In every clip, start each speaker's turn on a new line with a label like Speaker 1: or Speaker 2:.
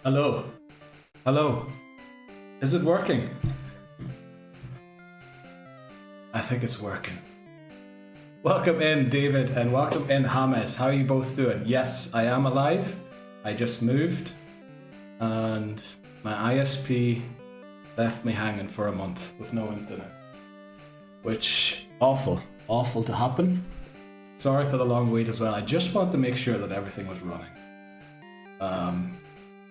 Speaker 1: Hello. Hello. Is it working? I think it's working. Welcome in, David, and welcome in, James. How are you both doing? Yes, I am alive. I just moved, and my ISP left me hanging for a month with no internet. Which, awful to happen. Sorry for the long wait as well. I just want to make sure that everything was running.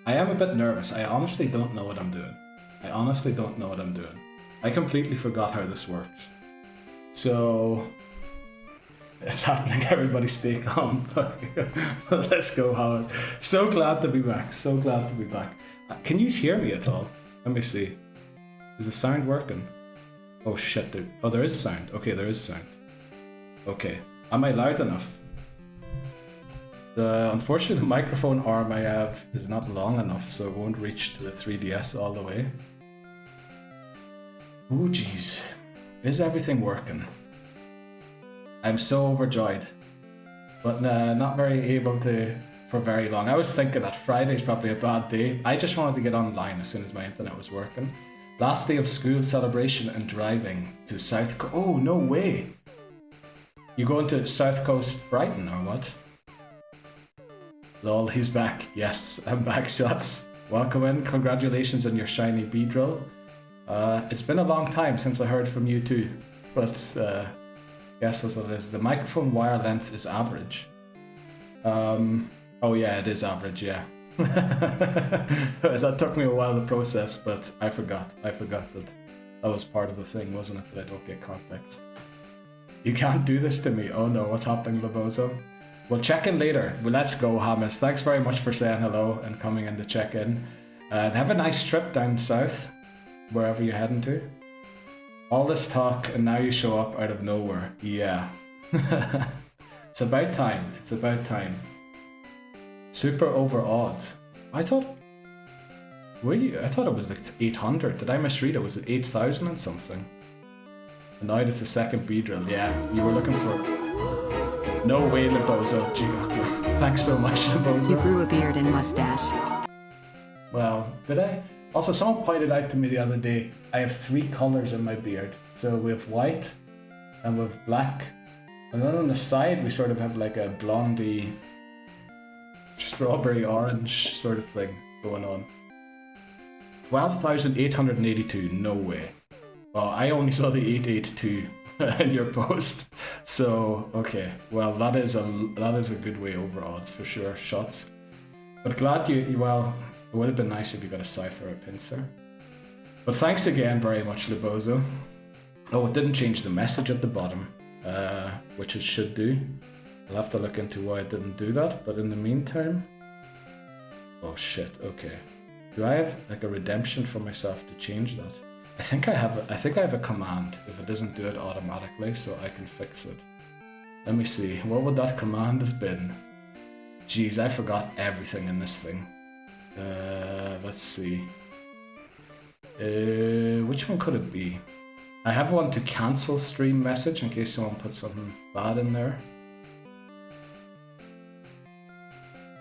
Speaker 1: I am a bit nervous. I honestly don't know what I'm doing. I completely forgot how this works. So, it's happening. Everybody stay calm. Let's go, Howard. So glad to be back. Can you hear me at all? Let me see. Is the sound working? Oh shit, there is sound. Okay, there is sound. Okay, am I loud enough? The unfortunate microphone arm I have is not long enough, so it won't reach to the 3DS all the way. Oh jeez, is everything working? I'm so overjoyed, but not very able to for very long. I was thinking that Friday's probably a bad day. I just wanted to get online as soon as my internet was working. Last day of school celebration and driving to South Coast. Oh, no way. You going to South Coast Brighton or what? Lol, he's back. Yes, I'm back, Shots. Welcome in. Congratulations on your shiny Beedrill. It's been a long time since I heard from you too. But yes, that's what it is. The microphone wire length is average. Oh yeah, it is average, yeah. That took me a while to process, but I forgot that was part of the thing, wasn't it? That I don't get context. You can't do this to me. Oh no, what's happening, Labozo? We'll check in later. Well, let's go, Hamas. Thanks very much for saying hello and coming in to check in. And have a nice trip down south, wherever you're heading to. All this talk and now you show up out of nowhere. Yeah. It's about time. Super over odds. I thought it was like 800. Did I misread it? Was it 8,000 and something? And now it's a second Beedrill. Yeah, you were looking for... No way, Labozo. Gee, okay. Thanks so much, Labozo.
Speaker 2: You grew a beard and mustache.
Speaker 1: Well, did I? Also, someone pointed out to me the other day, I have 3 colours in my beard. So we have white, and we have black, and then on the side we sort of have like a blondie, strawberry orange sort of thing going on. 12,882, no way. Well, I only saw the 882 in your post. So, okay. Well, that is a good way over odds for sure, Shots. But glad well, it would have been nice if you got a scythe or a pincer. But thanks again very much, Labozo. Oh, it didn't change the message at the bottom, which it should do. I'll have to look into why it didn't do that, but in the meantime... Oh shit, okay. Do I have like a redemption for myself to change that? I think I have a command if it doesn't do it automatically, so I can fix it. Let me see, what would that command have been? Jeez, I forgot everything in this thing. Let's see. Which one could it be? I have one to cancel stream message in case someone puts something bad in there.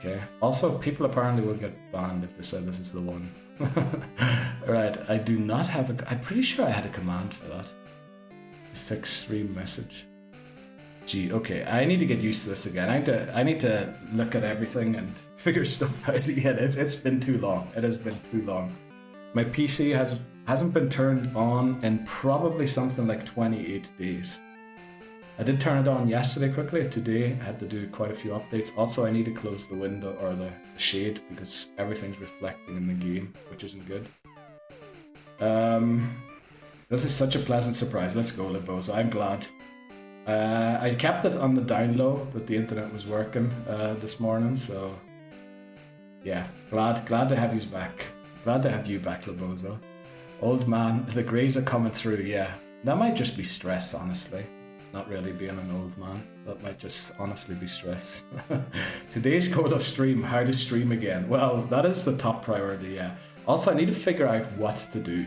Speaker 1: Okay. Also, people apparently will get banned if they said this is the one. Right, I do not have I'm pretty sure I had a command for that. Fix stream message. Gee, okay, I need to get used to this again. I need to look at everything and figure stuff out again. It's been too long. It has been too long. My PC hasn't been turned on in probably something like 28 days. I did turn it on yesterday quickly. Today I had to do quite a few updates. Also, I need to close the window or the shade because everything's reflecting in the game, which isn't good. This is such a pleasant surprise. Let's go, Labozo. I'm glad. I kept it on the down low that the internet was working this morning, so yeah, glad to have you back. Glad to have you back, Labozo. Old man, the greys are coming through. Yeah, that might just be stress, honestly. Not really being an old man. That might just honestly be stress. Today's code of stream, how to stream again. Well, that is the top priority, yeah. Also, I need to figure out what to do.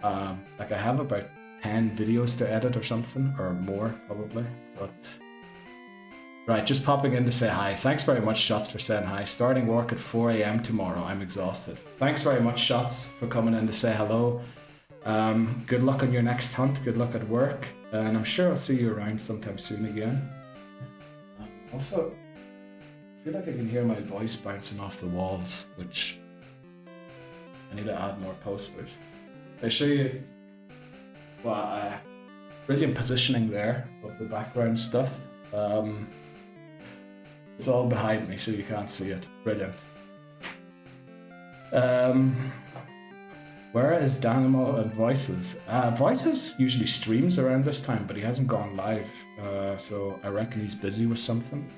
Speaker 1: Like I have about 10 videos to edit or something, or more probably, but Right, just popping in to say hi. Thanks very much, Shots, for saying hi. Starting work at 4 a.m. tomorrow. I'm exhausted. Thanks very much, Shots, for coming in to say hello. Good luck on your next hunt. Good luck at work. And I'm sure I'll see you around sometime soon again. Also, I feel like I can hear my voice bouncing off the walls, which I need to add more posters. I show you brilliant positioning there of the background stuff. It's all behind me, so you can't see it. Brilliant. Where is Dynamo and Voices? Voices usually streams around this time, but he hasn't gone live, so I reckon he's busy with something.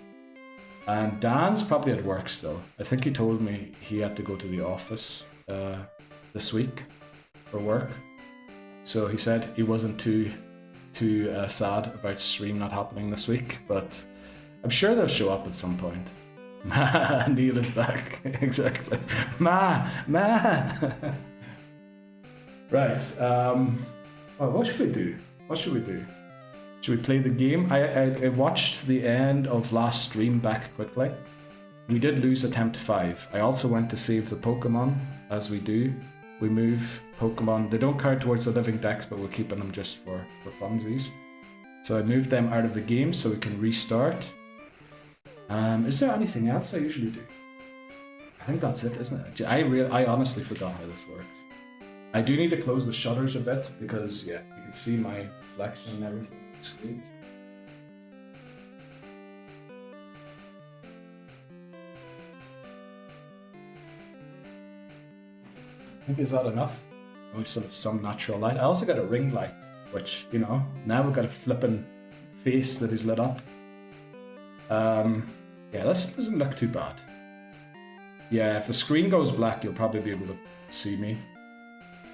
Speaker 1: And Dan's probably at work still. I think he told me he had to go to the office this week for work. So he said he wasn't too sad about stream not happening this week, but I'm sure they'll show up at some point. Neil is back. Exactly. Ma. Right. Well, what should we do? Should we play the game? I watched the end of last stream back quickly. We did lose attempt 5. I also went to save the Pokémon, as we do. We move Pokémon. They don't count towards the living dex, but we're keeping them just for funsies. So I moved them out of the game so we can restart. Is there anything else I usually do? I think that's it, isn't it? I honestly forgot how this works. I do need to close the shutters a bit because, yeah, you can see my reflection and everything on the screen. I think is that enough? Oh, sort of some natural light. I also got a ring light, which, you know, now we've got a flippin' face that is lit up. Yeah, this doesn't look too bad. Yeah, if the screen goes black, you'll probably be able to see me.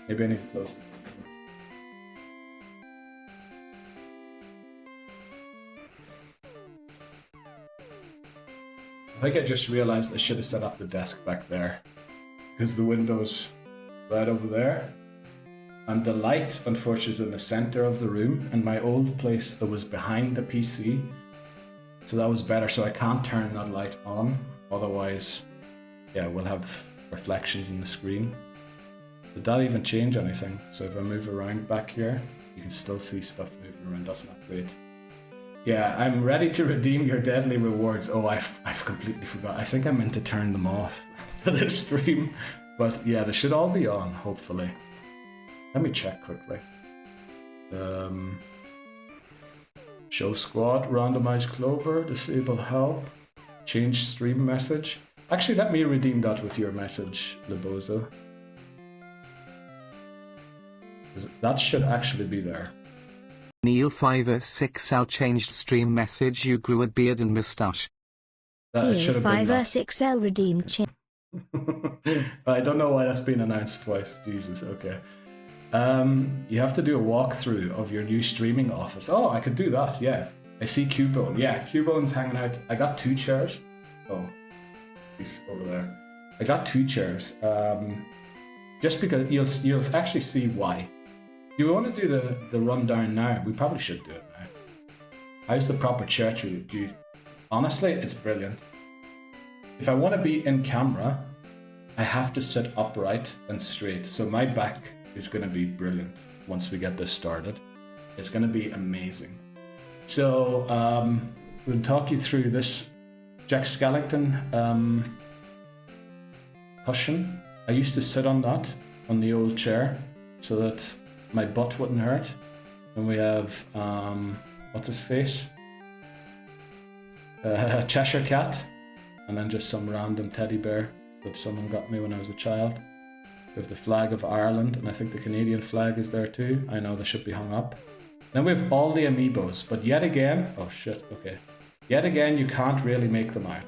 Speaker 1: Maybe I need to close it. I think I just realized I should have set up the desk back there because the window's right over there. And the light, unfortunately, is in the center of the room. And my old place, it was behind the PC. So that was better. So I can't turn that light on. Otherwise, yeah, we'll have reflections in the screen. Did that even change anything? So if I move around back here, you can still see stuff moving around. That's not great. Yeah, I'm ready to redeem your deadly rewards. Oh, I've completely forgot. I think I meant to turn them off for this stream. But yeah, they should all be on, hopefully. Let me check quickly. Show squad, randomize clover, disable help, change stream message. Actually, let me redeem that with your message, Lebozo. That should actually be there.
Speaker 2: Neil 506L changed stream message. You grew a beard and moustache.
Speaker 1: It should have been that.
Speaker 3: 506L redeemed change.
Speaker 1: I don't know why that's been announced twice. Jesus, okay. You have to do a walkthrough of your new streaming office. Oh, I could do that, yeah. I see Cubone. Yeah, Cubone's hanging out. I got 2 chairs. Oh, he's over there. I got 2 chairs. Just because you'll actually see why. Do you want to do the rundown now? We probably should do it now. How's the proper chair treat? Honestly, it's brilliant. If I want to be in camera, I have to sit upright and straight. So my back is going to be brilliant once we get this started. It's going to be amazing. So we'll talk you through this Jack Skellington cushion. I used to sit on that, on the old chair, so that my butt wouldn't hurt. And we have, what's his face? Cheshire Cat. And then just some random teddy bear that someone got me when I was a child. We have the flag of Ireland, and I think the Canadian flag is there too. I know they should be hung up. Then we have all the amiibos, but yet again, oh shit, okay. Yet again, you can't really make them out.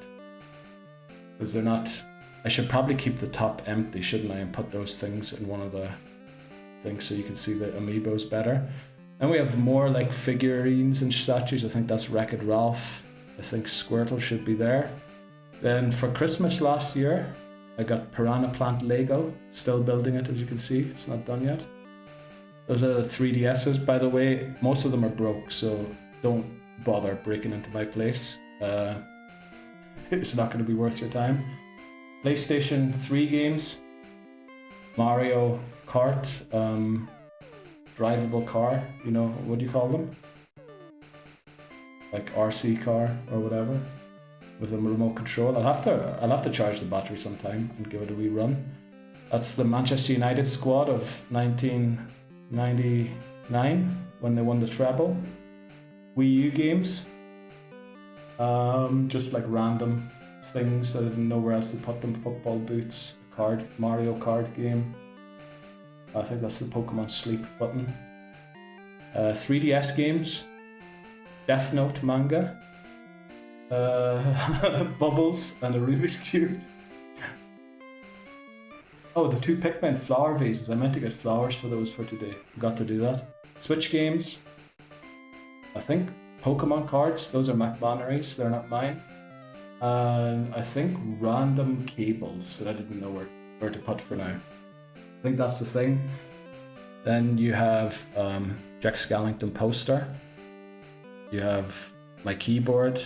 Speaker 1: Because they're not, I should probably keep the top empty, shouldn't I? And put those things in one of the things so you can see the amiibos better. Then we have more like figurines and statues. I think that's Wreck-It Ralph. I think Squirtle should be there. Then for Christmas last year, I got Piranha Plant Lego, still building it as you can see, it's not done yet. Those are the 3DSs, by the way, most of them are broke, so don't bother breaking into my place. it's not going to be worth your time. PlayStation 3 games, Mario Kart, drivable car, you know, what do you call them? Like RC car or whatever, with a remote control. I'll have to charge the battery sometime and give it a wee run. That's the Manchester United squad of 1999 when they won the treble. Wii U games, just like random things that I didn't know where else to put them. Football boots, Mario Kart game. I think that's the Pokemon Sleep button. 3DS games, Death Note manga, Bubbles and a Rubik's Cube. Oh, the 2 Pikmin flower vases. I meant to get flowers for those for today. Got to do that. Switch games. I think Pokemon cards. Those are McBannery's. They're not mine. I think random cables that I didn't know where to put for now. I think that's the thing. Then you have Jack Skellington poster. You have my keyboard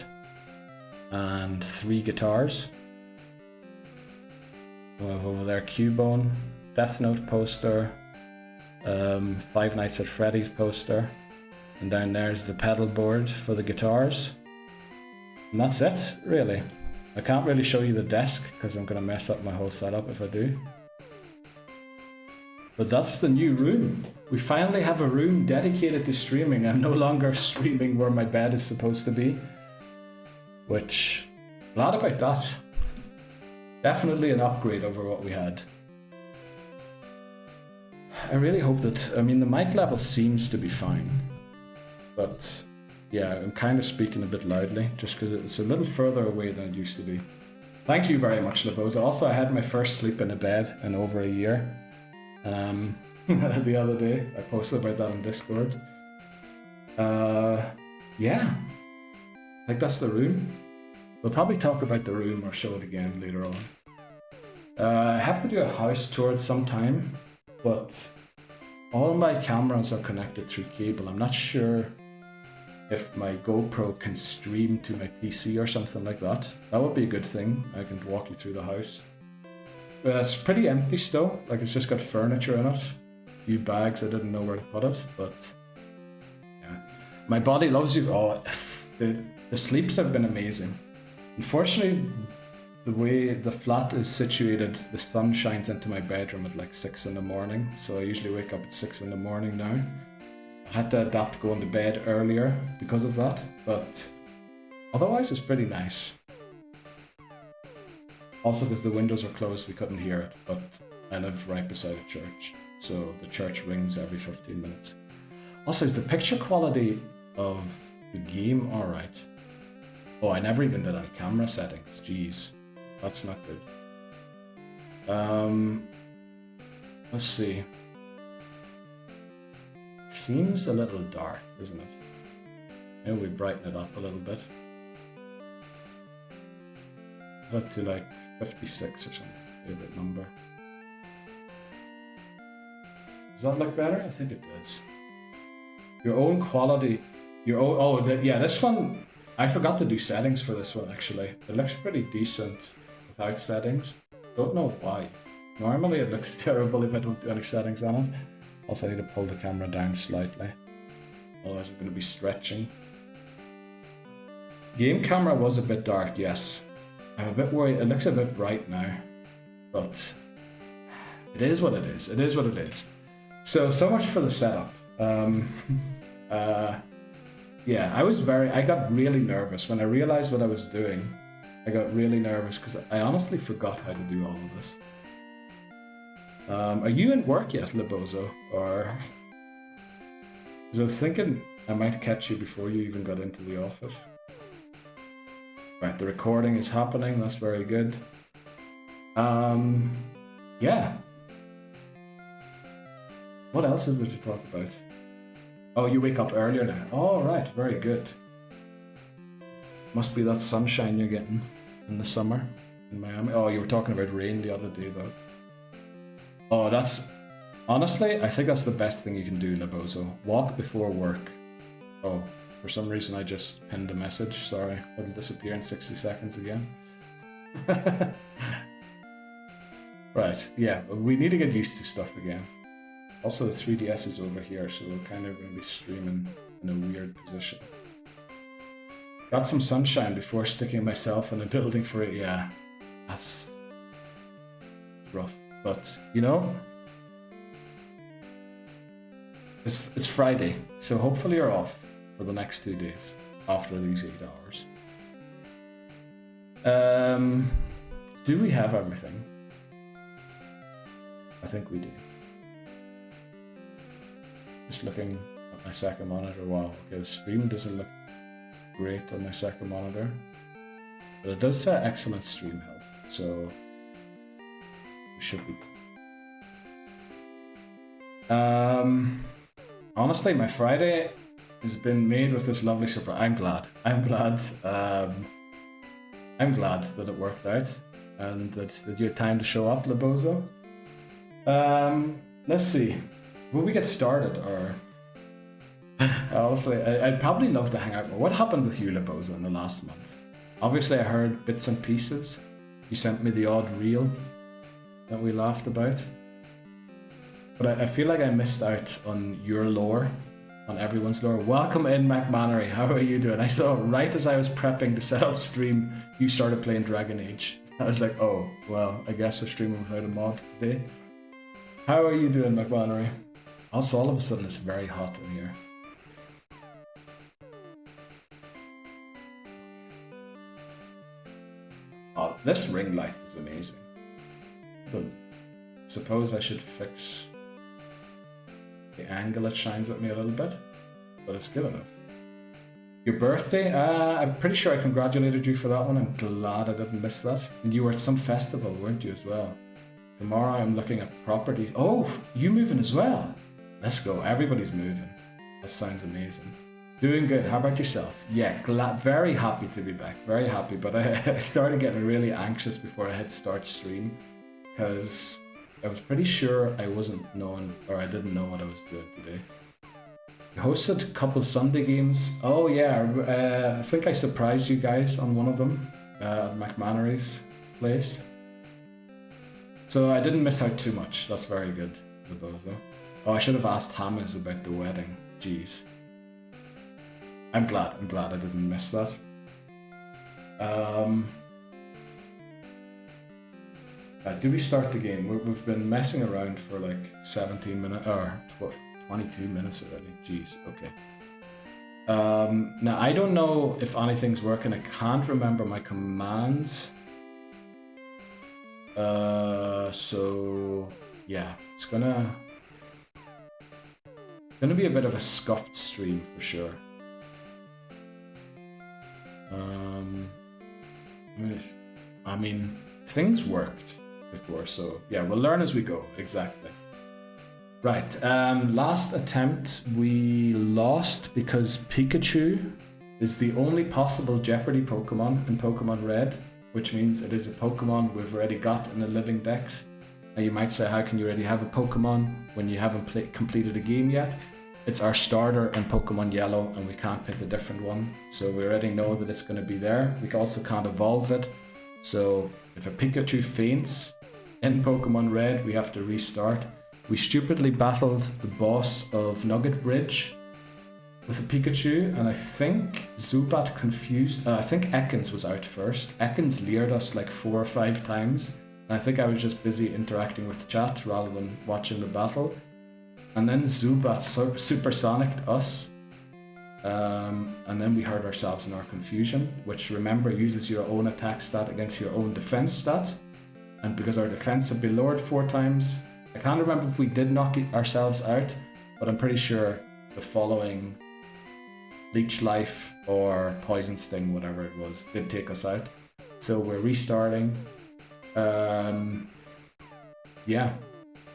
Speaker 1: and 3 guitars. We have over there Cubone, Death Note poster, Five Nights at Freddy's poster, and down there's the pedal board for the guitars. And that's it, really. I can't really show you the desk because I'm going to mess up my whole setup if I do. But that's the new room. We finally have a room dedicated to streaming. I'm no longer streaming where my bed is supposed to be. Which, glad about that. Definitely an upgrade over what we had. I really hope that, I mean, the mic level seems to be fine. But yeah, I'm kind of speaking a bit loudly just because it's a little further away than it used to be. Thank you very much, Laboza. Also, I had my first sleep in a bed in over a year. The other day, I posted about that on Discord. Yeah, I think that's the room. We'll probably talk about the room or show it again later on. I have to do a house tour at some time, but all my cameras are connected through cable. I'm not sure if my GoPro can stream to my PC or something like that. That would be a good thing. I can walk you through the house. It's pretty empty still, like it's just got furniture in it. A few bags, I didn't know where to put it, but yeah. My body loves you. Oh, the sleeps have been amazing. Unfortunately, the way the flat is situated, the sun shines into my bedroom at like 6 in the morning, so I usually wake up at 6 in the morning now. I had to adapt going to bed earlier because of that, but otherwise it's pretty nice. Also because the windows are closed, we couldn't hear it, but I live right beside a church, so the church rings every 15 minutes. Also, is the picture quality of the game alright? Oh, I never even did any camera settings, jeez. That's not good. Let's see. Seems a little dark, isn't it? Maybe we brighten it up a little bit. Up to like 56 or something, favorite number. Does that look better? I think it does. Your own quality, your own, yeah, this one, I forgot to do settings for this one actually. It looks pretty decent without settings. Don't know why. Normally it looks terrible if I don't do any settings on it. Also, I need to pull the camera down slightly. Otherwise I'm going to be stretching. Game camera was a bit dark, yes. I'm a bit worried. It looks a bit bright now. But it is what it is. It is what it is. So much for the setup. Yeah, I got really nervous. When I realized what I was doing, I got really nervous because I honestly forgot how to do all of this. Are you in work yet, Labozo? Or... Because I was thinking I might catch you before you even got into the office. Right, the recording is happening, that's very good. Yeah. What else is there to talk about? Oh, you wake up earlier now. Oh, right, very good. Must be that sunshine you're getting in the summer in Miami. Oh, you were talking about rain the other day, though. Oh, that's... Honestly, I think that's the best thing you can do, Labozo. Walk before work. Oh, For some reason I just pinned a message, sorry, it'll disappear in 60 seconds again. Right, yeah, we need to get used to stuff again. Also the 3DS is over here, so we're kind of going to be streaming in a weird position. Got some sunshine before sticking myself in a building for it, yeah. That's rough, but you know, it's Friday, so hopefully you're off for the next 2 days after these 8 hours. Do we have everything? I think we do. Just looking at my second monitor. Wow, okay, the stream doesn't look great on my second monitor, but it does say excellent stream health, so we should be good. Honestly, my Friday has been made with this lovely surprise. I'm glad that it worked out and that you had time to show up, Lebozo. Let's see. Will we get started, or honestly, I'd probably love to hang out more. What happened with you, Lebozo, in the last month? Obviously, I heard bits and pieces. You sent me the odd reel that we laughed about. But I feel like I missed out on your lore, on everyone's lore. Welcome in, McMannery. How are you doing? I saw right as I was prepping to set up stream, you started playing Dragon Age. I was like, oh, well, I guess we're streaming without a mod today. How are you doing, McMannery? Also, all of a sudden, it's very hot in here. Oh, this ring light is amazing. But suppose I should fix the angle it shines at me a little bit, but it's good enough. Your birthday? I'm pretty sure I congratulated you for that one. I'm glad I didn't miss that. And you were at some festival, weren't you, as well? Tomorrow I'm looking at properties. Oh, you moving as well? Let's go. Everybody's moving. That sounds amazing. Doing good. How about yourself? Yeah, very happy to be back. Very happy. But I started getting really anxious before I hit start stream, because I was pretty sure I wasn't knowing, or I didn't know what I was doing today. I hosted a couple Sunday games. Oh yeah, I think I surprised you guys on one of them at McMannery's place. So I didn't miss out too much. That's very good, Lebozo. Oh, I should have asked Hamas about the wedding. Jeez. I'm glad I didn't miss that. Do we start the game? We've been messing around for like 17 minutes, or 22 minutes already. Jeez, okay. Now, I don't know if anything's working. I can't remember my commands. So, yeah, it's gonna be a bit of a scuffed stream for sure. I mean, things worked before, so yeah, we'll learn as we go, exactly. Right, last attempt we lost because Pikachu is the only possible Jeopardy Pokemon in Pokemon Red, which means it is a Pokemon we've already got in the Living Dex. Now you might say, how can you already have a Pokemon when you haven't completed a game yet? It's our starter in Pokemon Yellow and we can't pick a different one, so we already know that it's going to be there. We also can't evolve it, so if a Pikachu faints in Pokemon Red, we have to restart. We stupidly battled the boss of Nugget Bridge with a Pikachu, and I think Zubat confused. I think Ekans was out first. Ekans leered us like 4 or 5 times, and I think I was just busy interacting with chat rather than watching the battle. And then Zubat supersonicked us, and then we hurt ourselves in our confusion, which, remember, uses your own attack stat against your own defense stat. And because our defense had been lowered 4 times, I can't remember if we did knock ourselves out, but I'm pretty sure the following Leech Life or Poison Sting, whatever it was, did take us out. So we're restarting. Yeah.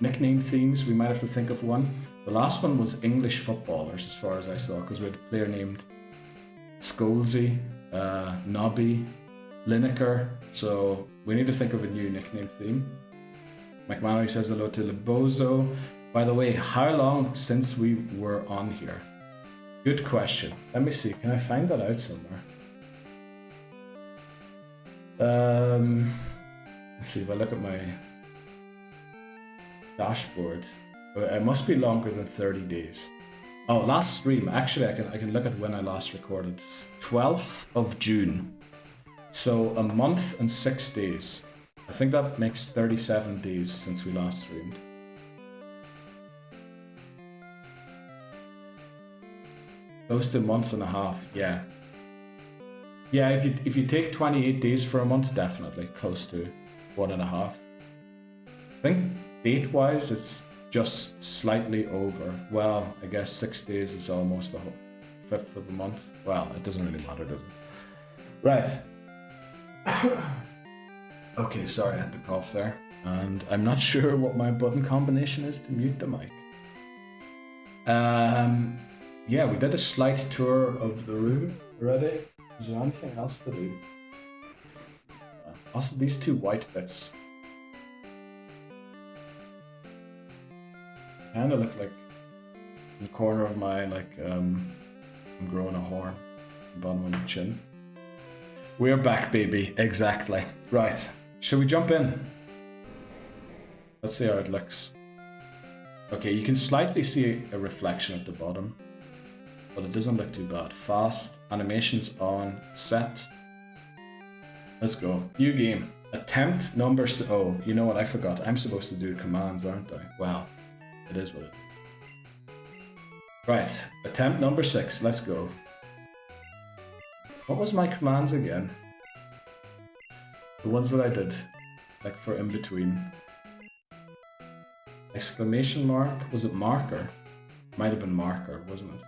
Speaker 1: Nickname themes, we might have to think of one. The last one was English footballers, as far as I saw, because we had a player named Scholesy, Nobby, Lineker, so we need to think of a new nickname theme. McMannery says hello to Lebozo. By the way, how long since we were on here? Good question. Let me see. Can I find that out somewhere? Let's see if I look at my dashboard. It must be longer than 30 days. Oh, last stream. Actually, I can look at when I last recorded. 12th of June. So a month and 6 days. I think that makes 37 days since we last streamed. Close to a month and a half, yeah. Yeah, if you take 28 days for a month, definitely close to 1.5. I think date-wise, it's just slightly over. Well, I guess 6 days is almost a whole fifth of a month. Well, it doesn't really matter, does it? Right. Okay, sorry, I had to cough there. And I'm not sure what my button combination is to mute the mic. Yeah, we did a slight tour of the room already. Is there anything else to do? Also, these two white bits kind of look like in the corner of my, I'm growing a horn at the bottom of my chin. We're back, baby. Exactly. Right. Should we jump in? Let's see how it looks. Okay, you can slightly see a reflection at the bottom, but it doesn't look too bad. Fast, animations on, set. Let's go. New game. Attempt number... Oh, you know what? I forgot. I'm supposed to do commands, aren't I? Wow. It is what it is. Right. Attempt number 6. Let's go. What was my commands again? The ones that I did. Like for in between. Exclamation mark. Was it marker? Might have been marker, wasn't it?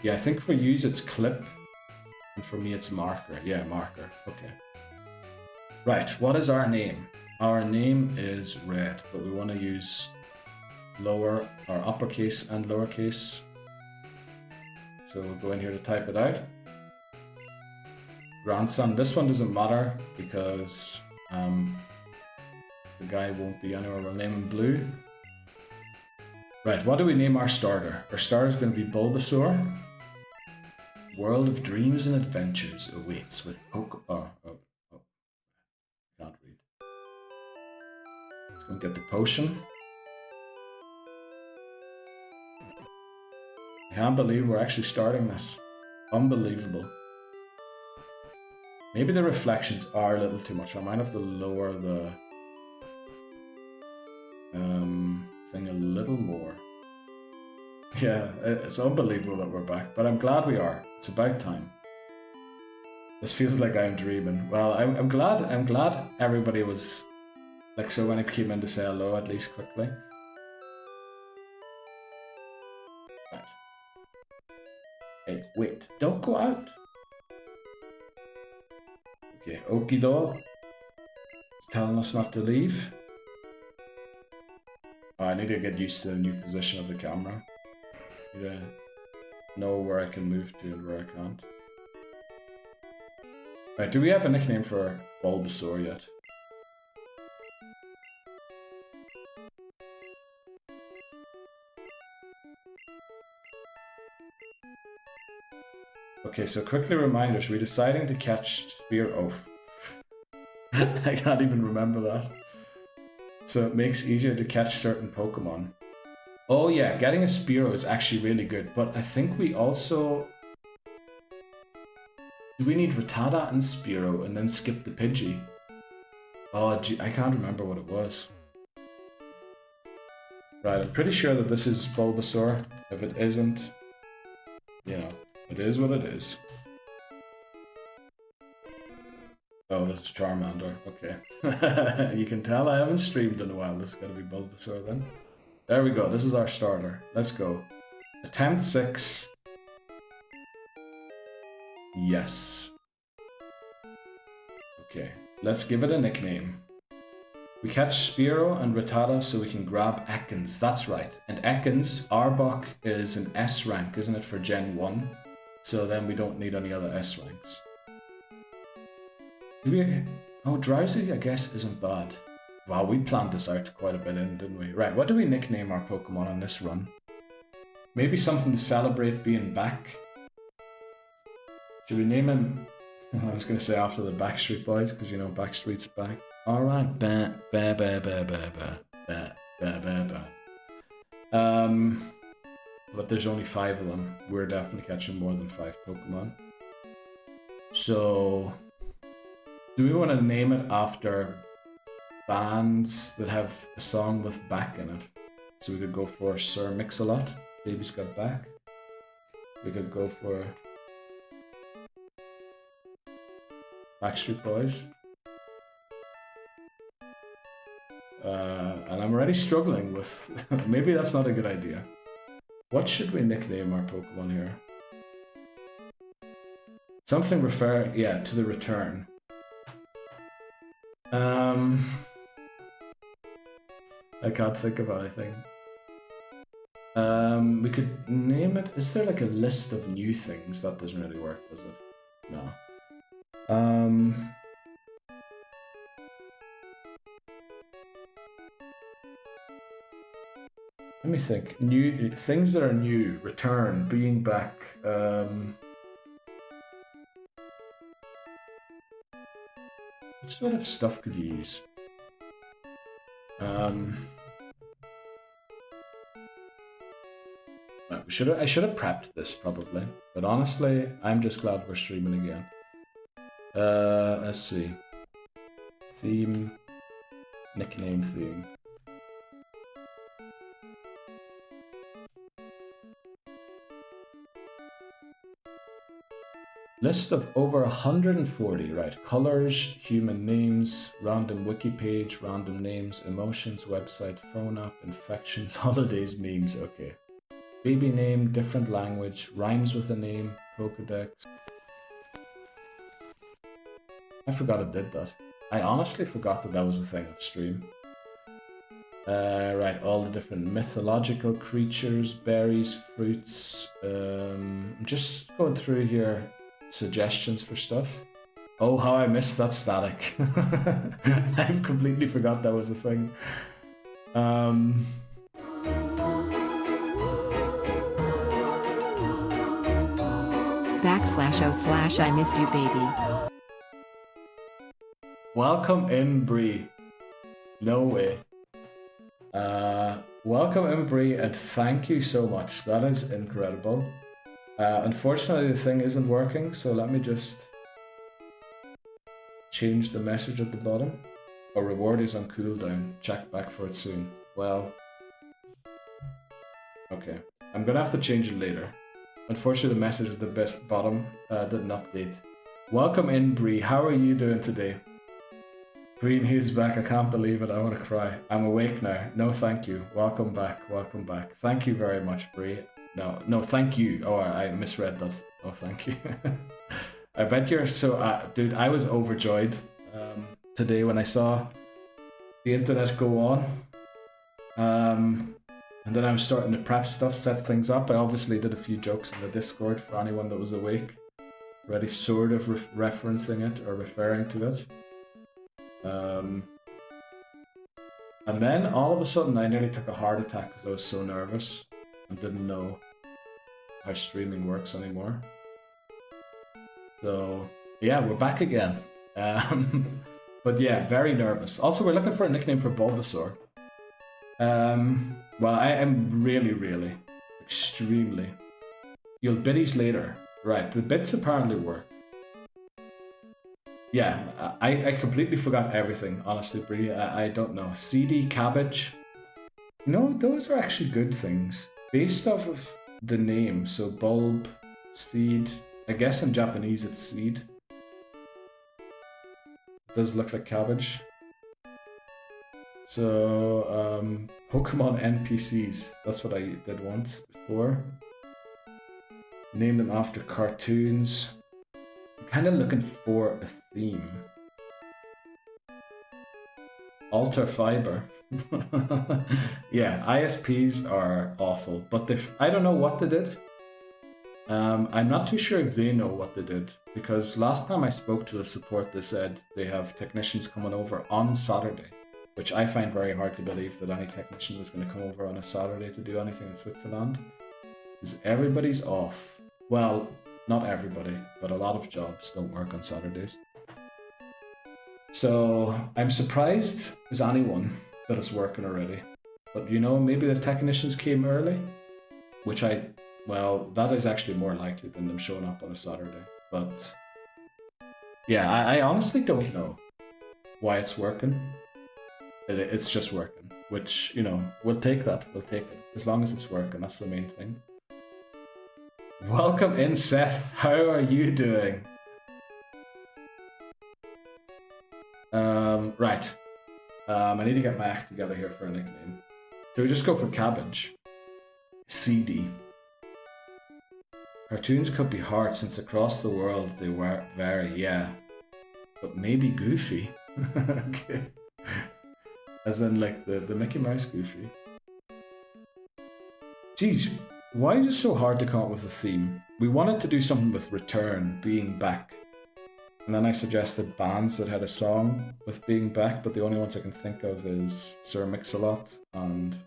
Speaker 1: Yeah, I think for use it's clip, and for me it's marker. Yeah, marker. Okay. Right, what is our name? Our name is red, but we want to use lower or uppercase and lowercase. So we'll go in here to type it out. Grandson. This one doesn't matter because the guy won't be anywhere. We'll name him Blue. Right, what do we name our starter? Our starter is going to be Bulbasaur. World of dreams and adventures awaits with can't read. Let's go and get the potion. I can't believe we're actually starting this. Unbelievable. Maybe the reflections are a little too much. I might have to lower the thing a little more. Yeah, it's unbelievable that we're back, but I'm glad we are. It's about time. This feels like I'm dreaming. Well, I'm glad everybody was like so when I came in to say hello at least quickly. Right. Hey, wait, don't go out. Okay, okie doke. It's telling us not to leave. Oh, I need to get used to the new position of the camera. I need to know where I can move to and where I can't. Right, do we have a nickname for Bulbasaur yet? Okay, so quickly reminders, we're deciding to catch Spear. Oh. I can't even remember that. So it makes it easier to catch certain Pokemon. Oh yeah, getting a Spearow is actually really good, but I think we also... Do we need Rattata and Spearow and then skip the Pidgey? Oh, gee, I can't remember what it was. Right, I'm pretty sure that this is Bulbasaur. If it isn't, you know, it is what it is. Oh, this is Charmander. Okay. You can tell I haven't streamed in a while. This is going to be Bulbasaur then. There we go. This is our starter. Let's go. Attempt 6. Yes. Okay. Let's give it a nickname. We catch Spearow and Rattata so we can grab Ekans. That's right. And Ekans, Arbok is an S rank, isn't it, for Gen 1? So then we don't need any other S ranks. Oh, Drowsy, I guess, isn't bad. Wow, we planned this out quite a bit in, didn't we? Right, what do we nickname our Pokemon on this run? Maybe something to celebrate being back. Should we name him? I was going to say after the Backstreet Boys, because you know Backstreet's back. Alright, ba ba ba ba ba ba ba ba ba ba. But there's only 5 of them. We're definitely catching more than 5 Pokemon. So, do we want to name it after bands that have a song with back in it? So we could go for Sir Mix-a-Lot, Baby's Got Back. We could go for Backstreet Boys. And I'm already struggling with, maybe that's not a good idea. What should we nickname our Pokemon here? Something to the return. I can't think of anything. We could name it, is there like a list of new things? That doesn't really work, does it? No. Let me think. New things that are new. Return. Being back. What sort of stuff could you use? I should have prepped this probably, but honestly, I'm just glad we're streaming again. Let's see. Theme. Nickname theme. List of over 140, right? Colors, human names, random wiki page, random names, emotions, website, phone app, infections, holidays, memes, okay. Baby name, different language, rhymes with a name, Pokédex. I forgot I did that. I honestly forgot that was a thing of stream. Right, all the different mythological creatures, berries, fruits. I'm just going through here. Suggestions for stuff. Oh, how I missed that static. I've completely forgot that was a thing.
Speaker 3: /o/ I missed you, baby.
Speaker 1: Welcome in, Bree. No way. Welcome in, Bree, and thank you so much. That is incredible. Unfortunately, the thing isn't working, so let me just change the message at the bottom. A reward is on cooldown. Check back for it soon. Well, okay. I'm gonna have to change it later. Unfortunately, the message at the bottom didn't update. Welcome in, Bree. How are you doing today? Green, he's back. I can't believe it. I want to cry. I'm awake now. No, thank you. Welcome back. Welcome back. Thank you very much, Bree. No, thank you. Oh, I misread that. Oh, thank you. I bet you're so... dude, I was overjoyed today when I saw the internet go on. And then I was starting to prep stuff, set things up. I obviously did a few jokes in the Discord for anyone that was awake. Already sort of referencing it or referring to it. And then all of a sudden I nearly took a heart attack because I was so nervous. I didn't know how streaming works anymore. So yeah, we're back again. But yeah, very nervous. Also, we're looking for a nickname for Bulbasaur. Well, I am really, extremely. You'll biddies later. Right, the bits apparently work. Yeah, I completely forgot everything, honestly, Brie. I don't know. CD, cabbage. No, those are actually good things. Based off of the name, so bulb, seed. I guess in Japanese it's seed. Does look like cabbage. So, Pokemon NPCs. That's what I did once before. Named them after cartoons. I'm kind of looking for a theme. Alter Fiber. Yeah, ISPs are awful, but I don't know what they did. I'm not too sure if they know what they did, because last time I spoke to the support, they said they have technicians coming over on Saturday, which I find very hard to believe that any technician was going to come over on a Saturday to do anything in Switzerland. Because everybody's off. Well, not everybody, but a lot of jobs don't work on Saturdays. So I'm surprised as anyone that it's working already. But you know, maybe the technicians came early, which well, that is actually more likely than them showing up on a Saturday. But yeah, I honestly don't know why it's working. It's just working, which, you know, we'll take that. We'll take it. As long as it's working, that's the main thing. Welcome in, Seth. How are you doing? Right. I need to get my act together here for a nickname. Do we just go for Cabbage? CD. Cartoons could be hard since across the world they vary, yeah. But maybe Goofy. Okay. As in like the Mickey Mouse Goofy. Jeez, why is it so hard to come up with a theme? We wanted to do something with return, being back. And then I suggested bands that had a song with being back, but the only ones I can think of is Sir Mix-a-Lot and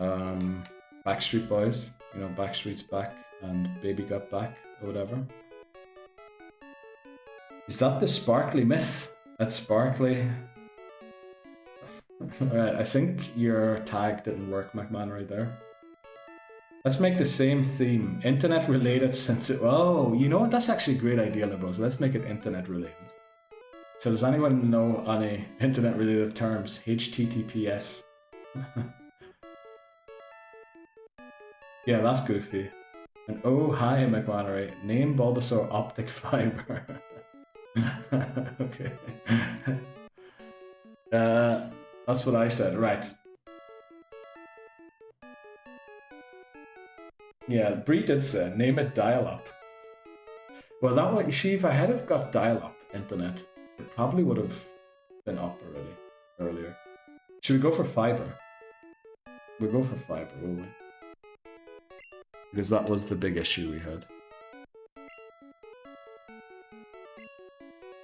Speaker 1: Backstreet Boys. You know, Backstreet's Back and Baby Got Back or whatever. Is that the sparkly myth? That's sparkly. Alright, I think your tag didn't work, McMahon, right there. Let's make the same theme. Internet related since it... Oh, you know what? That's actually a great idea, Lebos. Let's make it internet related. So does anyone know any internet related terms? HTTPS. Yeah, that's Goofy. And oh, hi, McMahon. Name Bulbasaur Optic Fiber. Okay. That's what I said, right. Yeah, Bree did say, name it dial-up. Well, that way, you see, if I had have got dial-up internet, it probably would have been up already, earlier. Should we go for fiber? We'll go for fiber, will we? Because that was the big issue we had.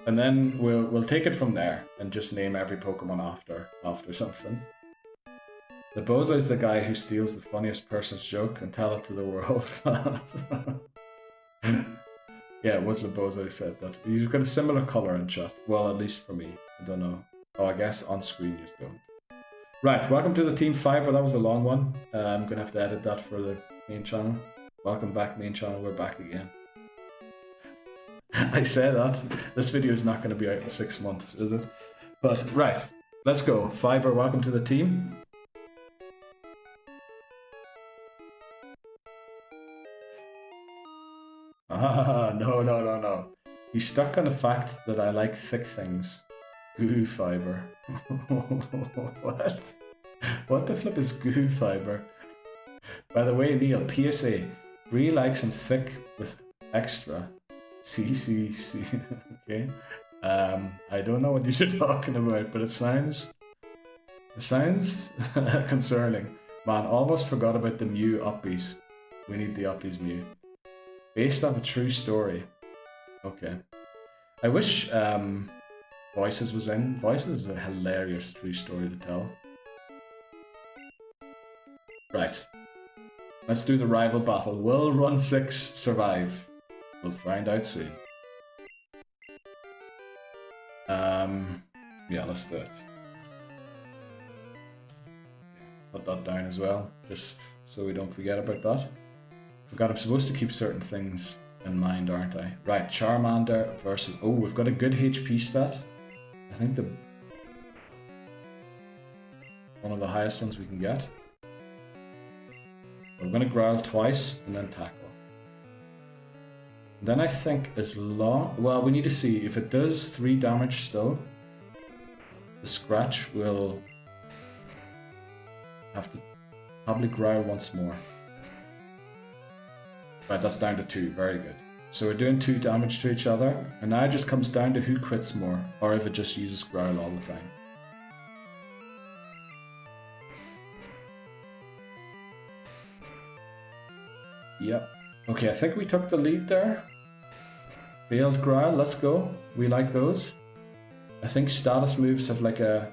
Speaker 1: And then we'll take it from there and just name every Pokemon after something. The Bozo is the guy who steals the funniest person's joke and tell it to the world. Yeah, it was the Bozo who said that. You've got a similar colour in chat. Well, at least for me. I don't know. Oh, I guess on screen you don't. Right, welcome to the Team Fiber. That was a long one. I'm going to have to edit that for the main channel. Welcome back, main channel. We're back again. I say that. This video is not going to be out in 6 months, is it? But, right. Let's go. Fiber, welcome to the team. Ah, no. He's stuck on the fact that I like thick things. Goo fiber. What? What the flip is goo fiber? By the way, Neil, PSA. Really likes him thick with extra. CCC. Okay. I don't know what you're talking about, but it sounds concerning. Man, almost forgot about the Mew uppies. We need the uppies Mew. Based on a true story. Okay. I wish Voices was in. Voices is a hilarious true story to tell. Right. Let's do the rival battle. Will Run 6 survive? We'll find out soon. Yeah, let's do it. Put that down as well, just so we don't forget about that. Forgot I'm supposed to keep certain things in mind, aren't I? Right, Charmander versus... Oh, we've got a good HP stat. I think one of the highest ones we can get. We're going to growl twice and then tackle. Then I think as long... Well, we need to see if it does 3 damage still. The scratch will have to probably growl once more. Right, that's down to 2. Very good. So we're doing 2 damage to each other. And now it just comes down to who crits more. Or if it just uses growl all the time. Yep. Okay, I think we took the lead there. Failed growl, let's go. We like those. I think status moves have like a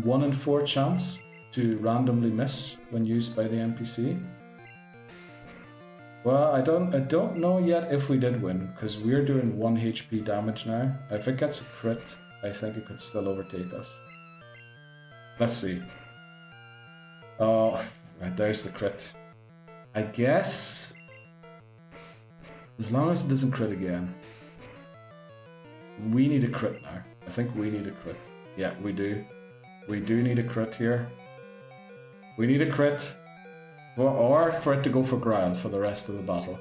Speaker 1: 1 in 4 chance to randomly miss when used by the NPC. Well, I don't know yet if we did win, because we're doing 1 HP damage now. If it gets a crit, I think it could still overtake us. Let's see. Oh, right, there's the crit. I guess, as long as it doesn't crit again. We need a crit now. I think we need a crit. Yeah, we do. We do need a crit here. We need a crit. Or for it to go for growl for the rest of the battle.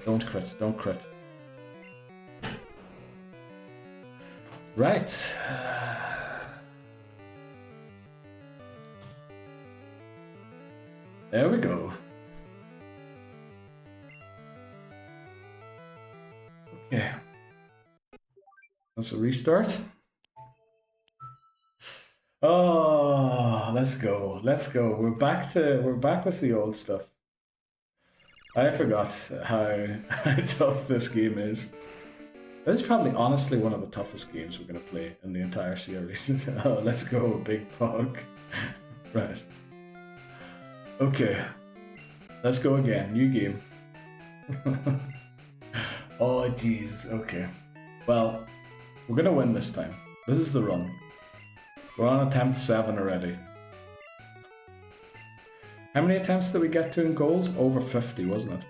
Speaker 1: Don't crit, don't crit. Right. There we go. Okay. Let's restart. Oh, let's go. Let's go. We're back with the old stuff. I forgot how tough this game is. This is probably honestly one of the toughest games we're gonna play in the entire series. Oh, let's go, big pug. Right. Okay. Let's go again. New game. Oh Jesus, okay. Well, we're gonna win this time. This is the run. We're on attempt 7 already. How many attempts did we get to in gold? Over 50, wasn't it?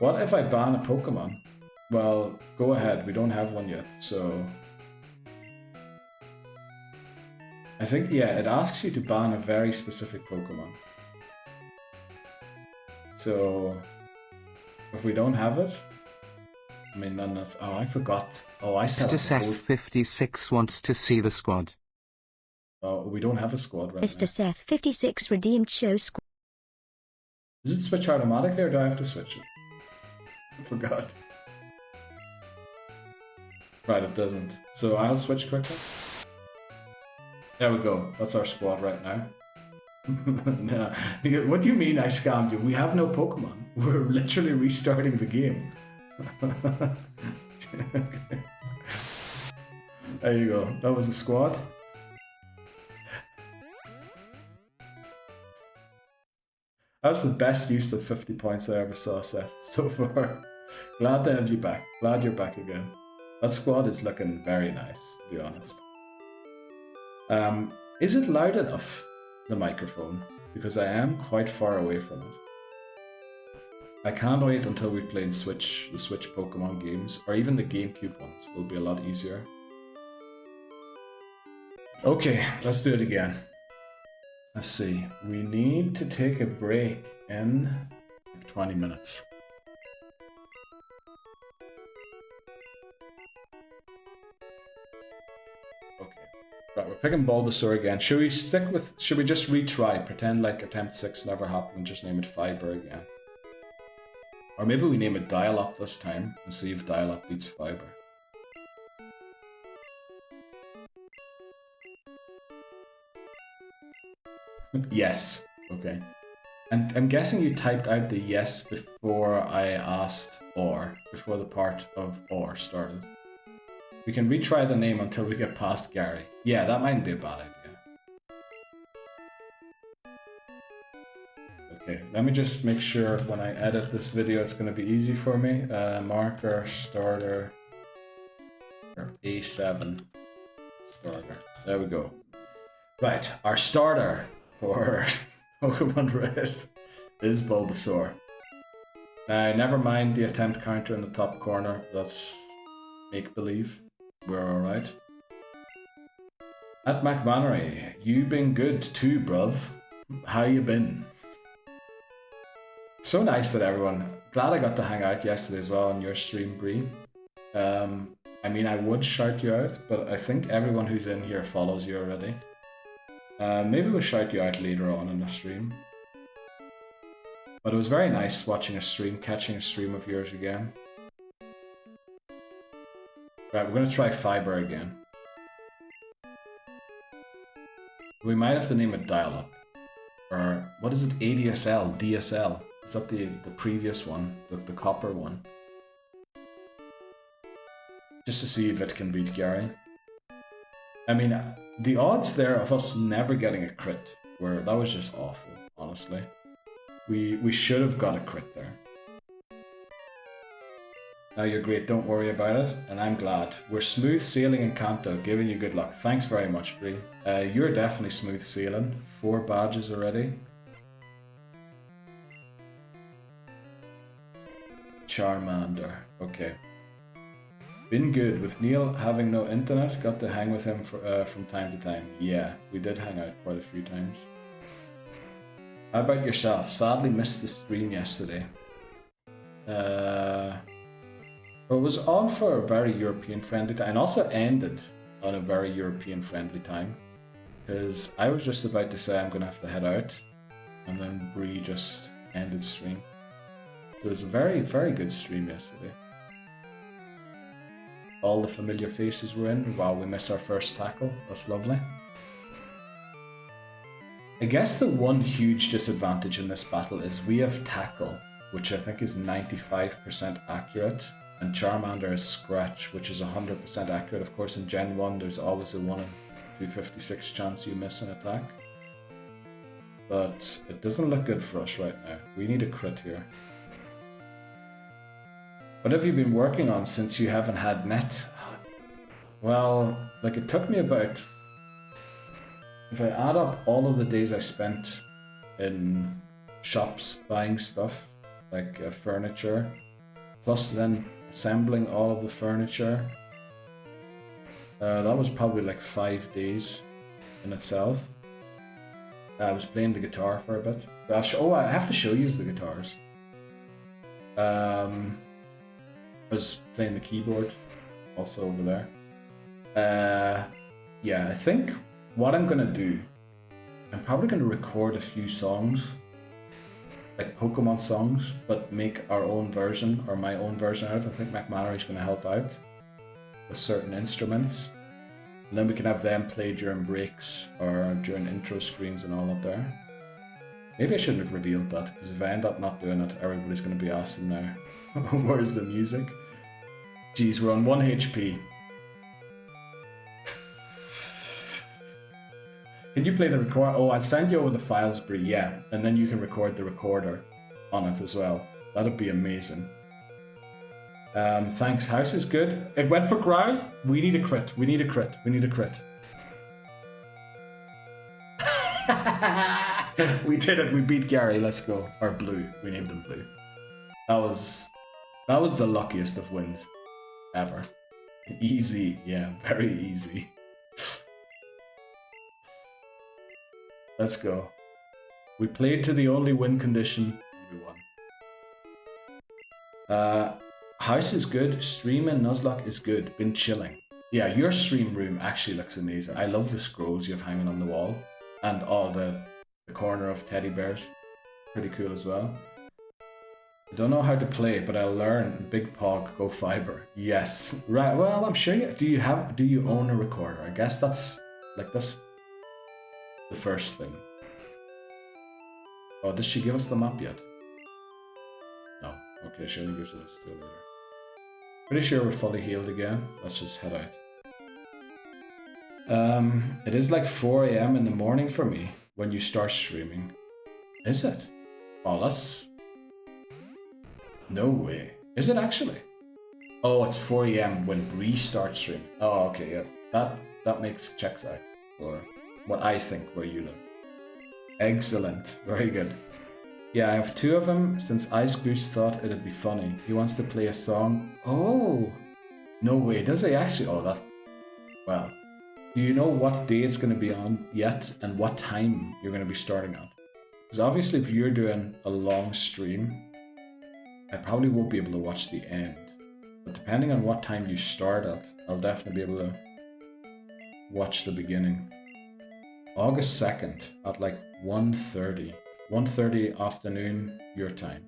Speaker 1: What if I ban a Pokemon? Well, go ahead, we don't have one yet, so... I think, yeah, it asks you to ban a very specific Pokemon. So... if we don't have it... I mean, then that's... Oh, I forgot. Oh, I said...
Speaker 2: Mr. Seth 56 wants to see the squad.
Speaker 1: Oh, we don't have a squad right
Speaker 4: Mr.
Speaker 1: now.
Speaker 4: Seth 56 redeemed show squad.
Speaker 1: Does it switch automatically or do I have to switch it? I forgot. Right, it doesn't. So I'll switch quickly. There we go. That's our squad right now. No. What do you mean I scammed you? We have no Pokemon. We're literally restarting the game. There you go. That was a squad. That's the best use of 50 points I ever saw, Seth, so far. Glad to have you back. Glad you're back again. That squad is looking very nice, to be honest. Is it loud enough, the microphone? Because I am quite far away from it. I can't wait until we play the Switch Pokemon games, or even the GameCube ones will be a lot easier. Okay, let's do it again. Let's see, we need to take a break in 20 minutes. Okay, right, we're picking Bulbasaur again. Should we just retry, pretend like attempt 6 never happened and just name it Fiber again? Or maybe we name it Dial-Up this time and see if Dial-Up beats Fiber. Yes. Okay. And I'm guessing you typed out the yes before I asked or, before the part of or started. We can retry the name until we get past Gary. Yeah, that mightn't be a bad idea. Okay, let me just make sure when I edit this video it's going to be easy for me. Marker, starter, A7, starter. There we go. Right, our starter for Pokemon Red is Bulbasaur. Now, never mind the attempt counter in the top corner. That's make-believe. We're alright. At McMannery, you been good too, bruv. How you been? So nice that everyone... Glad I got to hang out yesterday as well on your stream, Bree. I mean, I would shout you out, but I think everyone who's in here follows you already. Maybe we'll shout you out later on in the stream. But it was very nice watching a stream, catching a stream of yours again. Right, we're going to try Fiber again. We might have to name it Dial-Up. Or, what is it? ADSL? DSL? Is that the previous one? The copper one? Just to see if it can beat Gary. I mean, the odds there of us never getting a crit that was just awful, honestly. We should have got a crit there. You're great, don't worry about it, and I'm glad. We're smooth sailing in Kanto, giving you good luck. Thanks very much, Bree. You're definitely smooth sailing. 4 badges already. Charmander, okay. Been good. With Neil having no internet, got to hang with him from time to time. Yeah, we did hang out quite a few times. How about yourself? Sadly missed the stream yesterday. It was on for a very European friendly time, and also ended on a very European friendly time. Because I was just about to say I'm going to have to head out, and then Bree just ended stream. It was a very, very good stream yesterday. All the familiar faces were in. Wow, we missed our first tackle. That's lovely. I guess the one huge disadvantage in this battle is we have tackle, which I think is 95% accurate, and Charmander is scratch, which is 100% accurate. Of course, in Gen 1, there's always a 1 in 256 chance you miss an attack. But it doesn't look good for us right now. We need a crit here. What have you been working on since you haven't had net? Well, like it took me about... If I add up all of the days I spent in shops buying stuff, like furniture, plus then assembling all of the furniture, that was probably like 5 days in itself. I was playing the guitar for a bit. I have to show you the guitars. I was playing the keyboard, also over there. Yeah, I think what I'm gonna do, I'm probably gonna record a few songs, like Pokemon songs, but make our own version, or my own version out of it. I think McMallory's gonna help out with certain instruments. And then we can have them play during breaks, or during intro screens and all that there. Maybe I shouldn't have revealed that, because if I end up not doing it, everybody's gonna be asking now, where's the music? Jeez, we're on 1 HP. Can you play the record? Oh, I'll send you over the files, Brie, yeah. And then you can record the recorder on it as well. That'd be amazing. Thanks, house is good. It went for Growl. We need a crit. We need a crit. We need a crit. We did it. We beat Gary. Let's go. Or Blue. We named him Blue. That was the luckiest of wins ever. Easy. Yeah, very easy. Let's go. We played to the only win condition, and we won. House is good. Stream in Nuzlocke is good. Been chilling. Yeah, your stream room actually looks amazing. I love the scrolls you have hanging on the wall. And all the corner of teddy bears. Pretty cool as well. I don't know how to play, but I'll learn. Big Pog, go fiber. Yes. Right, well, I'm sure you... Do you own a recorder? I guess that's the first thing. Oh, did she give us the map yet? No. Okay, she only gives us till later. Pretty sure we're fully healed again. Let's just head out. It is like 4 AM in the morning for me when you start streaming. Is it? Oh, that's... No way. Is it actually? Oh, it's 4 AM when Bree starts streaming. Oh, okay, yeah. That checks out for what I think where you live. Excellent. Very good. Yeah, I have 2 of them since Ice Goose thought it'd be funny. He wants to play a song. Oh! No way, does he actually? Oh, that... Well. Do you know what day it's going to be on yet and what time you're going to be starting at? Because obviously if you're doing a long stream, I probably won't be able to watch the end. But depending on what time you start at, I'll definitely be able to watch the beginning. August 2nd at like 1:30. 1:30 afternoon, your time.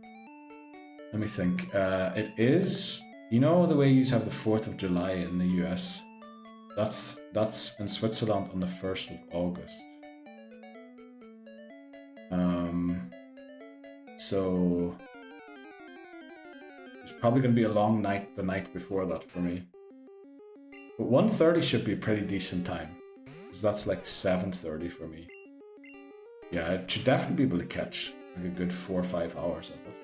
Speaker 1: Let me think. It is... You know the way you have the 4th of July in the US? That's in Switzerland on the 1st of August. So... It's probably going to be a long night the night before that for me. But 1:30 should be a pretty decent time. Because that's like 7:30 for me. Yeah, I should definitely be able to catch like a good 4 or 5 hours of it.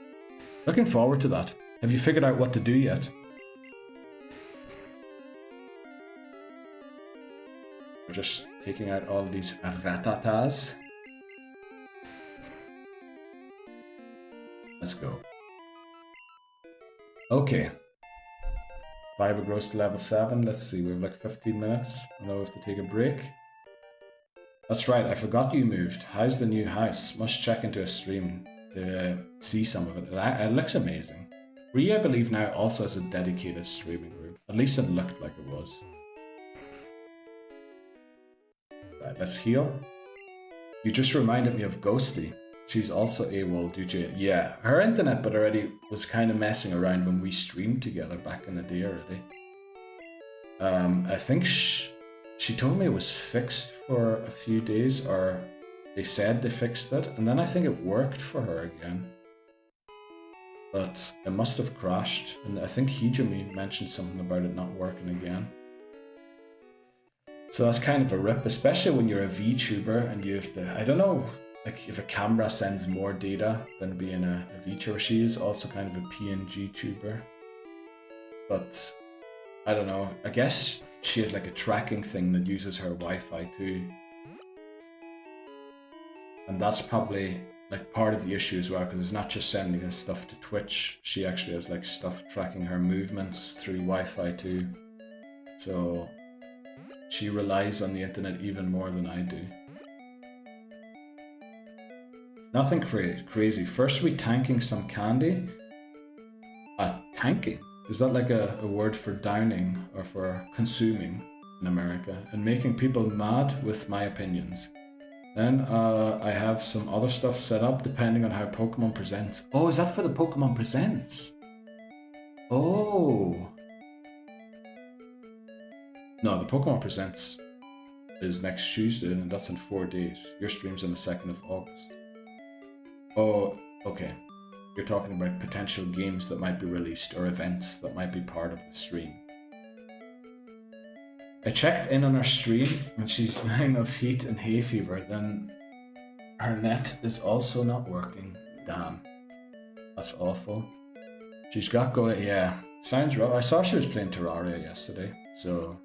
Speaker 1: Looking forward to that. Have you figured out what to do yet? We're just taking out all these ratatas. Let's go. Okay. Fiber grows to level 7. Let's see, we have like 15 minutes. I know we have to take a break. That's right, I forgot you moved. How's the new house? Must check into a stream to see some of it. It looks amazing. Rhea, I believe now, also has a dedicated streaming room. At least it looked like it was. Right, let's heal. You just reminded me of Ghosty. She's also AWOL due to... Yeah, her internet but already was kind of messing around when we streamed together back in the day already. I think she told me it was fixed for a few days, or they said they fixed it, and then I think it worked for her again. But it must have crashed, and I think Hijumi mentioned something about it not working again. So that's kind of a rip, especially when you're a VTuber and you have to, I don't know, like if a camera sends more data than being a VTuber. She is also kind of a PNG tuber. But I don't know, I guess she has like a tracking thing that uses her Wi-Fi too. And that's probably like part of the issue as well, because it's not just sending us stuff to Twitch. She actually has like stuff tracking her movements through Wi-Fi too. So she relies on the internet even more than I do. Nothing crazy. First we tanking some candy. Tanking? Is that like a word for downing or for consuming in America? And making people mad with my opinions. Then I have some other stuff set up depending on how Pokemon presents. Oh, is that for the Pokemon Presents? Oh. No, the Pokemon Presents is next Tuesday and that's in 4 days. Your stream's on the 2nd of August. Oh, okay. You're talking about potential games that might be released or events that might be part of the stream. I checked in on her stream and she's dying of heat and hay fever. Then her net is also not working. Damn. That's awful. She's got going. Yeah, sounds rough. I saw she was playing Terraria yesterday. So,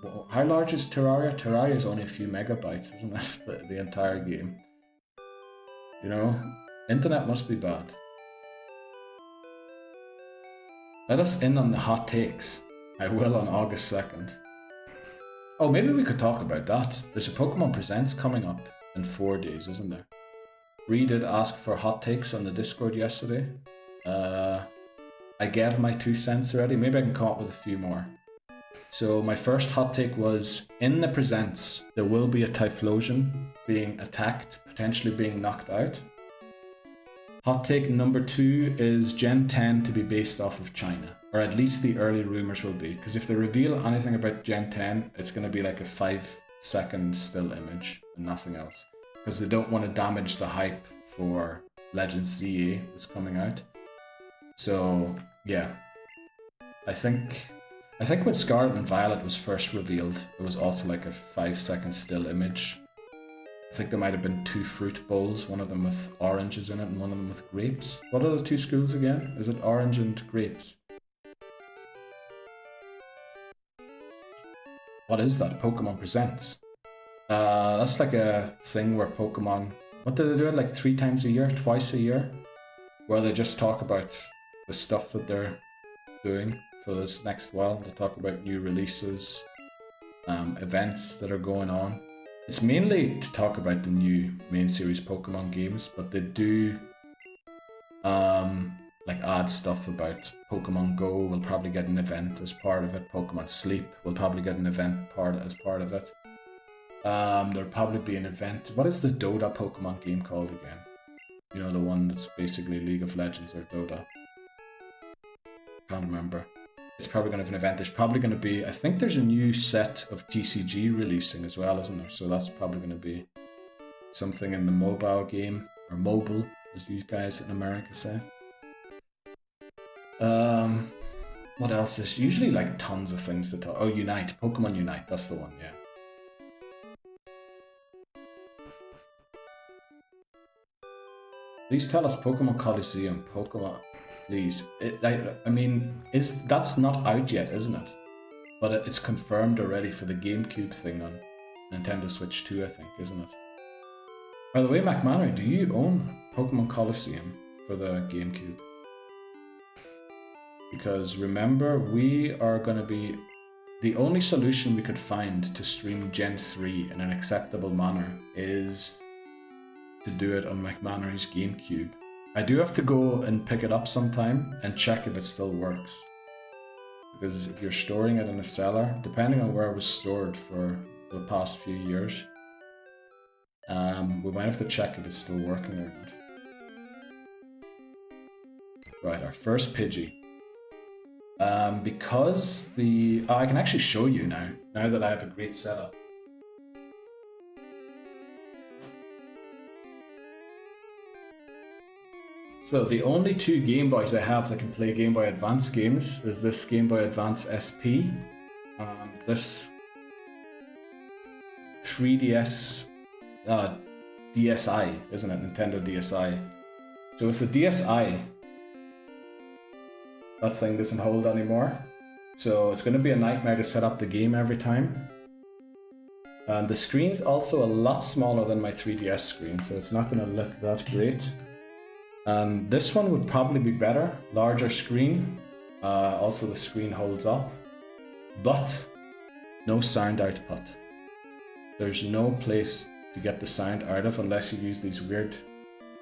Speaker 1: well, how large is Terraria? Terraria is only a few megabytes, isn't it? The entire game. You know, internet must be bad. Let us in on the hot takes. I will on August 2nd. Oh, maybe we could talk about that. There's a Pokemon Presents coming up in 4 days, isn't there? Ree did ask for hot takes on the Discord yesterday. I gave my 2 cents already. Maybe I can come up with a few more. So my first hot take was, in the Presents, there will be a Typhlosion being attacked, potentially being knocked out. Hot take number 2 is Gen 10 to be based off of China. Or at least the early rumors will be. Because if they reveal anything about Gen 10, it's going to be like a 5-second still image and nothing else. Because they don't want to damage the hype for Legends ZA that's coming out. So, yeah. I think when Scarlet and Violet was first revealed, it was also like a 5-second still image. I think there might have been 2 fruit bowls, one of them with oranges in it and one of them with grapes. What are the 2 schools again? Is it orange and grapes? What is that? Pokemon Presents. That's like a thing where Pokemon... What do they do it like 3 times a year? Twice a year? Where they just talk about the stuff that they're doing for this next while. They talk about new releases, events that are going on. It's mainly to talk about the new main series Pokemon games, but they do like add stuff about Pokemon Go will probably get an event as part of it. Pokemon Sleep will probably get an event as part of it. There'll probably be an event. What is the Dota Pokemon game called again? You know, the one that's basically League of Legends or Dota. Can't remember. It's probably going to have an event. There's probably going to be, I think there's a new set of TCG releasing as well, isn't there? So that's probably going to be something in the mobile game, or mobile, as you guys in America say. What else? There's usually like tons of things to talk. Oh, Unite. Pokemon Unite. That's the one, yeah. Please tell us Pokemon Coliseum, Pokemon, please. I mean, that's not out yet, isn't it? But it's confirmed already for the GameCube thing on Nintendo Switch 2, I think, isn't it? By the way, McManus, do you own Pokemon Coliseum for the GameCube? Because remember, we are going to be... The only solution we could find to stream Gen 3 in an acceptable manner is to do it on McManus' GameCube. I do have to go and pick it up sometime and check if it still works. Because if you're storing it in a cellar, depending on where it was stored for the past few years, we might have to check if it's still working or not. Right, our first Pidgey. Because the... Oh, I can actually show you now that I have a great setup. So the only two Game Boys I have that can play Game Boy Advance games is this Game Boy Advance SP and this 3DS DSi, isn't it? Nintendo DSi. So with the DSi, that thing doesn't hold anymore. So it's going to be a nightmare to set up the game every time. And the screen's also a lot smaller than my 3DS screen, so it's not going to look that great. And this one would probably be better, larger screen. Also the screen holds up, but no sound output. There's no place to get the sound out of unless you use these weird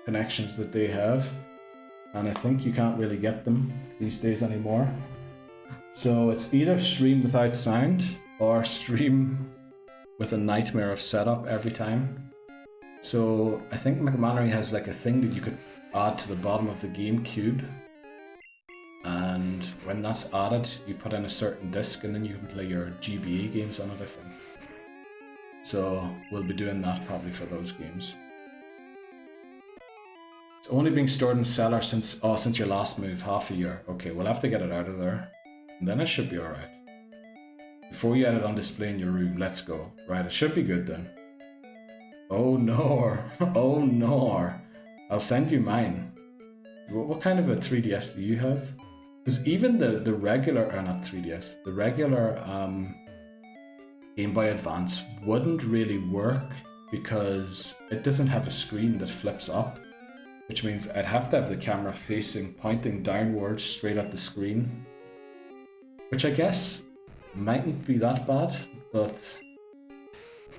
Speaker 1: connections that they have. And I think you can't really get them these days anymore. So it's either stream without sound or stream with a nightmare of setup every time. So I think McManus has like a thing that you could add to the bottom of the GameCube, and when that's added you put in a certain disc and then you can play your GBA games on it, I think. So we'll be doing that probably for those games. It's only being stored in the cellar since your last move, half a year. Okay, we'll have to get it out of there and then it should be alright. Before you had it on display in your room, let's go. Right, it should be good then. Oh no, oh no. I'll send you mine. What kind of a 3DS do you have? Because even the regular, or not 3DS, the regular Game Boy Advance wouldn't really work because it doesn't have a screen that flips up, which means I'd have to have the camera pointing downwards straight at the screen, which I guess mightn't be that bad, but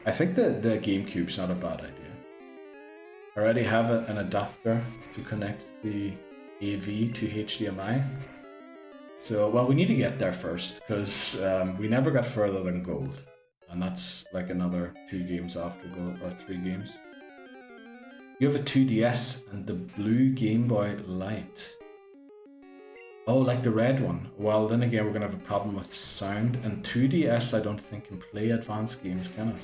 Speaker 1: I think the GameCube's not a bad idea. I already have an adapter to connect the AV to HDMI. So, well, we need to get there first, because we never got further than gold. And that's like another 2 games after gold, or 3 games. You have a 2DS and the blue Game Boy Light. Oh, like the red one. Well, then again, we're going to have a problem with sound. And 2DS, I don't think, can play advanced games, can it?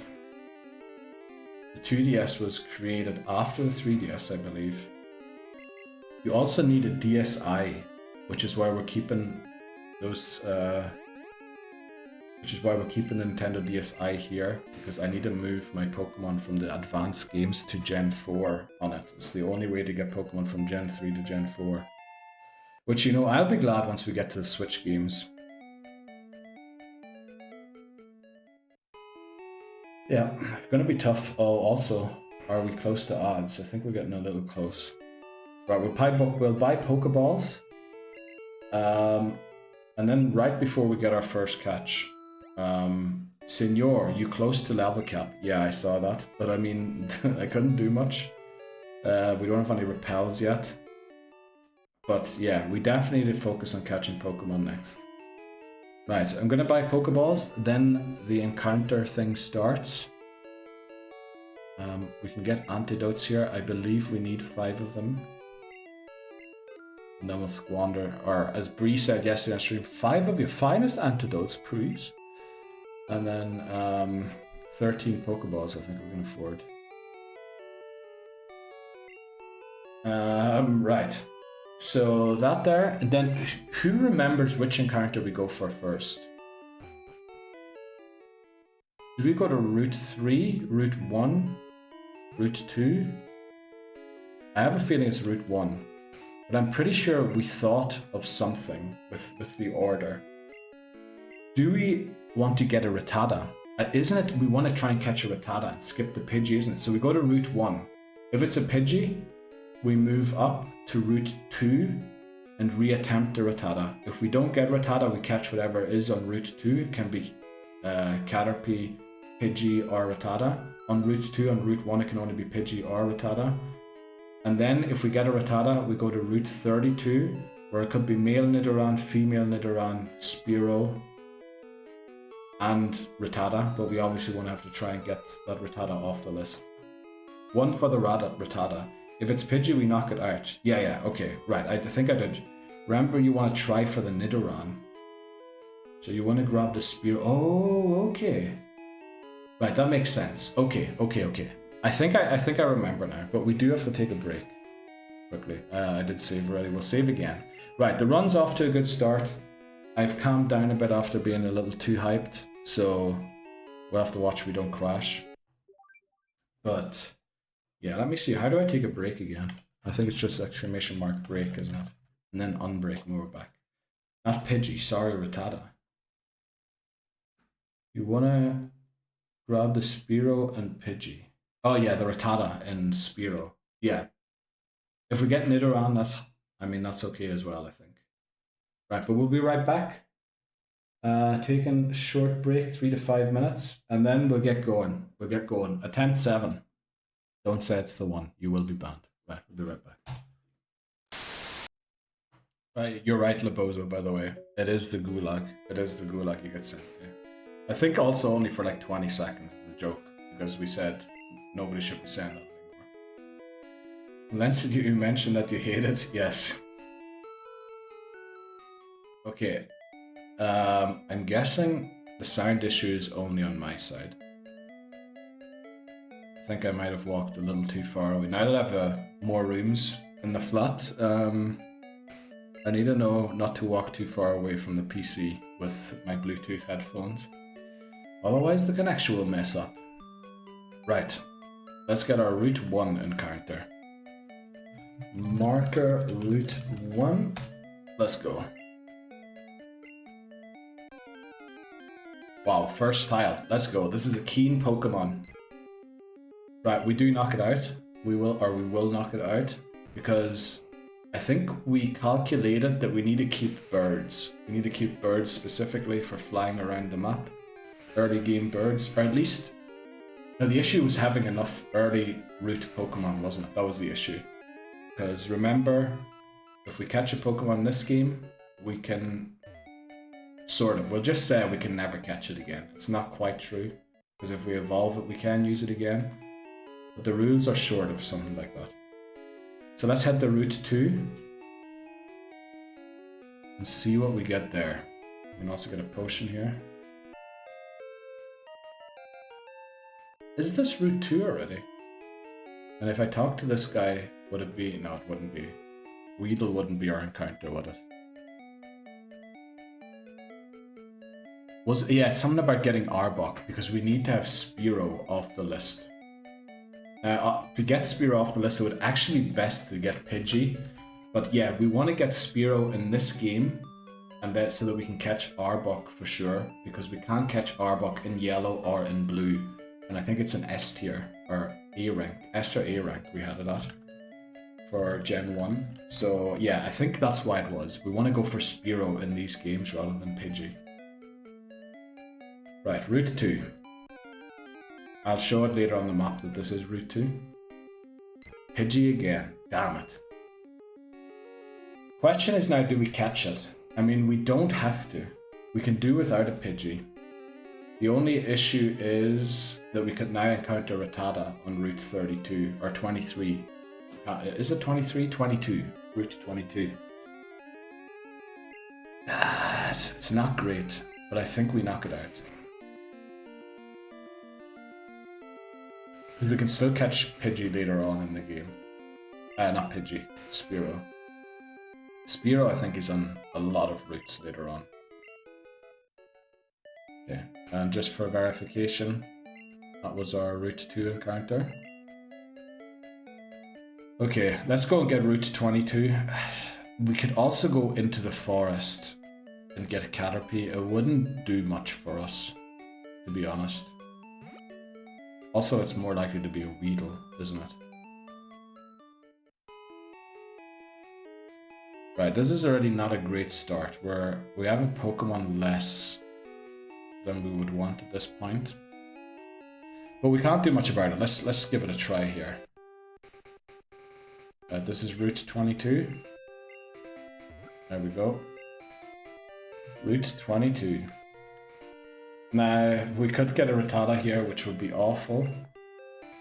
Speaker 1: The 2DS was created after the 3DS, I believe. You also need a DSi, which is why we're keeping those. Which is why we're keeping the Nintendo DSi here, because I need to move my Pokemon from the advanced games to Gen 4 on it. It's the only way to get Pokemon from Gen 3 to Gen 4. Which, you know, I'll be glad once we get to the Switch games. Yeah, gonna be tough. Oh, also, are we close to odds? I think we're getting a little close. Right, we'll buy Pokeballs. And then right before we get our first catch, Senor, you close to level cap? Yeah, I saw that, but I mean, I couldn't do much. We don't have any repels yet. But yeah, we definitely need to focus on catching Pokemon next. Right, I'm gonna buy Pokeballs, then the encounter thing starts. We can get antidotes here. I believe we need 5 of them. And then we'll squander, or as Bree said yesterday on stream, 5 of your finest antidotes, please. And then 13 Pokeballs I think we can afford. Right. So that there, and then who remembers which encounter we go for first? Do we go to Route 3, Route 1, Route 2? I have a feeling it's Route 1. But I'm pretty sure we thought of something with the order. Do we want to get a Rattata? Isn't it we want to try and catch a Rattata and skip the Pidgey, isn't it? So we go to Route 1. If it's a Pidgey, we move up to Route 2 and reattempt the Rattata. If we don't get Rattata, we catch whatever is on Route 2. It can be Caterpie, Pidgey, or Rattata. On Route 2, on Route 1, it can only be Pidgey or Rattata. And then if we get a Rattata, we go to Route 32, where it could be male Nidoran, female Nidoran, Spearow, and Rattata, but we obviously won't have to try and get that Rattata off the list. 1 for the Rattata. If it's Pidgey, we knock it out. Yeah, okay, right, I think I did. Remember, you want to try for the Nidoran. So you want to grab the Spearow. Oh, okay. Right, that makes sense. Okay. I think I remember now, but we do have to take a break. Quickly. I did save already. We'll save again. Right, the run's off to a good start. I've calmed down a bit after being a little too hyped, so we'll have to watch we don't crash. But yeah, let me see. How do I take a break again? I think it's just exclamation mark break, isn't it? And then unbreak and we're back. Not Pidgey, sorry, Rattata. You wanna grab the Spearow and Pidgey. Oh yeah, the Rattata and Spearow. Yeah. If we get Nidoran, that's okay as well, I think. Right, but we'll be right back. Taking a short break, 3 to 5 minutes, and then we'll get going. Attempt 7. Don't say it's the one. You will be banned. Right, we'll be right back. You're right, Lebozo, by the way. It is the gulag. It is the gulag you get sent to. I think also only for like 20 seconds as a joke, because we said nobody should be saying that anymore. Unless you mentioned that you hate it, yes. Okay. I'm guessing the sound issue is only on my side. I think I might have walked a little too far away. Now that I have more rooms in the flat, I need to know not to walk too far away from the PC with my Bluetooth headphones. Otherwise the connection will mess up. Right, let's get our Route 1 encounter. Marker Route 1. Let's go. Wow, first tile. Let's go. This is a keen Pokemon. Right, we do knock it out. We will knock it out because I think we calculated that we need to keep birds. We need to keep birds specifically for flying around the map. Early game birds, or at least... Now the issue was having enough early route Pokemon, wasn't it? That was the issue. Because remember, if we catch a Pokemon in this game, we can... we'll just say we can never catch it again. It's not quite true, because if we evolve it, we can use it again. But the rules are short of something like that. So let's head to Route 2 and see what we get there. We can also get a potion here. Is this Route 2 already? And if I talk to this guy, would it be... No, it wouldn't be. Weedle wouldn't be our encounter, would it? Yeah, it's something about getting Arbok, because we need to have Spearow off the list. To get Spearow off the list, it would actually be best to get Pidgey. But yeah, we want to get Spearow in this game, and that so that we can catch Arbok for sure, because we can't catch Arbok in yellow or in blue. And I think it's an S tier, or A rank. S or A rank we had it at for Gen 1. So yeah, I think that's why it was. We want to go for Spearow in these games rather than Pidgey. Right, Route 2. I'll show it later on the map that this is Route 2. Pidgey again. Damn it. Question is now, do we catch it? I mean, we don't have to. We can do without a Pidgey. The only issue is that we could now encounter Rattata on Route 32, or 23. Is it 23? 22. Route 22. It's not great, but I think we knock it out. We can still catch Pidgey later on in the game. Not Pidgey, Spearow. Spearow, I think, is on a lot of routes later on. Okay, and just for verification, that was our Route 2 encounter. Okay, let's go and get Route 22. We could also go into the forest and get a Caterpie. It wouldn't do much for us, to be honest. Also, it's more likely to be a Weedle, isn't it? Right, this is already not a great start, where we have a Pokemon less than we would want at this point. But we can't do much about it. Let's give it a try here. This is Route 22. There we go. Route 22. Now, we could get a Rattata here, which would be awful.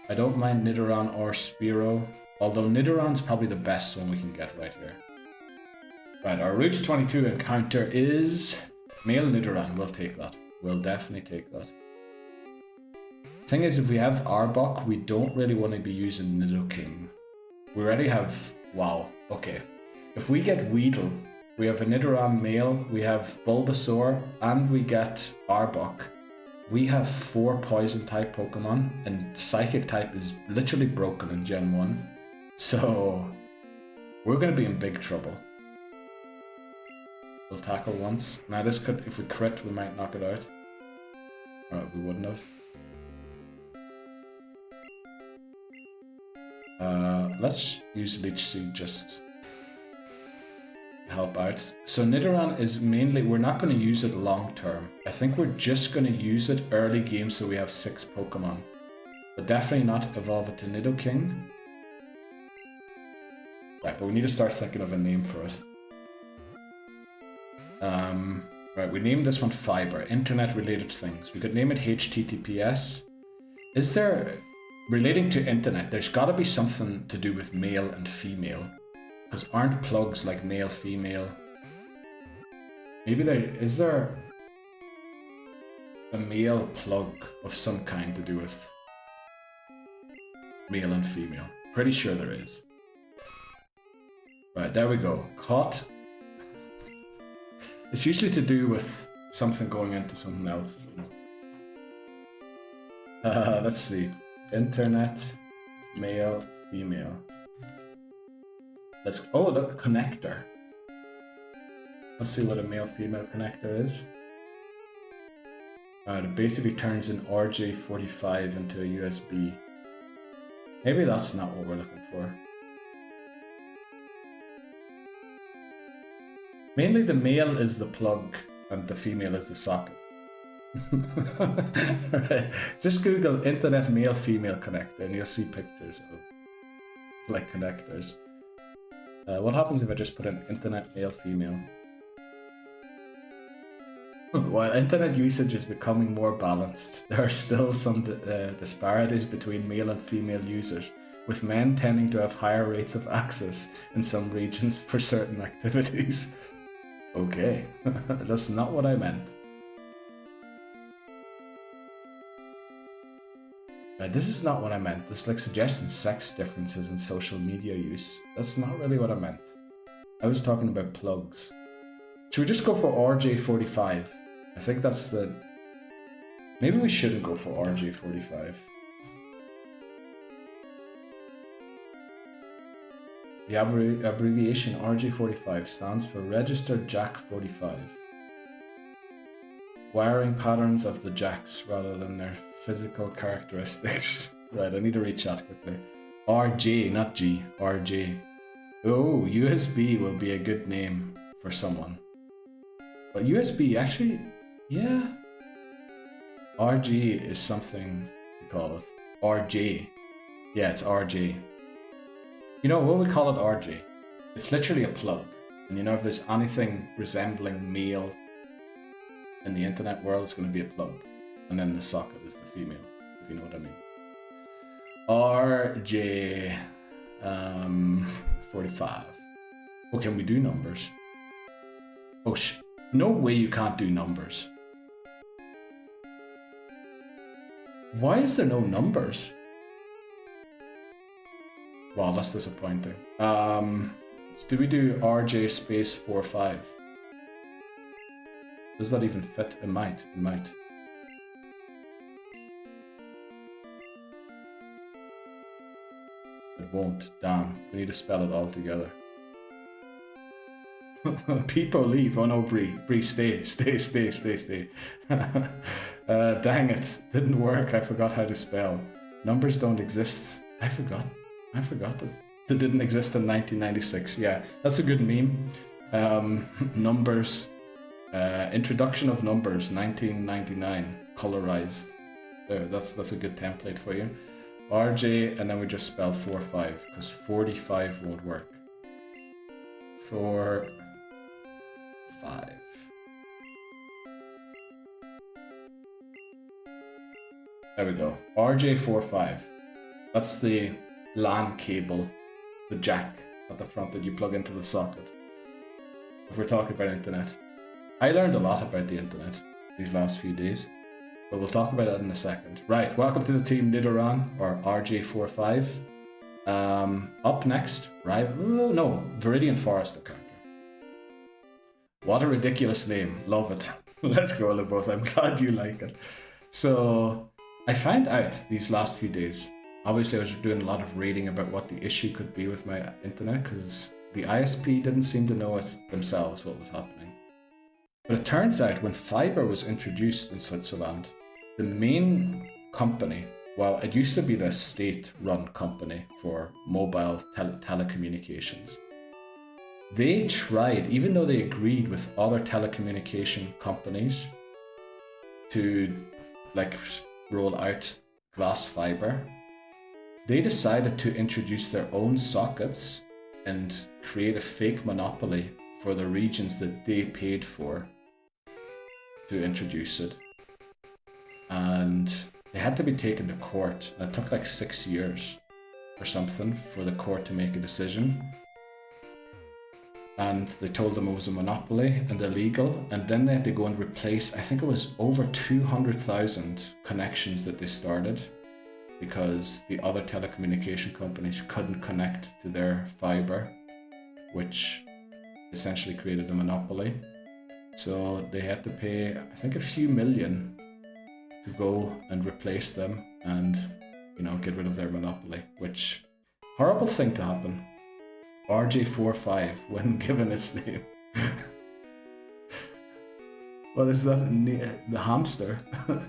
Speaker 1: I don't mind Nidoran or Spearow, although Nidoran's probably the best one we can get right here. Right, our Route 22 encounter is male Nidoran. We'll take that. We'll definitely take that. Thing is, if we have Arbok, we don't really want to be using Nidoking. We already have... Wow, okay. If we get Weedle, we have a Nidoran male, we have Bulbasaur, and we get Arbok. We have 4 poison type Pokemon, and Psychic type is literally broken in Gen 1. So, we're going to be in big trouble. We'll tackle once. Now this could, if we crit, we might knock it out. Alright, we wouldn't have. Let's use Leech Seed just to help out. So Nidoran is mainly, we're not going to use it long term. I think we're just going to use it early game so we have 6 Pokemon. But definitely not evolve it to Nidoking. Right, but we need to start thinking of a name for it. Right, we named this one Fiber, Internet Related Things. We could name it HTTPS. Is there, relating to internet, there's gotta be something to do with male and female. Because aren't plugs like male, female? Maybe is there a male plug of some kind to do with male and female? Pretty sure there is. Right, there we go. Caught. It's usually to do with something going into something else. Let's see. Internet, male, female. Oh, look, connector. Let's see what a male-female connector is. It basically turns an RJ45 into a USB. Maybe that's not what we're looking for. Mainly the male is the plug and the female is the socket. Right. Just Google internet male female connector and you'll see pictures of like connectors. What happens if I just put in internet male female? While internet usage is becoming more balanced, there are still some disparities between male and female users, with men tending to have higher rates of access in some regions for certain activities. Okay, that's not what I meant. This is not what I meant. This like suggesting sex differences in social media use. That's not really what I meant. I was talking about plugs. Should we just go for RJ45? I think that's the... Maybe we shouldn't go for RJ45. The abbreviation RJ45 stands for Registered Jack 45. Wiring patterns of the jacks rather than their physical characteristics. Right, I need to read chat quickly. RJ, not G, RJ. Oh, USB will be a good name for someone. But USB, actually, yeah. RG is something to call it. RJ. Yeah, it's RJ. You know, what we call it RJ? It's literally a plug. And you know, if there's anything resembling male in the internet world, it's going to be a plug. And then the socket is the female, if you know what I mean. RJ 45. Oh, can we do numbers? Oh, no way you can't do numbers. Why is there no numbers? Wow, that's disappointing. Did we do RJ space 45? Does that even fit? It might. It might. It won't. Damn. We need to spell it all together. People leave. Oh no, Bree. Bree, stay. Dang it. Didn't work. I forgot how to spell. Numbers don't exist. I forgot that it didn't exist in 1996. Yeah, that's a good meme. Numbers. Introduction of numbers, 1999. Colorized. There, that's a good template for you. RJ, and then we just spell 45, because 45 won't work. 4, 5. There we go. RJ45. That's the LAN cable, the jack at the front that you plug into the socket. If we're talking about internet. I learned a lot about the internet these last few days, but we'll talk about that in a second. Right, welcome to the team Nidoran, or RJ45. Up next, Viridian Forest, the character. What a ridiculous name. Love it. Let's go, Libos. I'm glad you like it. So, I found out these last few days, obviously I was doing a lot of reading about what the issue could be with my internet, because the ISP didn't seem to know it themselves what was happening. But it turns out when fiber was introduced in Switzerland, the main company, well, it used to be the state-run company for mobile telecommunications. They tried, even though they agreed with other telecommunication companies to roll out glass fiber, they decided to introduce their own sockets and create a fake monopoly for the regions that they paid for to introduce it. And they had to be taken to court. And it took like 6 years or something for the court to make a decision. And they told them it was a monopoly and illegal. And then they had to go and replace, I think it was over 200,000 connections that they started, because the other telecommunication companies couldn't connect to their fiber, which essentially created a monopoly. So they had to pay, I think, a few million to go and replace them and, get rid of their monopoly, which, horrible thing to happen. RJ45 when given its name. What is that? The hamster? Let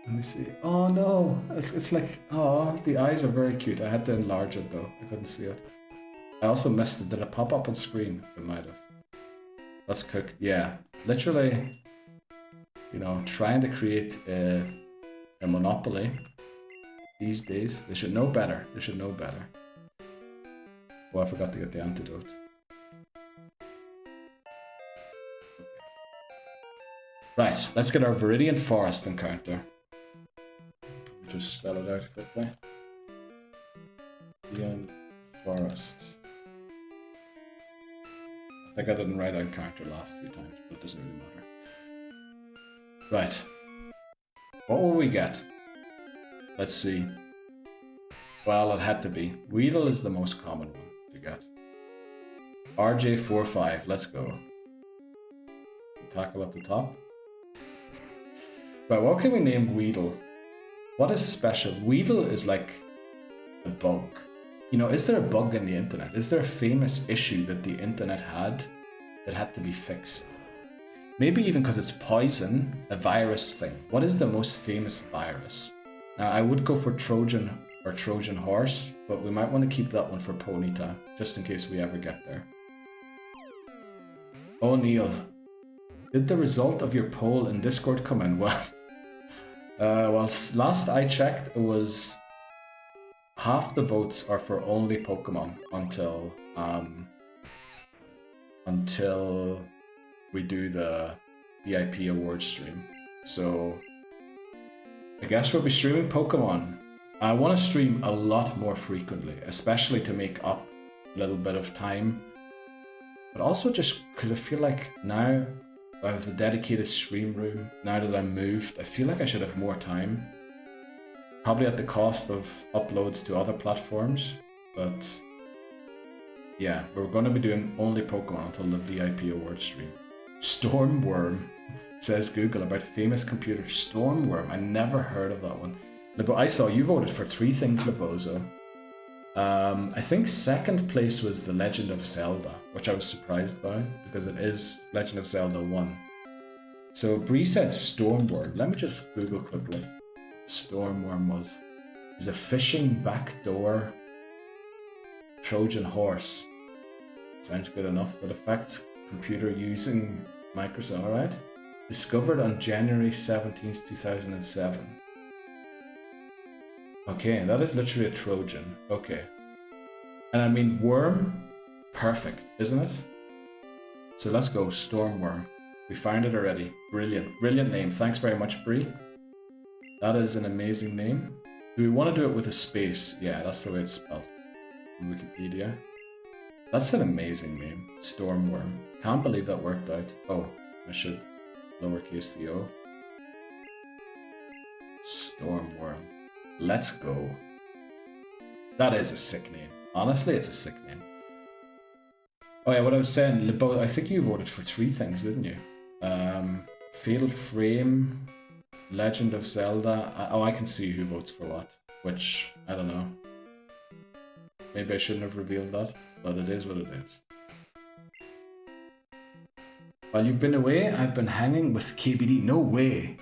Speaker 1: me see. Oh no, it's like, oh, the eyes are very cute. I had to enlarge it though, I couldn't see it. I also missed it. Did it pop up on screen? It might have. That's cooked. Yeah, literally, trying to create a monopoly these days. They should know better. Oh, I forgot to get the antidote. Right, let's get our Viridian Forest encounter. Just spell it out quickly. Viridian Forest. I think I didn't write encounter last few times, but it doesn't really matter. Right. What will we get? Let's see. Well, it had to be. Weedle is the most common one to get. RJ45, let's go. Tackle at the top. Right, what can we name Weedle? What is special? Weedle is like a bug. Is there a bug in the internet? Is there a famous issue that the internet had that had to be fixed? Maybe even because it's poison, a virus thing. What is the most famous virus? Now, I would go for Trojan or Trojan horse, but we might want to keep that one for Ponyta, just in case we ever get there. O'Neill, did the result of your poll in Discord come in? Well, last I checked, it was half the votes are for only Pokemon until we do the VIP awards stream. So I guess we'll be streaming Pokemon. I want to stream a lot more frequently, especially to make up a little bit of time, but also just because I feel like now I have the dedicated stream room. Now that I'm moved, I feel like I should have more time. Probably at the cost of uploads to other platforms, but yeah, we're going to be doing only Pokemon until the VIP award stream. Stormworm, says Google about famous computer. Stormworm, I never heard of that one. I saw you voted for 3 things, Lebozo. I think second place was The Legend of Zelda, which I was surprised by because it is Legend of Zelda 1. So Bree said Stormworm. Let me just Google quickly. Stormworm was. Is a fishing backdoor Trojan horse. Sounds good enough. That affects computer using Microsoft. Alright. Discovered on January 17th, 2007. Okay, that is literally a Trojan. Okay. And I mean, worm, perfect, isn't it? So let's go, Stormworm. We found it already. Brilliant. Brilliant name. Thanks very much, Bree. That is an amazing name. Do we want to do it with a space? Yeah, that's the way it's spelled in Wikipedia. That's an amazing name. Stormworm. Can't believe that worked out. Oh, I should lowercase the O. Stormworm. Let's go. That is a sick name. Honestly, it's a sick name. Oh yeah, what I was saying, I think you voted for 3 things, didn't you? Fatal Frame, Legend of Zelda. I can see who votes for what, which, I don't know. Maybe I shouldn't have revealed that, but it is what it is. While you've been away, I've been hanging with KBD. No way.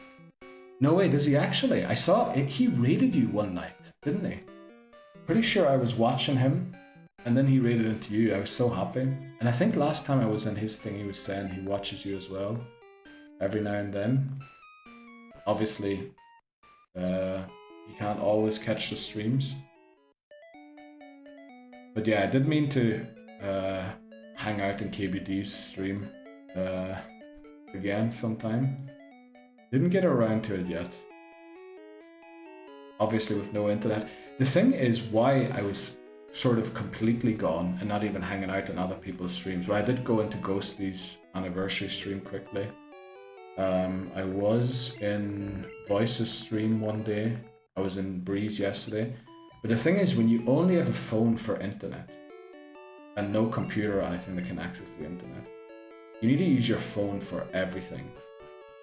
Speaker 1: No way, does he actually? I saw it, he raided you one night, didn't he? Pretty sure I was watching him, and then he raided into you. I was so happy. And I think last time I was in his thing, he was saying he watches you as well, every now and then. Obviously, you can't always catch the streams. But yeah, I did mean to hang out in KBD's stream again sometime. Didn't get around to it yet. Obviously with no internet. The thing is why I was sort of completely gone and not even hanging out on other people's streams. Well, I did go into Ghosty's anniversary stream quickly. I was in Voice's stream one day. I was in Breeze yesterday. But the thing is, when you only have a phone for internet and no computer or anything that can access the internet, you need to use your phone for everything.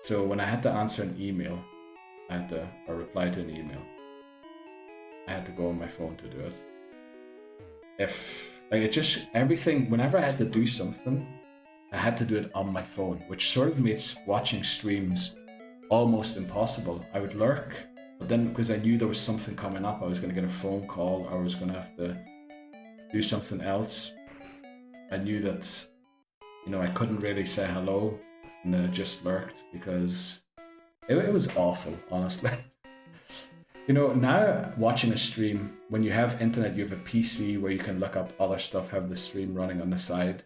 Speaker 1: So when I had to answer an email, or reply to an email, I had to go on my phone to do it. Everything, whenever I had to do something, I had to do it on my phone, which sort of makes watching streams almost impossible. I would lurk, but then because I knew there was something coming up, I was going to get a phone call, or I was going to have to do something else. I knew that, I couldn't really say hello, and then I just lurked because it was awful, honestly. Now watching a stream, when you have internet, you have a PC where you can look up other stuff, have the stream running on the side.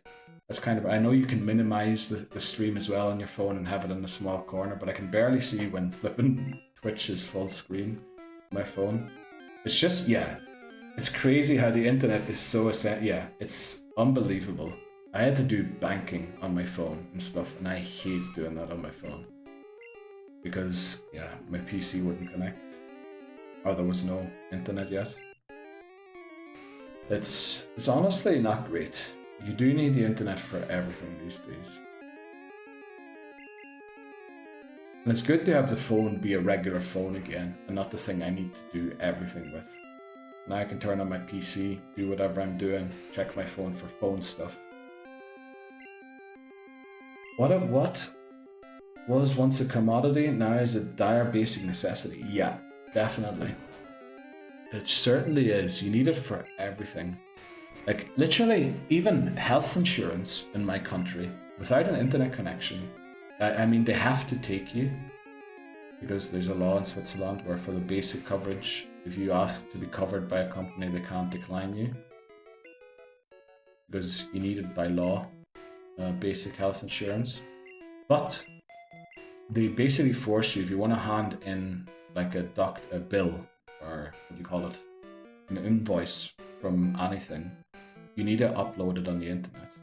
Speaker 1: That's I know you can minimize the stream as well on your phone and have it in the small corner, but I can barely see when flipping Twitch is full screen on my phone. It's just, it's crazy how the internet is so essential. Yeah, it's unbelievable. I had to do banking on my phone and stuff, and I hate doing that on my phone. Because, my PC wouldn't connect. Or there was no internet yet. It's honestly not great. You do need the internet for everything these days. And it's good to have the phone be a regular phone again, and not the thing I need to do everything with. Now I can turn on my PC, do whatever I'm doing, check my phone for phone stuff. What was once a commodity now is a dire basic necessity. Yeah, definitely. It certainly is. You need it for everything. Like, literally, even health insurance in my country, without an internet connection, they have to take you, because there's a law in Switzerland where for the basic coverage, if you ask to be covered by a company, they can't decline you, because you need it by law, basic health insurance. But they basically force you, if you want to hand in like a bill, or what do you call it, an invoice from anything, you need to upload it on the internet.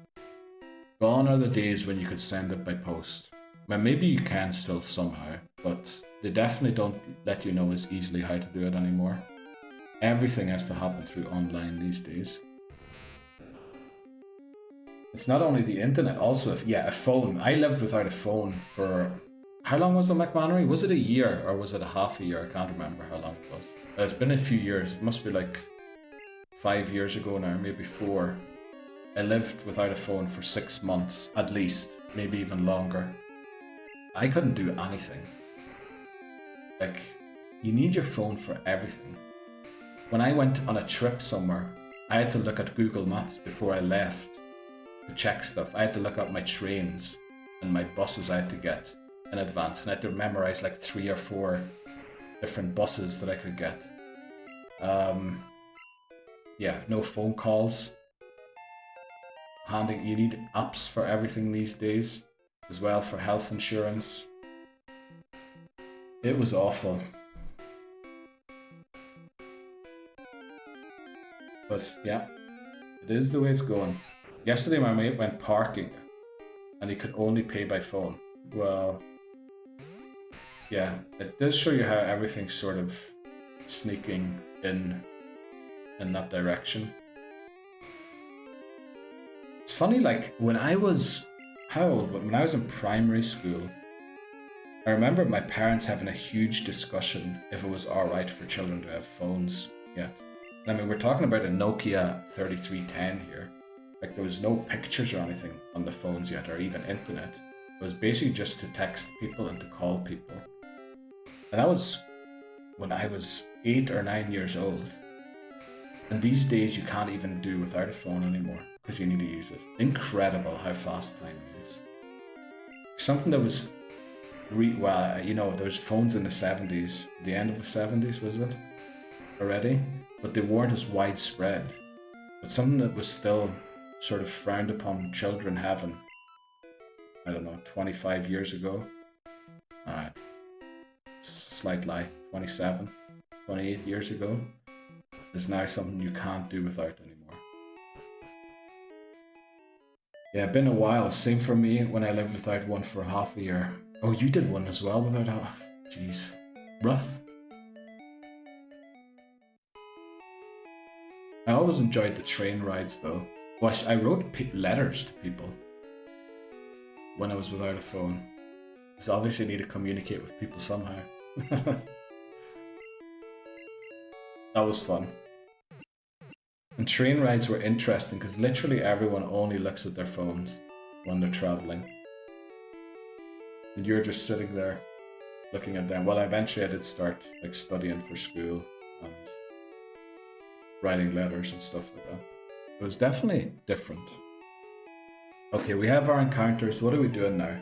Speaker 1: Gone are the days when you could send it by post. Well, maybe you can still somehow, but they definitely don't let you know as easily how to do it anymore. Everything has to happen through online these days. It's not only the internet, also a phone. I lived without a phone for, how long was it, McMannery? Was it a year or was it a half a year? I can't remember how long it was. It's been a few years. It must be like 5 years ago now, maybe 4, I lived without a phone for 6 months at least, maybe even longer. I couldn't do anything. Like, you need your phone for everything. When I went on a trip somewhere, I had to look at Google Maps before I left to check stuff. I had to look up my trains and my buses I had to get in advance, and I had to memorize like 3 or 4 different buses that I could get. Yeah, no phone calls. You need apps for everything these days, as well for health insurance. It was awful. But yeah, it is the way it's going. Yesterday my mate went parking and he could only pay by phone. Well, yeah, it does show you how everything's sort of sneaking in that direction. It's funny, like when I was, how old? When I was in primary school, I remember my parents having a huge discussion if it was alright for children to have phones yet. I mean, we're talking about a Nokia 3310 here. Like, there was no pictures or anything on the phones yet, or even internet. It was basically just to text people and to call people. And that was when I was 8 or 9 years old. And these days you can't even do without a phone anymore, because you need to use it. Incredible how fast time moves. Something that was, well, you know, there was phones in the 70s, the end of the 70s, was it? Already? But they weren't as widespread. But something that was still sort of frowned upon children having, I don't know, 25 years ago. Alright, slight lie, 27, 28 years ago, is now something you can't do without anymore. Yeah, been a while. Same for me when I lived without one for half a year. Oh, you did one as well without half? Jeez. Rough. I always enjoyed the train rides though. Well, I wrote letters to people when I was without a phone. Because obviously I need to communicate with people somehow. That was fun. And train rides were interesting because literally everyone only looks at their phones when they're traveling. And you're just sitting there looking at them. Well, eventually I did start like studying for school and writing letters and stuff like that. It was definitely different. Okay, we have our encounters. What are we doing now?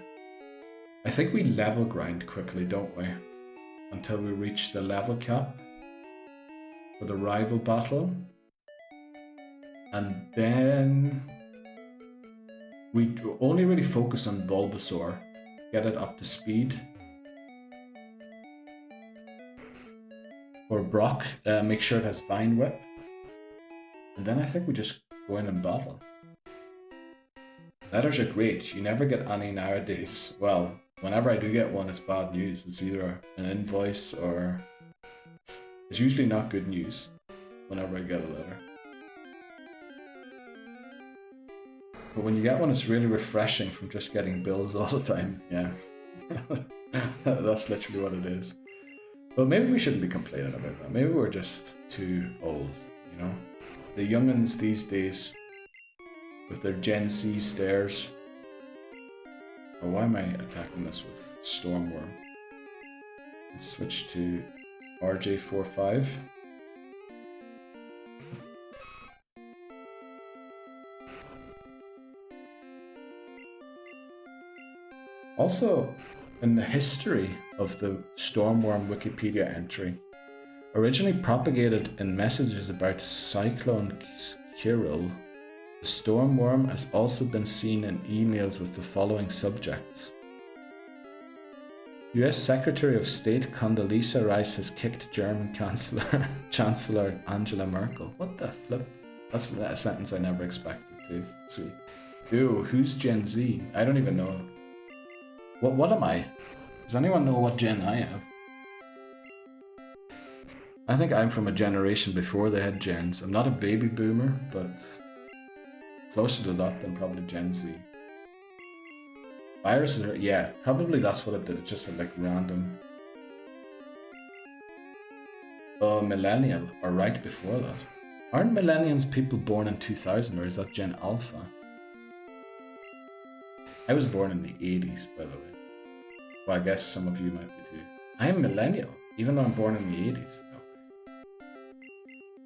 Speaker 1: I think we level grind quickly, don't we? Until we reach the level cap for the rival battle. And then we only really focus on Bulbasaur. Get it up to speed. For Brock, make sure it has Vine Whip. And then I think we just go in and battle. Letters are great. You never get any nowadays. Well, whenever I do get one, it's bad news. It's either an invoice or... It's usually not good news whenever I get a letter. But when you get one, it's really refreshing from just getting bills all the time. Yeah. That's literally what it is. But maybe we shouldn't be complaining about that. Maybe we're just too old, you know? The young'uns these days, with their Gen Z stares. Oh, why am I attacking this with Stormworm? Let's switch to RJ45. Also, in the history of the Stormworm Wikipedia entry, originally propagated in messages about Cyclone Kirill, the Stormworm has also been seen in emails with the following subjects. US Secretary of State Condoleezza Rice has kicked German Chancellor Angela Merkel. What the flip? That's a sentence I never expected to see. Ew, who's Gen Z? I don't even know. What am I? Does anyone know what gen I am? I think I'm from a generation before they had gens. I'm not a baby boomer, but closer to that than probably Gen Z. Viruses are, yeah, probably that's what it did. It just had like random. Oh, millennial, or right before that. Aren't millennials people born in 2000, or is that Gen Alpha? I was born in the 80s, by the way. Well, I guess some of you might be too. I am millennial, even though I'm born in the 80s. No.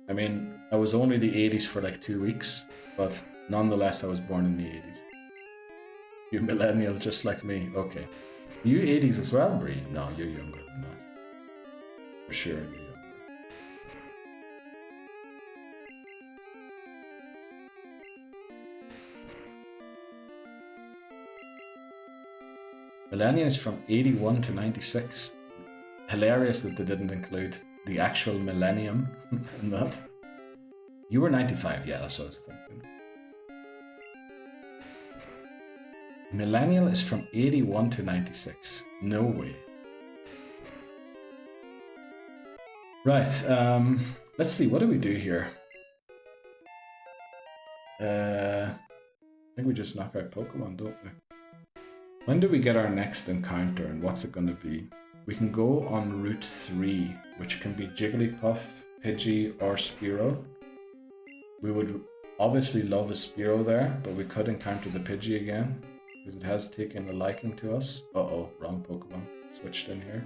Speaker 1: I mean, I was only the 80s for like 2 weeks, but nonetheless, I was born in the 80s. You're millennial just like me. Okay. You 80s as well, Bree? No, you're younger than that. For sure, you're younger. Millennium is from 81 to 96. Hilarious that they didn't include the actual millennium in that. You were 95, yeah, that's what I was thinking. Millennial is from 81 to 96. No way. Right, let's see, what do we do here? I think we just knock out Pokemon, don't we? When do we get our next encounter and what's it going to be? We can go on Route 3, which can be Jigglypuff, Pidgey, or Spearow. We would obviously love a Spearow there, but we could encounter the Pidgey again, because it has taken a liking to us. Uh-oh, wrong Pokemon. Switched in here.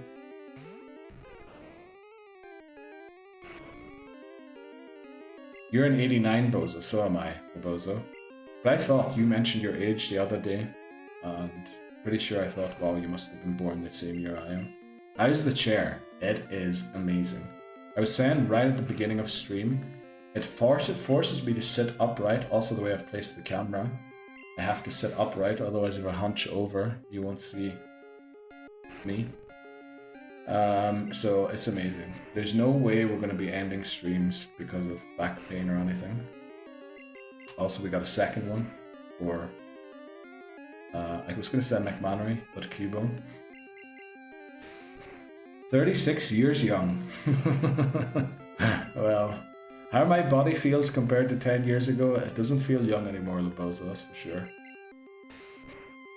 Speaker 1: You're an 89, Bozo, so am I, Bozo. But I thought you mentioned your age the other day, and pretty sure I thought, wow, you must have been born the same year I am. How's the chair? It is amazing. I was saying right at the beginning of stream, it forces me to sit upright, also the way I've placed the camera. I have to sit upright, otherwise if I hunch over, you won't see me. So it's amazing. There's no way we're going to be ending streams because of back pain or anything. Also, we got a second one for, I was going to say McMannery, but Cubone. 36 years young. Well, how my body feels compared to 10 years ago, it doesn't feel young anymore, Loboza, that's for sure.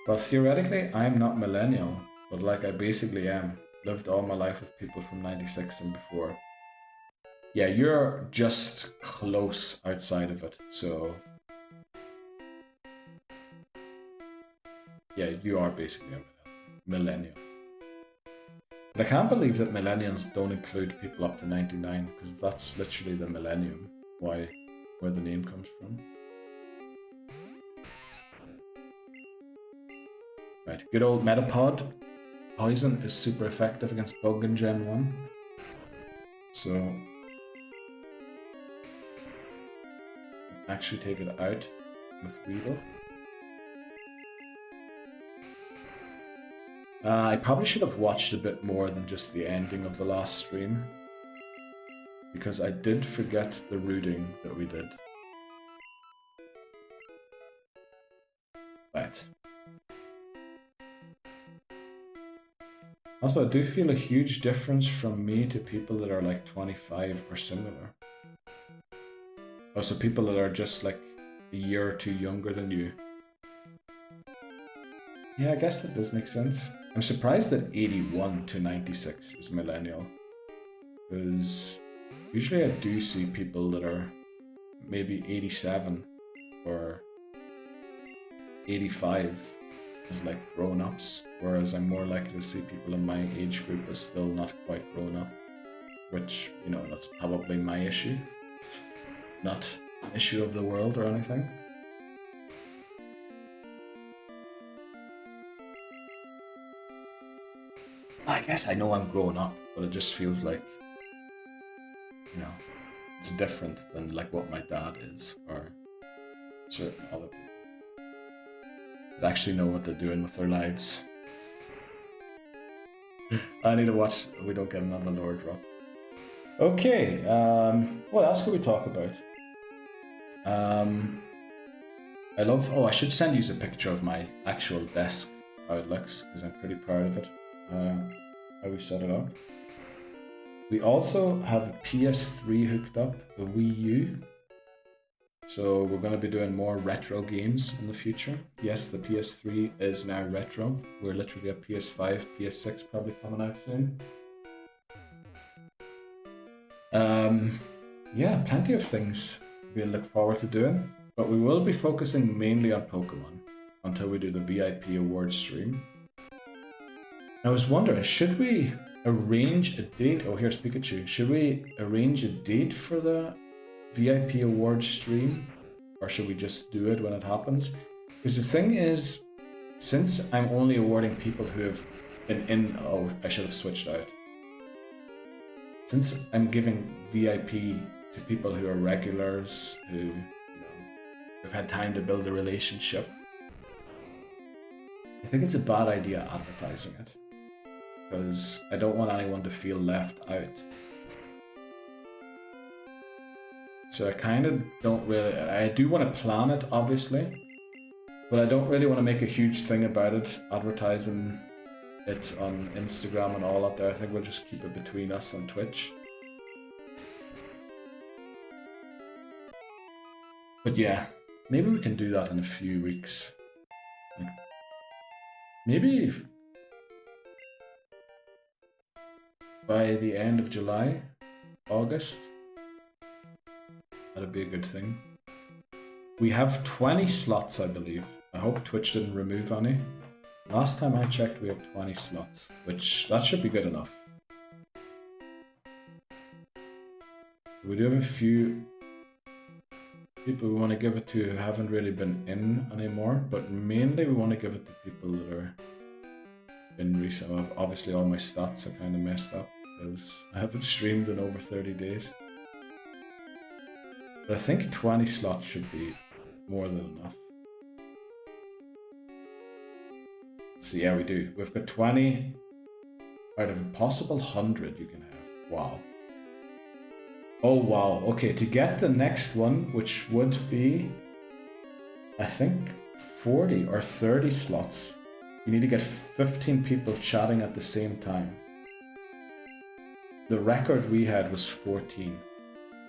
Speaker 1: Well, theoretically, I'm not millennial, but like I basically am. Lived all my life with people from 96 and before. Yeah, you're just close outside of it, so... Yeah, you are basically a millennial. But I can't believe that millennials don't include people up to 99, because that's literally the millennium, where the name comes from. Right, good old Metapod. Poison is super effective against Bug in Gen 1. So... actually take it out with Weedle. I probably should have watched a bit more than just the ending of the last stream, because I did forget the rooting that we did. Right. Also, I do feel a huge difference from me to people that are like 25 or similar. Also, people that are just like a year or two younger than you. Yeah, I guess that does make sense. I'm surprised that 81 to 96 is millennial, because usually I do see people that are maybe 87 or 85 as like grown-ups, whereas I'm more likely to see people in my age group as still not quite grown up, which, you know, that's probably my issue, not an issue of the world or anything. I guess I know I'm grown up, but it just feels like, you know, it's different than like what my dad is, or certain other people that actually know what they're doing with their lives. I need to watch we don't get another lore drop. Okay, what else could we talk about? I love, oh, I should send you a picture of my actual desk, how it looks, because I'm pretty proud of it. How we set it up. We also have a PS3 hooked up, a Wii U. So we're going to be doing more retro games in the future. Yes, the PS3 is now retro. We're literally a PS5, PS6 probably coming out soon. yeah, plenty of things we look forward to doing, but we will be focusing mainly on Pokemon until we do the VIP award stream. I was wondering, should we arrange a date? Oh, here's Pikachu. Should we arrange a date for the VIP award stream? Or should we just do it when it happens? Because the thing is, since I'm only awarding people who have been in... Oh, I should have switched out. Since I'm giving VIP to people who are regulars, who have had time to build a relationship, I think it's a bad idea advertising it. Because I don't want anyone to feel left out. So I kind of don't really... I do want to plan it, obviously. But I don't really want to make a huge thing about it, advertising it on Instagram and all that there. I think we'll just keep it between us on Twitch. But yeah, maybe we can do that in a few weeks. Maybe by the end of July, August. That'd be a good thing. We have 20 slots, I believe. I hope Twitch didn't remove any. Last time I checked, we had 20 slots, which that should be good enough. We do have a few people we want to give it to who haven't really been in anymore, but mainly we want to give it to people that are been recent. Obviously, all my stats are kind of messed up because I haven't streamed in over 30 days. But I think 20 slots should be more than enough. So yeah, we do. We've got 20 out of a possible 100 you can have. Wow. Oh wow. Okay, to get the next one, which would be, I think, 40 or 30 slots, you need to get 15 people chatting at the same time. The record we had was 14,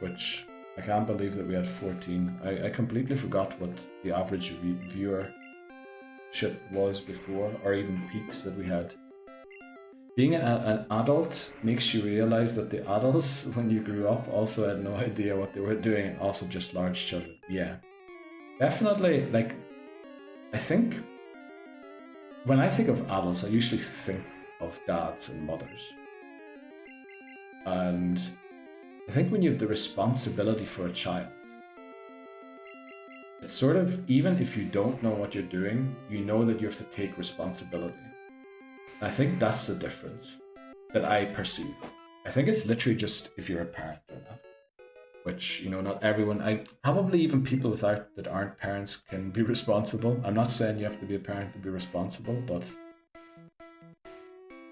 Speaker 1: which I can't believe that we had 14. I completely forgot what the average viewership was before, or even peaks that we had. Being an adult makes you realize that the adults, when you grew up, also had no idea what they were doing, and also just large children. Yeah. Definitely, like, I think, when I think of adults, I usually think of dads and mothers. And I think when you have the responsibility for a child, it's sort of, even if you don't know what you're doing, you know that you have to take responsibility. And I think that's the difference that I perceive. I think it's literally just if you're a parent or not. Which, you know, not everyone, probably even people without that aren't parents can be responsible. I'm not saying you have to be a parent to be responsible, but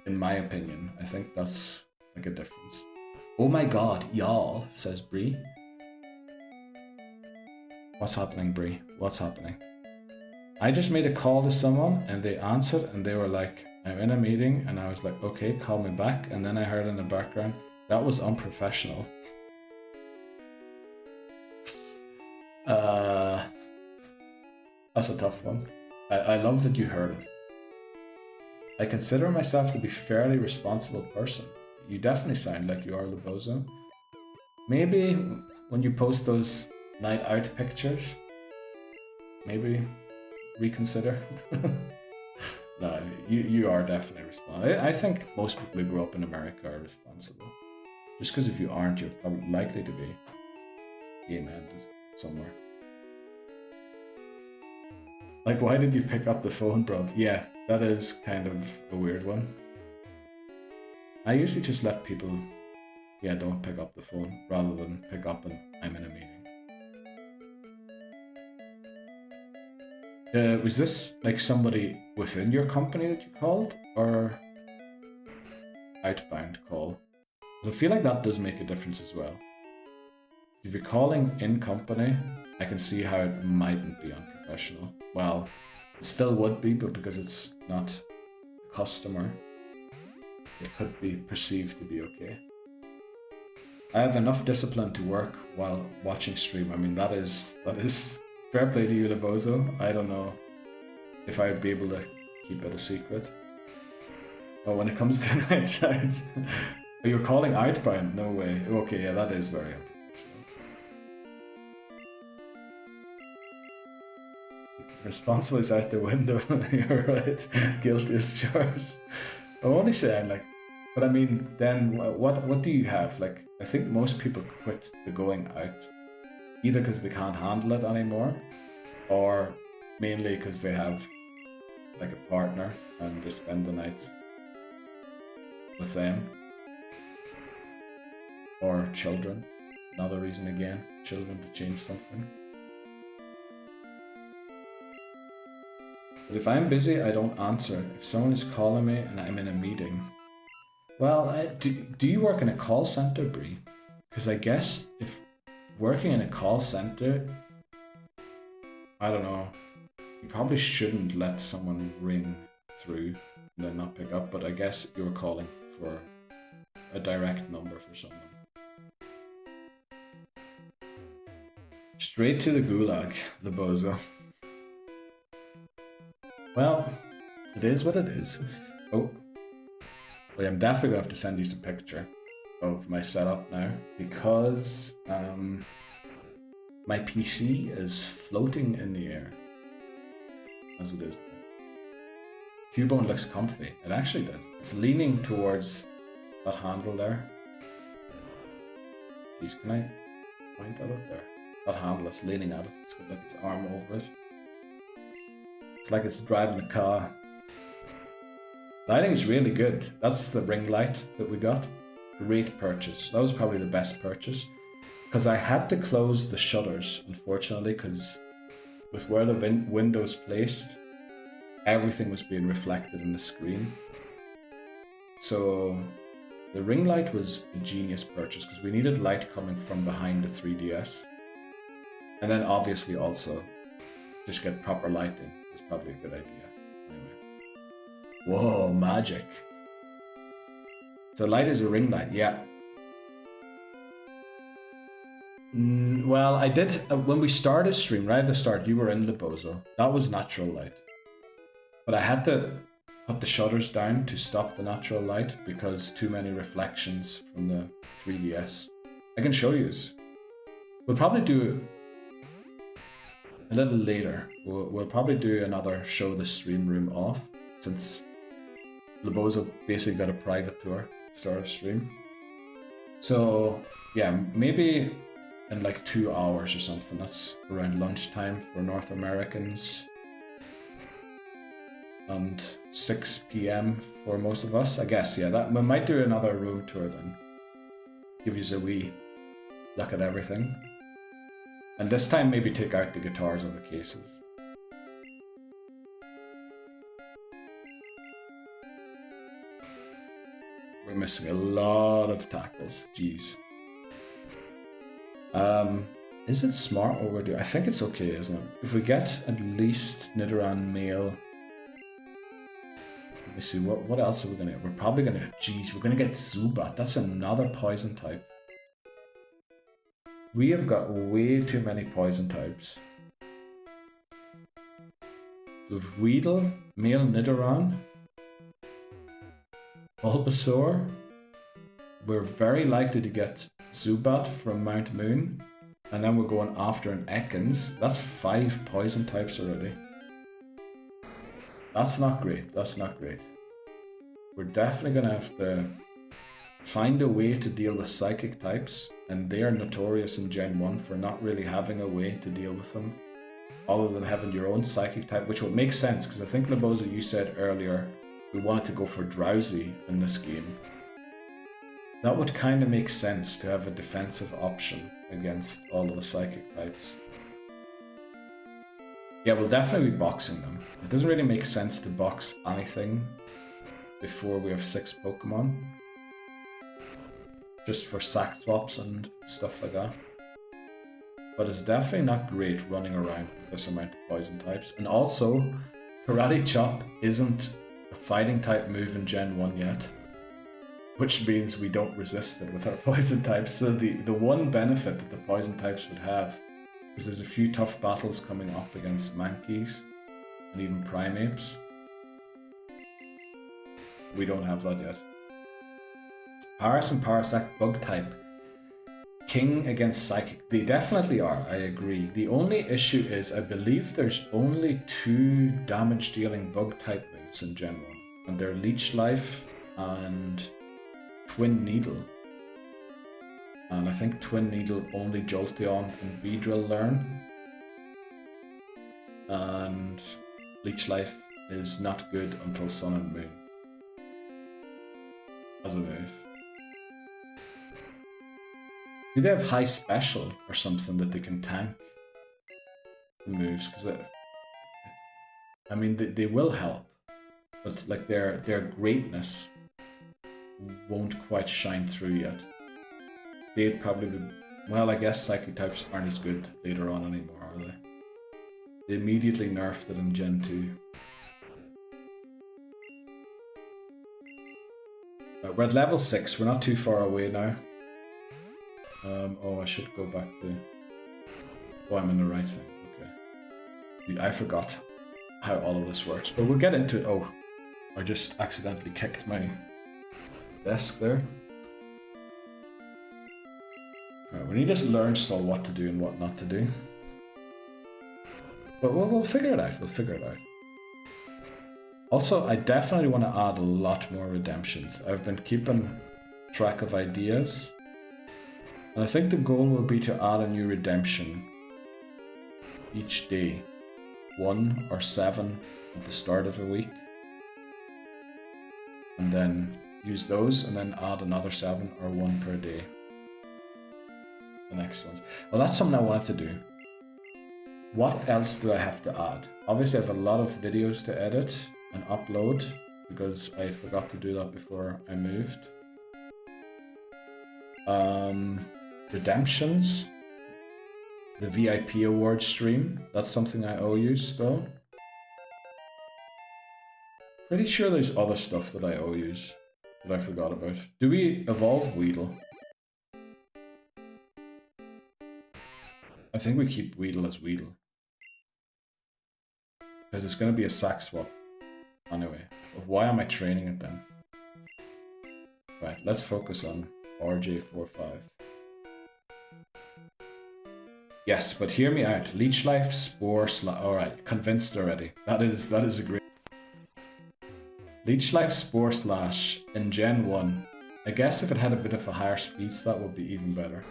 Speaker 1: in my opinion, I think that's like a difference. Oh my god, y'all, says Bree. What's happening, Bree? What's happening? I just made a call to someone and they answered and they were like, I'm in a meeting, and I was like, okay, call me back. And then I heard in the background, that was unprofessional. That's a tough one. I love that you heard it. I consider myself to be a fairly responsible person. You definitely sound like you are, Lobozo. Maybe when you post those night out pictures, maybe reconsider. No, you are definitely responsible. I think most people who grow up in America are responsible. Just because if you aren't, you're probably likely to be game-ended somewhere. Like, why did you pick up the phone, bro? Yeah, that is kind of a weird one. I usually just let people, don't pick up the phone rather than pick up and I'm in a meeting. Was this like somebody within your company that you called, or outbound call? I feel like that does make a difference as well. If you're calling in company, I can see how it mightn't be unprofessional. Well, it still would be, but because it's not a customer, it could be perceived to be okay. I have enough discipline to work while watching stream. I mean, that is fair play to you, Lobozo. I don't know if I'd be able to keep it a secret. Oh, when it comes to night shouts. You're calling outbound? No way. Okay, yeah, that is very unprofessional. Responsible is out the window. You're right. Guilty is charged. I'm only saying, like, but I mean, then what do you have? Like, I think most people quit the going out either because they can't handle it anymore, or mainly because they have like a partner and they spend the nights with them, or children. Another reason again, children to change something. But if I'm busy, I don't answer. If someone is calling me and I'm in a meeting, well, do you work in a call center, Bree? Because I guess if working in a call center, I don't know, you probably shouldn't let someone ring through and then not pick up, but I guess you were calling for a direct number for someone. Straight to the gulag, Lebozo. Well, it is what it is. Oh, wait, I'm definitely gonna have to send you some picture of my setup now, because my PC is floating in the air, as it is. Cubone looks comfy. It actually does. It's leaning towards that handle there. Jeez, can I point that up there? That handle is leaning at it. It's got like its arm over it. It's like it's driving a car. Lighting is really good. That's the ring light that we got. Great purchase. That was probably the best purchase, because I had to close the shutters, unfortunately, because with where the window's placed, everything was being reflected in the screen. So the ring light was a genius purchase, because we needed light coming from behind the 3DS. And then obviously also just get proper lighting is probably a good idea. Anyway. Whoa, magic. So light is a ring light, yeah. Well, I did, when we started stream, right at the start, you were in Lebozo. That was natural light. But I had to put the shutters down to stop the natural light because too many reflections from the 3DS. I can show you. We'll probably do a little later. We'll probably do another show the stream room off, since Lebozo basically got a private tour start of stream. So yeah, maybe in like 2 hours or something. That's around lunchtime for North Americans, and 6 p.m. for most of us, I guess. Yeah, that we might do another room tour then. Give you a wee look at everything. And this time maybe take out the guitars or the cases. We're missing a lot of tackles, jeez. Is it smart overdue? I think it's okay, isn't it? If we get at least Nidoran male. Let me see, what else are we gonna get? We're probably gonna, jeez, we're gonna get Zubat. That's another poison type. We have got way too many poison types. We've Weedle, male Nidoran, Bulbasaur. We're very likely to get Zubat from Mount Moon, and then we're going after an Ekans. That's 5 poison types already. That's not great. That's not great. We're definitely gonna have to find a way to deal with psychic types, and they are notorious in Gen 1 for not really having a way to deal with them, other than having your own psychic type, which would make sense, because I think, Lebozo, you said earlier we wanted to go for Drowsy in this game. That would kind of make sense to have a defensive option against all of the psychic types. Yeah, we'll definitely be boxing them. It doesn't really make sense to box anything before we have 6 Pokemon. Just for sack swaps and stuff like that. But it's definitely not great running around with this amount of poison types. And also, Karate Chop isn't a fighting type move in Gen 1 yet, which means we don't resist it with our poison types. So the one benefit that the poison types would have is there's a few tough battles coming up against Mankeys and even Primeapes. We don't have that yet. Paras and Parasect bug type. King against Psychic. They definitely are, I agree. The only issue is I believe there's only 2 damage dealing bug type moves in Gen 1. And they're Leech Life and Twin Needle. And I think Twin Needle only Jolteon and Beedrill learn. And Leech Life is not good until Sun and Moon. As a move. Do they have high special or something that they can tank the moves? Because I mean, they will help, but like their greatness won't quite shine through yet. They'd probably be, well, I guess psychic types aren't as good later on anymore, are they? They immediately nerfed it in Gen 2. We're at level 6. We're not too far away now. Oh, I should go back to... Oh, I'm in the right thing. Okay. I forgot how all of this works, but we'll get into it. Oh, I just accidentally kicked my desk there. Right, we need to learn still what to do and what not to do. But we'll figure it out. We'll figure it out. Also, I definitely want to add a lot more redemptions. I've been keeping track of ideas. And I think the goal will be to add a new redemption each day. 1 or 7 at the start of a week. And then use those and then add another 7 or 1 per day. The next ones. Well, that's something I wanted to do. What else do I have to add? Obviously I have a lot of videos to edit and upload because I forgot to do that before I moved. Redemptions. The VIP award stream. That's something I owe you still. Pretty sure there's other stuff that I owe you that I forgot about. Do we evolve Weedle? I think we keep Weedle as Weedle. Because it's going to be a sack swap. Anyway, why am I training it then? Right, let's focus on RJ45. Yes, but hear me out. Leech Life, Spore, alright, convinced already. That is a great... Leech Life, Spore, Slash in Gen 1. I guess if it had a bit of a higher speed stat would be even better.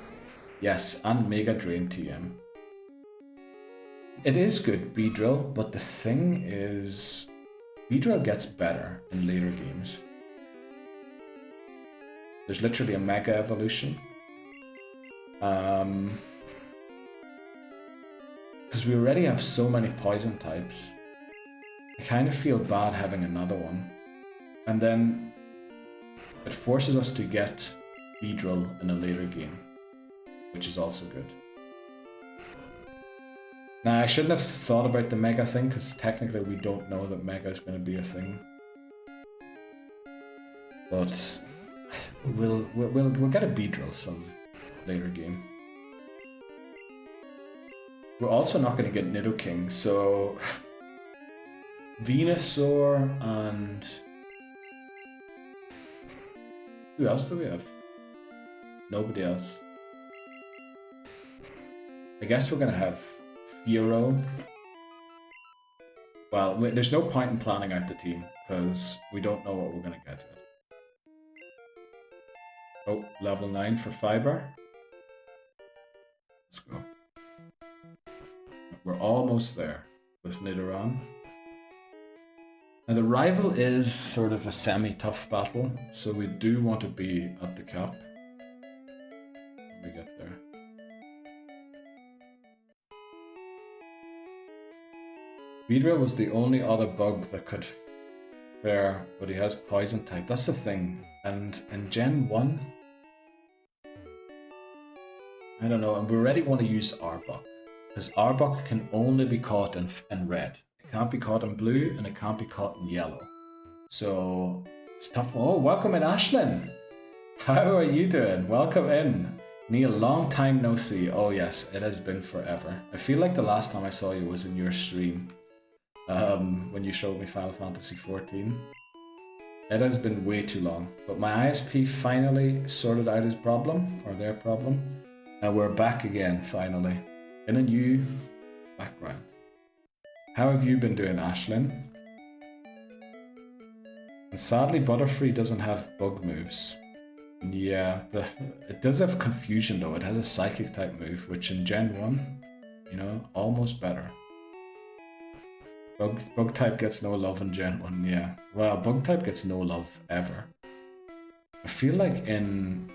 Speaker 1: Yes, and Mega Drain TM. It is good, Beedrill, but the thing is... Beedrill gets better in later games. There's literally a Mega Evolution. Because we already have so many poison types. I kind of feel bad having another one. And then it forces us to get Beedrill in a later game, which is also good. Now, I shouldn't have thought about the Mega thing, because technically we don't know that Mega is going to be a thing. But we'll get a Beedrill some later game. We're also not going to get Nidoking, so... Venusaur and... Who else do we have? Nobody else. I guess we're going to have Fearow. Well, there's no point in planning out the team, because we don't know what we're going to get yet. Oh, level 9 for Fiber. Let's go. We're almost there with Nidoran. Now the rival is sort of a semi-tough battle, so we do want to be at the cap when we get there. Beedrill was the only other bug that could fare, but he has poison type. That's the thing. And in Gen 1, I don't know, and we already want to use Arbok. Because Arbok can only be caught in red. It can't be caught in blue, and it can't be caught in yellow. So, it's tough. Oh, welcome in, Ashlyn! How are you doing? Welcome in. Neil, long time no see. Oh yes, it has been forever. I feel like the last time I saw you was in your stream. When you showed me Final Fantasy XIV. It has been way too long. But my ISP finally sorted out his problem, or their problem. And we're back again, finally, in a new background. How have you been doing, Ashlyn? And sadly, Butterfree doesn't have bug moves. Yeah, it does have confusion though. It has a psychic type move, which in Gen 1, you know, almost better. Bug type gets no love in Gen 1, yeah. Well, bug type gets no love ever. I feel like in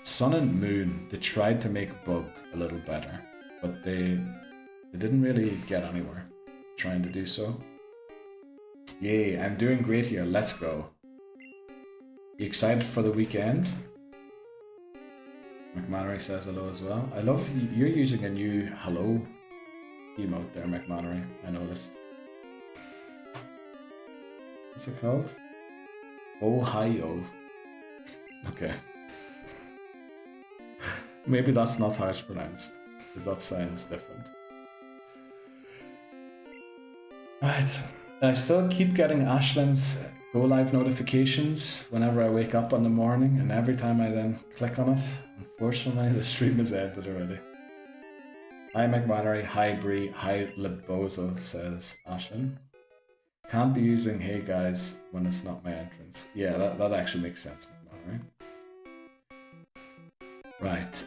Speaker 1: Sun and Moon, they tried to make bug a little better, but they didn't really get anywhere trying to do so. Yay, I'm doing great here, let's go. You excited for the weekend? McMannery says hello as well. I love you're using a new hello emote there, McMannery, I noticed. What's it called? Ohio. Okay. Maybe that's not how it's pronounced, because that sounds different. Right. I still keep getting Ashlyn's go live notifications whenever I wake up in the morning, and every time I then click on it, unfortunately the stream is ended already. Hi McMannery, hi Bree, hi Libozo, says Ashlyn. Can't be using hey guys when it's not my entrance. Yeah, that actually makes sense, McMannery. Right,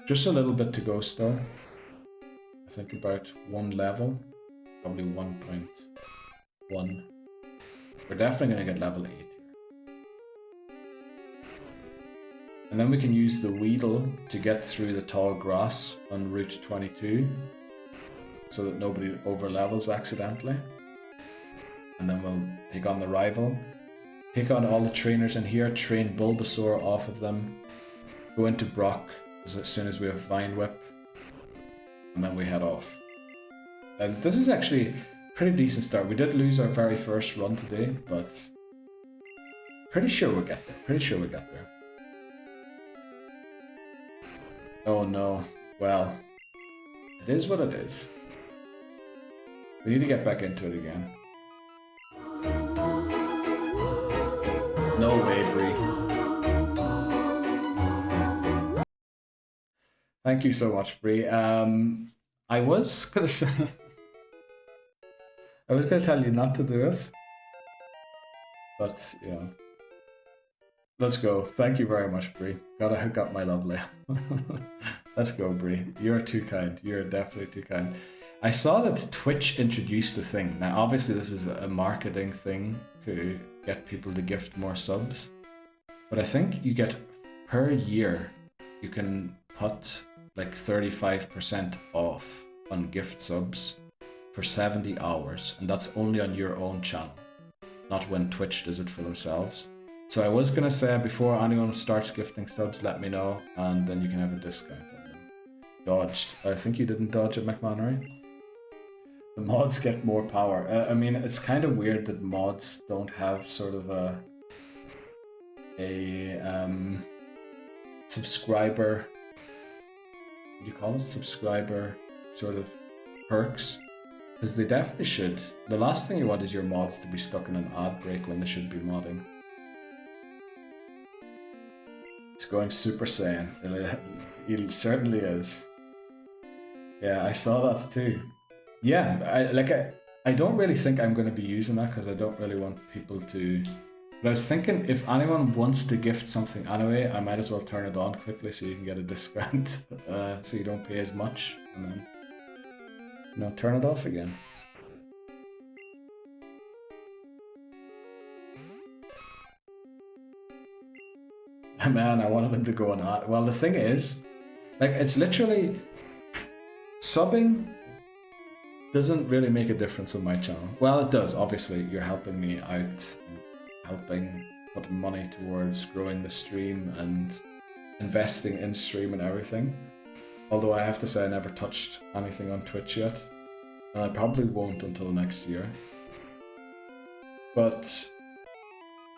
Speaker 1: just a little bit to go still. I think about one level, probably 1.1. We're definitely going to get level 8 here. And then we can use the Weedle to get through the tall grass on Route 22 so that nobody overlevels accidentally. And then we'll take on the rival, take on all the trainers in here, train Bulbasaur off of them, go into Brock as soon as we have Vine Whip, and then we head off. And this is actually a pretty decent start. We did lose our very first run today, but pretty sure we'll get there. Oh no, well, it is what it is. We need to get back into it again. No way, Bree. Thank you so much, Bree. I was gonna say, I was gonna tell you not to do it, but you know, let's go. Thank you very much, Bree. Gotta hook up my lovely. Let's go, Bree. You're too kind. You're definitely too kind. I saw that Twitch introduced a thing. Now, obviously, this is a marketing thing to get people to gift more subs, but I think you get per year you can put like 35% off on gift subs for 70 hours, and that's only on your own channel, not when Twitch does it for themselves. So I was gonna say, before anyone starts gifting subs, let me know, and then you can have a discount on them. Dodged. I think you didn't dodge it, McMannery. The mods get more power. I mean, it's kind of weird that mods don't have sort of a subscriber, what do you call it? Subscriber sort of perks, because they definitely should. The last thing you want is your mods to be stuck in an ad break when they should be modding. It's going Super Saiyan. It certainly is. Yeah, I saw that too. Yeah, I don't really think I'm going to be using that because I don't really want people to. But I was thinking, if anyone wants to gift something anyway, I might as well turn it on quickly so you can get a discount, so you don't pay as much, and then, you know, turn it off again. Man, I wanted him to go on ad. Well, the thing is, like, it's literally subbing doesn't really make a difference on my channel. Well, it does. Obviously, you're helping me out, helping put money towards growing the stream and investing in stream and everything. Although I have to say I never touched anything on Twitch yet, and I probably won't until next year. But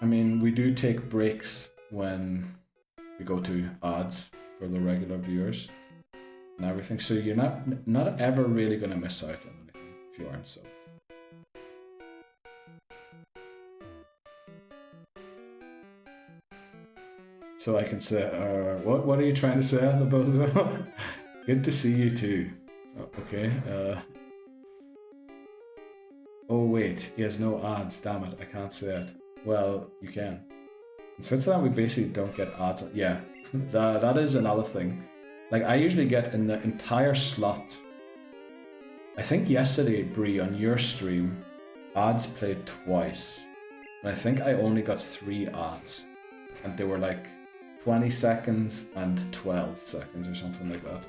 Speaker 1: I mean, we do take breaks when we go to ads for the regular viewers and everything, so you're not ever really going to miss out on anything if you aren't subbed. so I can say, what are you trying to say, Labozo? Good to see you too. Oh, okay. Oh wait, he has no ads. Damn it, I can't say it. Well, you can. In Switzerland, we basically don't get ads. Yeah, that is another thing. Like, I usually get in the entire slot. I think yesterday, Bree, on your stream, ads played twice. And I think I only got 3 ads. And they were like 20 seconds and 12 seconds or something like that.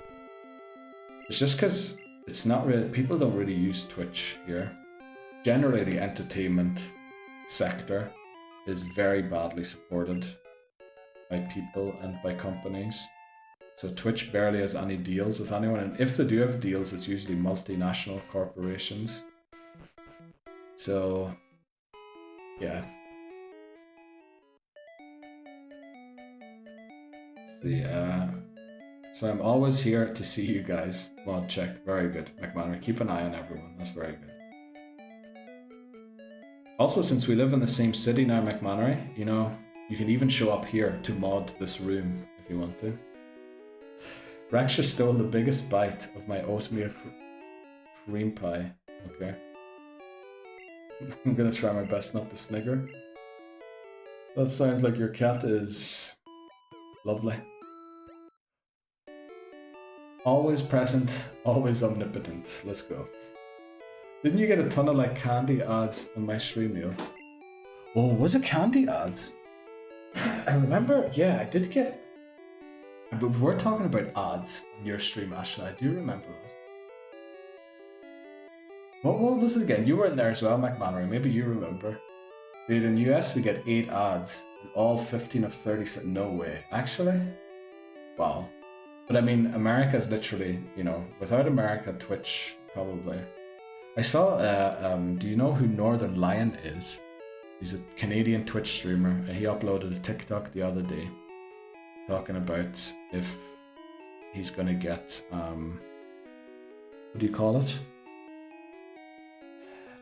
Speaker 1: It's just because it's not really, people don't really use Twitch here. Generally, the entertainment sector is very badly supported by people and by companies. So Twitch barely has any deals with anyone, and if they do have deals, it's usually multinational corporations. So, yeah. See, so I'm always here to see you guys. Mod check, very good. McManary, keep an eye on everyone, that's very good. Also, since we live in the same city now, McManary, you know, you can even show up here to mod this room if you want to. Rex just stole the biggest bite of my oatmeal cream pie. Okay. I'm gonna try my best not to snigger. That sounds like your cat is lovely. Always present, always omnipotent. Let's go. Didn't you get a ton of like candy ads on my stream, Neil? Oh, was it candy ads? I remember, yeah, I did get. But we were talking about ads on your stream, Ashley. I do remember that. What was it again? You were in there as well, McManary. Maybe you remember. Dude, in US we get 8 ads, and all 15 of 30. No way. Actually? Wow. But I mean, America's literally, you know, without America, Twitch probably. I saw, do you know who Northern Lion is? He's a Canadian Twitch streamer, and he uploaded a TikTok the other day talking about if he's gonna get, what do you call it?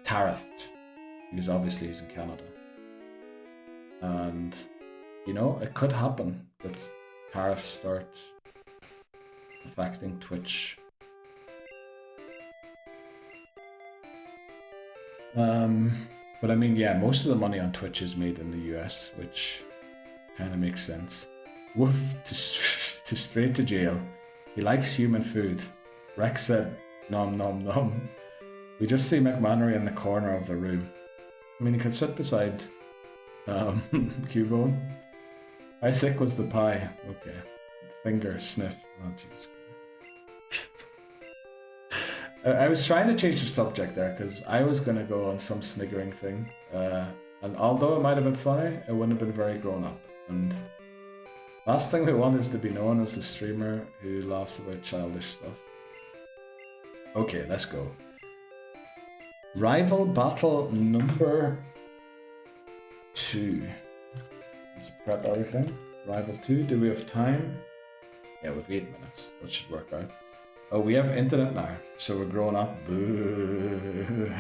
Speaker 1: Tariffed. Because obviously he's in Canada. And, you know, it could happen that tariffs start affecting Twitch. But I mean, yeah, most of the money on Twitch is made in the US, which kind of makes sense. Woof, to straight to jail. He likes human food. Rex said, nom nom nom. We just see McManary in the corner of the room. I mean, he could sit beside Cubone. How thick was the pie? Okay. Finger sniff. Oh, jeez. I was trying to change the subject there because I was going to go on some sniggering thing. And although it might have been funny, it wouldn't have been very grown up. And last thing we want is to be known as the streamer who laughs about childish stuff. Okay, let's go. Rival battle number 2. Let's prep everything. Rival 2, do we have time? Yeah, we have 8 minutes. That should work out. Oh, we have internet now, so we're growing up. Boo.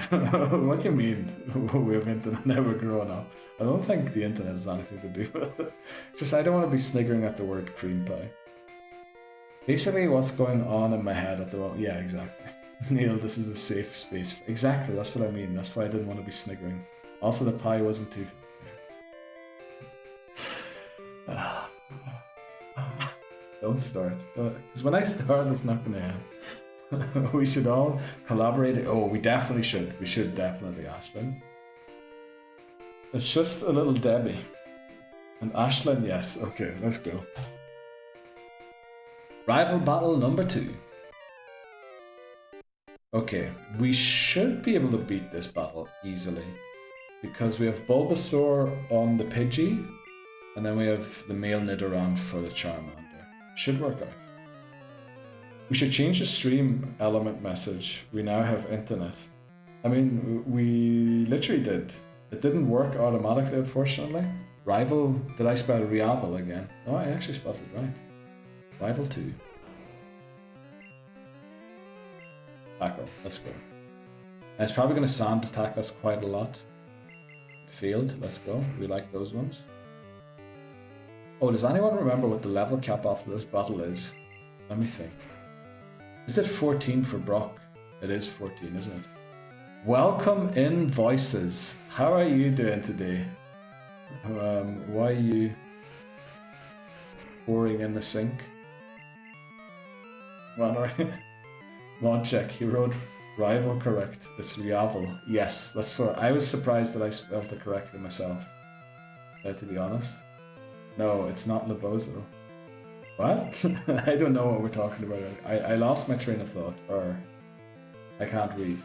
Speaker 1: What do you mean? We have internet now, we're growing up. I don't think the internet has anything to do with it. Just, I don't want to be sniggering at the word cream pie. Basically, what's going on in my head at the moment. Yeah, exactly. Neil, this is a safe space. Exactly, that's what I mean. That's why I didn't want to be sniggering. Also, the pie wasn't too... Don't start. Because when I start, it's not going to end. We should all collaborate. Oh, we definitely should. We should definitely, Ashlyn. It's just a little Debbie. And Ashlyn, yes. Okay, let's go. Rival battle number 2. Okay, we should be able to beat this battle easily. Because we have Bulbasaur on the Pidgey. And then we have the male Nidoran for the Charmander. Should work out. We should change the stream element message. We now have internet. I mean, we literally did. It didn't work automatically, unfortunately. Rival, did I spell Rival again? No, I actually spelled it right. Rival 2. Tackle, let's go. And it's probably going to sand attack us quite a lot. Field, let's go. We like those ones. Oh, does anyone remember what the level cap after this battle is? Let me think. Is it 14 for Brock? It is 14, isn't it? Welcome in, Voices. How are you doing today? Why are you pouring in the sink? Moncheck, he wrote rival correct. It's Rival. Yes, that's what I was surprised that I spelled it correctly myself. To be honest. No, it's not Lebozo. What? I don't know what we're talking about. I lost my train of thought, or I can't read.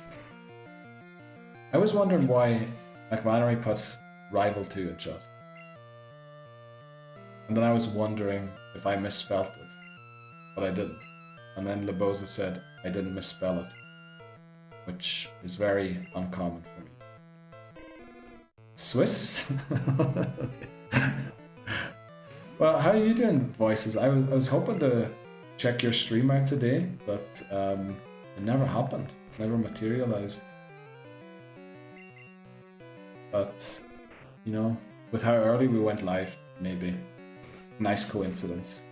Speaker 1: I was wondering why McManary puts Rival 2 in chat. And then I was wondering if I misspelled it, but I didn't. And then Lebozo said I didn't misspell it, which is very uncommon for me. Swiss? Well, how are you doing, Voices? I was hoping to check your stream out today, but it never happened. Never materialized. But, you know, with how early we went live, maybe. Nice coincidence.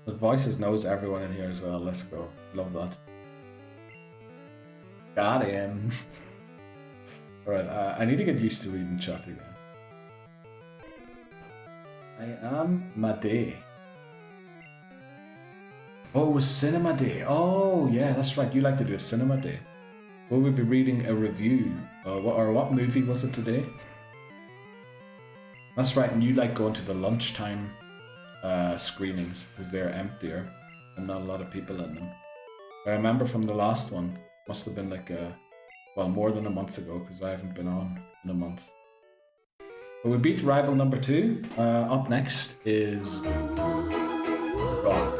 Speaker 1: But Voices knows everyone in here as well. Let's go. Love that. Got him. Alright, I need to get used to reading chat again. I am Made. Oh, it was Cinema Day. Oh, yeah, that's right. You like to do a Cinema Day. Will we be reading a review? Or what movie was it today? That's right, and you like going to the lunchtime screenings because they're emptier and not a lot of people in them. I remember from the last one, must have been like well, more than a month ago because I haven't been on in a month. But we beat Rival number 2. Up next is Rock.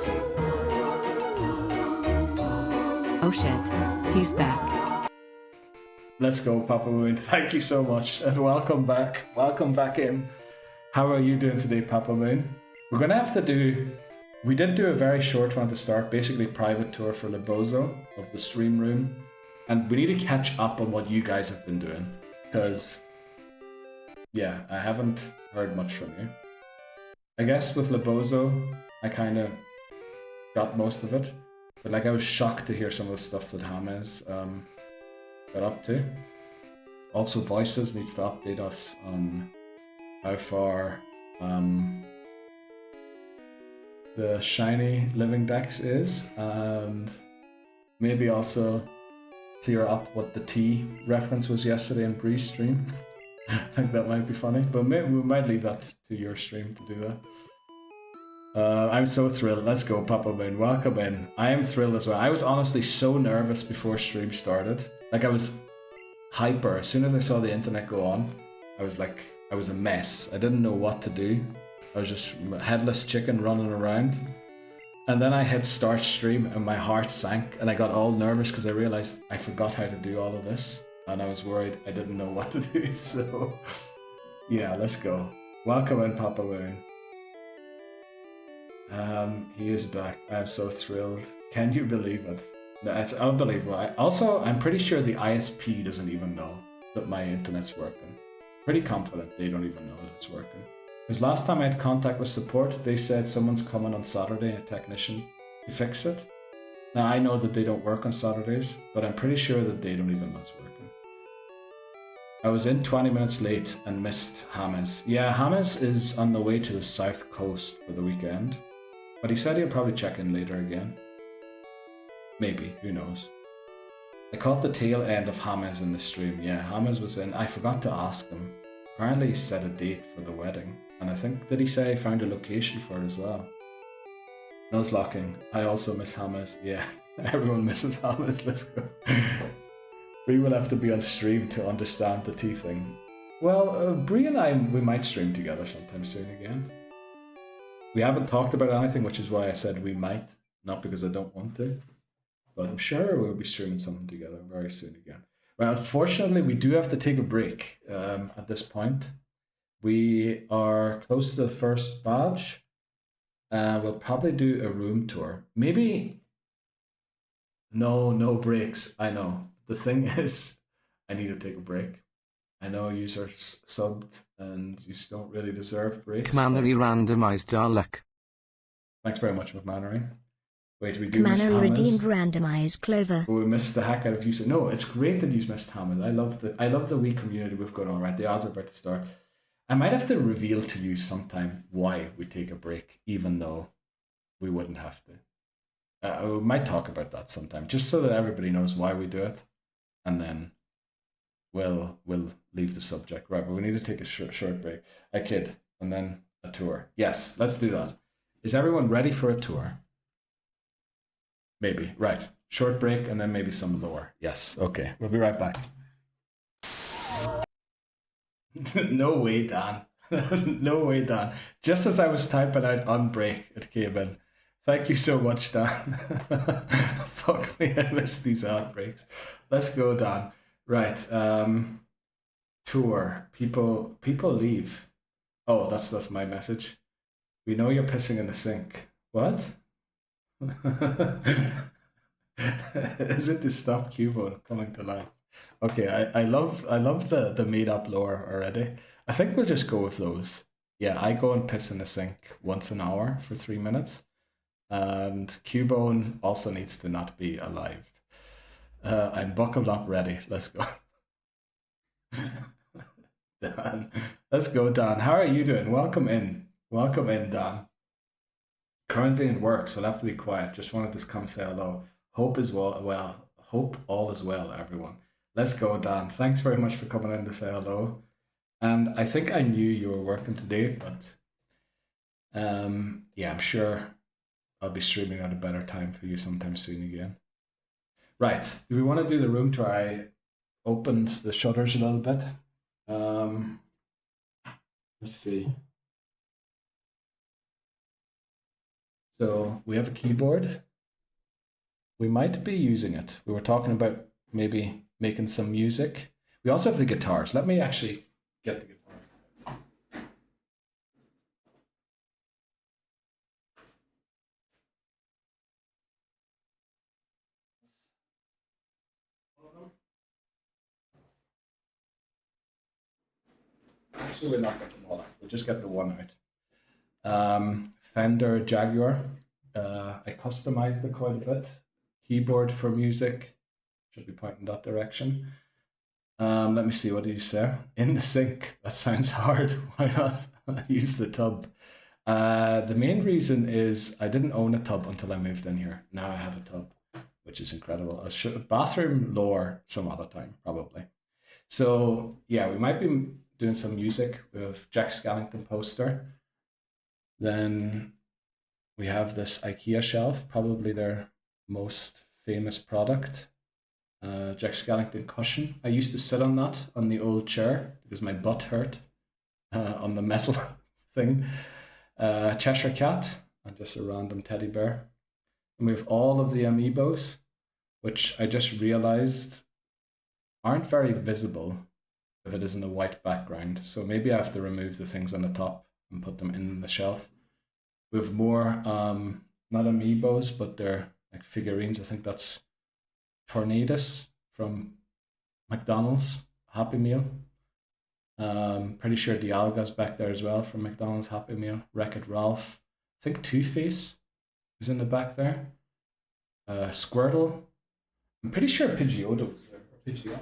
Speaker 3: Oh shit, he's back.
Speaker 1: Let's go, Papa Moon. Thank you so much and welcome back. Welcome back in. How are you doing today, Papa Moon? We're gonna have to do. We did do a very short one to start, basically private tour for Lebozo of the stream room, and we need to catch up on what you guys have been doing because. Yeah, I haven't heard much from you. I guess with Lebozo, I kind of got most of it. But like I was shocked to hear some of the stuff that James got up to. Also, Voices needs to update us on how far the shiny Living Dex is. And maybe also clear up what the T reference was yesterday in Bree's stream. I think that might be funny, but we might leave that to your stream to do that. I'm so thrilled. Let's go, Papa Moon. Welcome in. I am thrilled as well. I was honestly so nervous before stream started. Like I was hyper. As soon as I saw the internet go on, I was a mess. I didn't know what to do. I was just headless chicken running around. And then I hit start stream and my heart sank and I got all nervous because I realized I forgot how to do all of this. And I was worried I didn't know what to do, so yeah, let's go. Welcome in, Papa Moon. He is back. I'm so thrilled. Can you believe it? No, it's unbelievable. I'm pretty sure the ISP doesn't even know that my internet's working. Pretty confident they don't even know that it's working. Because last time I had contact with support, they said someone's coming on Saturday, a technician, to fix it. Now I know that they don't work on Saturdays, but I'm pretty sure that they don't even know it's working. I was in 20 minutes late and missed James. Yeah, James is on the way to the south coast for the weekend. But he said he'll probably check in later again. Maybe, who knows. I caught the tail end of James in the stream. Yeah, James was in. I forgot to ask him. Apparently he set a date for the wedding. And I think, did he say he found a location for it as well? Nuzlocking. I also miss James. Yeah, everyone misses James. Let's go. We will have to be on stream to understand the T thing. Well, Bree and I, we might stream together sometime soon again. We haven't talked about anything, which is why I said we might. Not because I don't want to. But I'm sure we'll be streaming something together very soon again. Well, unfortunately, we do have to take a break at this point. We are close to the first badge. We'll probably do a room tour. Maybe... No breaks. I know. The thing is, I need to take a break. I know you're subbed and you don't really deserve breaks.
Speaker 2: Commandery randomized our luck.
Speaker 1: Thanks very much, McMannery. Wait, we do miss
Speaker 4: Commandery redeemed
Speaker 1: Hammers.
Speaker 4: randomized Clover.
Speaker 1: We missed the heck out of you. So no, it's great that you missed Hammers. I love the wee community we've got on. Right, the odds are about to start. I might have to reveal to you sometime why we take a break, even though we wouldn't have to. We might talk about that sometime, just so that everybody knows why we do it, and then we'll leave the subject. Right, but we need to take a short break. I kid, and then a tour. Yes, let's do that. Is everyone ready for a tour? Maybe. Right. Short break and then maybe some lore. Yes. Okay. We'll be right back. No way, Dan. No way, Dan. Just as I was typing out on break, it came in. Thank you so much, Dan. Fuck me, I missed these outbreaks. Let's go, Dan. Right. Tour. People leave. Oh, that's my message. We know you're pissing in the sink. What? Is it to stop Cubo coming to life? Okay, I love the made up lore already. I think we'll just go with those. Yeah, I go and piss in the sink once an hour for 3 minutes. And Cubone also needs to not be alive. I'm buckled up ready. Let's go. Dan. Let's go, Dan. How are you doing? Welcome in. Welcome in, Dan. Currently in work, so I'll have to be quiet. Just wanted to come say hello. Hope all is well, everyone. Let's go, Dan. Thanks very much for coming in to say hello. And I think I knew you were working today, but yeah, I'm sure I'll be streaming at a better time for you sometime soon again. Right. Do we want to do the room tour? I opened the shutters a little bit. Let's see. So we have a keyboard. We might be using it. We were talking about maybe making some music. We also have the guitars. Let me actually get the guitar. Actually, we'll not get them all out. We'll just get the one out. Fender Jaguar. I customized it quite a bit. Keyboard for music. Should be pointing that direction. Let me see, what did you say? In the sink. That sounds hard. Why not use the tub? The main reason is I didn't own a tub until I moved in here. Now I have a tub, which is incredible. I should bathroom lore some other time, probably. So yeah, we might be doing some music. We have Jack Skellington poster. Then we have this IKEA shelf, probably their most famous product. Jack Skellington cushion. I used to sit on that on the old chair because my butt hurt on the metal thing. Cheshire Cat and just a random teddy bear. And we have all of the amiibos, which I just realized aren't very visible if it isn't a white background. So maybe I have to remove the things on the top and put them in the shelf. We have more, not amiibos, but they're like figurines. I think that's Tornadus from McDonald's Happy Meal. Pretty sure Dialga's back there as well from McDonald's Happy Meal. Wreck-It Ralph. I think Two-Face is in the back there. Squirtle. I'm pretty sure Pidgeotto was there. Pidgeot.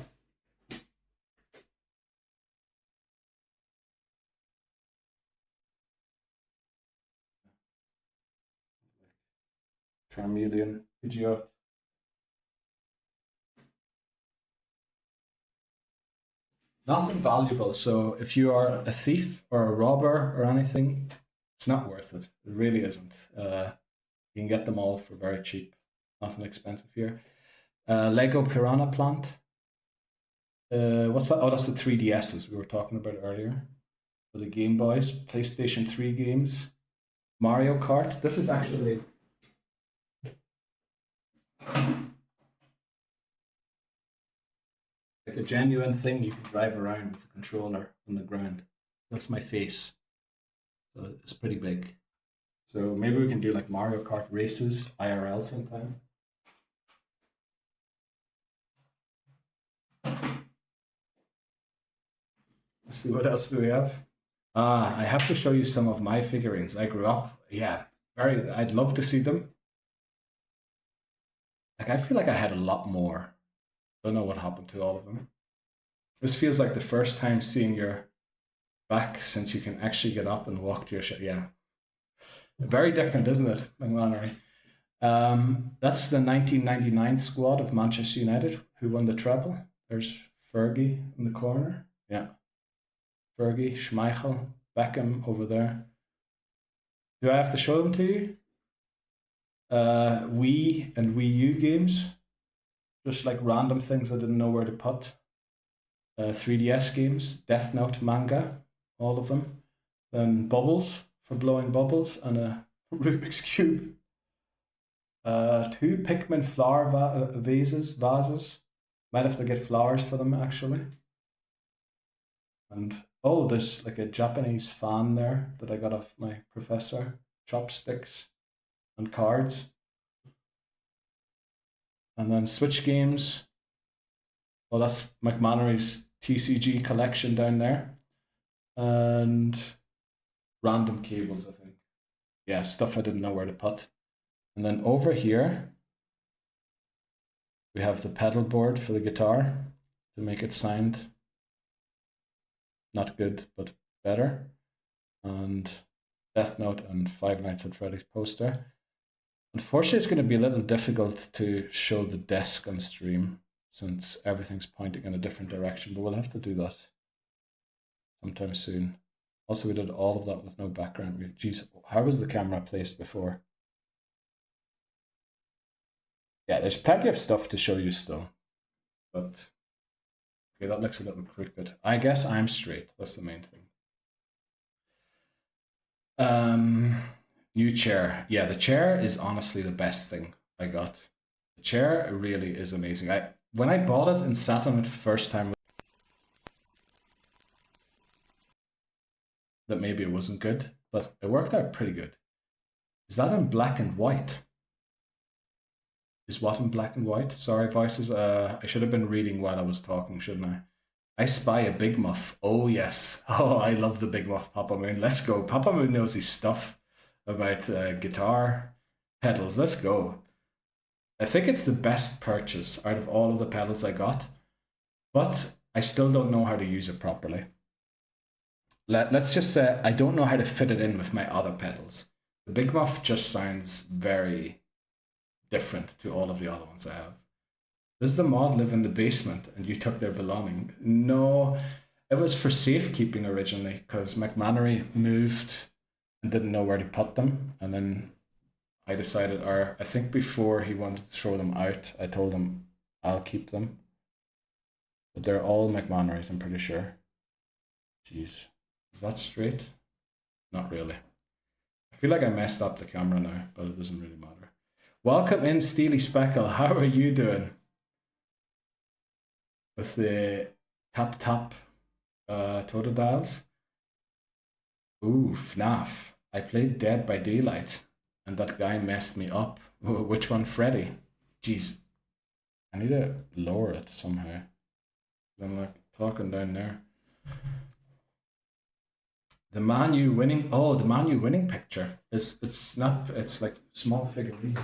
Speaker 1: Charmeleon, Pidgeot. Nothing valuable. So if you are a thief or a robber or anything, it's not worth it. It really isn't. You can get them all for very cheap. Nothing expensive here. Lego Piranha Plant. What's that? Oh, that's the 3DSs we were talking about earlier. For the Game Boys, PlayStation 3 games. Mario Kart. This is actually... like a genuine thing you can drive around with a controller on the ground. That's my face. So it's pretty big. So maybe we can do like Mario Kart races IRL sometime. Let's see, what else do we have? I have to show you some of my figurines. I grew up, yeah, I'd love to see them. Like, I feel like I had a lot more. Don't know what happened to all of them. This feels like the first time seeing your back since you can actually get up and walk to your shop. Yeah. Very different, isn't it, McMannery? That's the 1999 squad of Manchester United who won the treble. There's Fergie in the corner. Yeah. Fergie, Schmeichel, Beckham over there. Do I have to show them to you? Wii and Wii U games. Just like random things I didn't know where to put. 3DS games, Death Note manga, all of them. Then bubbles for blowing bubbles and a Rubik's Cube. 2 Pikmin flower vases. Might have to get flowers for them actually. And oh, there's like a Japanese fan there that I got off my professor. Chopsticks and cards. And then Switch games. Well, that's McMannery's TCG collection down there. And random cables, I think. Yeah, stuff I didn't know where to put. And then over here, we have the pedal board for the guitar to make it sound not good, but better. And Death Note and Five Nights at Freddy's poster. Unfortunately, it's going to be a little difficult to show the desk on stream since everything's pointing in a different direction, but we'll have to do that sometime soon. Also, we did all of that with no background music. Jeez, how was the camera placed before? Yeah, there's plenty of stuff to show you still, but okay, that looks a little crooked. I guess I'm straight. That's the main thing. New chair. Yeah, the chair is honestly the best thing I got. The chair really is amazing. When I bought it and sat on it first time, that maybe it wasn't good, but it worked out pretty good. Is that in black and white? Is what in black and white? Sorry, voices. I should have been reading while I was talking, shouldn't I? I spy a Big Muff. Oh, yes. Oh, I love the Big Muff, Papa Moon. Let's go. Papa Moon knows his stuff about guitar pedals. Let's go. I think it's the best purchase out of all of the pedals I got, but I still don't know how to use it properly. Let's just say I don't know how to fit it in with my other pedals. The Big Muff just sounds very different to all of the other ones I have. Does the mod live in the basement and you took their belonging? No, it was for safekeeping originally because McMannery moved and didn't know where to put them. And then I decided, or I think before he wanted to throw them out, I told him I'll keep them. But they're all McMannery's, I'm pretty sure. Jeez, is that straight? Not really. I feel like I messed up the camera now, but it doesn't really matter. Welcome in, Steely Speckle. How are you doing? With the tap Totodiles. Ooh, FNAF. I played Dead by Daylight and that guy messed me up. Which one, Freddy? Jeez. I need to lower it somehow. I'm like talking down there. The Man U winning. Oh, the Man U winning picture. It's not. It's like small figurine.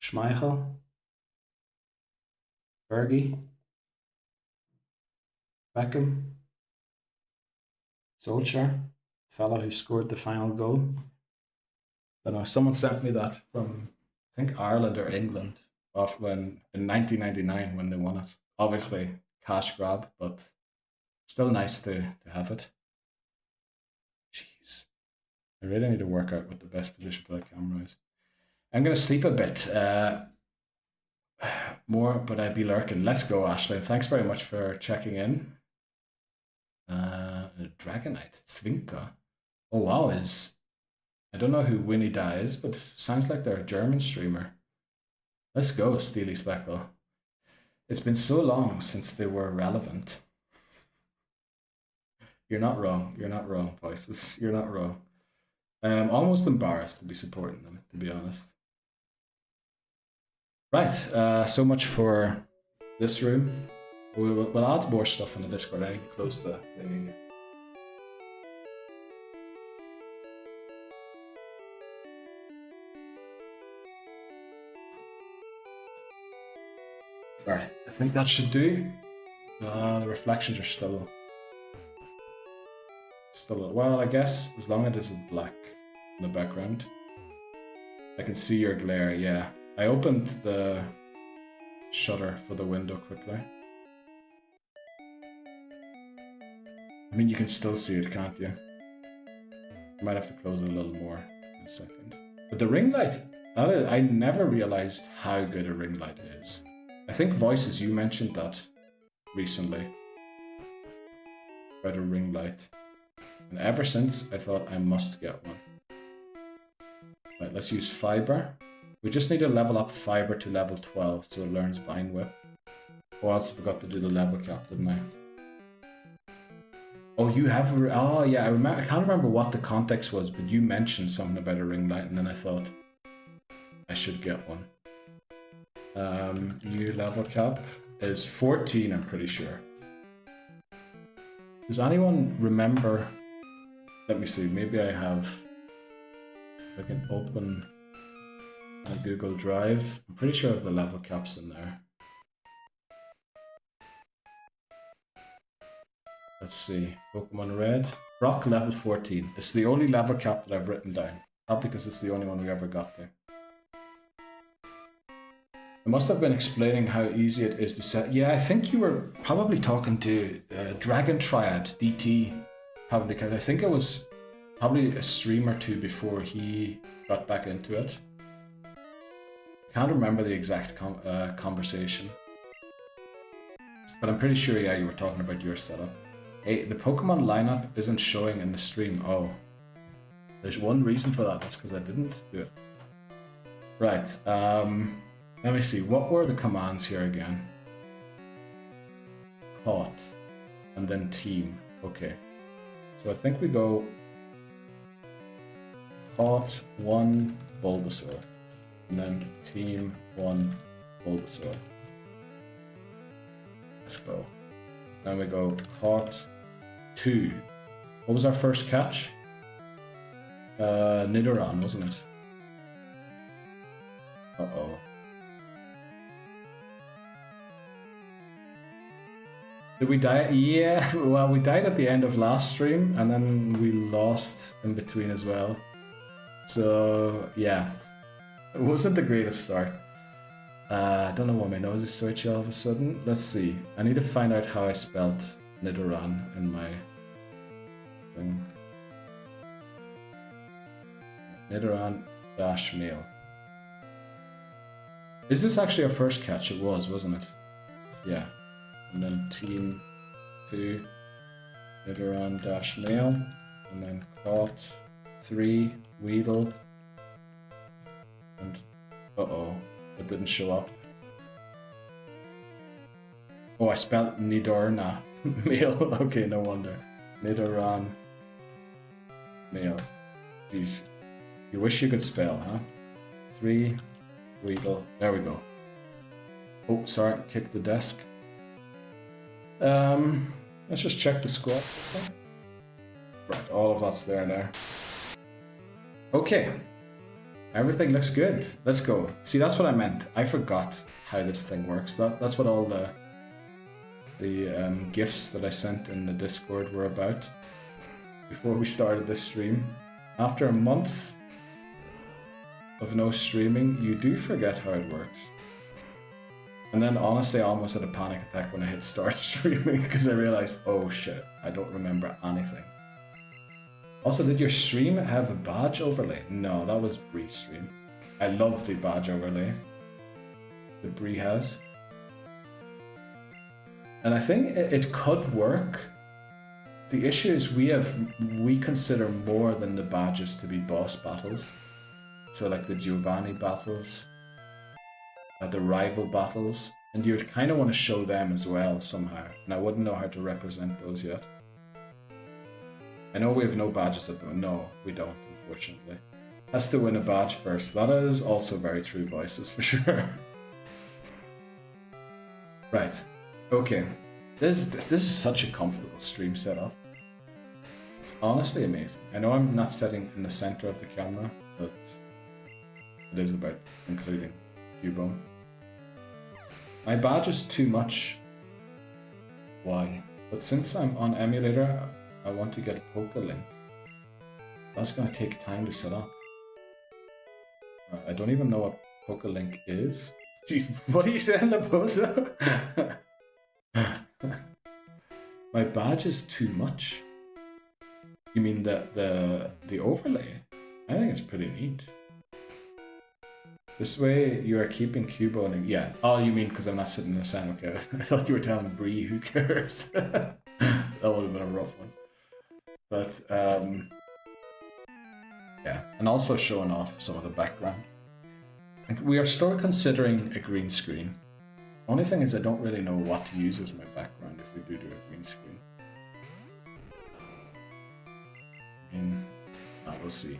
Speaker 1: Schmeichel. Fergie. Beckham. Solskjaer, fellow who scored the final goal. I don't know, someone sent me that from, I think, Ireland or England, off when in 1999 when they won it. Obviously, cash grab, but still nice to have it. Jeez, I really need to work out what the best position for that camera is. I'm gonna sleep a bit more, but I'd be lurking. Let's go, Ashley. Thanks very much for checking in. Dragonite, Zwinka. Oh wow, I don't know who Winnie Da is, but sounds like they're a German streamer. Let's go, Steely Speckle. It's been so long since they were relevant. You're not wrong. You're not wrong, voices. You're not wrong. I'm almost embarrassed to be supporting them, to be honest. Right, so much for this room. We'll add more stuff in the Discord. I can close the thing here. Alright, I think that should do. The reflections are still, well, I guess, as long as it isn't black in the background. I can see your glare, yeah. I opened the shutter for the window quickly. I mean, you can still see it, can't you? I might have to close it a little more in a second. But the ring light, I never realized how good a ring light is. I think Voices, you mentioned that recently about a ring light. And ever since, I thought I must get one. Right, let's use Fiber. We just need to level up Fiber to level 12 so it learns Vine Whip. Oh, I also forgot to do the level cap, didn't I? Oh, you have... Oh, yeah, I can't remember what the context was, but you mentioned something about a ring light, and then I thought I should get one. New level cap is 14, I'm pretty sure. Does anyone remember... Let me see, maybe I have... If I can open my Google Drive, I'm pretty sure I have the level caps in there. Let's see, Pokemon Red. Rock level 14. It's the only level cap that I've written down. Not because it's the only one we ever got there. I must have been explaining how easy it is to set. Yeah, I think you were probably talking to Dragon Triad, DT, probably, because I think it was probably a stream or two before he got back into it. Can't remember the exact conversation. But I'm pretty sure, yeah, you were talking about your setup. Hey, the Pokemon lineup isn't showing in the stream. Oh. There's one reason for that. That's because I didn't do it. Right. Let me see. What were the commands here again? Caught. And then team. Okay. So I think we go... Caught 1 Bulbasaur. And then team 1 Bulbasaur. Let's go. Then we go caught 2. What was our first catch? Nidoran, wasn't it? Uh-oh. Did we die? Yeah, well, we died at the end of last stream, and then we lost in between as well. So, yeah. It wasn't the greatest start. I don't know why my nose is so itchy all of a sudden. Let's see. I need to find out how I spelled Nidoran in my thing. Nidoran-male. Is this actually our first catch? It was, wasn't it? Yeah. And then team 2, Nidoran-male. And then caught 3, Weedle. And uh-oh. It didn't show up. Oh, I spelled Nidorna. Male. Okay, no wonder. Nidoran. Male. Jeez. You wish you could spell, huh? 3. Weedle. There we go. Oh, sorry. Kicked the desk. Let's just check the squad. Right, all of that's there. Okay. Everything looks good. Let's go. See, that's what I meant. I forgot how this thing works. That's what all the gifts that I sent in the Discord were about before we started this stream. After a month of no streaming, you do forget how it works. And then honestly, I almost had a panic attack when I hit start streaming because I realized, oh shit, I don't remember anything. Also, did your stream have a badge overlay? No, that was Bree's stream. I love the badge overlay that Bree has. And I think it could work. The issue is we consider more than the badges to be boss battles. So like the Giovanni battles, the rival battles, and you'd kind of want to show them as well somehow. And I wouldn't know how to represent those yet. I know we have no badges at the moment. No, we don't, unfortunately. Has to win a badge first. That is also very true, Voices, for sure. Right. Okay. This is such a comfortable stream setup. It's honestly amazing. I know I'm not sitting in the center of the camera, but it is about including Cubone. My badge is too much. Why? But since I'm on emulator, I want to get PokeLink. That's gonna take time to set up. I don't even know what PokeLink is. Jeez, what are you saying, Labosa? My badge is too much. You mean the overlay? I think it's pretty neat. This way you are keeping Cubone. Yeah. Oh, you mean because I'm not sitting in the sun? Okay. I thought you were telling Bree who cares. That would have been a rough one. But yeah, and also showing off some of the background. We are still considering a green screen. Only thing is I don't really know what to use as my background if we do a green screen. I mean, we'll see.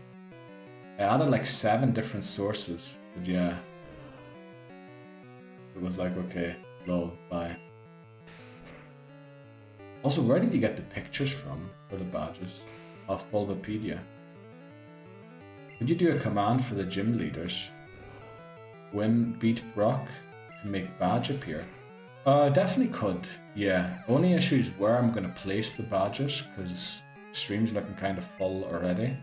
Speaker 1: I added like 7 different sources, but yeah. It was like, okay, lol, bye. Also, where did you get the pictures from for the badges? Off Bulbapedia. Could you do a command for the gym leaders? Beat Brock to make badge appear? Definitely could, yeah. Only issue is where I'm going to place the badges, because the stream's looking kind of full already.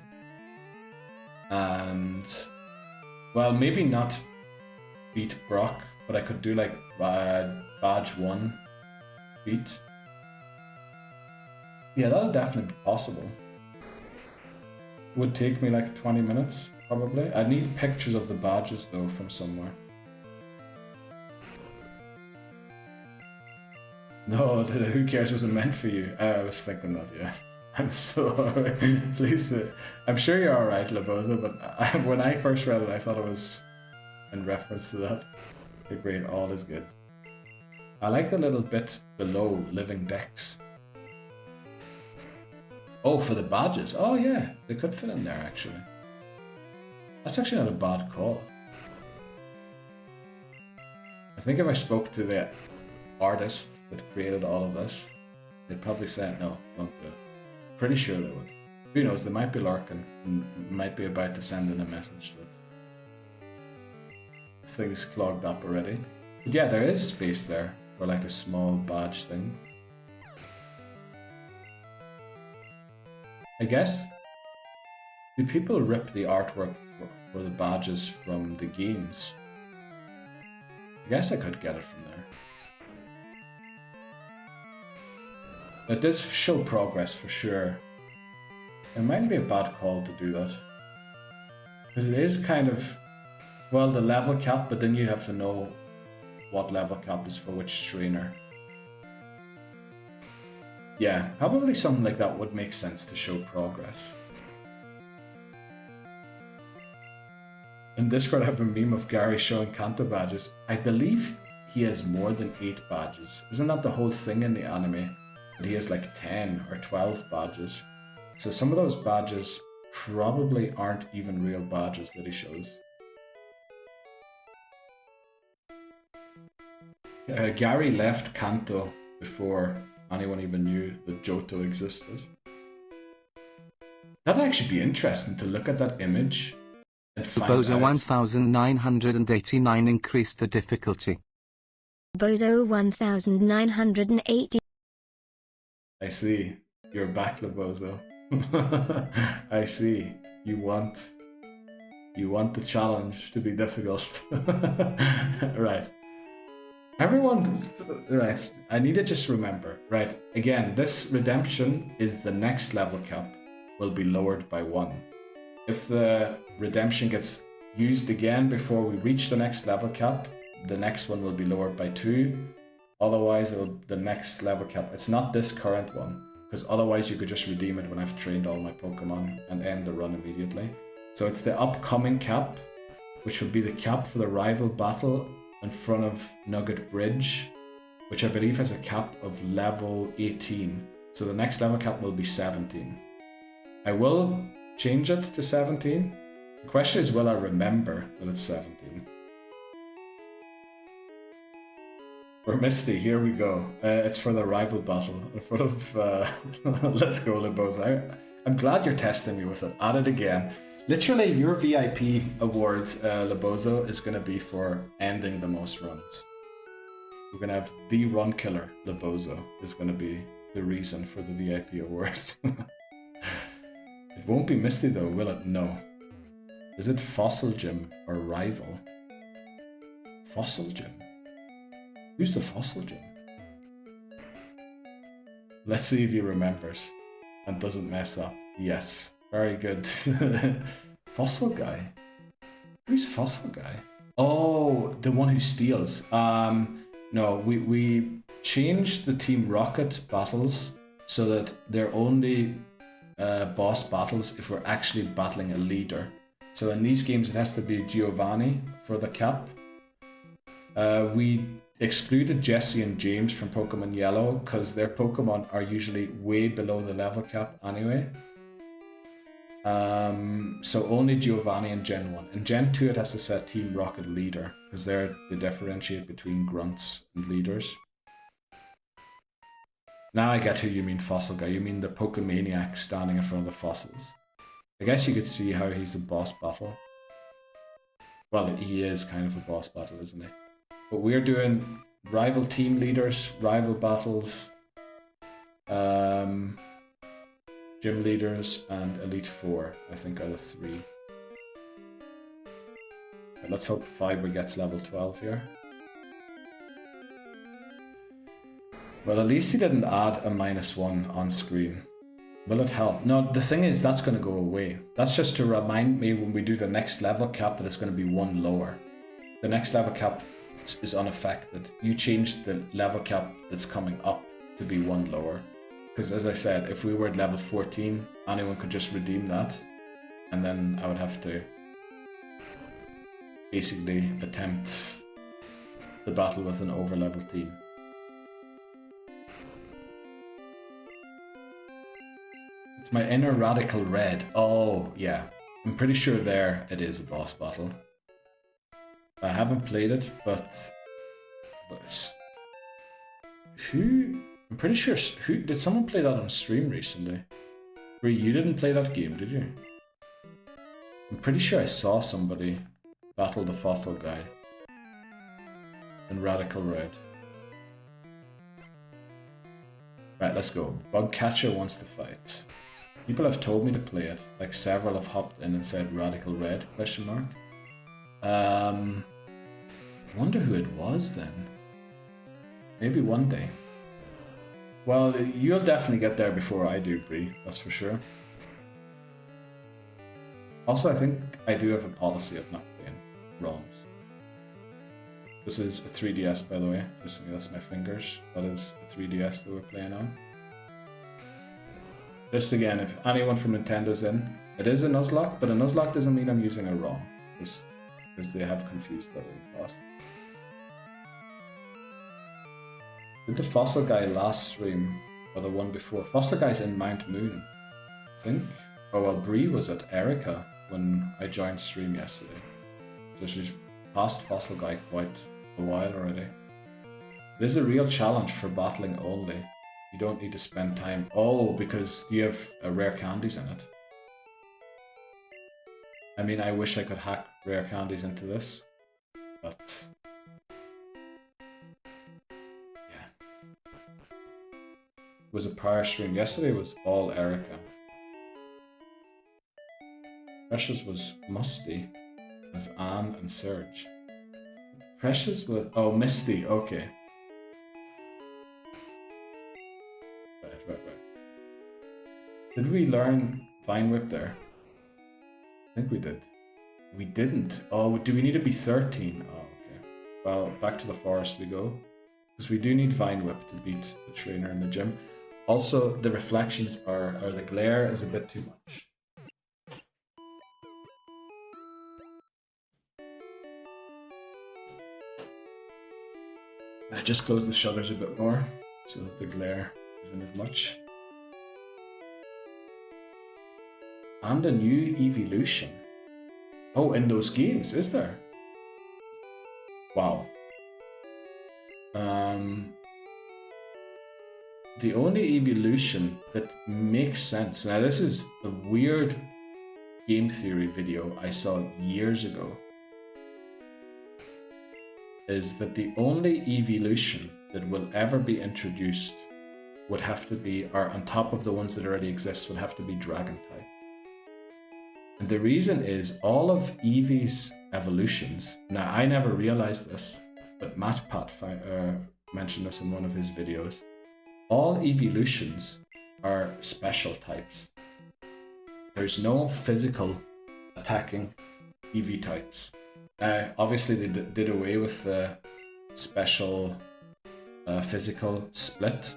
Speaker 1: And, well, maybe not beat Brock, but I could do like badge 1 beat. Yeah, that'll definitely be possible. Would take me like 20 minutes, probably. I'd need pictures of the badges though from somewhere. No, who cares wasn't meant for you. I was thinking that, yeah. I'm sorry. Please, I'm sure you're alright, Labosa, but when I first read it, I thought it was in reference to that. Okay, great, all is good. I like the little bit below Living Dex. Oh, for the badges. Oh yeah, they could fit in there actually. That's actually not a bad call. I think if I spoke to the artist that created all of this, they'd probably say, no, don't do it. Pretty sure they would. Who knows, they might be lurking and might be about to send in a message that this thing's clogged up already. But yeah, there is space there for like a small badge thing. I guess, do people rip the artwork for the badges from the games? I guess I could get it from there. It does show progress for sure. It might be a bad call to do that. But it is kind of, well, the level cap, but then you have to know what level cap is for which trainer. Yeah, probably something like that would make sense to show progress. In Discord I have a meme of Gary showing Kanto badges. I believe he has more than 8 badges. Isn't that the whole thing in the anime? That he has like 10 or 12 badges. So some of those badges probably aren't even real badges that he shows. Gary left Kanto before anyone even knew that Johto existed. That'd actually be interesting to look at that image and find
Speaker 2: Bozo
Speaker 1: out.
Speaker 2: 1989 increased the difficulty.
Speaker 4: Bozo 1980.
Speaker 1: I see. You're back, Labozo. I see. You want the challenge to be difficult. Right. Everyone, right, I need to just remember, right, again, this redemption is the next level cap will be lowered by 1. If the redemption gets used again before we reach the next level cap, the next one will be lowered by 2. Otherwise, the next level cap, it's not this current one, because otherwise you could just redeem it when I've trained all my Pokemon and end the run immediately. So it's the upcoming cap, which will be the cap for the rival battle in front of Nugget Bridge, which I believe has a cap of level 18. So the next level cap will be 17. I will change it to 17. The question is, will I remember that it's 17? For Misty, here we go. It's for the rival battle in front of Let's Go Libos. I'm glad you're testing me with it. At it again. Literally, your VIP award, Libozo, is going to be for ending the most runs. We're going to have the run killer, Libozo, is going to be the reason for the VIP award. It won't be Misty though, will it? No. Is it Fossil Gym or Rival? Fossil Gym? Who's the Fossil Gym? Let's see if he remembers and doesn't mess up. Yes. Very good. Fossil Guy? Who's Fossil Guy? Oh, the one who steals. No, we changed the Team Rocket battles so that they're only boss battles if we're actually battling a leader. So in these games it has to be Giovanni for the cap. We excluded Jesse and James from Pokemon Yellow because their Pokemon are usually way below the level cap anyway. So only Giovanni in Gen 1. In Gen 2 it has to set Team Rocket leader because they differentiate between grunts and leaders. Now I get who you mean, Fossil Guy. You mean the Pokemaniac standing in front of the fossils. I guess you could see how he's a boss battle. Well, he is kind of a boss battle, isn't he? But we're doing rival team leaders, rival battles, gym leaders, and Elite Four, I think, are the three. Right, let's hope Fiber gets level 12 here. Well, at least he didn't add a -1 on screen. Will it help? No, the thing is, that's going to go away. That's just to remind me when we do the next level cap that it's going to be 1 lower. The next level cap is unaffected. You changed the level cap that's coming up to be 1 lower. Because as I said, if we were at level 14, anyone could just redeem that. And then I would have to basically attempt the battle with an over-level team. It's my inner Radical Red. Oh, yeah. I'm pretty sure there it is a boss battle. I haven't played it, but who? I'm pretty sure. Who did someone play that on stream recently? Bree, you didn't play that game, did you? I'm pretty sure I saw somebody battle the Fossil Guy in Radical Red. Right, let's go. Bugcatcher wants to fight. People have told me to play it. Like several have hopped in and said Radical Red, question mark. I wonder who it was then. Maybe one day. Well, you'll definitely get there before I do, Bree, that's for sure. Also, I think I do have a policy of not playing ROMs. This is a 3DS, by the way. Just that's my fingers. That is a 3DS that we're playing on. Just again, if anyone from Nintendo's in, it is a Nuzlocke, but a Nuzlocke doesn't mean I'm using a ROM. Just because they have confused that in the past. Did the Fossil Guy last stream or the one before? Fossil Guy's in Mount Moon, I think. Oh well, Bree was at Erica when I joined stream yesterday. So she's past Fossil Guy quite a while already. It is a real challenge for battling only. You don't need to spend time. Oh, because you have rare candies in it. I mean, I wish I could hack rare candies into this, but yeah. It was a prior stream. Yesterday was all Erica. Precious was Musty as Anne and Serge. Precious was Misty. Okay. Right. Did we learn Vine Whip there? I think we did. We didn't. Oh, do we need to be 13? Oh, okay. Well, back to the forest we go. Because we do need Vine Whip to beat the trainer in the gym. Also, the reflections or the glare is a bit too much. I just close the shutters a bit more so that the glare isn't as much. And a new evolution. Oh, in those games, is there? Wow. The only evolution that makes sense, now this is a weird game theory video I saw years ago, is that the only evolution that will ever be introduced would have to be, or on top of the ones that already exist, would have to be dragon type. And the reason is all of Eevee's evolutions, now I never realized this, but MatPat mentioned this in one of his videos, all evolutions are special types. There's no physical attacking Eevee types. Obviously they did away with the special physical split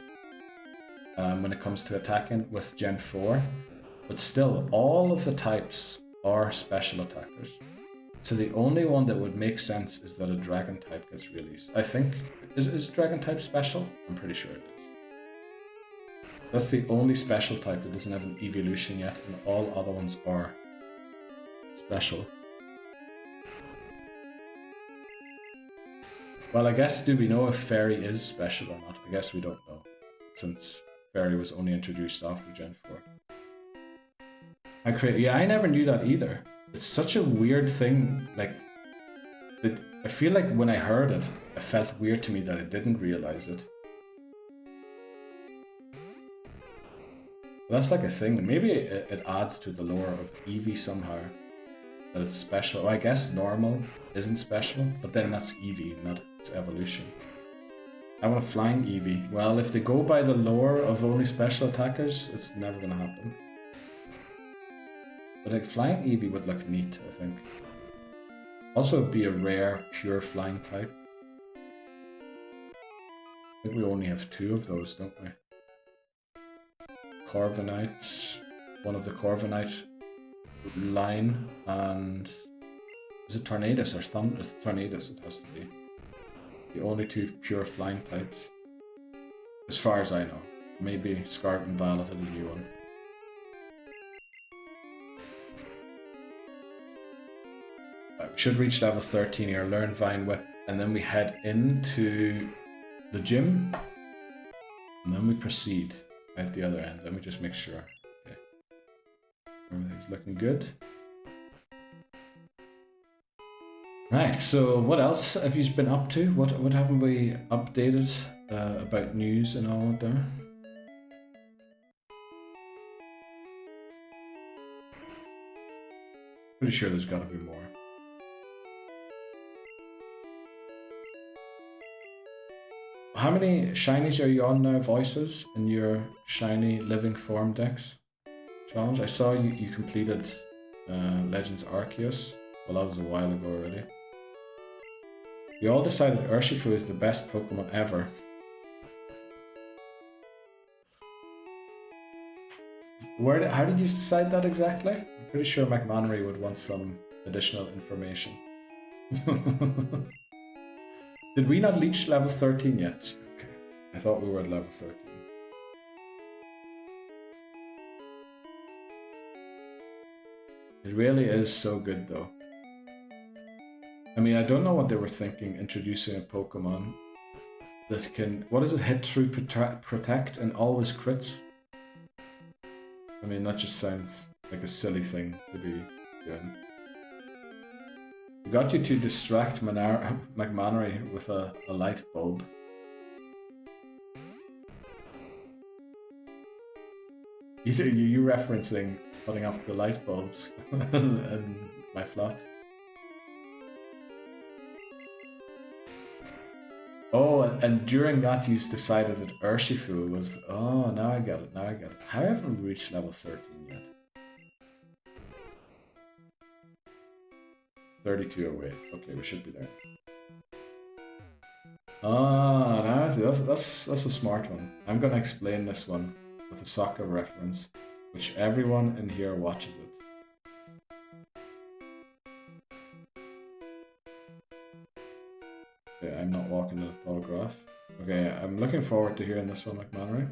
Speaker 1: when it comes to attacking with Gen 4, but still all of the types are special attackers. So the only one that would make sense is that a dragon type gets released. I think, is dragon type special? I'm pretty sure it is. That's the only special type that doesn't have an evolution yet, and all other ones are special. Well, I guess, do we know if Fairy is special or not? I guess we don't know, since Fairy was only introduced after Gen 4. Yeah, I never knew that either. It's such a weird thing, like, that I feel like when I heard it, it felt weird to me that I didn't realize it. That's like a thing. Maybe it adds to the lore of Eevee somehow, that it's special. Well, I guess normal isn't special, but then that's Eevee, not its evolution. I want a flying Eevee. Well, if they go by the lore of only special attackers, it's never gonna happen. But like flying Eevee would look neat, I think. Also it'd be a rare, pure flying type. I think we only have 2 of those, don't we? Corviknight, one of the Corviknight line, and is it Tornadus or Thunder? It's Tornadus, it has to be. The only 2 pure flying types, as far as I know. Maybe Scarlet and Violet are the new one. We should reach level 13 here, learn Vine Whip, and then we head into the gym, and then we proceed at the other end. Let me just make sure. Okay. Everything's looking good. Right, so what else have you been up to? What haven't we updated about news and all there? Pretty sure there's gotta be more. How many shinies are you on now, Voices, in your shiny Living Form Dex challenge? I saw you completed Legends Arceus. Well, that was a while ago already. We all decided Urshifu is the best Pokemon ever. How did you decide that exactly? I'm pretty sure McManary would want some additional information. Did we not reach level 13 yet? Okay, I thought we were at level 13. It really is so good though. I mean, I don't know what they were thinking introducing a Pokemon that can, what is it, hit through, protect, and always crits? I mean, that just sounds like a silly thing to be doing. We got you to distract McManary with a light bulb. You referencing putting up the light bulbs in my flat. Oh, and during that you decided that Urshifu was... Oh, now I get it, How haven't we reached level 13 yet? 3208. Okay, we should be there. Ah, now that's a smart one. I'm gonna explain this one with a soccer reference, which everyone in here watches it. Okay, I'm not walking in the tall grass. Okay, I'm looking forward to hearing this one, McManary.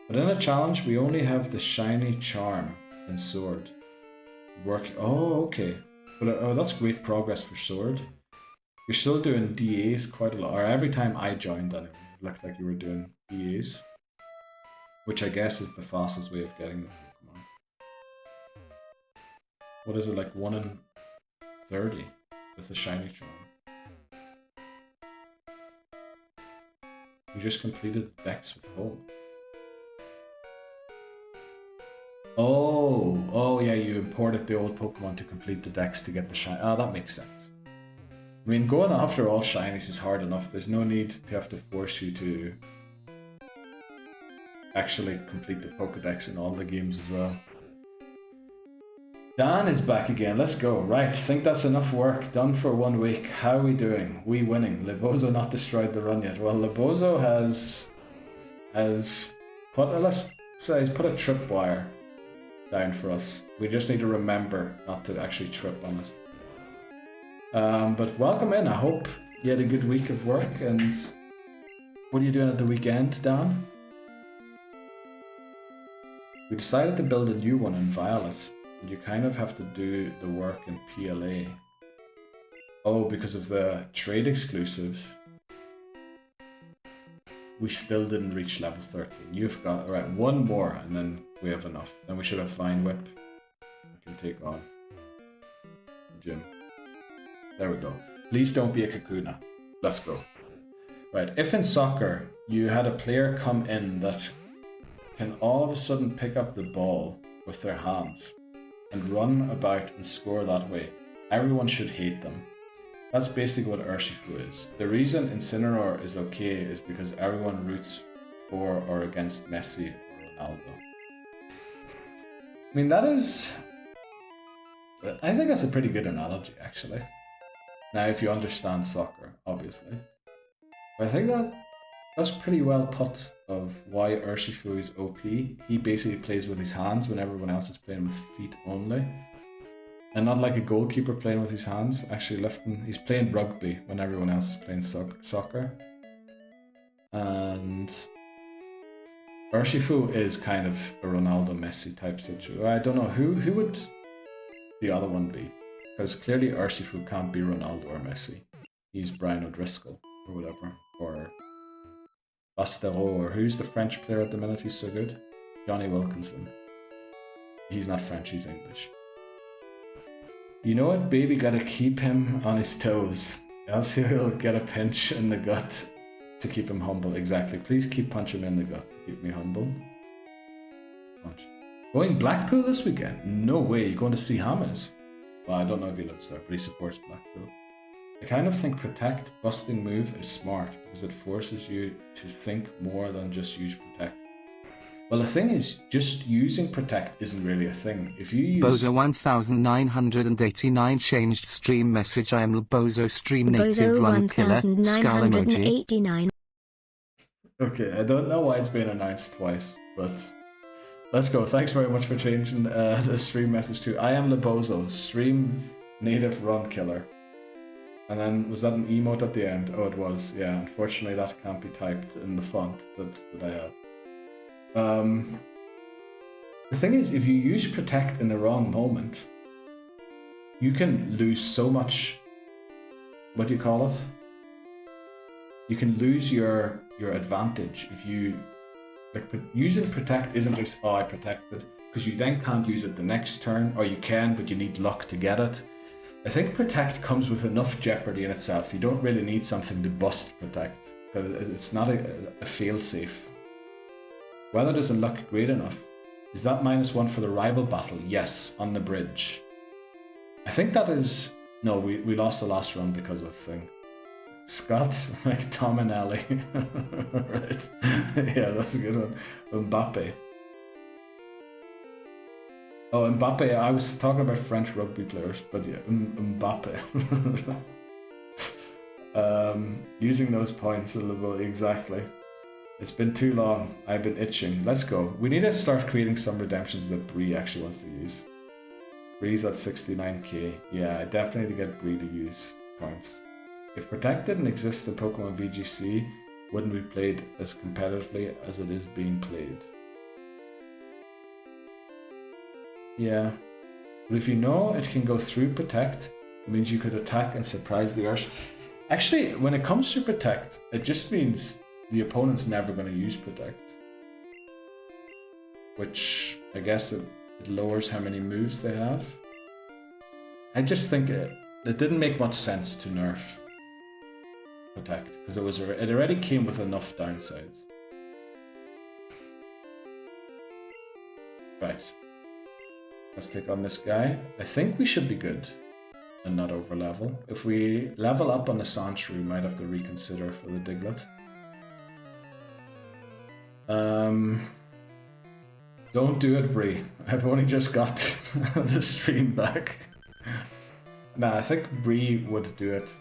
Speaker 1: But in a challenge, we only have the shiny charm and sword. Oh, okay. But that's great progress for sword. You're still doing DAs quite a lot, or every time I joined anyway, it looked like you were doing DAs, which I guess is the fastest way of getting the Pokemon. What is it, like 1 in 30 with the shiny charm? You just completed the Dex with Home. Oh yeah, you imported the old Pokemon to complete the Dex to get the shiny. Ah, that makes sense. I mean, going after all shinies is hard enough. There's no need to have to force you to actually complete the Pokedex in all the games as well. Dan is back again. Let's go. Right, think that's enough work. Done for 1 week. How are we doing? We winning. Lebozo not destroyed the run yet. Well, Lebozo has put, let's say, he's put a tripwire down for us. We just need to remember not to actually trip on it. But welcome in. I hope you had a good week of work. And what are you doing at the weekend, Dan? We decided to build a new one in Violet. And you kind of have to do the work in PLA. Oh, because of the trade exclusives. We still didn't reach level 13. You've got, alright, 1 more and then we have enough. Then we should have Vine Whip. We can take on the gym. There we go. Please don't be a Kakuna. Let's go. Right, if in soccer you had a player come in that can all of a sudden pick up the ball with their hands and run about and score that way, everyone should hate them. That's basically what Urshifu is. The reason Incineroar is okay is because everyone roots for or against Messi or Ronaldo. I mean, I think that's a pretty good analogy, actually. Now, if you understand soccer, obviously. But I think that's pretty well put of why Urshifu is OP. He basically plays with his hands when everyone else is playing with feet only. And not like a goalkeeper playing with his hands, actually he's playing rugby when everyone else is playing soccer. And Urshifu is kind of a Ronaldo Messi type situation. I don't know, who would the other one be? Because clearly Urshifu can't be Ronaldo or Messi. He's Brian O'Driscoll or whatever. Or Bastero, or who's the French player at the minute? He's so good. Johnny Wilkinson. He's not French, he's English. You know what? Baby gotta keep him on his toes, else he'll get a pinch in the gut to keep him humble. Exactly. Please keep punching me in the gut to keep me humble. Punch. Going Blackpool this weekend? No way. You're going to see Hammers? Well, I don't know if he lives there, but he supports Blackpool. I kind of think Protect busting move is smart because it forces you to think more than just use Protect. Well, the thing is, just using Protect isn't really a thing. If you use...
Speaker 2: Bozo 1989 changed stream message. I am Bozo stream native run killer. Skull emoji.
Speaker 1: Okay, I don't know why it's been announced twice, but let's go. Thanks very much for changing the stream message to I am Lebozo, stream native run killer. And then, was that an emote at the end? Oh, it was. Yeah, unfortunately that can't be typed in the font that I have. The thing is, if you use Protect in the wrong moment, you can lose so much, what do you call it? You can lose your advantage if you, like, using Protect isn't just, oh, I protected, because you then can't use it the next turn, or you can, but you need luck to get it. I think Protect comes with enough Jeopardy in itself. You don't really need something to bust Protect, because it's not a fail-safe. Weather doesn't look great enough. Is that -1 for the rival battle? Yes, on the bridge. I think that is... No, we lost the last run because of thing. Scott McTominelli. Right. Yeah, that's a good one. Mbappe. Oh, Mbappe. I was talking about French rugby players, but yeah, Mbappe. Using those points a little bit, exactly. It's been too long. I've been itching. Let's go. We need to start creating some redemptions that Bree actually wants to use. Bree's at 69k. Yeah, I definitely need to get Bree to use points. If Protect didn't exist in Pokemon VGC, wouldn't be played as competitively as it is being played. Yeah. But if you know it can go through Protect, it means you could attack and surprise the Ursh. Actually, when it comes to protect, it just means the opponent's never going to use protect. Which, I guess it lowers how many moves they have. I just think it didn't make much sense to nerf protect, because it already came with enough downsides. Right. Let's take on this guy. I think we should be good and not over level. If we level up on the Sandshrew, we might have to reconsider for the Diglett. Don't do it, Bree. I've only just got the stream back. Nah, I think Bree would do it.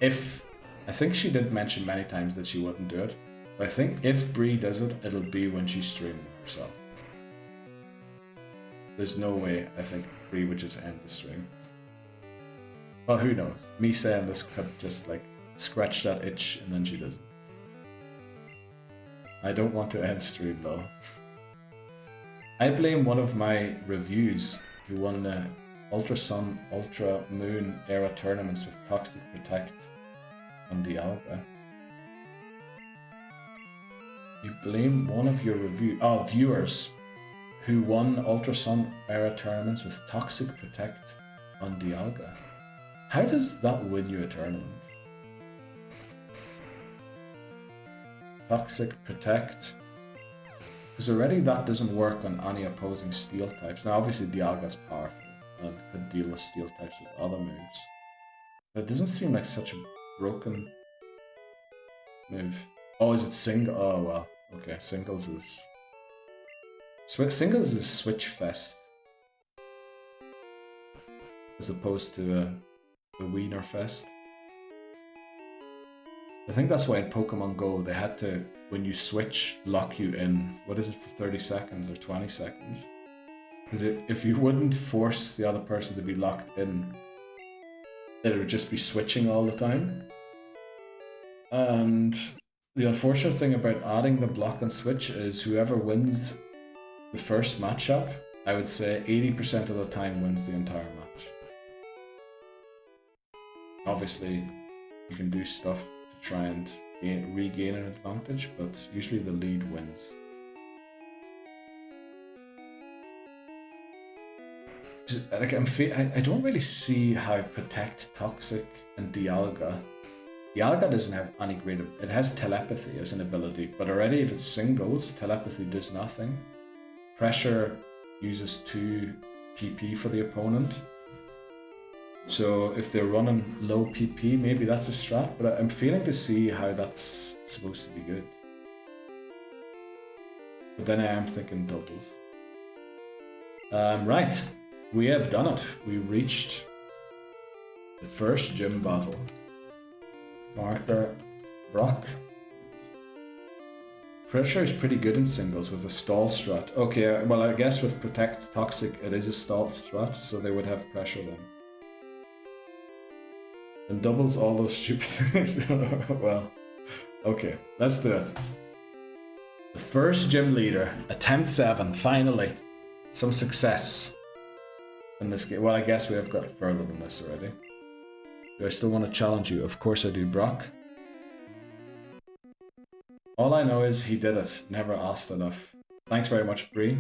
Speaker 1: I think she did mention many times that she wouldn't do it. But I think if Bree does it, it'll be when she's streaming herself. There's no way I think Bree would just end the stream. Well, who knows? Me saying this could just like scratch that itch and then she does it. I don't want to end stream though. I blame one of my reviews who won the Ultra Sun, Ultra Moon era tournaments with Toxic Protect on Dialga. You blame one of your viewers who won Ultra Sun era tournaments with Toxic Protect on Dialga. How does that win you a tournament? Toxic Protect. Because already that doesn't work on any opposing steel types. Now obviously Dialga's powerful and could deal with steel types with other moves. But it doesn't seem like such a broken move. Oh, is it single? Oh well, okay, singles is Switch Fest. As opposed to a Wiener Fest. I think that's why in Pokemon Go they had to, when you switch, lock you in. What is it, for 30 seconds or 20 seconds? Because if you wouldn't force the other person to be locked in, it would just be switching all the time. And the unfortunate thing about adding the block and switch is whoever wins the first matchup, I would say 80% of the time wins the entire match. Obviously, you can do stuff to try and regain an advantage, but usually the lead wins. Like I don't really see how Protect, Toxic, and Dialga. Dialga doesn't have any great. It has telepathy as an ability, but already if it's singles, telepathy does nothing. Pressure uses 2 PP for the opponent. So if they're running low PP, maybe that's a strat, but I'm failing to see how that's supposed to be good. But then I am thinking doubles. Right, we have done it. We reached the first gym battle. Marker, Brock. Pressure is pretty good in singles with a stall strat. Okay, well I guess with Protect Toxic it is a stall strat, so they would have pressure then. And doubles all those stupid things. Well, okay, let's do it. The first gym leader, attempt 7, finally. Some success in this game. Well, I guess we have got further than this already. Do I still want to challenge you? Of course I do, Brock. All I know is he did it. Never asked enough. Thanks very much, Bree.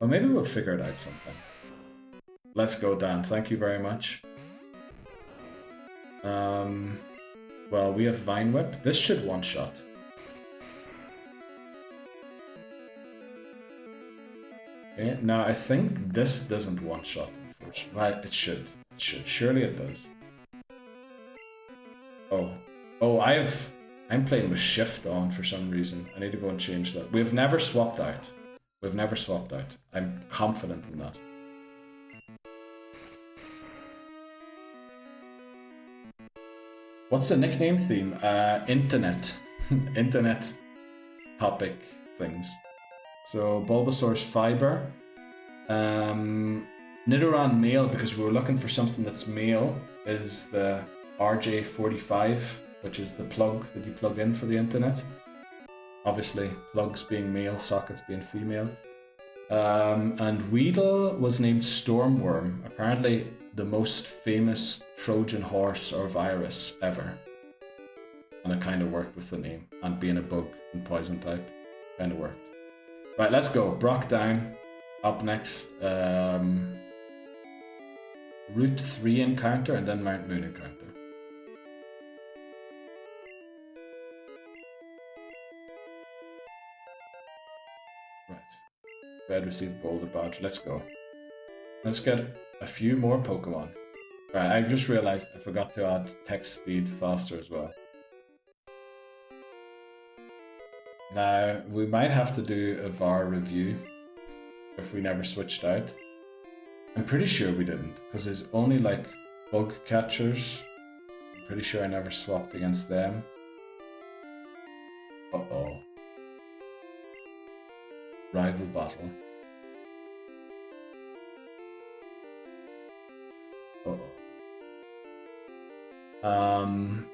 Speaker 1: Well, maybe we'll figure it out sometime. Let's go, Dan. Thank you very much. Well, we have Vine Whip. This should one-shot. Okay, now I think this doesn't one-shot, unfortunately. Well, it should. It should. Surely it does. Oh, I'm playing with Shift on for some reason. I need to go and change that. We've never swapped out. I'm confident in that. What's the nickname theme? Internet. Internet topic things. So Bulbasaur's Fiber. Nidoran male, because we were looking for something that's male, is the RJ45, which is the plug that you plug in for the internet. Obviously, plugs being male, sockets being female. And Weedle was named Stormworm, apparently the most famous Trojan horse or virus ever. and it kind of worked with the name, and being a bug and poison type kind of worked. Right, let's go. Brock down. Up next, Route 3 encounter and then Mount Moon encounter. Right. Red received Boulder Badge. Let's go. Let's get a few more Pokemon. Right, I just realized I forgot to add text speed faster as well. Now, we might have to do a VAR review if we never switched out. I'm pretty sure we didn't, because there's only like bug catchers. I'm pretty sure I never swapped against them. Uh-oh. Rival battle. Uh-oh.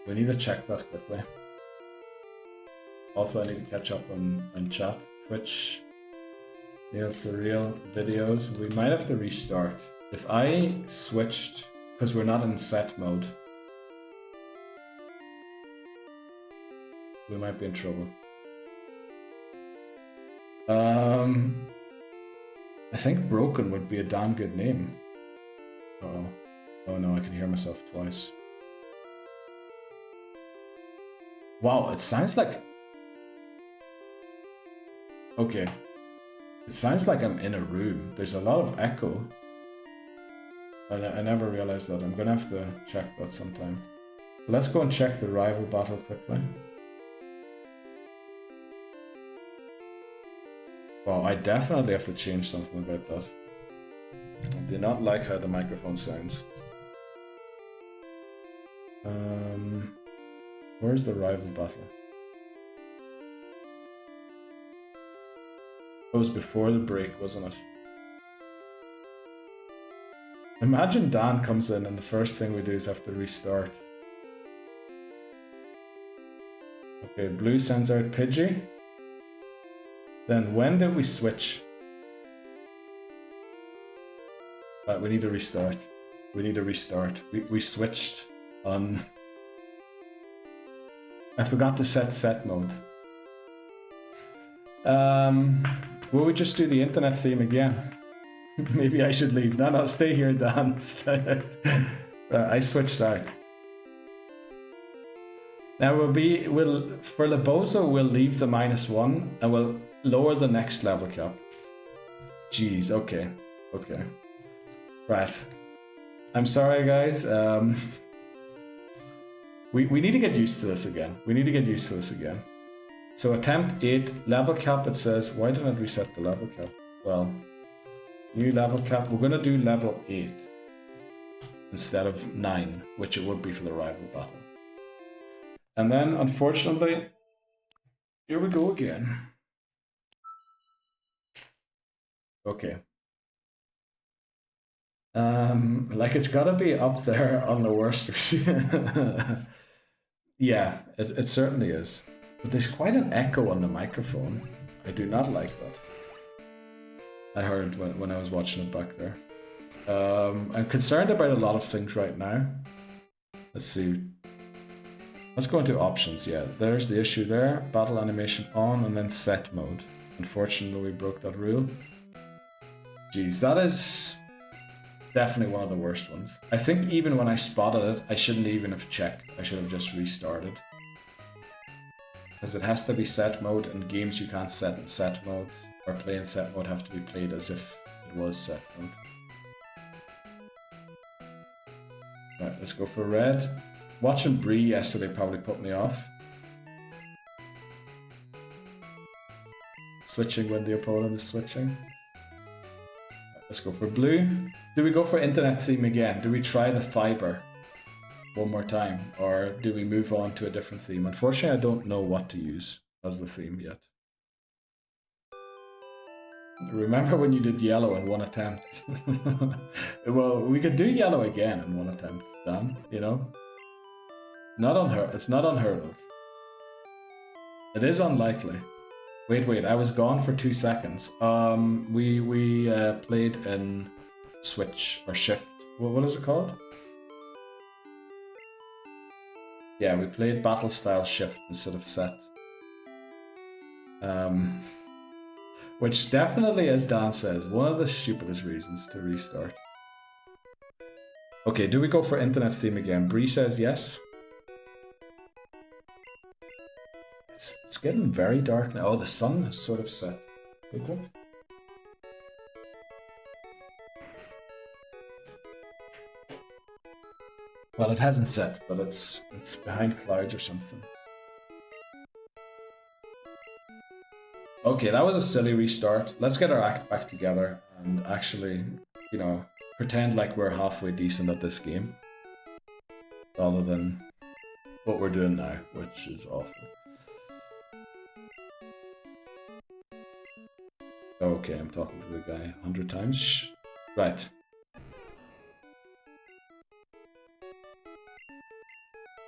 Speaker 1: We need to check that quickly. Also, I need to catch up on chat. Twitch, Neil Surreal videos. We might have to restart. If I switched, because we're not in set mode, we might be in trouble. I think Broken would be a damn good name. Uh-oh. Oh no, I can hear myself twice. Wow, it sounds like... Okay. It sounds like I'm in a room. There's a lot of echo. I never realized that. I'm gonna have to check that sometime. Let's go and check the rival battle quickly. Wow, I definitely have to change something about that. I do not like how the microphone sounds. Where's the rival battle? It was before the break, wasn't it? Imagine Dan comes in and the first thing we do is have to restart. Okay, Blue sends out Pidgey. Then when did we switch? We need to restart. We need to restart. We switched on... I forgot to set mode. Will we just do the internet theme again? Maybe I should leave. No, stay here, Dan. I switched out. Now we'll for Labozo we'll leave the -1 and we'll lower the next level cap. Jeez, okay. Right. I'm sorry guys. We need to get used to this again. So attempt 8, level cap it says, why didn't I reset the level cap? Well, new level cap, we're gonna do level 8 instead of 9, which it would be for the rival battle. And then unfortunately, here we go again. Okay. Like it's gotta be up there on the worst. Yeah, it certainly is. But there's quite an echo on the microphone. I do not like that. I heard when I was watching it back there. I'm concerned about a lot of things right now. Let's see. Let's go into options. Yeah, there's the issue there. Battle animation on and then set mode. Unfortunately, we broke that rule. Jeez, that is definitely one of the worst ones. I think even when I spotted it, I shouldn't even have checked. I should have just restarted. Because it has to be set mode, and games you can't set in set mode or play in set mode have to be played as if it was set mode. Right, let's go for red. Watching Bree yesterday probably put me off. Switching when the opponent is switching. Right, let's go for blue. Do we go for internet theme again? Do we try the fiber one more time? Or do we move on to a different theme? Unfortunately, I don't know what to use as the theme yet. Remember when you did yellow in one attempt? Well, we could do yellow again in one attempt, Dan, you know? It's not unheard of. It is unlikely. Wait, I was gone for 2 seconds. We played in switch or shift. What is it called? Yeah, we played battle style shift instead of set. Which definitely, as Dan says, one of the stupidest reasons to restart. Okay, do we go for internet theme again? Bree says yes. It's getting very dark now. Oh, the sun is sort of set. Okay. Well, it hasn't set, but it's behind clouds or something. Okay, that was a silly restart. Let's get our act back together and actually, you know, pretend like we're halfway decent at this game. Rather than what we're doing now, which is awful. Okay, I'm talking to the guy 100 times. Shh. Right.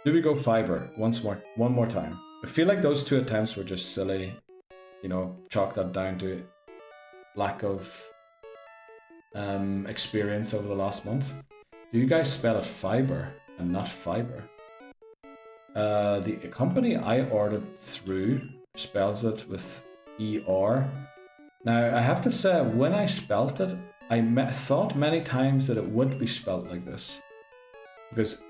Speaker 1: Do we go fiber one more time? I feel like those two attempts were just silly. You know, chalk that down to lack of experience over the last month. Do you guys spell it fiber and not fiber? The company I ordered through spells it with ER. Now, I have to say, when I spelt it, I thought many times that it would be spelled like this. Because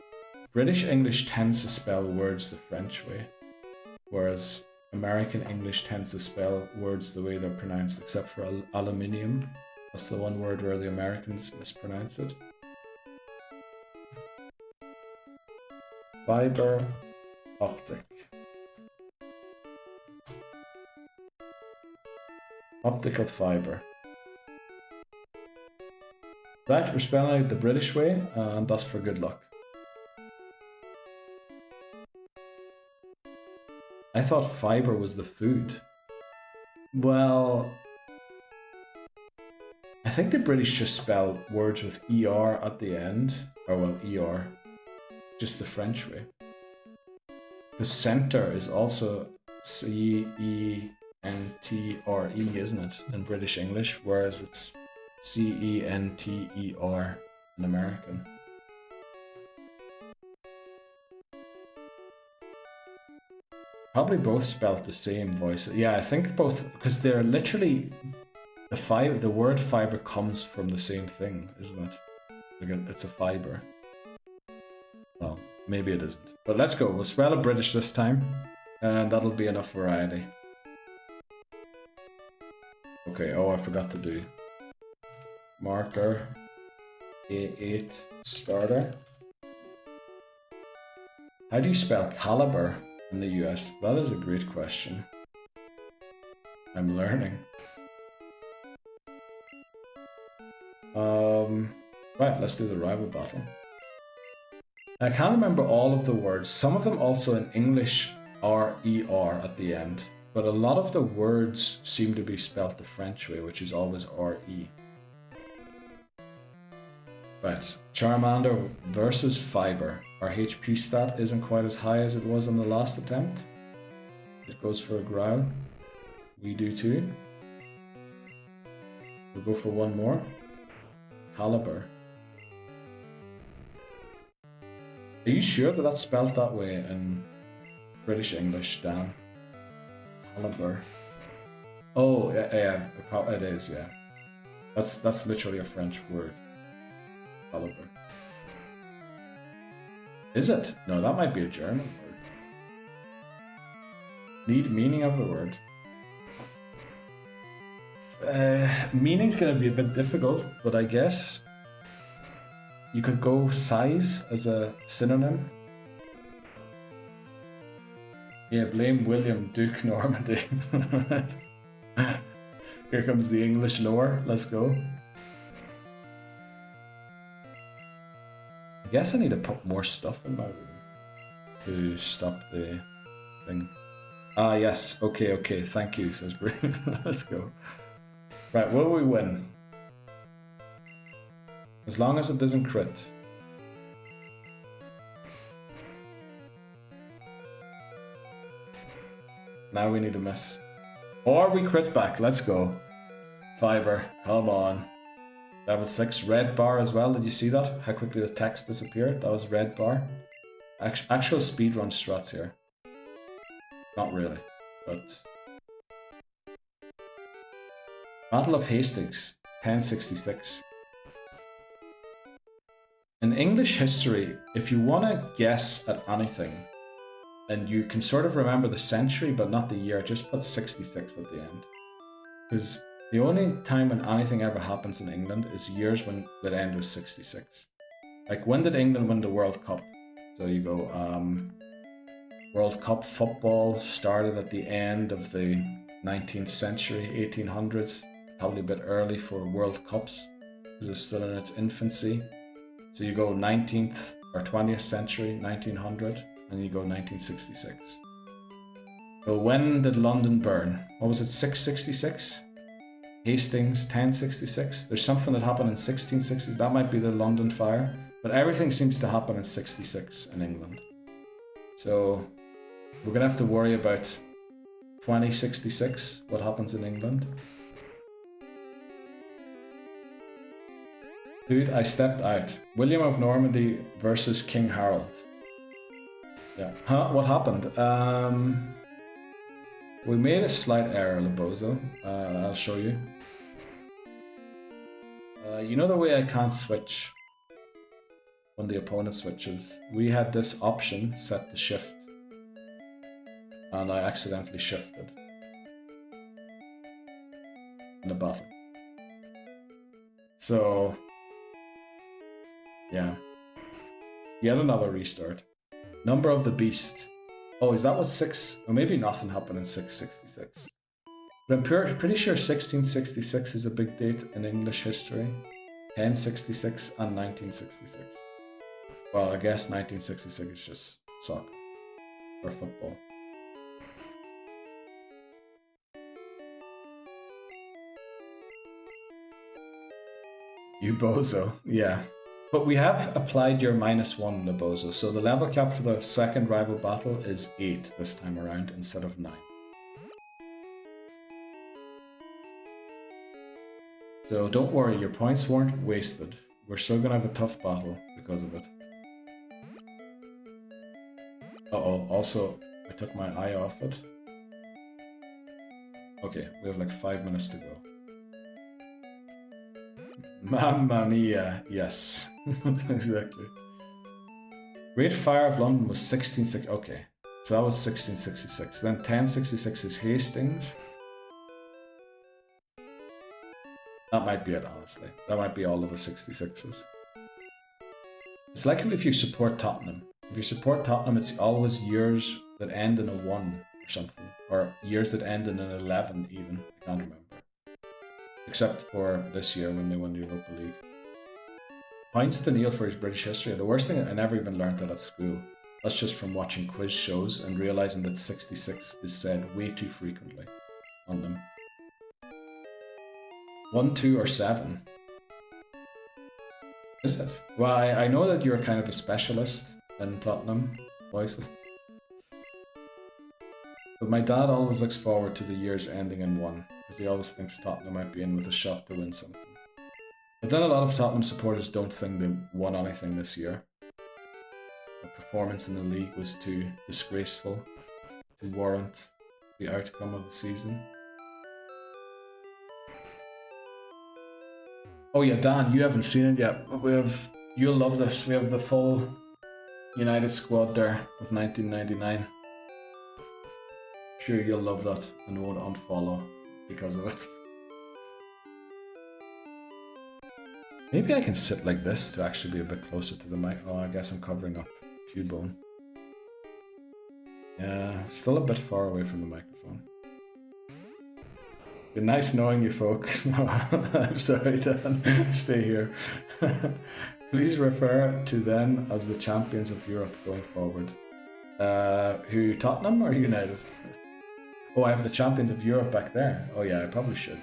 Speaker 1: British English tends to spell words the French way, whereas American English tends to spell words the way they're pronounced, except for aluminium. That's the one word where the Americans mispronounce it. Fiber optic. Optical fiber. Right, we're spelling it the British way, and that's for good luck. I thought fiber was the food. Well, I think the British just spell words with ER at the end. Or well, ER. Just the French way. Because center is also CENTRE, isn't it? In British English, whereas it's CENTER in American. Probably both spelled the same voice. Yeah, I think both, because they're literally the word fiber comes from the same thing, isn't it? It's a fiber. Well, maybe it isn't. But let's go. We'll spell it British this time, and that'll be enough variety. Okay. Oh, I forgot to do marker A8 starter. How do you spell caliber in the US? That is a great question. I'm learning. Right, let's do the rival battle. I can't remember all of the words. Some of them also in English are ER at the end, but a lot of the words seem to be spelled the French way, which is always RE. Right, Charmander versus Fiber. Our HP stat isn't quite as high as it was on the last attempt. It goes for a growl. We do too. We'll go for one more. Caliber. Are you sure that that's spelled that way in British English, Dan? Caliber. Oh, yeah, it is, yeah. That's literally a French word. Caliber. Is it? No, that might be a German word. Need meaning of the word. Meaning's gonna be a bit difficult, but I guess you could go size as a synonym. Yeah, blame William Duke Normandy. Here comes the English lore. Let's go. I guess I need to put more stuff in my room to stop the thing. Ah, yes. Okay. Thank you, says Brie. Let's go. Right, will we win? As long as it doesn't crit. Now we need to miss. Or we crit back. Let's go. Fiber. Come on. Level 6. Red bar as well. Did you see that? How quickly the text disappeared? That was red bar. actual speedrun struts here. Not really, but Battle of Hastings, 1066. In English history, if you want to guess at anything, and you can sort of remember the century but not the year, just put 66 at the end. Because the only time when anything ever happens in England is years when that end with 66. Like, when did England win the World Cup? So you go, World Cup football started at the end of the 19th century, 1800s, probably a bit early for World Cups, because it's still in its infancy. So you go 19th or 20th century, 1900, and you go 1966. So when did London burn? What was it, 666? Hastings, 1066. There's something that happened in 1660s. That might be the London fire. But everything seems to happen in 66 in England. So we're going to have to worry about 2066, what happens in England. Dude, I stepped out. William of Normandy versus King Harold. Yeah. Huh? What happened? We made a slight error, Lebozo. I'll show you. You know the way I can't switch when the opponent switches? We had this option set to shift, and I accidentally shifted in the battle. So, yeah. Yet another restart. Number of the beast. Oh, is that what 6? Or maybe nothing happened in 666. But I'm pretty sure 1666 is a big date in English history. 1066 and 1966. Well, I guess 1966 is just soccer or football. You bozo, yeah. But we have applied your -1, Lebozo, so the level cap for the second rival battle is 8 this time around instead of 9. So don't worry, your points weren't wasted. We're still gonna have a tough battle because of it. Uh-oh, also, I took my eye off it. Okay, we have like 5 minutes to go. Mamma mia, yes. Exactly. Great Fire of London was 1660. Okay, so that was 1666. Then 1066 is Hastings. That might be it, honestly. That might be all of the 66s. It's like if you support Tottenham. If you support Tottenham, it's always years that end in a 1 or something. Or years that end in an 11 even. I can't remember. Except for this year when they won the Europa League. Points to Neil for his British history. The worst thing, I never even learned that at school. That's just from watching quiz shows and realizing that 66 is said way too frequently on them. 1, 2, or 7? Is it? Well, I know that you're kind of a specialist in Tottenham voices. But my dad always looks forward to the years ending in 1, because he always thinks Tottenham might be in with a shot to win something. But then a lot of Tottenham supporters don't think they won anything this year. The performance in the league was too disgraceful to warrant the outcome of the season. Oh yeah, Dan, you haven't seen it yet. You'll love this. We have the full United squad there of 1999. Sure, you'll love that and won't unfollow because of it. Maybe I can sit like this to actually be a bit closer to the mic. Oh, I guess I'm covering up Cubone. Yeah, still a bit far away from the microphone. Been nice knowing you folk. I'm sorry, Dan. Stay here. Please refer to them as the champions of Europe going forward. Who, Tottenham or United? Oh, I have the champions of Europe back there. Oh yeah, I probably should.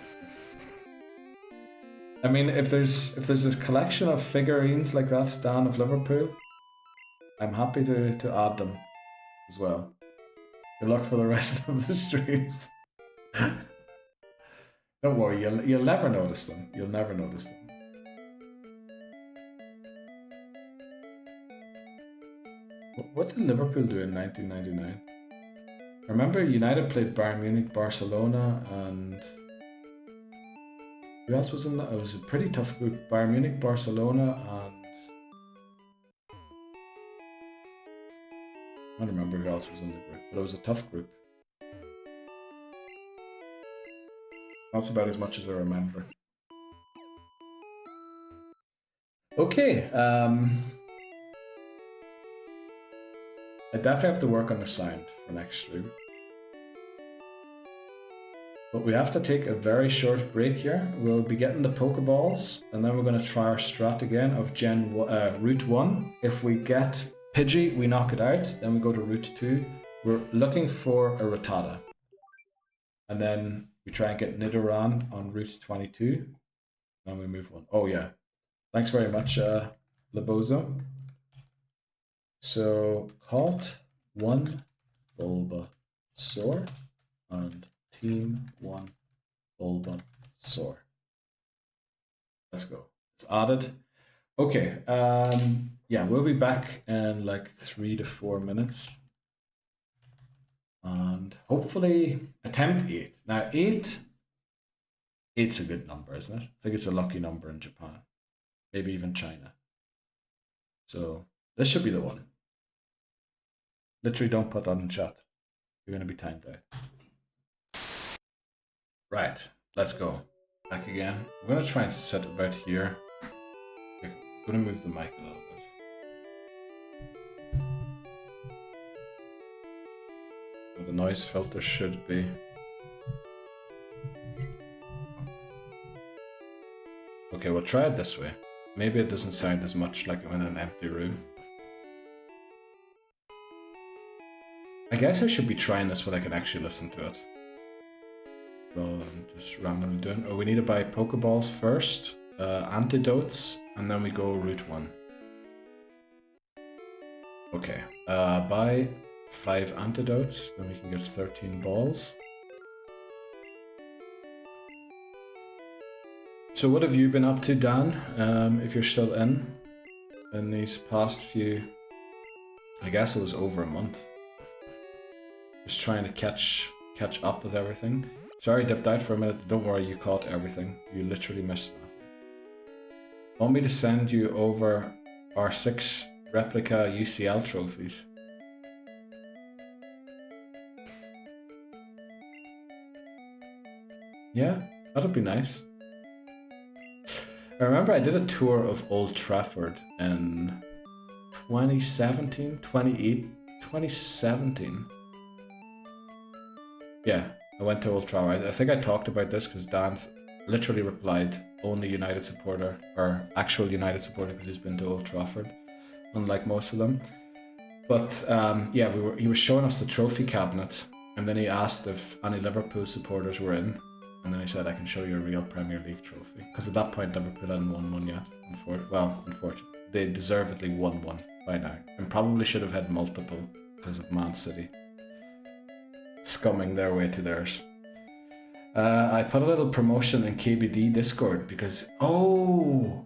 Speaker 1: I mean, if there's a collection of figurines like that, Dan, of Liverpool, I'm happy to add them as well. Good luck for the rest of the streams. Don't worry, you'll never notice them. You'll never notice them. what did Liverpool do in 1999? I remember United played Bayern Munich, Barcelona, and who else was in that? It was a pretty tough group. Bayern Munich, Barcelona, and I don't remember who else was in the group, but it was a tough group. That's about as much as I remember. Okay, I definitely have to work on the sound for next stream. But we have to take a very short break here. We'll be getting the Pokeballs, and then we're going to try our strat again of Route 1. If we get Pidgey, we knock it out. Then we go to Route 2. We're looking for a Rattata. And then we try and get Nidoran on Route 22. And we move on. Oh yeah. Thanks very much, Labozo. So, caught 1 Bulbasaur and Team 1 Bulbasaur. Let's go. It's added. Okay, yeah, we'll be back in like 3 to 4 minutes. And hopefully attempt 8. Now, 8's a good number, isn't it? I think it's a lucky number in Japan. Maybe even China. So, this should be the one. Literally don't put that in chat. You're going to be timed out. Right, let's go. Back again. I'm going to try and set it about here. I'm going to move the mic a little bit. Well, the noise filter should be. Okay, we'll try it this way. Maybe it doesn't sound as much like I'm in an empty room. I guess I should be trying this when I can actually listen to it. Rather than just randomly doing. Oh, we need to buy Pokeballs first, antidotes, and then we go Route 1. Okay, buy 5 antidotes, then we can get 13 balls. So what have you been up to, Dan, if you're still in these past few, I guess it was over a month. Just trying to catch up with everything. Sorry, dipped out for a minute. Don't worry, you caught everything. You literally missed nothing. Want me to send you over our 6 replica UCL trophies? Yeah, that'd be nice. I remember I did a tour of Old Trafford in 2017. Yeah, I went to Old Trafford. I think I talked about this because Dan's literally replied, only United supporter, or actual United supporter, because he's been to Old Trafford, unlike most of them. But yeah, he was showing us the trophy cabinet, and then he asked if any Liverpool supporters were in, and then he said, I can show you a real Premier League trophy. Because at that point, Liverpool hadn't won one yet. Unfortunately. They deservedly won one by now, and probably should have had multiple because of Man City scumming their way to theirs. I put a little promotion in KBD Discord because, oh,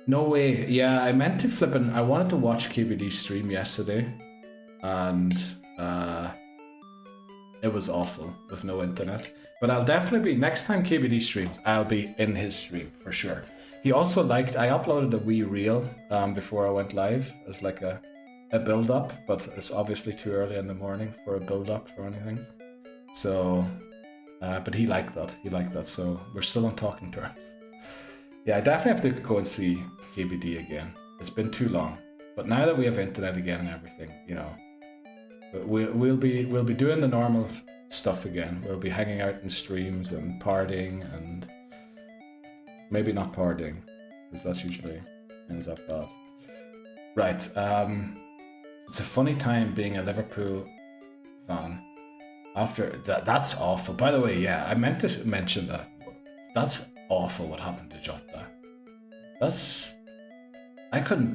Speaker 1: no way. Yeah, I meant to I wanted to watch KBD stream yesterday, and it was awful with no internet. But I'll definitely be, next time KBD streams, I'll be in his stream for sure. He also liked, I uploaded a wee reel before I went live as like a build-up, but it's obviously too early in the morning for a build-up or anything. So, but he liked that, so we're still on talking terms. Yeah, I definitely have to go and see KBD again. It's been too long. But now that we have internet again and everything, you know, we'll be doing the normal stuff again. We'll be hanging out in streams and partying, and maybe not partying, because that's usually ends up bad. Right, it's a funny time being a Liverpool fan. After that's awful. By the way, yeah, I meant to mention that. That's awful what happened to Jota.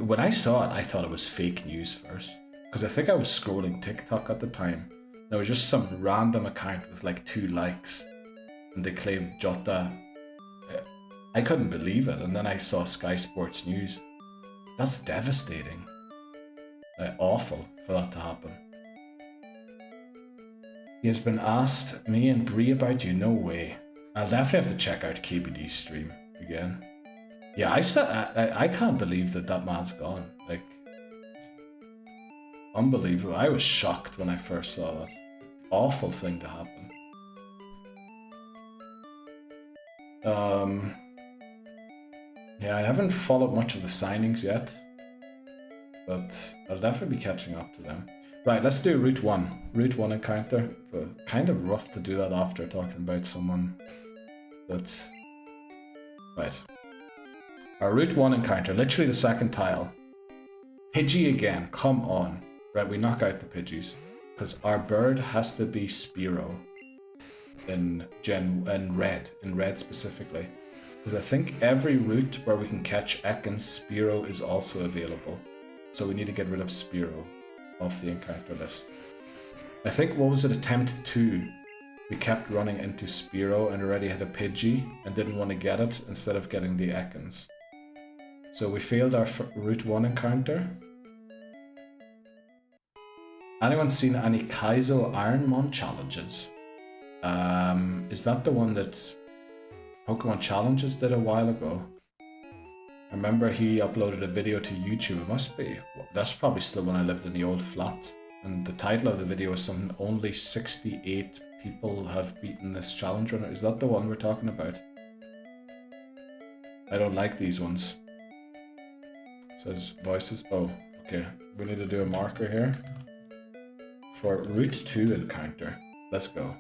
Speaker 1: When I saw it, I thought it was fake news first. Because I think I was scrolling TikTok at the time. There was just some random account with like 2 likes, and they claimed Jota. I couldn't believe it, and then I saw Sky Sports News. That's devastating. awful for that to happen. He has been asked me and Bree about you. No way. I'll definitely have to check out KBD's stream again. Yeah, I can't believe that man's gone. Like, unbelievable. I was shocked when I first saw that. Awful thing to happen. Yeah, I haven't followed much of the signings yet, but I'll definitely be catching up to them. Right, let's do Route 1. Route 1 encounter. But kind of rough to do that after talking about someone that's... Right. Our Route 1 encounter, literally the second tile. Pidgey again, come on. Right, we knock out the Pidgeys. Because our bird has to be Spearow. In red specifically. Because I think every route where we can catch Ekans, Spearow is also available. So we need to get rid of Spearow off the encounter list. I think, what was it, attempt 2? We kept running into Spearow and already had a Pidgey and didn't want to get it instead of getting the Ekans. So we failed our Route 1 encounter. Anyone seen any Kaizo Ironmon challenges? Is that the one that Pokemon Challenges did a while ago? I remember he uploaded a video to YouTube. It must be. That's probably still when I lived in the old flat. And the title of the video is something, only 68 people have beaten this challenge runner. Is that the one we're talking about? I don't like these ones. It says voices. Oh, okay. We need to do a marker here. For Route 2 encounter. Let's go.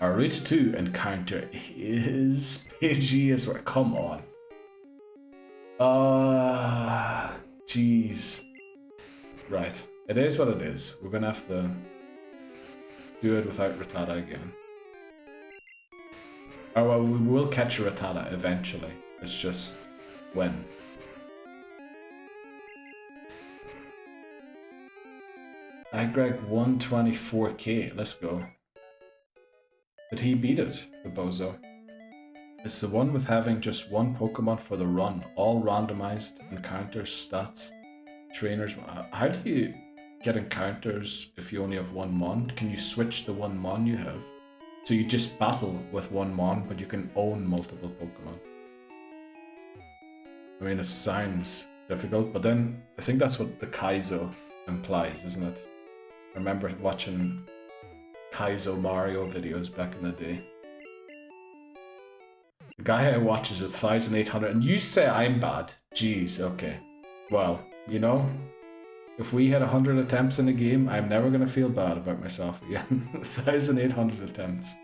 Speaker 1: Our Route 2 encounter is Pidgey as well. Come on. Jeez. Right. It is what it is. We're gonna have to do it without Rattata again. Oh well, we will catch a Rattata eventually. It's just when. Greg 124k. Let's go. Did he beat it, the bozo? It's the one with having just one Pokemon for the run, all randomized encounters, stats, trainers. How do you get encounters if you only have one Mon? Can you switch the one Mon you have? So you just battle with one Mon, but you can own multiple Pokemon. I mean, it sounds difficult, but then I think that's what the Kaizo implies, isn't it? I remember watching Kaizo Mario videos back in the day. The guy I watch is 1,800, and you say I'm bad. Jeez, okay. Well, you know, if we had 100 attempts in a game, I'm never gonna feel bad about myself again. 1,800 attempts.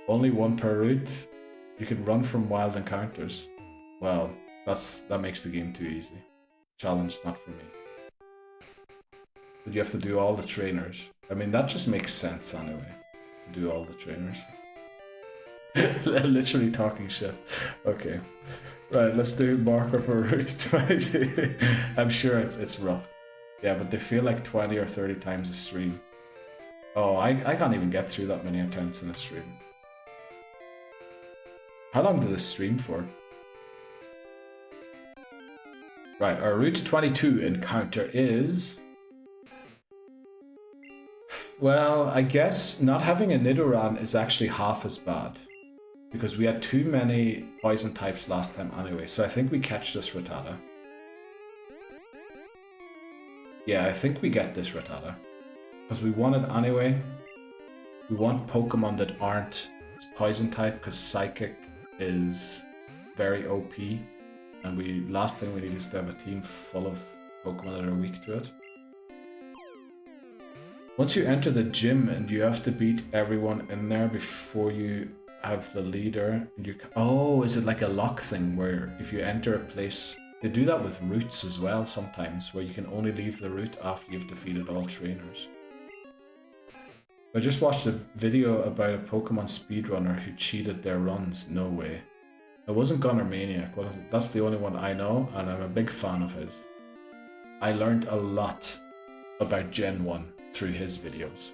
Speaker 1: Only one per route. You can run from wild encounters. Well, that makes the game too easy. Challenge not for me. But you have to do all the trainers. I mean, that just makes sense anyway. To do all the trainers. Literally talking shit. Okay. Right, let's do marker for Route 22. I'm sure it's rough. Yeah, but they feel like 20 or 30 times a stream. Oh, I can't even get through that many attempts in a stream. How long did this stream for? Right, our Route 22 encounter is... Well, I guess not having a Nidoran is actually half as bad. Because we had too many poison types last time anyway, so I think we catch this Rattata. Yeah, I think we get this Rattata. Because we want it anyway. We want Pokemon that aren't poison type, because Psychic is very OP. And last thing we need is to have a team full of Pokemon that are weak to it. Once you enter the gym and you have to beat everyone in there before you have the leader, and oh, is it like a lock thing where if you enter a place, they do that with routes as well sometimes, where you can only leave the route after you've defeated all trainers. I just watched a video about a Pokemon speedrunner who cheated their runs. No way. It wasn't Gunner Maniac, was it? That's the only one I know, and I'm a big fan of his. I learned a lot about Gen 1 through his videos.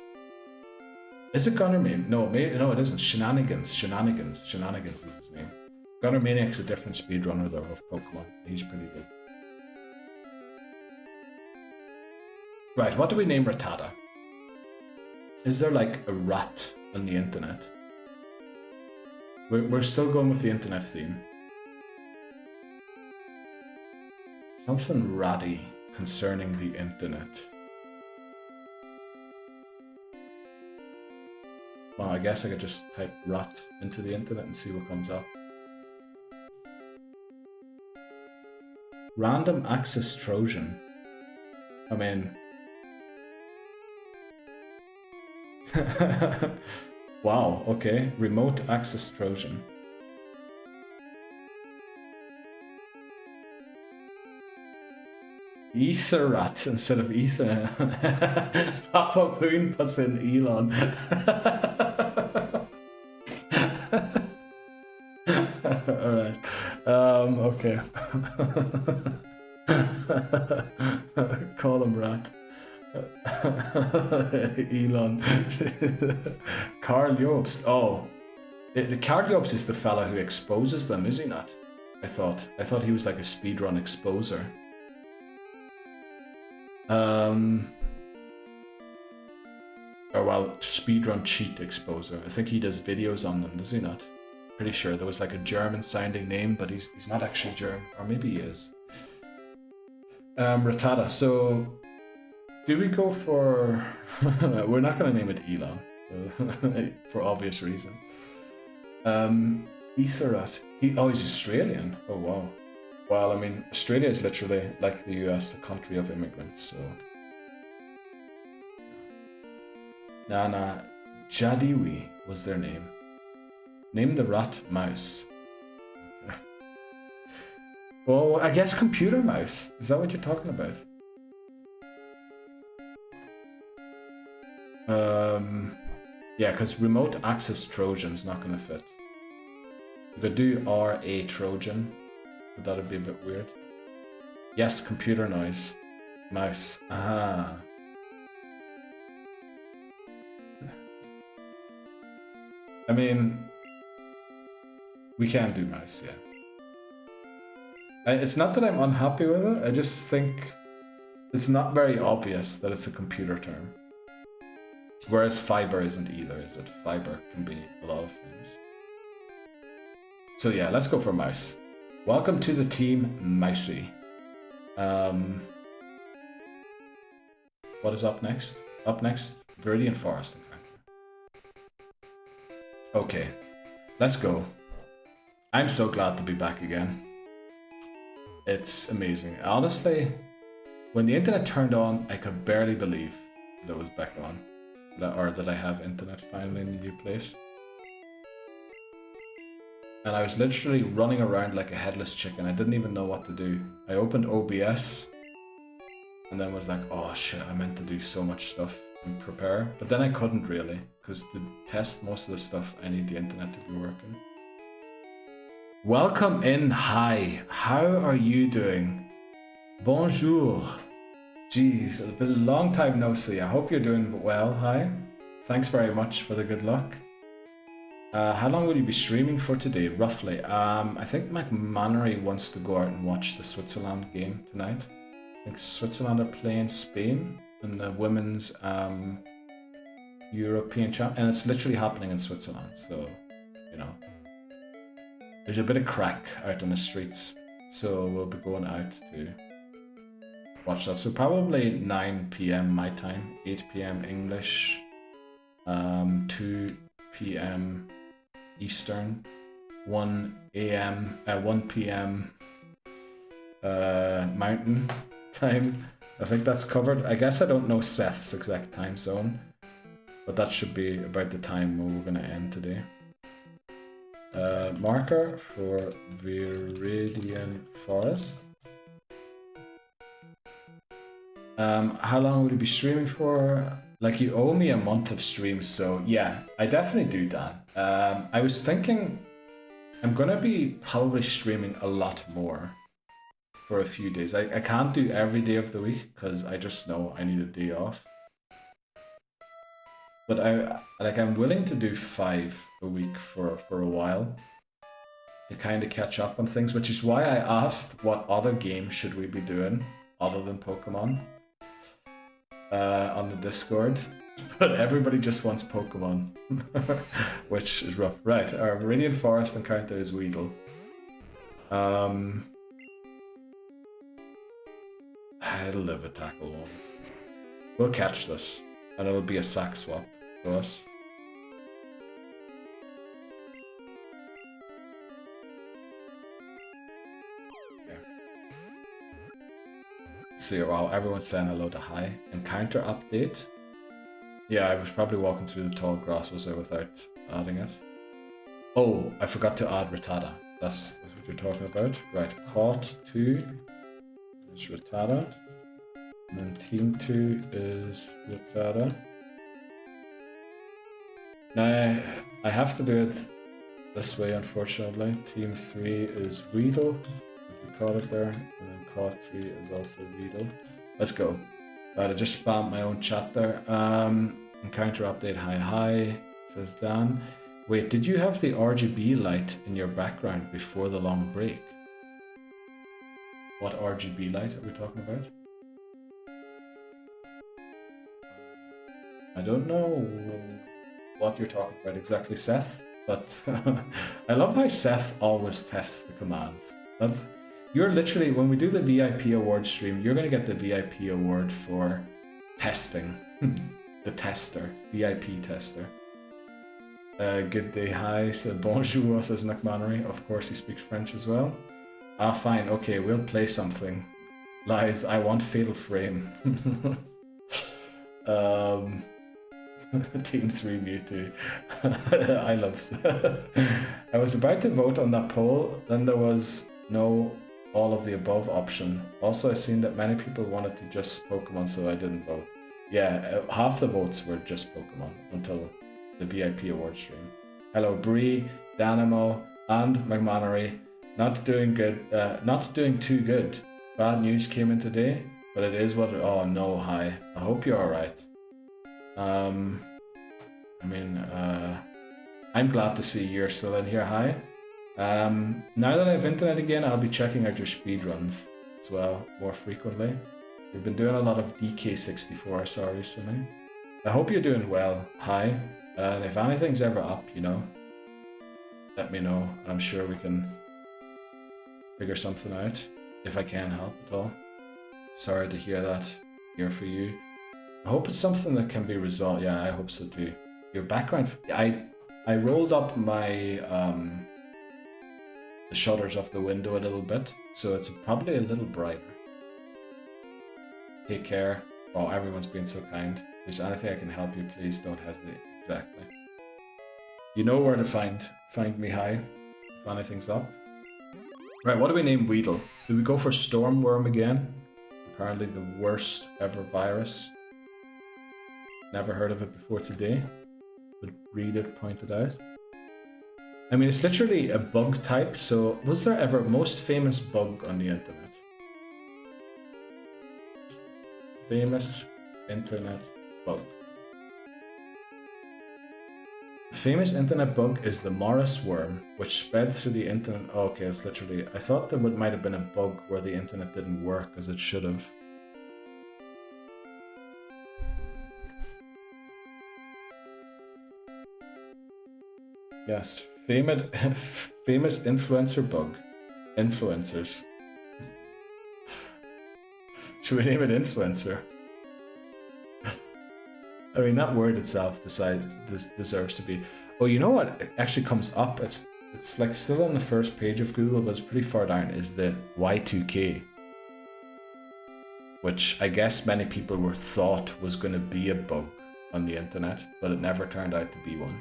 Speaker 1: Is it Gunner Maniac? No, it isn't. Shenanigans is his name. Gunner Maniac's a different speedrunner though of Pokemon. He's pretty good. Right, what do we name Rattata? Is there like a rat on the internet? We're still going with the internet theme. Something ratty concerning the internet. Well, I guess I could just type rat into the internet and see what comes up. Random access Trojan. I mean... wow, okay. Remote access Trojan. Etherrat instead of ether. Papa Poon puts in Elon. Alright. Okay. Call him Rat. Elon. Carl Jobst. Oh. The Carl Jobst is the fella who exposes them, is he not? I thought he was like a speedrun exposer. Or well, speedrun cheat exposer. I think he does videos on them, does he not? Pretty sure there was like a German sounding name, but he's not actually German, or maybe he is. Rattata. So, do we go for? We're not going to name it Elon, for obvious reasons. Etherrat. He's Australian. Oh wow. Well, I mean, Australia is literally like the US, a country of immigrants. So. Nana Jadiwi was their name. Name the rat mouse. Well, I guess computer mouse. Is that what you're talking about? Yeah, because remote access Trojan's not going to fit. We could do RA Trojan, but that'd be a bit weird. Yes, computer noise. Mouse. Ah. I mean, we can do mouse, yeah. It's not that I'm unhappy with it, I just think it's not very obvious that it's a computer term. Whereas fiber isn't either, is it? Fiber can be a lot of things. So yeah, let's go for mouse. Welcome to the team, Mousy. What is up next? Up next, Viridian Forest. Okay, let's go. I'm so glad to be back again. It's amazing. Honestly, when the internet turned on, I could barely believe that it was back on. Or that I have internet finally in the new place. And I was literally running around like a headless chicken. I didn't even know what to do. I opened OBS and then was like, oh shit, I meant to do so much stuff and prepare. But then I couldn't really, because to test most of the stuff, I need the internet to be working. Welcome in, hi. How are you doing? Bonjour. Jeez, it's been a long time no see. I hope you're doing well, hi. Thanks very much for the good luck. How long will you be streaming for today, roughly? I think McMannery wants to go out and watch the Switzerland game tonight. I think Switzerland are playing Spain in the women's European Champ, and it's literally happening in Switzerland, so, you know. There's a bit of crack out on the streets, so we'll be going out to watch that. So probably 9 p.m. my time, 8 p.m. English, 2 p.m. Eastern, 1 p.m. Mountain time. I think that's covered. I guess I don't know Seth's exact time zone, but that should be about the time where we're going to end today. Marker for Viridian Forest. How long will you be streaming for? Like, you owe me a month of streams, so yeah, I definitely do, Dan. I was thinking I'm gonna be probably streaming a lot more for a few days. I can't do every day of the week because I just know I need a day off. But I'm willing to do 5 a week for a while to kind of catch up on things, which is why I asked what other game should we be doing other than Pokemon. on the Discord, but everybody just wants Pokemon, which is rough. Right, our Viridian Forest encounter is Weedle. It'll live a tackle one. We'll catch this, and it'll be a sack swap for us. See, wow, everyone's saying hello to Hi. Encounter update. Yeah, I was probably walking through the tall grass, was I, without adding it? Oh, I forgot to add Rattata. That's what you're talking about. Right, caught 2 is Rattata. And then team 2 is Rattata. Now, I have to do it this way, unfortunately. Team 3 is Weedle. We caught it there. And then caught 3 is also Weedle. Let's go. Right, I just spammed my own chat there. Encounter update, hi, says Dan. Wait, did you have the RGB light in your background before the long break? What RGB light are we talking about? I don't know what you're talking about exactly, Seth, but I love how Seth always tests the commands. You're literally, when we do the VIP award stream, you're going to get the VIP award for testing. The tester, VIP tester. Good day, hi, said bonjour, says McMannery. Of course, he speaks French as well. Ah, fine, okay, we'll play something. Lies, I want Fatal Frame. Team 3 Mewtwo. I love I was about to vote on that poll, then there was no all of the above option. Also, I seen that many people wanted to just Pokemon, so I didn't vote. Yeah, half the votes were just Pokemon until the VIP award stream. Hello, Bree, Danimo, and McMannery. Not doing good. Not doing too good. Bad news came in today, but it is what. Oh no, hi. I hope you're all right. I mean, I'm glad to see you're still in here. Hi. Now that I have internet again, I'll be checking out your speedruns as well more frequently. We've been doing a lot of DK64 sorry recently. I hope you're doing well. Hi. And if anything's ever up, you know, let me know. I'm sure we can figure something out if I can help at all. Sorry to hear that here for you. I hope it's something that can be resolved. Yeah, I hope so too. Your background, I rolled up my the shutters of the window a little bit, so it's probably a little brighter. Take care. Oh, everyone's been so kind. If there's anything I can help you, please don't hesitate. Exactly. You know where to find me, hi, if anything's up. Right, what do we name Weedle? Do we go for Stormworm again? Apparently the worst ever virus. Never heard of it before today, but read it pointed out. I mean, it's literally a bug type, so was there ever most famous bug on the internet? Famous internet bug. The famous internet bug is the Morris worm, which spread through the internet. Oh, okay, it's literally. I thought there might have been a bug where the internet didn't work as it should have. Yes, famous influencer bug. Influencers. Should we name it influencer? I mean, that word itself deserves to be. Oh, you know what actually comes up? It's like still on the first page of Google, but it's pretty far down. Is the Y2K, which I guess many people thought was going to be a bug on the internet, but it never turned out to be one.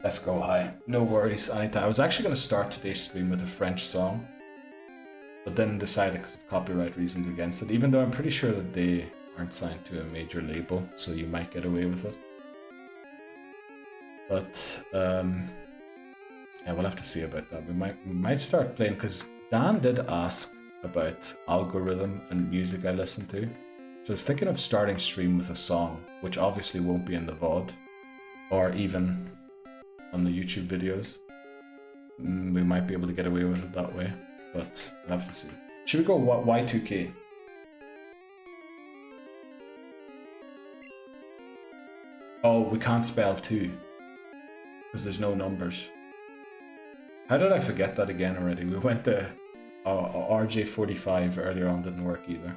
Speaker 1: Let's go high. No worries, anytime. I was actually going to start today's stream with a French song, but then decided because of copyright reasons against it, even though I'm pretty sure that they aren't signed to a major label, so you might get away with it. But yeah, we'll have to see about that. We might start playing, because Dan did ask about algorithm and music I listen to. So I was thinking of starting stream with a song, which obviously won't be in the VOD or even on the YouTube videos. We might be able to get away with it that way, but we'll have to see. Should we go Y2K? Oh, we can't spell 2. Because there's no numbers. How did I forget that again already? We went to RJ45 earlier on, didn't work either.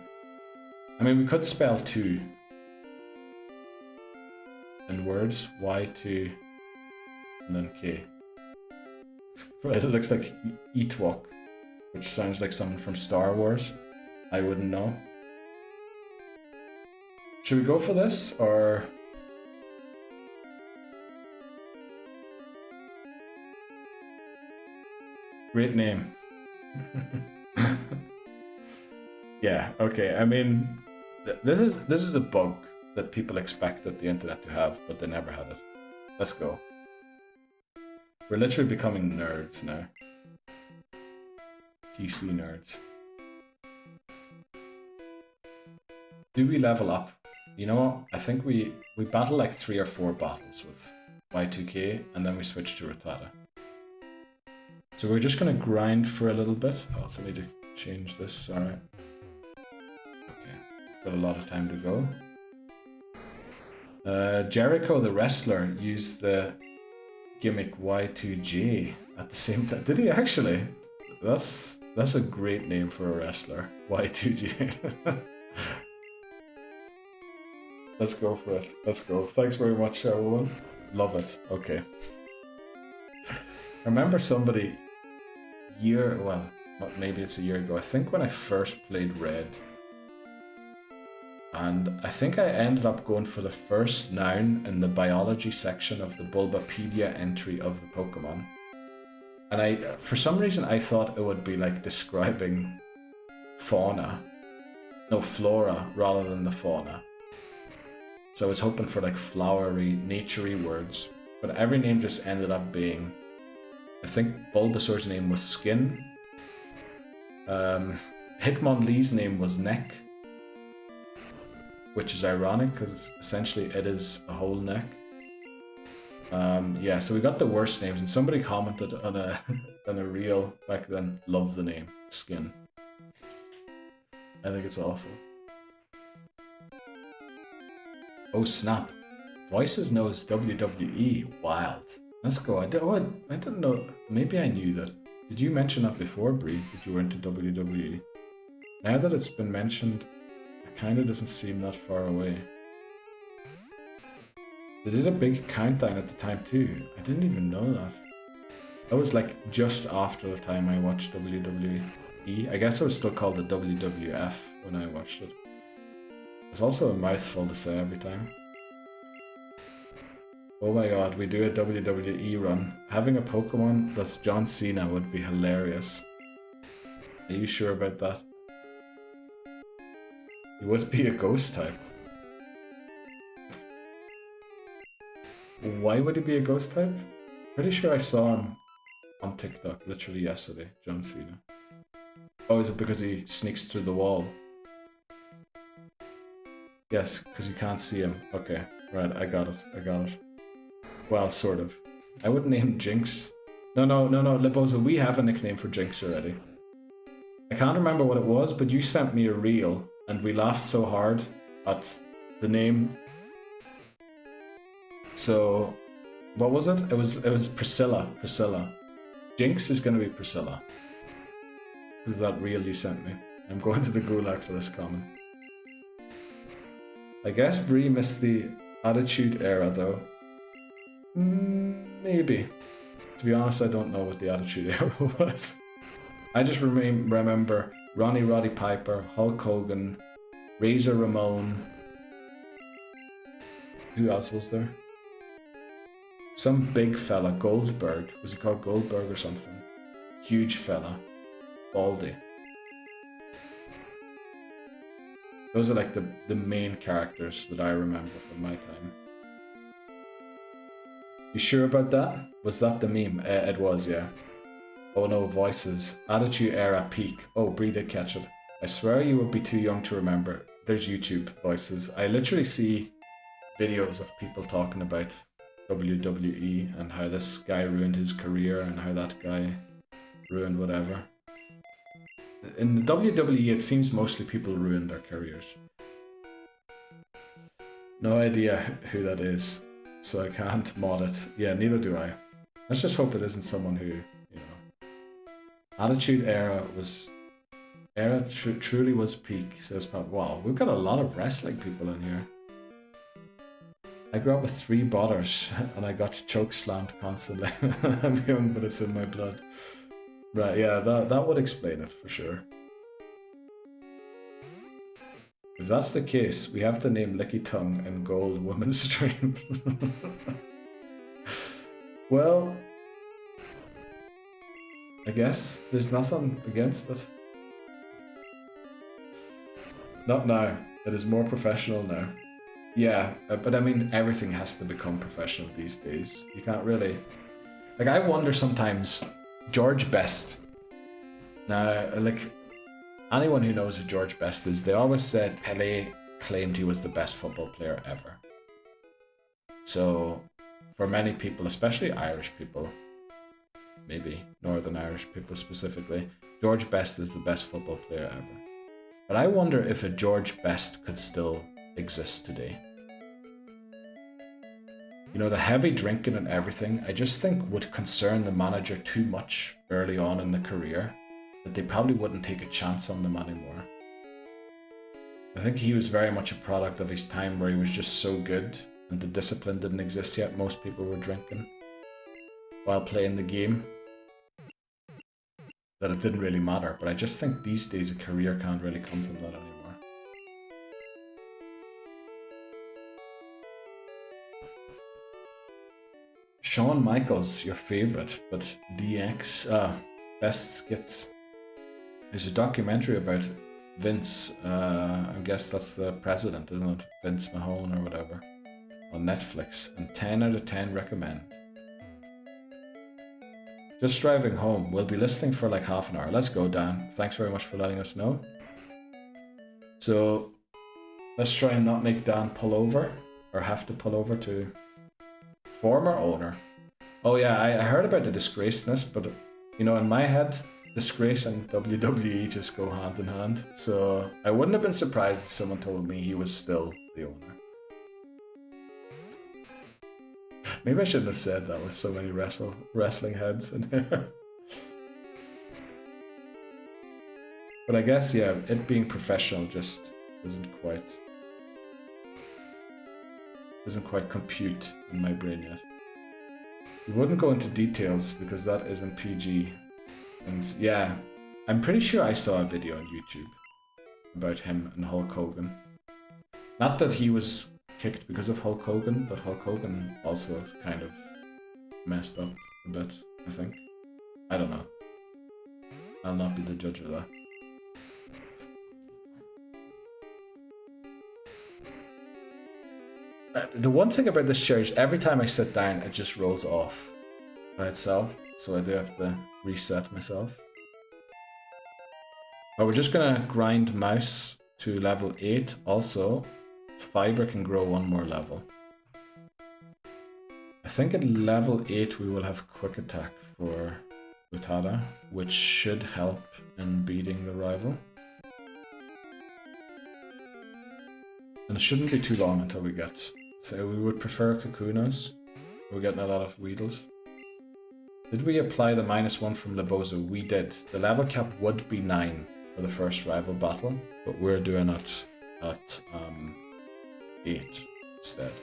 Speaker 1: I mean, we could spell 2 in words. Y2 and then K. Right, it looks like Eatwalk, which sounds like someone from Star Wars. I wouldn't know. Should we go for this, or... Great name. Yeah, okay. I mean, this is a bug that people expect the internet to have, but they never had it. Let's go. We're literally becoming nerds now. PC nerds. Do we level up? You know what? I think we battle like 3 or 4 battles with Y2K, and then we switch to Rattata. So we're just gonna grind for a little bit. I also need to change this, alright. Okay, got a lot of time to go. Jericho the wrestler used the gimmick Y2J at the same time. Did he actually? That's a great name for a wrestler. Y2J. Let's go for it. Let's go. Thanks very much, everyone. Love it. Okay. I remember somebody maybe it's a year ago, I think, when I first played Red, and I think I ended up going for the first noun in the biology section of the Bulbapedia entry of the Pokemon, and for some reason I thought it would be like describing flora rather than the fauna. So I was hoping for like flowery, naturey words, but every name just ended up being, I think Bulbasaur's name was Skin. Hitmonlee's name was Neck, which is ironic because essentially it is a whole neck. Yeah, so we got the worst names, and somebody commented on a on a reel back then. Love the name Skin. I think it's awful. Oh snap! Voices knows WWE. Wild. Let's go. I didn't know. Maybe I knew that. Did you mention that before, Bree, that you were into WWE? Now that it's been mentioned, it kind of doesn't seem that far away. They did a big countdown at the time too. I didn't even know that. That was like just after the time I watched WWE. I guess it was still called the WWF when I watched it. It's also a mouthful to say every time. Oh my god, we do a WWE run. Having a Pokemon that's John Cena would be hilarious. Are you sure about that? He would be a ghost type. Why would he be a ghost type? Pretty sure I saw him on TikTok literally yesterday, John Cena. Oh, is it because he sneaks through the wall? Yes, because you can't see him. Okay, right, I got it. Well, sort of. I would name Jinx. No, Lipozo, we have a nickname for Jinx already. I can't remember what it was, but you sent me a reel, and we laughed so hard at the name. So, what was it? It was Priscilla. Jinx is going to be Priscilla. This is that reel you sent me. I'm going to the gulag for this comment. I guess Bree missed the Attitude Era though. Maybe. To be honest, I don't know what the Attitude Era was. I just remember Ronnie Roddy Piper, Hulk Hogan, Razor Ramon. Who else was there? Some big fella, Goldberg. Was he called Goldberg or something? Huge fella. Baldy. Those are like the main characters that I remember from my time. You sure about that? Was that the meme? It was, yeah. Oh no, voices. Attitude Era peak. Oh, Bree did catch it. I swear you would be too young to remember. There's YouTube voices. I literally see videos of people talking about WWE and how this guy ruined his career and how that guy ruined whatever. In the WWE, it seems mostly people ruin their careers. No idea who that is. so I can't mod it. Yeah, neither do I. Let's just hope it isn't someone who, Attitude Era truly was peak, says Pop. Wow, we've got a lot of wrestling people in here. I grew up with 3 botters and I got choke slammed constantly. I'm young, but it's in my blood. Right, yeah, that would explain it for sure. If that's the case, we have to name Licky Tongue and Gold Women's Stream. Well, I guess there's nothing against it. Not now. It is more professional now. Yeah, but I mean, everything has to become professional these days. You can't really... Like, I wonder sometimes, George Best. Now, like, anyone who knows who George Best is, they always said Pelé claimed he was the best football player ever. So, for many people, especially Irish people, maybe Northern Irish people specifically, George Best is the best football player ever. But I wonder if a George Best could still exist today. You know, the heavy drinking and everything, I just think would concern the manager too much early on in the career, that they probably wouldn't take a chance on them anymore. I think he was very much a product of his time where he was just so good and the discipline didn't exist yet. Most people were drinking while playing the game, that it didn't really matter. But I just think these days a career can't really come from that anymore. Shawn Michaels, your favorite, but DX, best skits. There's a documentary about Vince, I guess that's the president, isn't it? Vince Mahone or whatever, on Netflix, and 10 out of 10 recommend. Just driving home. We'll be listening for like half an hour. Let's go, Dan. Thanks very much for letting us know. So let's try and not make Dan pull over, or have to pull over to former owner. Oh yeah, I heard about the disgraceness, but you know, in my head, disgrace and WWE just go hand in hand. So I wouldn't have been surprised if someone told me he was still the owner. Maybe I shouldn't have said that with so many wrestling heads in here. But I guess, yeah, it being professional just doesn't quite compute in my brain yet. We wouldn't go into details because that isn't PG. And yeah, I'm pretty sure I saw a video on YouTube about him and Hulk Hogan. Not that he was kicked because of Hulk Hogan, but Hulk Hogan also kind of messed up a bit, I think. I don't know. I'll not be the judge of that. The one thing about this chair is every time I sit down, it just rolls off by itself, so I do have to reset myself. But we're just gonna grind mouse to level 8. Also, fiber can grow one more level. I think at level 8 we will have quick attack for Utada, which should help in beating the rival. And it shouldn't be too long until we get... So we would prefer Kakunas. We're getting a lot of Weedles. Did we apply the -1 from Lebozo? We did. The level cap would be 9 for the first rival battle, but we're doing it at 8 instead.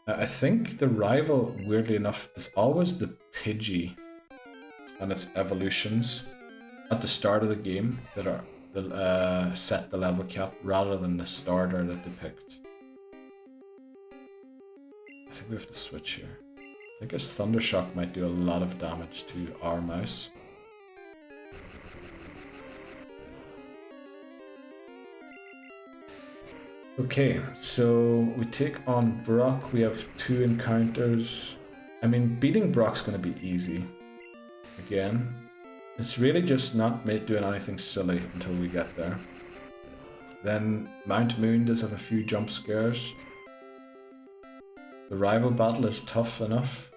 Speaker 1: I think the rival, weirdly enough, is always the Pidgey and its evolutions at the start of the game that are set the level cap rather than the starter that they picked. I think we have to switch here. I think his Thundershock might do a lot of damage to our mouse. Okay, so we take on Brock. We have 2 encounters. I mean, beating Brock's going to be easy. Again, it's really just not doing anything silly until we get there. Then Mount Moon does have a few jump scares. The rival battle is tough enough.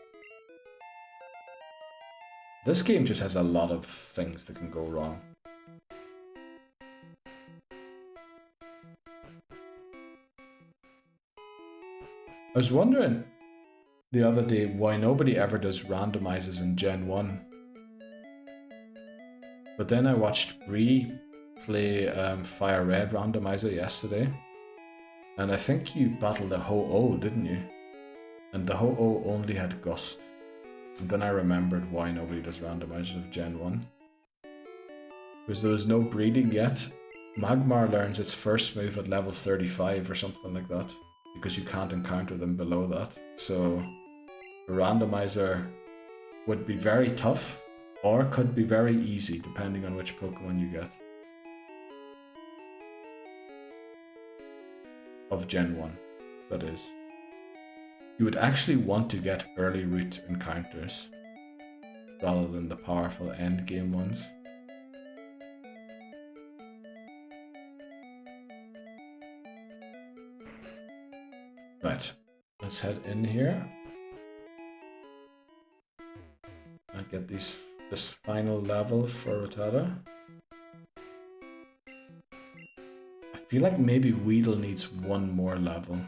Speaker 1: This game just has a lot of things that can go wrong. I was wondering the other day why nobody ever does randomizers in Gen 1. But then I watched Bree play Fire Red randomizer yesterday. And I think you battled a Ho-Oh, didn't you? And the Ho-Oh only had Gust. And then I remembered why nobody does randomizers of Gen 1. Because there was no breeding yet. Magmar learns its first move at level 35 or something like that. Because you can't encounter them below that. So a randomizer would be very tough, or could be very easy depending on which Pokemon you get. Of Gen 1, that is. You would actually want to get early route encounters rather than the powerful endgame ones. Right, let's head in here and get this final level for Rattata. I feel like maybe Weedle needs one more level.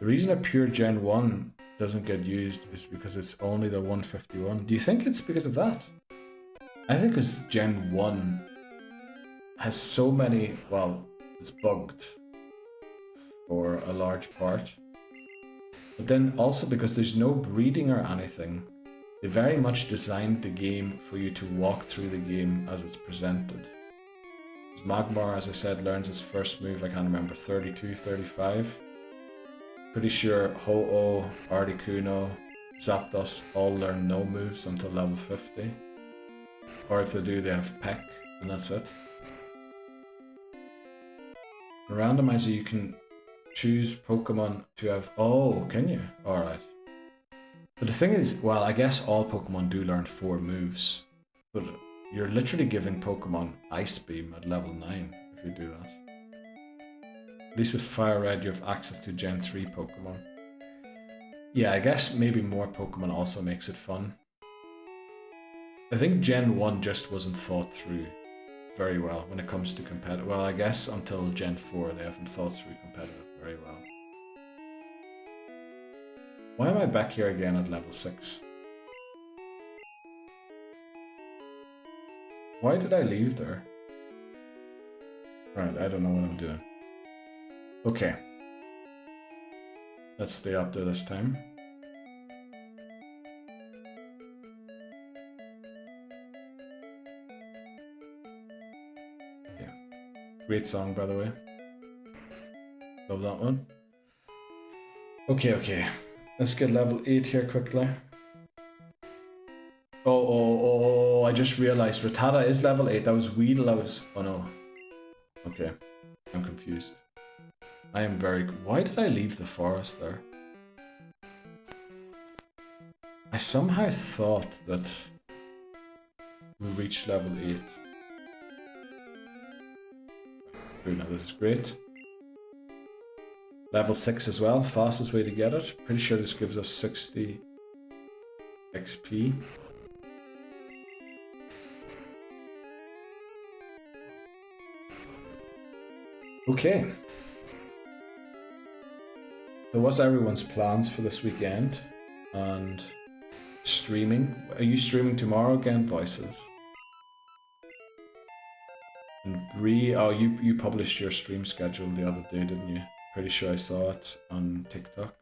Speaker 1: The reason a pure Gen 1 doesn't get used is because it's only the 151. Do you think it's because of that? I think it's Gen 1 has so many, well, it's bugged for a large part. But then also because there's no breeding or anything, they very much designed the game for you to walk through the game as it's presented. Magmar, as I said, learns its first move, I can't remember, 32, 35. Pretty sure Ho-Oh, Articuno, Zapdos all learn no moves until level 50. Or if they do, they have Peck, and that's it. In Randomizer, you can choose Pokemon to have... Oh, can you? Alright. But the thing is, well, I guess all Pokemon do learn 4 moves. But you're literally giving Pokemon Ice Beam at level 9 if you do that. At least with Fire Red, you have access to Gen 3 Pokemon. Yeah, I guess maybe more Pokemon also makes it fun. I think Gen 1 just wasn't thought through very well when it comes to competitive. Well, I guess until Gen 4 they haven't thought through competitive very well. Why am I back here again at level 6? Why did I leave there? Right, I don't know what I'm doing. Okay. Let's stay up there this time. Yeah. Great song, by the way. Love that one. Okay. Let's get level 8 here quickly. Oh, I just realized Rattata is level 8. That was Weedle. Oh no. Okay. I'm confused. I am very... Why did I leave the forest there? I somehow thought that we reached level 8. Ooh, now this is great. Level 6 as well, fastest way to get it. Pretty sure this gives us 60 XP. Okay. So what's everyone's plans for this weekend? And streaming? Are you streaming tomorrow again, Voices? And Bree, oh, you published your stream schedule the other day, didn't you? Pretty sure I saw it on TikTok.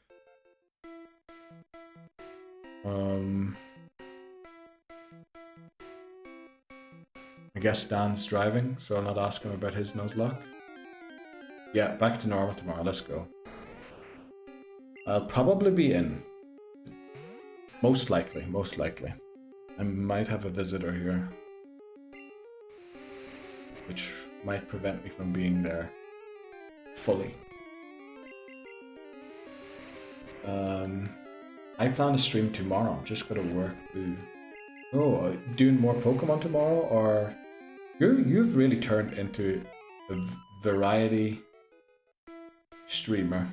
Speaker 1: I guess Dan's driving, so I'll not ask him about his Nuzlocke. Yeah, back to normal tomorrow, let's go. I'll probably be in. Most likely. I might have a visitor here, which might prevent me from being there fully. I plan to stream tomorrow, just gotta work. Ooh. Oh, doing more Pokemon tomorrow, or... You've really turned into a variety streamer.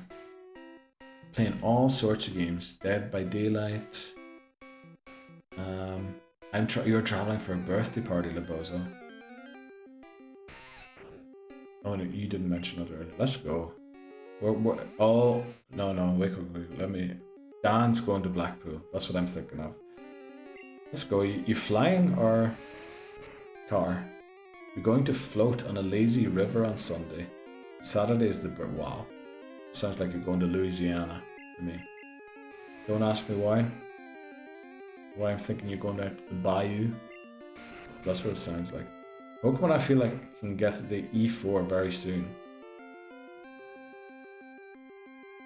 Speaker 1: Playing all sorts of games. Dead by Daylight. You're traveling for a birthday party, Lebozo. Oh no, you didn't mention it earlier. Let's go. Oh, no, wait, let me... Dan's going to Blackpool. That's what I'm thinking of. Let's go. You flying or car? You're going to float on a lazy river on Sunday. Saturday is the... Wow. Sounds like you're going to Louisiana to me. Don't ask me why. Why I'm thinking you're going out to the bayou. That's what it sounds like. Pokemon I feel like can get the E4 very soon.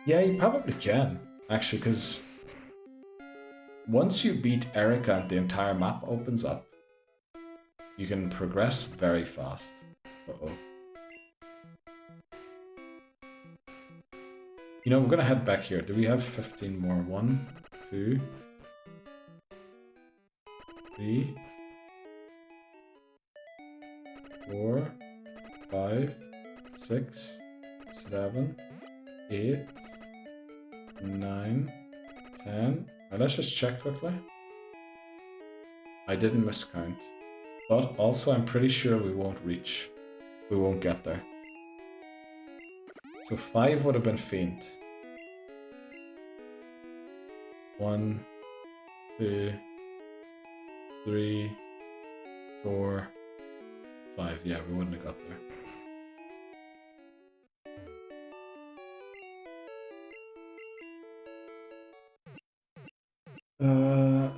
Speaker 1: Yeah, you probably can. Actually, because once you beat Erica and the entire map opens up, you can progress very fast. Uh-oh. You know, we're gonna head back here. Do we have 15 more? 1, 2, 3, 4, 5, 6, 7, 8, 9, 10. Now let's just check quickly. I didn't miscount. But also I'm pretty sure we won't reach. We won't get there. So 5 would have been faint. 1, 2, 3, 4, 5. Yeah, we wouldn't have got there.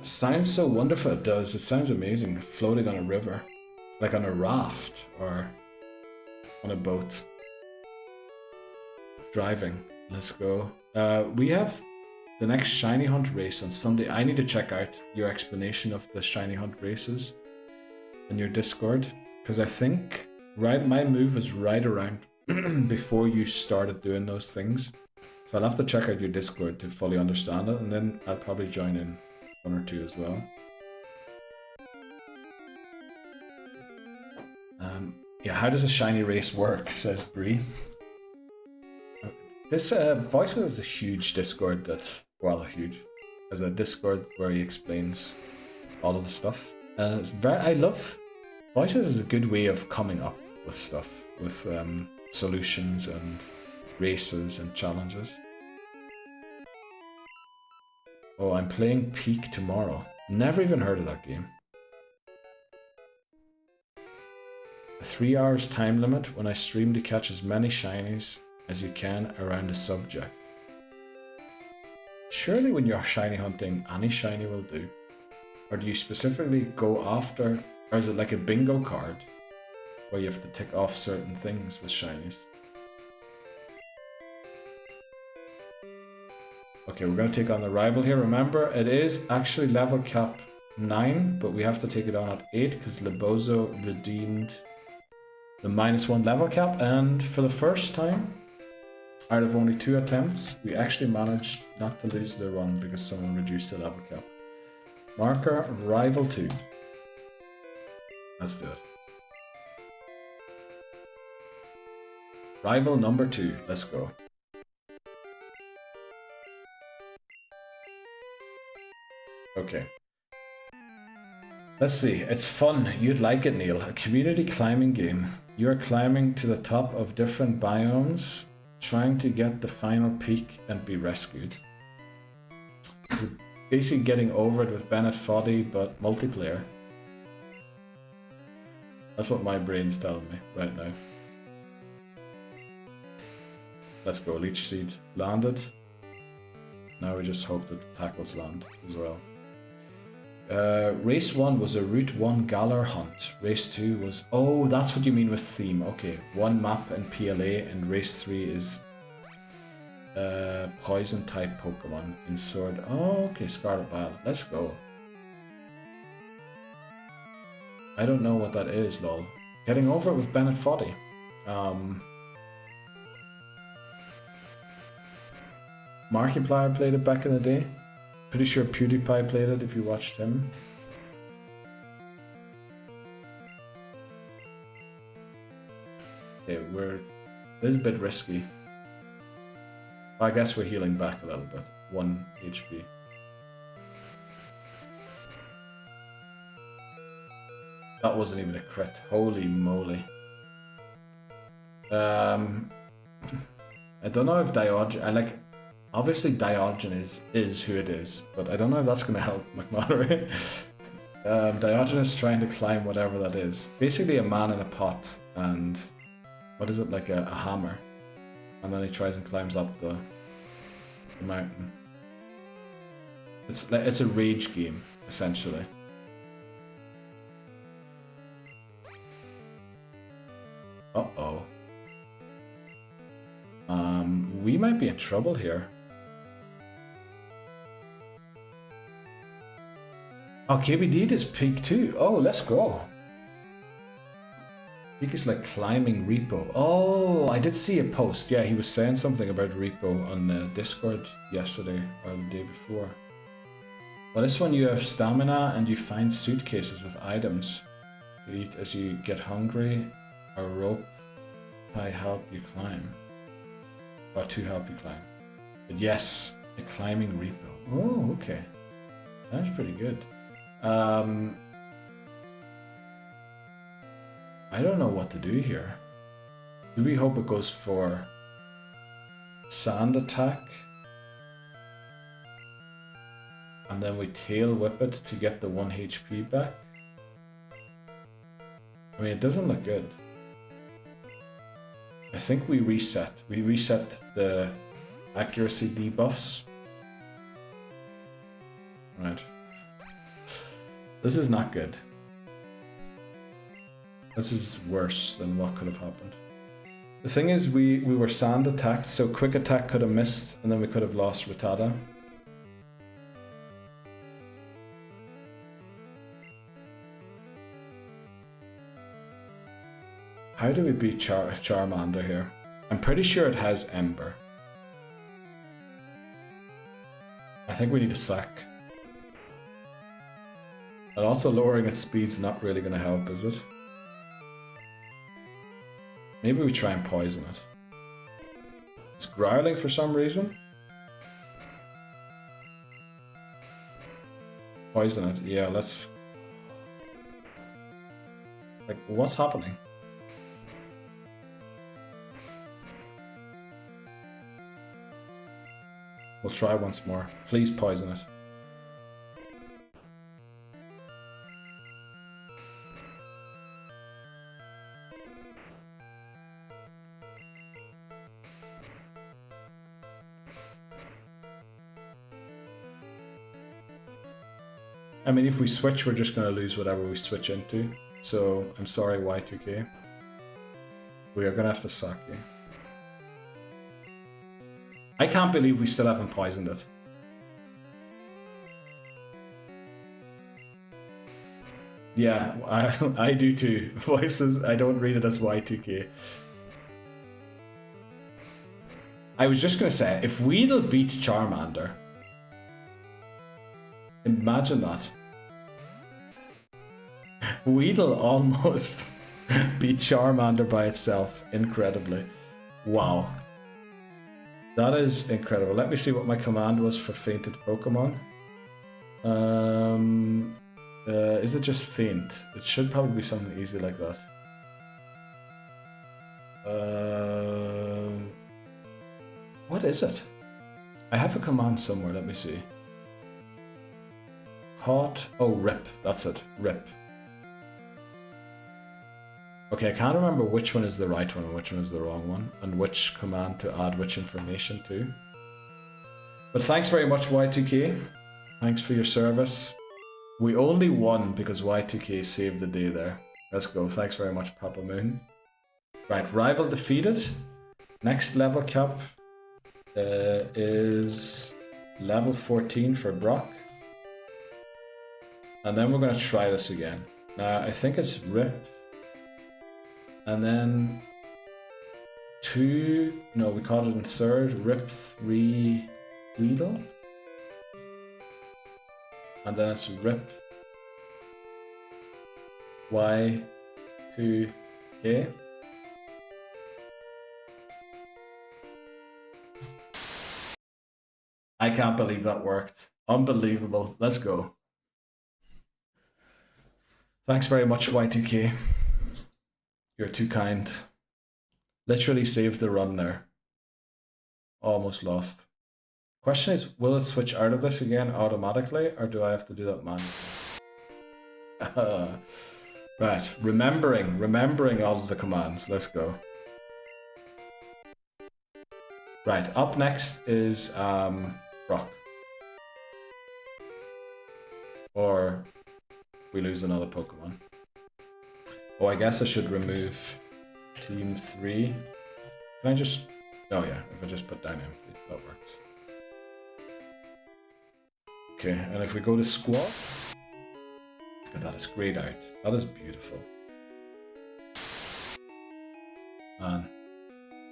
Speaker 1: Sounds so wonderful. It does. It sounds amazing. Floating on a river, like on a raft or on a boat. Driving. Let's go. We have the next shiny hunt race on Sunday. I need to check out your explanation of the shiny hunt races in your Discord, because I think my move was right around before you started doing those things. So I'll have to check out your Discord to fully understand it, and then I'll probably join in 1 or 2 as well. Yeah, how does a shiny race work, says Bree. This Voices is a huge Discord that's, well, huge. There's a Discord where he explains all of the stuff. And it's I love, Voices is a good way of coming up with stuff, with solutions and races and challenges. Oh, I'm playing Peak tomorrow. Never even heard of that game. A 3 hours time limit when I stream to catch as many shinies as you can around a subject. Surely when you're shiny hunting, any shiny will do. Or do you specifically go after, or is it like a bingo card where you have to tick off certain things with shinies? Okay, we're going to take on the rival here. Remember, it is actually level cap 9, but we have to take it on at 8 because Lebozo redeemed the -1 level cap, and for the first time out of only 2 attempts, we actually managed not to lose the run because someone reduced the level cap. Marker, rival 2. Let's do it. Rival number 2, let's go. Okay. Let's see, it's fun. You'd like it, Neil. A community climbing game. You are climbing to the top of different biomes, trying to get the final peak and be rescued. It's basically getting over it with Bennett Foddy, but multiplayer. That's what my brain's telling me right now. Let's go, Leech Seed landed. Now we just hope that the tackles land as well. Race 1 was a Route 1 Galar hunt. Race 2 was... Oh, that's what you mean with theme. Okay, 1 map and PLA, and race 3 is poison type Pokemon in Sword. Oh, okay, Scarlet Violet. Let's go. I don't know what that is, lol. Getting over it with Bennett Foddy. Markiplier played it back in the day. Pretty sure PewDiePie played it if you watched him. Okay, this is a bit risky. I guess we're healing back a little bit. 1 HP. That wasn't even a crit. Holy moly. I don't know if Diogenes, obviously Diogenes is who it is, but I don't know if that's gonna help McMonnery. Diogenes trying to climb whatever that is. Basically a man in a pot and, what is it, like a hammer. And then he tries and climbs up the mountain. It's a rage game, essentially. Uh-oh. We might be in trouble here. Oh, KBD is peak too. Oh, let's go. Peak is like climbing repo. Oh, I did see a post. Yeah, he was saying something about repo on Discord yesterday or the day before. Well, this one you have stamina and you find suitcases with items to eat as you get hungry. A rope I help you climb. Or to help you climb. But yes, a climbing repo. Oh, okay. Sounds pretty good. I don't know what to do here. Do we hope it goes for sand attack? And then we tail whip it to get the 1 HP back? I mean, it doesn't look good. I think we reset. We reset the accuracy debuffs. Right. This is not good. This is worse than what could have happened. The thing is, we were sand attacked, so quick attack could have missed, and then we could have lost Rattata. How do we beat Charmander here? I'm pretty sure it has Ember. I think we need a sack. And also lowering its speed's not really going to help, is it? Maybe we try and poison it. It's growling for some reason. Poison it, yeah, let's... Like, what's happening? We'll try once more. Please poison it. I mean, if we switch, we're just going to lose whatever we switch into. So, I'm sorry, Y2K. We are going to have to sack you. I can't believe we still haven't poisoned it. Yeah, I do too. Voices, I don't read it as Y2K. I was just going to say, if Weedle beat Charmander, imagine that. Weedle almost beat Charmander by itself, incredibly. Wow. That is incredible. Let me see what my command was for fainted Pokemon. Is it just faint? It should probably be something easy like that. What is it? I have a command somewhere, let me see. Caught. Oh, rip. That's it. Rip. Okay, I can't remember which one is the right one and which one is the wrong one, and which command to add which information to. But thanks very much, Y2K. Thanks for your service. We only won because Y2K saved the day there. Let's go. Thanks very much, Papa Moon. Right, rival defeated. Next level cap is level 14 for Brock. And then we're going to try this again. Now, I think it's Rip. And then 2, no, we caught it in third, Rip 3 Weedle. And then it's Rip Y2K. I can't believe that worked. Unbelievable. Let's go. Thanks very much, Y2K. You're too kind. Literally saved the run there. Almost lost. Question is, will it switch out of this again automatically, or do I have to do that manually? Right, remembering all of the commands. Let's go. Right, up next is Brock. Or we lose another Pokemon. Oh, I guess I should remove Team 3. Can I just... Oh yeah, if I just put down empty, that works. Okay, and if we go to squad... Look at that, it's grayed out. That is beautiful. Man,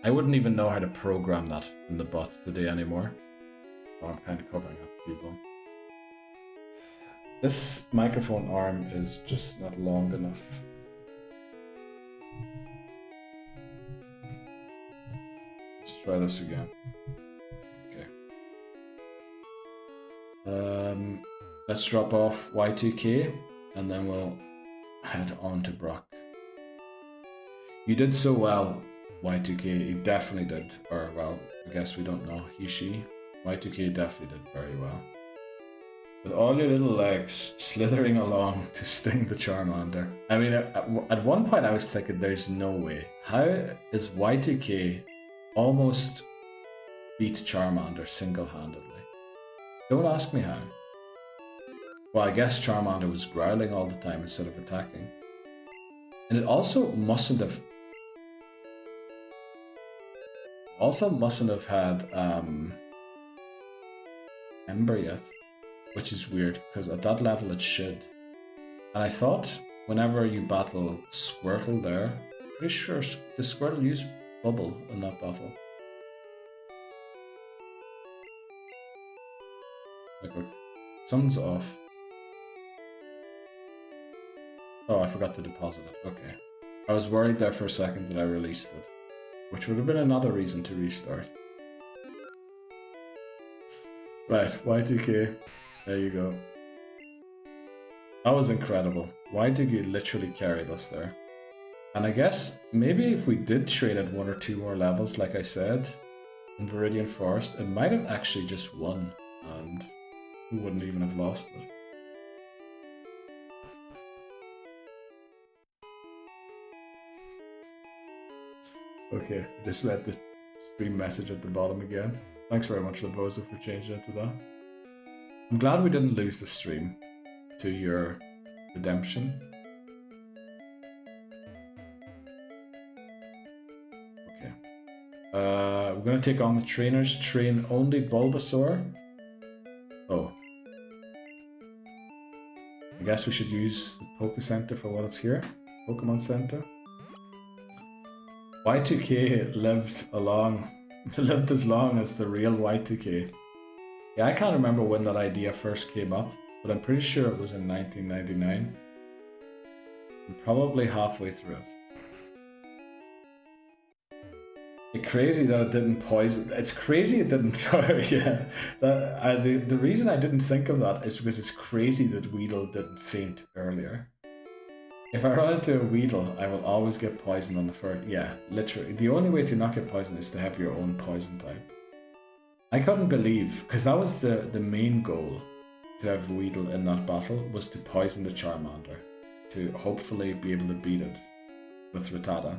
Speaker 1: I wouldn't even know how to program that in the bot today anymore. Oh, I'm kind of covering up people. This microphone arm is just not long enough. Let's try this again. Okay. Let's drop off Y2K and then we'll head on to Brock. You did so well, Y2K. He definitely did. Or, well, I guess we don't know. He, she. Y2K definitely did very well. With all your little legs slithering along to sting the Charmander. I mean, at one point I was thinking, there's no way. How is Y2K almost beat Charmander single-handedly? Don't ask me how. Well, I guess Charmander was growling all the time instead of attacking. And it also mustn't have had Ember yet. Which is weird, because at that level it should. And I thought whenever you battle Squirtle there, pretty sure the Squirtle used Bubble in that battle. Like, something's off. Oh, I forgot to deposit it. Okay. I was worried there for a second that I released it, which would have been another reason to restart. Right, Y2K. There you go. That was incredible. Y2K literally carried us there. And I guess maybe if we did trade at 1 or 2 more levels, like I said, in Viridian Forest, it might have actually just won, and we wouldn't even have lost it. Okay, I just read the stream message at the bottom again. Thanks very much, Laboza, for changing it to that. I'm glad we didn't lose the stream to your redemption. Okay. We're going to take on the trainers. Train only Bulbasaur. Oh. I guess we should use the Poké Center for what it's here. Pokemon Center. Y2K lived as long as the real Y2K. Yeah, I can't remember when that idea first came up, but I'm pretty sure it was in 1999. I'm probably halfway through it. It's crazy that it didn't poison. It's crazy it didn't. Yeah, the reason I didn't think of that is because it's crazy that Weedle didn't faint earlier. If I run into a Weedle, I will always get poisoned on the first. Yeah, literally. The only way to not get poisoned is to have your own poison type. I couldn't believe, because that was the main goal to have Weedle in that battle, was to poison the Charmander, to hopefully be able to beat it with Rattata.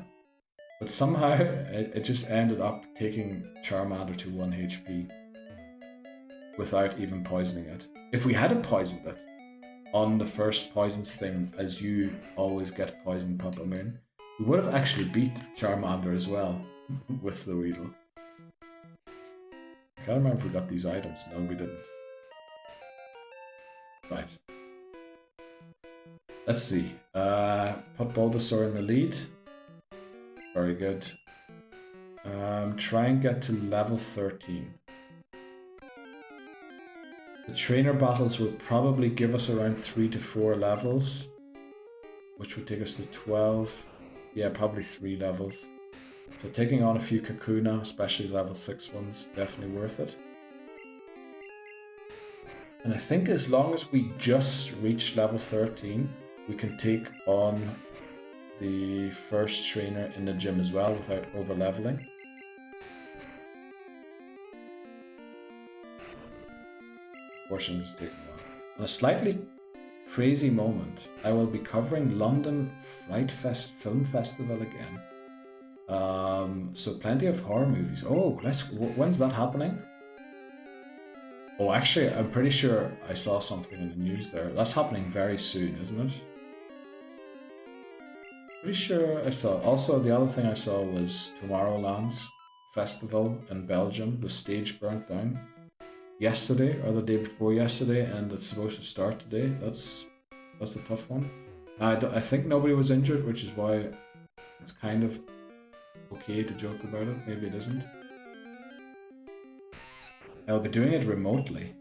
Speaker 1: But somehow it just ended up taking Charmander to 1 HP without even poisoning it. If we had poisoned it on the first poisons thing, as you always get poisoned, Papa Moon, we would have actually beat Charmander as well with the Weedle. I can't remember if we got these items. No, we didn't. Right. Let's see. Put Bulbasaur in the lead. Very good. Try and get to level 13. The trainer battles will probably give us around 3 to 4 levels, which would take us to 12. Yeah, probably 3 levels. So taking on a few Kakuna, especially level 6 ones, definitely worth it. And I think as long as we just reach level 13, we can take on the first trainer in the gym as well without over leveling. Portions is taking a while. On a slightly crazy moment, I will be covering London Fright Fest Film Festival again. So plenty of horror movies. Oh, when's that happening? Oh, actually, I'm pretty sure I saw something in the news there. That's happening very soon, isn't it? Pretty sure I saw. Also, the other thing I saw was Tomorrowland's festival in Belgium. The stage burnt down yesterday or the day before yesterday, and it's supposed to start today. That's a tough one. I think nobody was injured, which is why it's kind of okay to joke about it. Maybe it isn't. I'll be doing it remotely.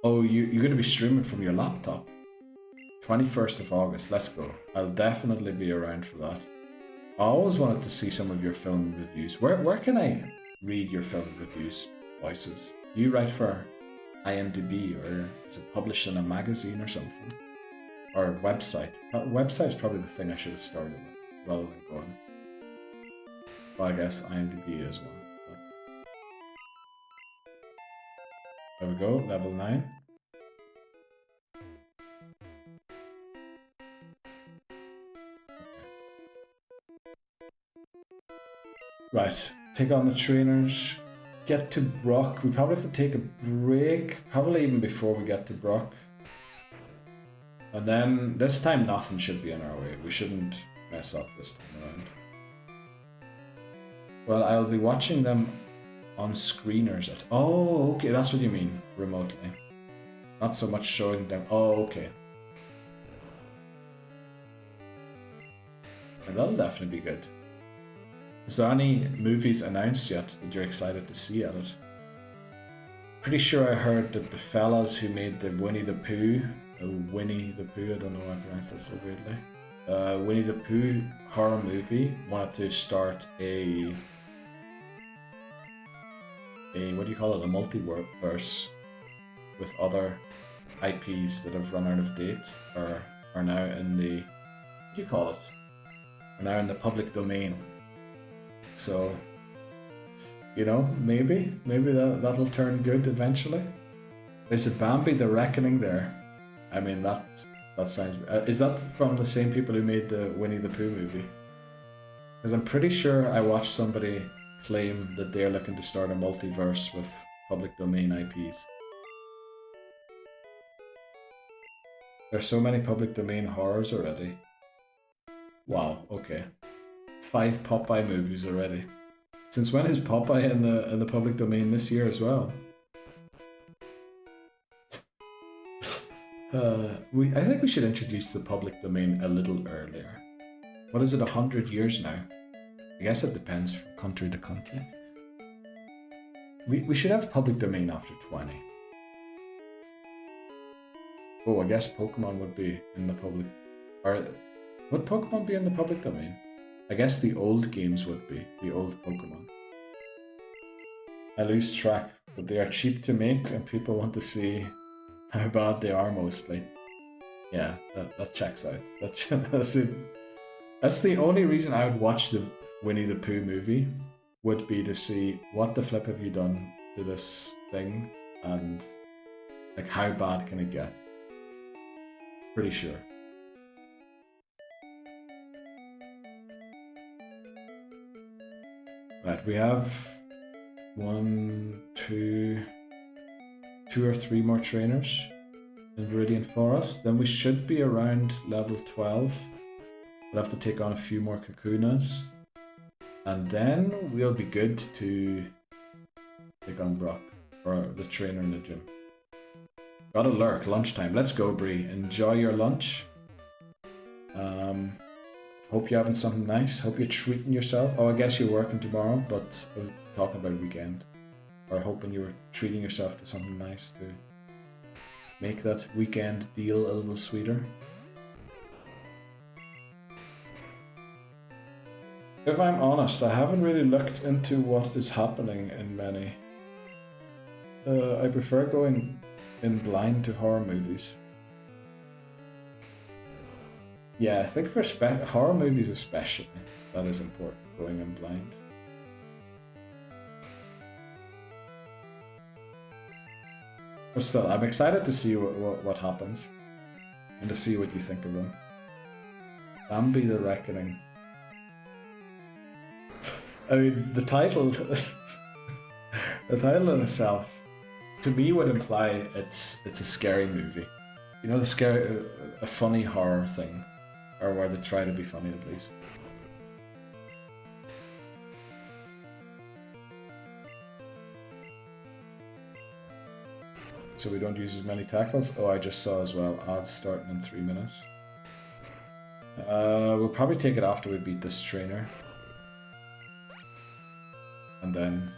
Speaker 1: Oh, you're going to be streaming from your laptop. 21st of August, let's go. I'll definitely be around for that. I always wanted to see some of your film reviews. Where can I read your film reviews, voices? You write for IMDb, or is it published in a magazine or something? Or a website? Website is probably the thing I should have started with, rather than going. Well, I guess IMDb is one. But... There we go, level 9. Right, take on the trainers, get to Brock. We probably have to take a break, probably even before we get to Brock. And then this time nothing should be in our way. We shouldn't mess up this time around. Well, I'll be watching them on screeners at... Oh, okay, that's what you mean, remotely. Not so much showing them... Oh, okay. And that'll definitely be good. Is there any movies announced yet that you're excited to see at it? Pretty sure I heard that the fellas who made the Winnie the Pooh, I don't know why I pronounced that so weirdly. Winnie the Pooh horror movie wanted to start a what do you call it? A multiverse with other IPs that have run out of date or are now in the what do you call it? Are now in the public domain. So, you know, maybe that'll turn good eventually. There's a Bambi the Reckoning there. I mean, that sounds... is that from the same people who made the Winnie the Pooh movie? Because I'm pretty sure I watched somebody claim that they're looking to start a multiverse with public domain IPs. There's so many public domain horrors already. Wow, okay. 5 Popeye movies already. Since when is Popeye in the public domain this year as well? I think we should introduce the public domain a little earlier. What is it, 100 years now? I guess it depends from country to country. We should have public domain after 20. Oh, I guess Pokemon would be in the public... Or would Pokemon be in the public domain? I guess the old games would be, the old Pokemon. I lose track, but they are cheap to make and people want to see how bad they are mostly. Yeah, that checks out. That's it. That's the only reason I would watch the Winnie the Pooh movie, would be to see what the flip have you done to this thing and like how bad can it get. Pretty sure. Right, we have 1, 2 or 3 more trainers in Viridian Forest. Then we should be around level 12. We'll have to take on a few more Kakunas. And then we'll be good to take on Brock, or the trainer in the gym. Got a lurk, lunchtime. Let's go, Bree. Enjoy your lunch. Hope you're having something nice. Hope you're treating yourself. Oh, I guess you're working tomorrow, but we're talking about weekend. Or hoping you were treating yourself to something nice to make that weekend deal a little sweeter. If I'm honest, I haven't really looked into what is happening in many. I prefer going in blind to horror movies. Yeah, I think for horror movies especially, that is important, going in blind. But still, I'm excited to see what happens, and to see what you think of them. Bambi the Reckoning. I mean, the title, the title in itself, to me would imply it's a scary movie. You know, a funny horror thing, or where they try to be funny at least. So we don't use as many tackles. Oh, I just saw as well, odds starting in 3 minutes. We'll probably take it after we beat this trainer. And then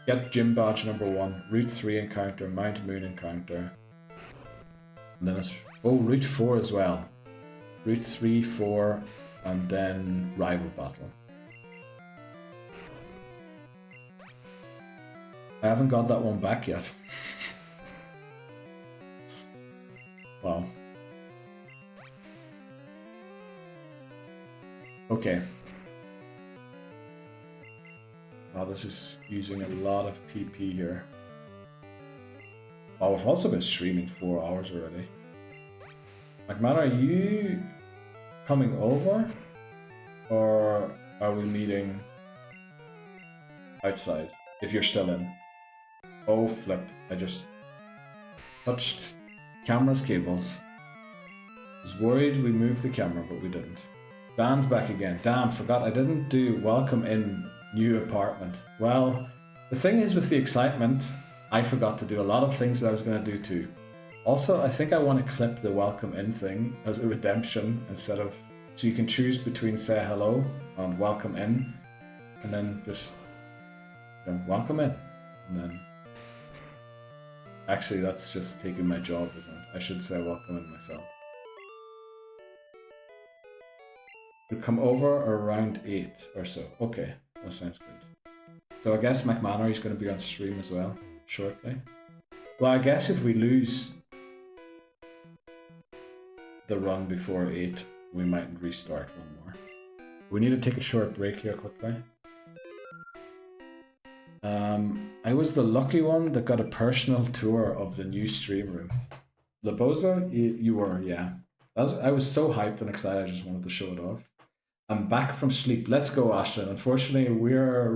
Speaker 1: get gym badge number 1, Route 3 encounter, Mount Moon encounter. And then it's, oh, Route 4 as well. Route 3, 4, and then rival battle. I haven't got that one back yet. Wow. Okay. Wow, this is using a lot of PP here. Oh, we've also been streaming 4 hours already. McMahon, are you coming over? Or are we meeting outside? If you're still in. Oh, flip. I just touched camera's cables. I was worried we moved the camera, but we didn't. Dan's back again. Damn, forgot I didn't do welcome in new apartment. Well, the thing is with the excitement, I forgot to do a lot of things that I was going to do too. Also, I think I want to clip the welcome in thing as a redemption instead of... So you can choose between say hello and welcome in, and then just, you know, welcome in, and then... Actually, that's just taking my job, isn't it? I should say welcome in myself. We'll come over around 8 or so. Okay, that sounds good. So I guess McMahon is going to be on stream as well, shortly. Well, I guess if we lose the run before 8, we might restart one more. We need to take a short break here quickly. I was the lucky one that got a personal tour of the new stream room. Laboza, you were, yeah. I was so hyped and excited, I just wanted to show it off. I'm back from sleep. Let's go, Ashton. Unfortunately, we're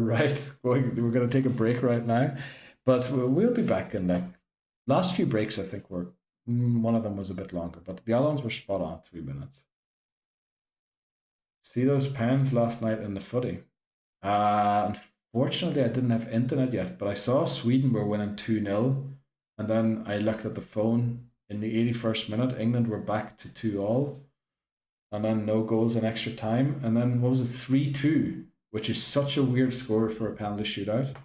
Speaker 1: going to take a break right now, but we'll be back in like last few breaks. I think were one of them was a bit longer, but the other ones were spot on 3 minutes. See those pens last night in the footy. Unfortunately, I didn't have internet yet, but I saw Sweden were winning 2-0, and then I looked at the phone in the 81st minute. England were back to 2-2. And then no goals in extra time. And then what was it, 3-2, which is such a weird score for a penalty shootout.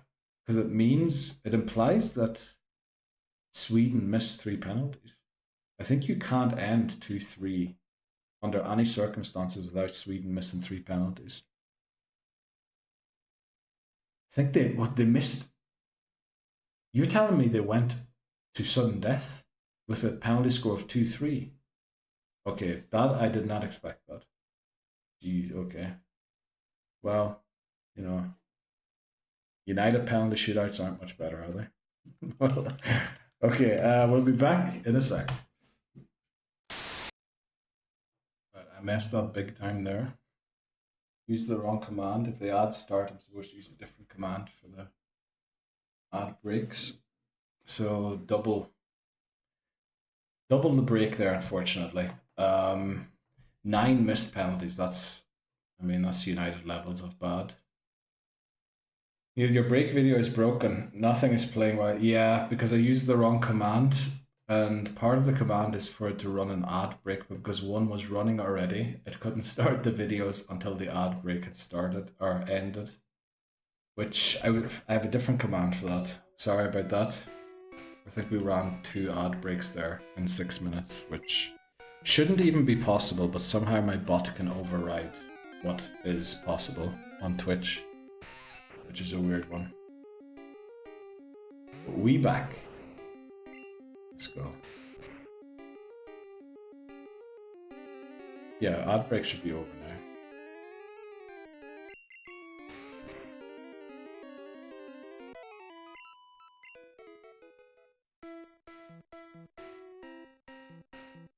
Speaker 1: Because it implies that Sweden missed 3 penalties. I think you can't end 2-3 under any circumstances without Sweden missing 3 penalties. I think they missed. You're telling me they went to sudden death with a penalty score of 2-3. Okay, that I did not expect that. Geez, okay. Well, you know, United penalty shootouts aren't much better, are they? Okay, we'll be back in a sec. But I messed up big time there. Used the wrong command. If the ads start, I'm supposed to use a different command for the ad breaks. So double the break there, unfortunately. 9 missed penalties. That's United levels of bad. Your break video is broken. Nothing is playing well. Yeah, because I used the wrong command, and part of the command is for it to run an ad break, but because one was running already, it couldn't start the videos until the ad break had started or ended. Which I have a different command for that. Sorry about that. I think we ran 2 ad breaks there in 6 minutes, which shouldn't even be possible, but somehow my bot can override what is possible on Twitch, which is a weird one. But we back. Let's go. Yeah, ad break should be over now.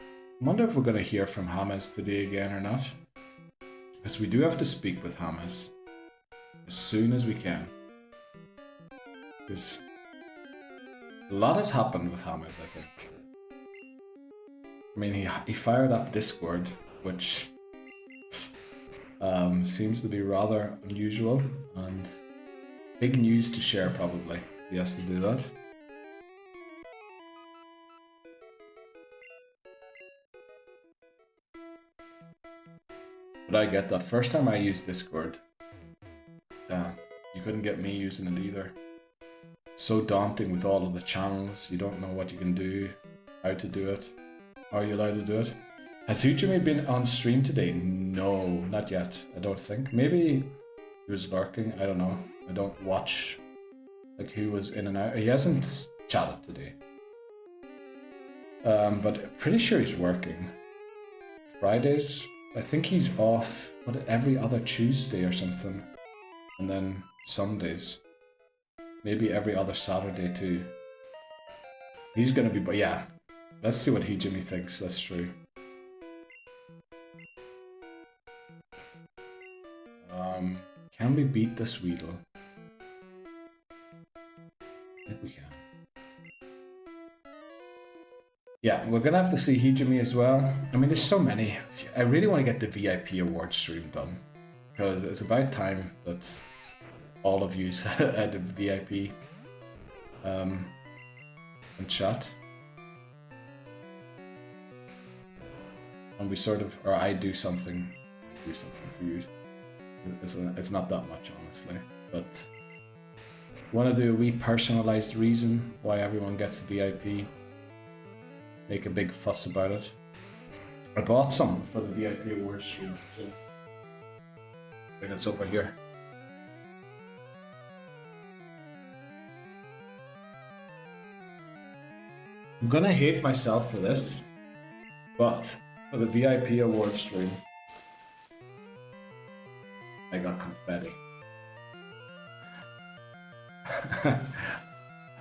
Speaker 1: I wonder if we're going to hear from Hamas today again or not. Because we do have to speak with Hamas as soon as we can. Because a lot has happened with Hamas, I think. I mean, he fired up Discord, which seems to be rather unusual and big news to share probably. He has to do that. But I get that. First time I used Discord, you couldn't get me using it either. So daunting with all of the channels. You don't know what you can do, how to do it. Are you allowed to do it? Has Hujimi been on stream today? No, not yet. I don't think. Maybe he was lurking. I don't know. I don't watch like who was in and out. He hasn't chatted today. But pretty sure he's working. Fridays, I think he's off every other Tuesday or something. And then Sundays. Maybe every other Saturday too. He's gonna be, but yeah. Let's see what Hujimi thinks, that's true. Can we beat this Weedle? I think we can. Yeah, we're gonna have to see Hujimi as well. I mean, there's so many. I really want to get the VIP award stream done. Because it's about time that all of you had a VIP and chat. And we sort of, or I do something for you. It's not that much, honestly, but want to do a wee personalized reason why everyone gets a VIP. Make a big fuss about it. I bought some for the VIP awards stream, so I think it's over here. I'm gonna hate myself for this, but for the VIP award stream, I got confetti.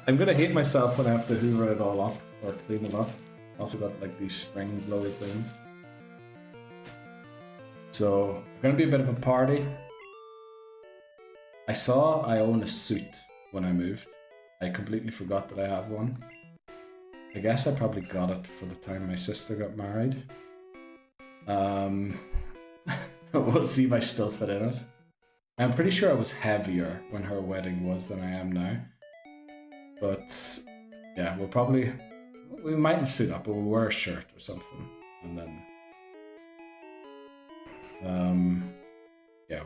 Speaker 1: I'm gonna hate myself when I have to hoover it all up or clean it up. Also got like these string blowy things. So, gonna be a bit of a party. I saw I own a suit when I moved. I completely forgot that I have one. I guess I probably got it for the time my sister got married. We'll see if I still fit in it. I'm pretty sure I was heavier when her wedding was than I am now. But yeah, we mightn't suit up, but we'll wear a shirt or something. And then yeah,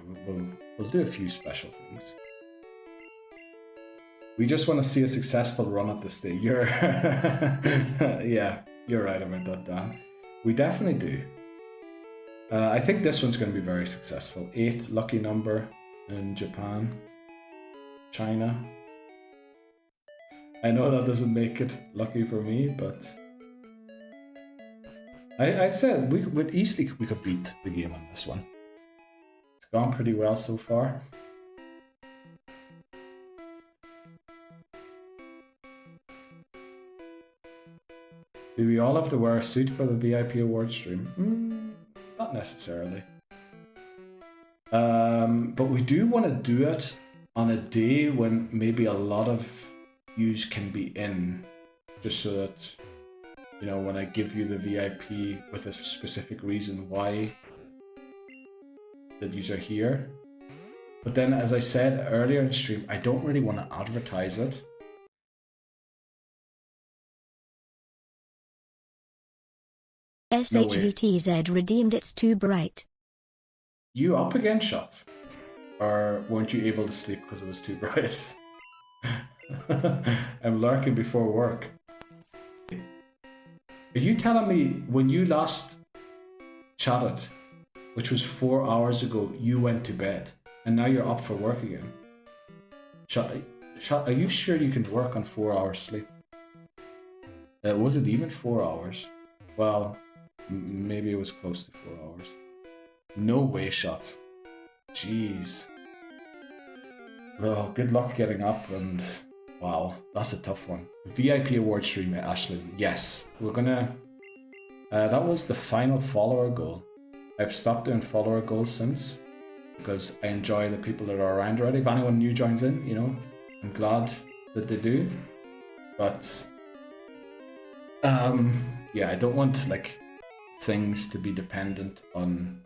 Speaker 1: we'll do a few special things. We just want to see a successful run at this thing. Yeah, you're right about that, Dan. We definitely do. I think this one's going to be very successful. 8 lucky number in Japan, China. I know that doesn't make it lucky for me, but I'd say we could beat the game on this one. It's gone pretty well so far. Do we all have to wear a suit for the VIP award stream? Not necessarily. But we do want to do it on a day when maybe a lot of yous can be in, just so that, you know, when I give you the VIP with a specific reason why that yous are here. But then, as I said earlier in stream, I don't really want to advertise it.
Speaker 4: SHVTZ redeemed It's Too Bright.
Speaker 1: You up again, Shots? Or weren't you able to sleep because it was too bright? I'm lurking before work. Are you telling me when you last chatted, which was 4 hours ago, you went to bed and now you're up for work again? Are you sure you can work on 4 hours sleep? Was it even 4 hours? Well, Maybe it was close to 4 hours. No way, shots. Jeez. Oh, good luck getting up, and wow, that's a tough one. VIP award stream at Ashlyn. Yes, we're gonna. That was the final follower goal. I've stopped doing follower goals since because I enjoy the people that are around already. If anyone new joins in, you know, I'm glad that they do. But yeah, I don't want like things to be dependent on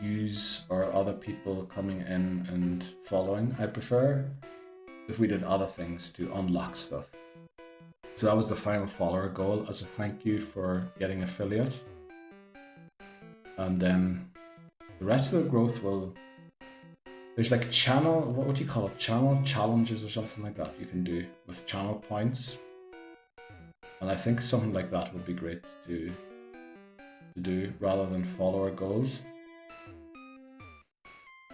Speaker 1: views or other people coming in and following. I prefer if we did other things to unlock stuff. So that was the final follower goal as a thank you for getting affiliate. And then the rest of the growth will... There's like channel, what would you call it? Channel challenges or something like that you can do with channel points. And I think something like that would be great to do rather than follower goals.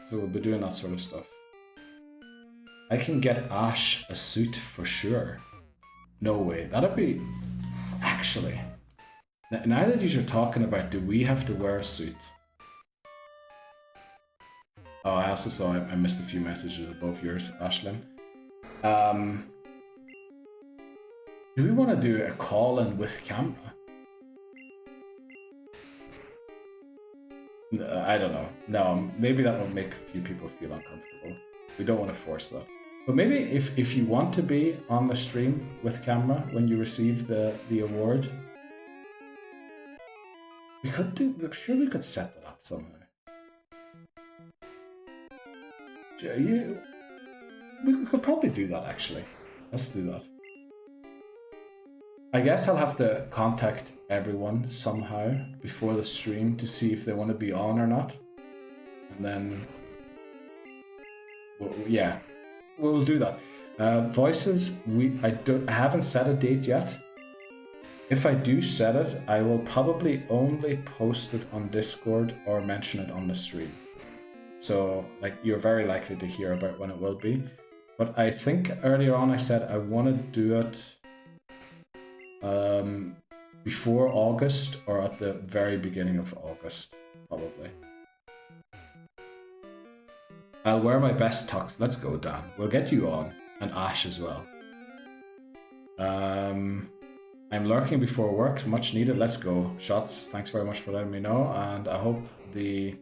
Speaker 1: So we'll be doing that sort of stuff. I can get Ash a suit for sure. No way. That'd be... Actually. Now that you're talking about, do we have to wear a suit? Oh, I also saw I missed a few messages above yours, Ashlyn. Do we want to do a call-in with camera? I don't know. No, maybe that will make a few people feel uncomfortable. We don't want to force that. But maybe if you want to be on the stream with camera when you receive the award, we could do. I'm sure we could set that up somehow. We could probably do that actually. Let's do that. I guess I'll have to contact everyone somehow before the stream to see if they want to be on or not. And then, well, yeah, we'll do that. Voices, I haven't set a date yet. If I do set it, I will probably only post it on Discord or mention it on the stream. So, like, you're very likely to hear about when it will be. But I think earlier on I said I want to do it before August or at the very beginning of August, probably. I'll wear my best tux. Let's go, Dan. We'll get you on, and Ash as well. I'm lurking before work, much needed. Let's go. Shots, thanks very much for letting me know, and I hope the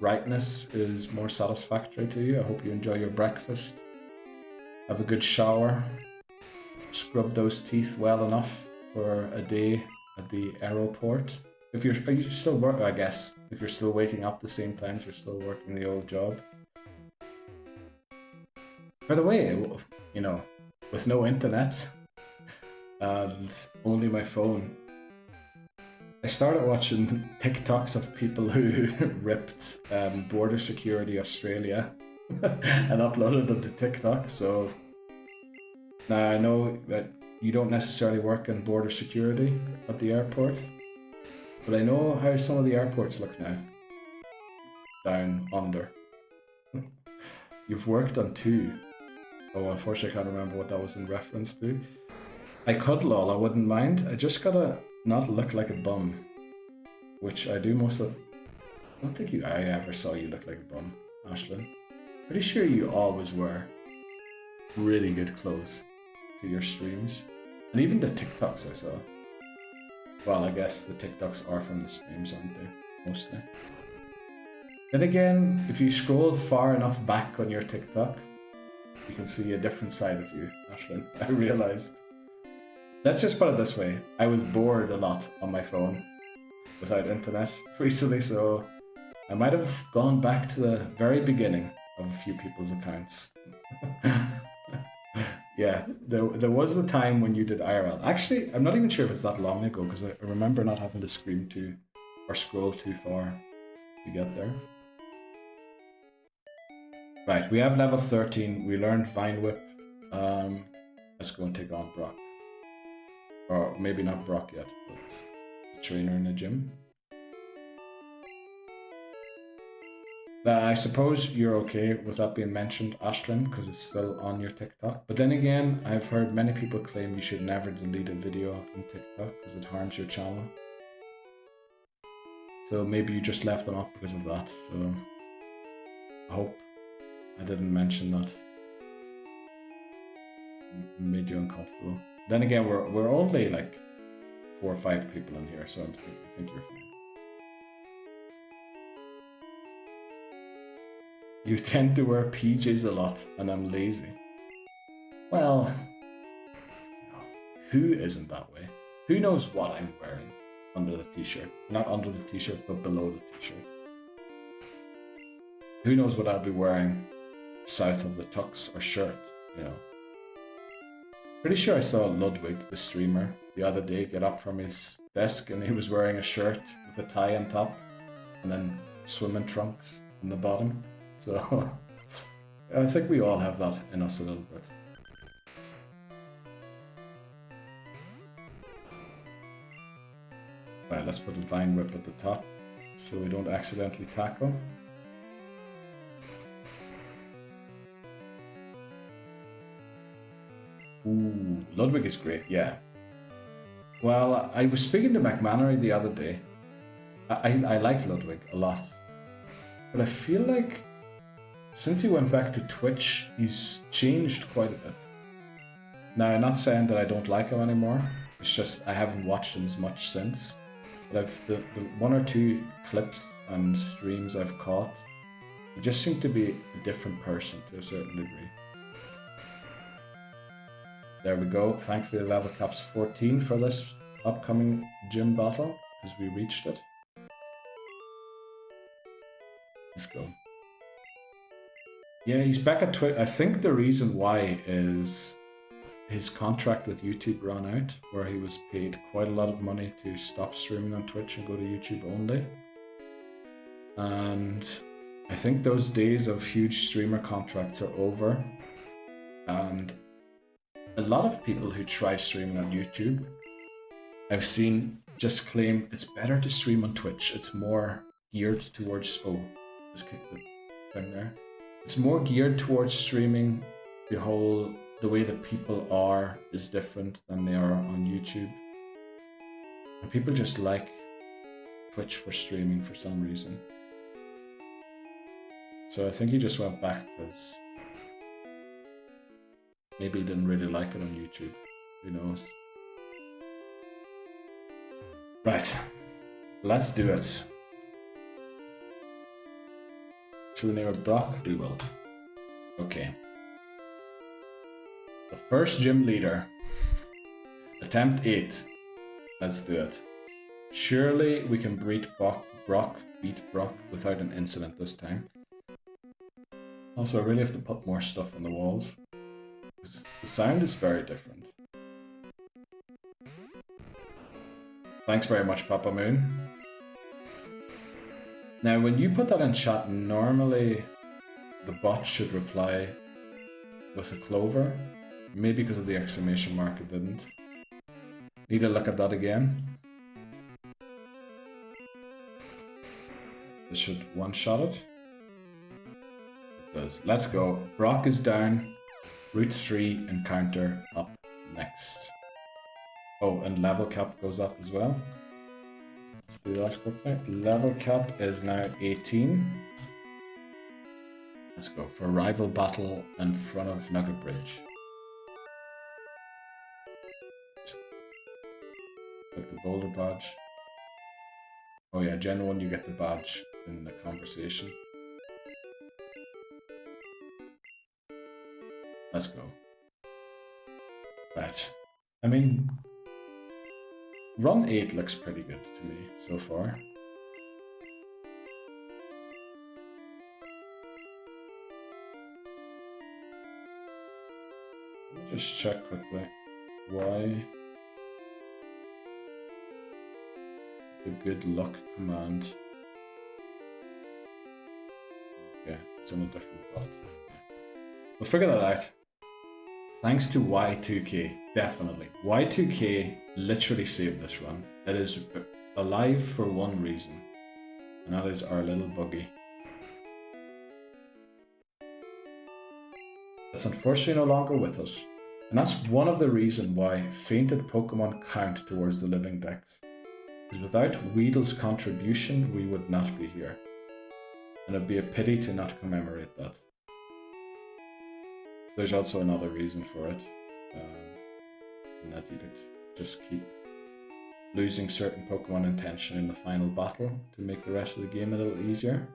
Speaker 1: brightness is more satisfactory to you. I hope you enjoy your breakfast. Have a good shower. Scrub those teeth well enough for a day at the aeroport. Are you still working? I guess if you're still waking up the same times, you're still working the old job. By the way, you know, with no internet and only my phone, I started watching TikToks of people who ripped Border Security Australia and uploaded them to TikTok. So now I know that you don't necessarily work in border security at the airport, but I know how some of the airports look now. Down under. You've worked on 2. Oh, unfortunately I can't remember what that was in reference to. I could lol, I wouldn't mind. I just gotta not look like a bum, which I do most of. I don't think I ever saw you look like a bum, Ashlyn. Pretty sure you always wear really good clothes to your streams, and even the TikToks I saw. Well, I guess the TikToks are from the streams, aren't they? Mostly. Then again, if you scroll far enough back on your TikTok, you can see a different side of you, Ashlyn. I realized. Let's just put it this way. I was bored a lot on my phone without internet recently, so I might have gone back to the very beginning of a few people's accounts. Yeah, there was a time when you did IRL. Actually, I'm not even sure if it's that long ago, because I remember not having to scream too or scroll too far to get there. Right, we have level 13. We learned Vine Whip. Let's go and take on Brock. Or maybe not Brock yet, but the trainer in the gym. I suppose you're okay with that being mentioned, Ashlyn, because it's still on your TikTok. But then again, I've heard many people claim you should never delete a video from TikTok because it harms your channel. So maybe you just left them up because of that. So I hope I didn't mention that. Made you uncomfortable. Then again, we're only like 4 or 5 people in here, so I think you're fine. You tend to wear PJs a lot, and I'm lazy. Well, who isn't that way? Who knows what I'm wearing under the t-shirt? Not under the t-shirt, but below the t-shirt. Who knows what I'll be wearing south of the tux or shirt, you know? Pretty sure I saw Ludwig, the streamer, the other day get up from his desk and he was wearing a shirt with a tie on top and then swimming trunks on the bottom. So I think we all have that in us a little bit. Right, let's put a Vine Whip at the top so we don't accidentally tackle. Ooh, Ludwig is great, yeah. Well, I was speaking to McMannery the other day. I like Ludwig a lot. But I feel like since he went back to Twitch, he's changed quite a bit. Now, I'm not saying that I don't like him anymore. It's just I haven't watched him as much since. But the 1 or 2 clips and streams I've caught, he just seemed to be a different person to a certain degree. There we go. Thankfully, level cap's 14 for this upcoming gym battle, because we reached it. Let's go. Yeah, he's back at Twitch. I think the reason why is his contract with YouTube ran out, where he was paid quite a lot of money to stop streaming on Twitch and go to YouTube only. And I think those days of huge streamer contracts are over. And a lot of people who try streaming on YouTube, I've seen just claim it's better to stream on Twitch. It's more geared towards, oh, just kick the thing there. It's more geared towards streaming. The way that people are is different than they are on YouTube. And people just like Twitch for streaming for some reason. So I think he just went back because maybe he didn't really like it on YouTube. Who knows? Right. Let's do it. Should we name it Brock? We will. Okay. The first gym leader. Attempt 8. Let's do it. Surely we can beat Brock without an incident this time. Also, I really have to put more stuff on the walls. The sound is very different. Thanks very much, Papa Moon. Now, when you put that in chat, normally the bot should reply with a clover. Maybe because of the exclamation mark it didn't. Need to look at that again. This should one-shot it. It does. Let's go. Brock is down. Route 3 encounter up next. Oh, and level cap goes up as well. Let's do that quickly. Level cap is now 18. Let's go for rival battle in front of Nugget Bridge. Get the boulder badge. Oh yeah, Gen 1 you get the badge in the conversation. Let's go. Right. I mean, run 8 looks pretty good to me so far. Let me just check quickly why the good luck command. Okay, it's on a different bot. We'll figure that out. Thanks to Y2K, definitely. Y2K literally saved this run. It is alive for one reason, and that is our little buggy. It's unfortunately no longer with us, and that's one of the reasons why fainted Pokemon count towards the living dex. Because without Weedle's contribution, we would not be here. And it'd be a pity to not commemorate that. There's also another reason for it. And that you could just keep losing certain Pokemon in tension in the final battle to make the rest of the game a little easier.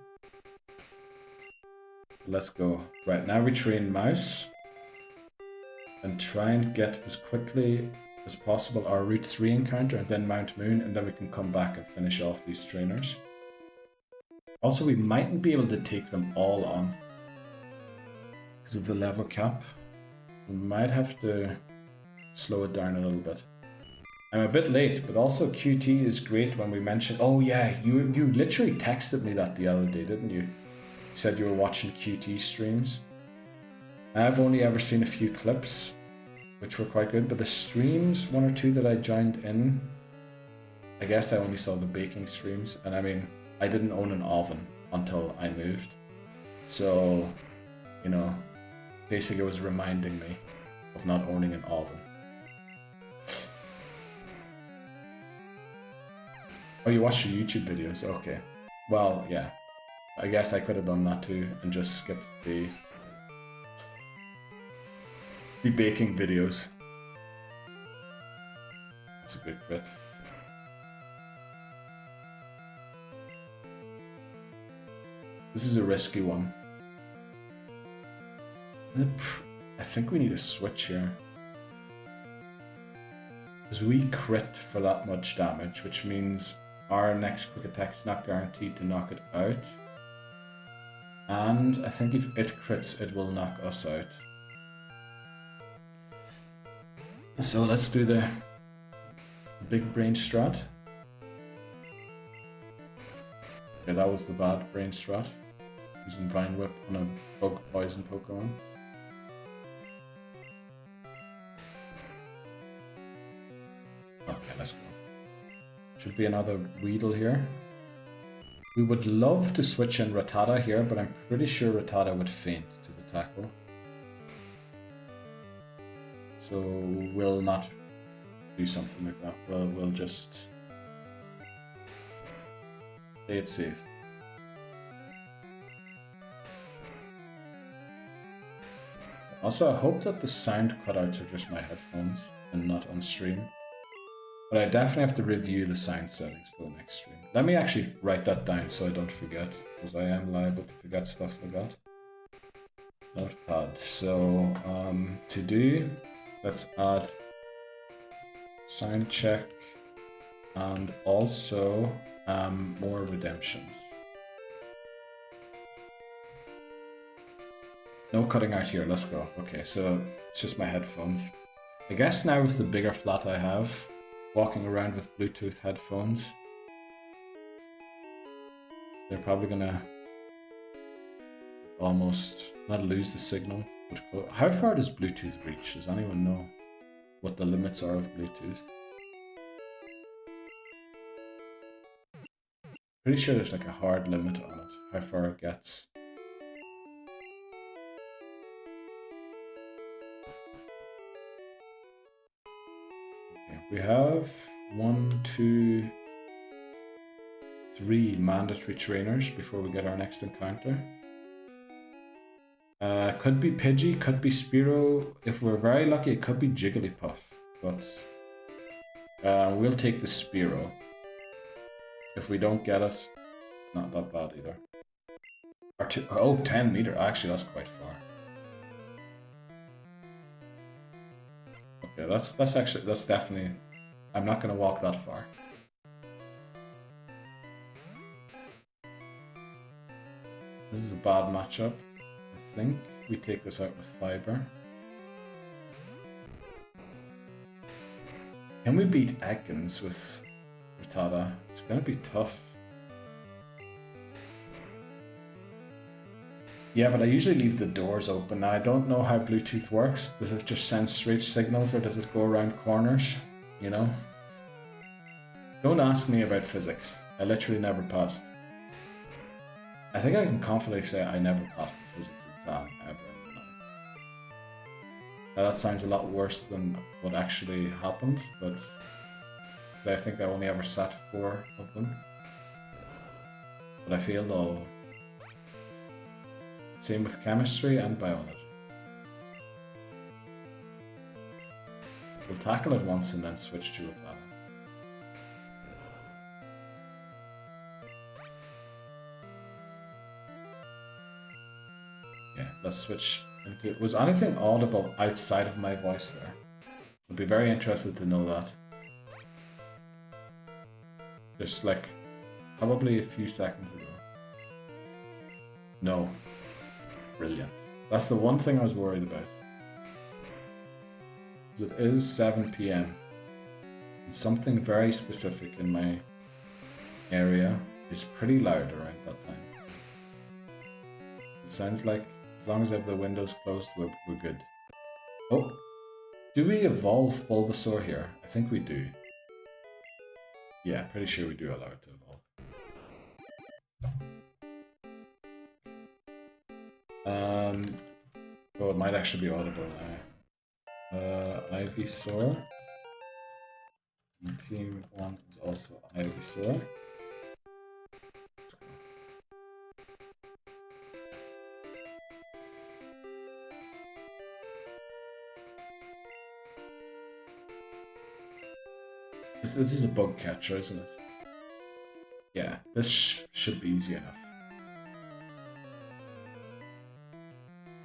Speaker 1: Let's go. Right, now we train Mouse. And try and get as quickly as possible our Route 3 encounter and then Mount Moon, and then we can come back and finish off these trainers. Also, we mightn't be able to take them all on because of the level cap. We might have to slow it down a little bit. I'm a bit late, but also QT is great when we mention... Oh yeah, you literally texted me that the other day, didn't you? You said you were watching QT streams. I've only ever seen a few clips, which were quite good, but the streams, one or two that I joined in, I guess I only saw the baking streams, and I mean, I didn't own an oven until I moved. So, you know, basically it was reminding me of not owning an oven. Oh, you watch your YouTube videos? Okay. Well, yeah. I guess I could have done that too and just skipped the baking videos. That's a good crit. This is a risky one. I think we need a switch here. Because we crit for that much damage, which means our next quick attack is not guaranteed to knock it out. And I think if it crits, it will knock us out. So let's do the big brain strat. Okay, that was the bad brain strat. Using Vine Whip on a bug poison Pokemon. Okay, let's go. Should be another Weedle here. We would love to switch in Rattata here, but I'm pretty sure Rattata would faint to the tackle. So we'll not do something like that. We'll just play it safe. Also, I hope that the sound cutouts are just my headphones and not on stream. But I definitely have to review the sound settings for the next stream. Let me actually write that down so I don't forget, because I am liable to forget stuff like that. Notepad. So, to do, let's add sound check and also more redemptions. No cutting out here, let's go. Okay, so it's just my headphones. I guess now with the bigger flat I have, walking around with Bluetooth headphones, they're probably gonna almost not lose the signal. But how far does Bluetooth reach? Does anyone know what the limits are of Bluetooth? Pretty sure there's like a hard limit on it, how far it gets. We have 1, 2, 3 mandatory trainers before we get our next encounter. Could be Pidgey, could be Spearow. If we're very lucky, it could be Jigglypuff. But we'll take the Spearow. If we don't get it, not that bad either. Oh, 10 meter. Actually, that's quite far. Okay, that's definitely... I'm not going to walk that far. This is a bad matchup. I think we take this out with Fiber. Can we beat Ekans with Rattata? It's going to be tough. Yeah, but I usually leave the doors open. Now, I don't know how Bluetooth works. Does it just send straight signals or does it go around corners? You know? Don't ask me about physics. I literally never passed. I think I can confidently say I never passed the physics exam ever in my life. Now that sounds a lot worse than what actually happened, but because I think I only ever sat 4 of them. But I failed all of them. Same with chemistry and biology. We'll tackle it once and then switch to a planet. Yeah, let's switch into... Was anything audible outside of my voice there? I'd be very interested to know that. Just like, probably a few seconds ago. No. Brilliant. That's the one thing I was worried about. It is 7 PM. And something very specific in my area is pretty loud around that time. It sounds like as long as I have the windows closed, we're good. Oh, do we evolve Bulbasaur here? I think we do. Yeah, pretty sure we do allow it to evolve. Oh, it might actually be audible now. Ivysaur. PM1 is also Ivysaur. This is a bug catcher, isn't it? Yeah, this should be easy enough.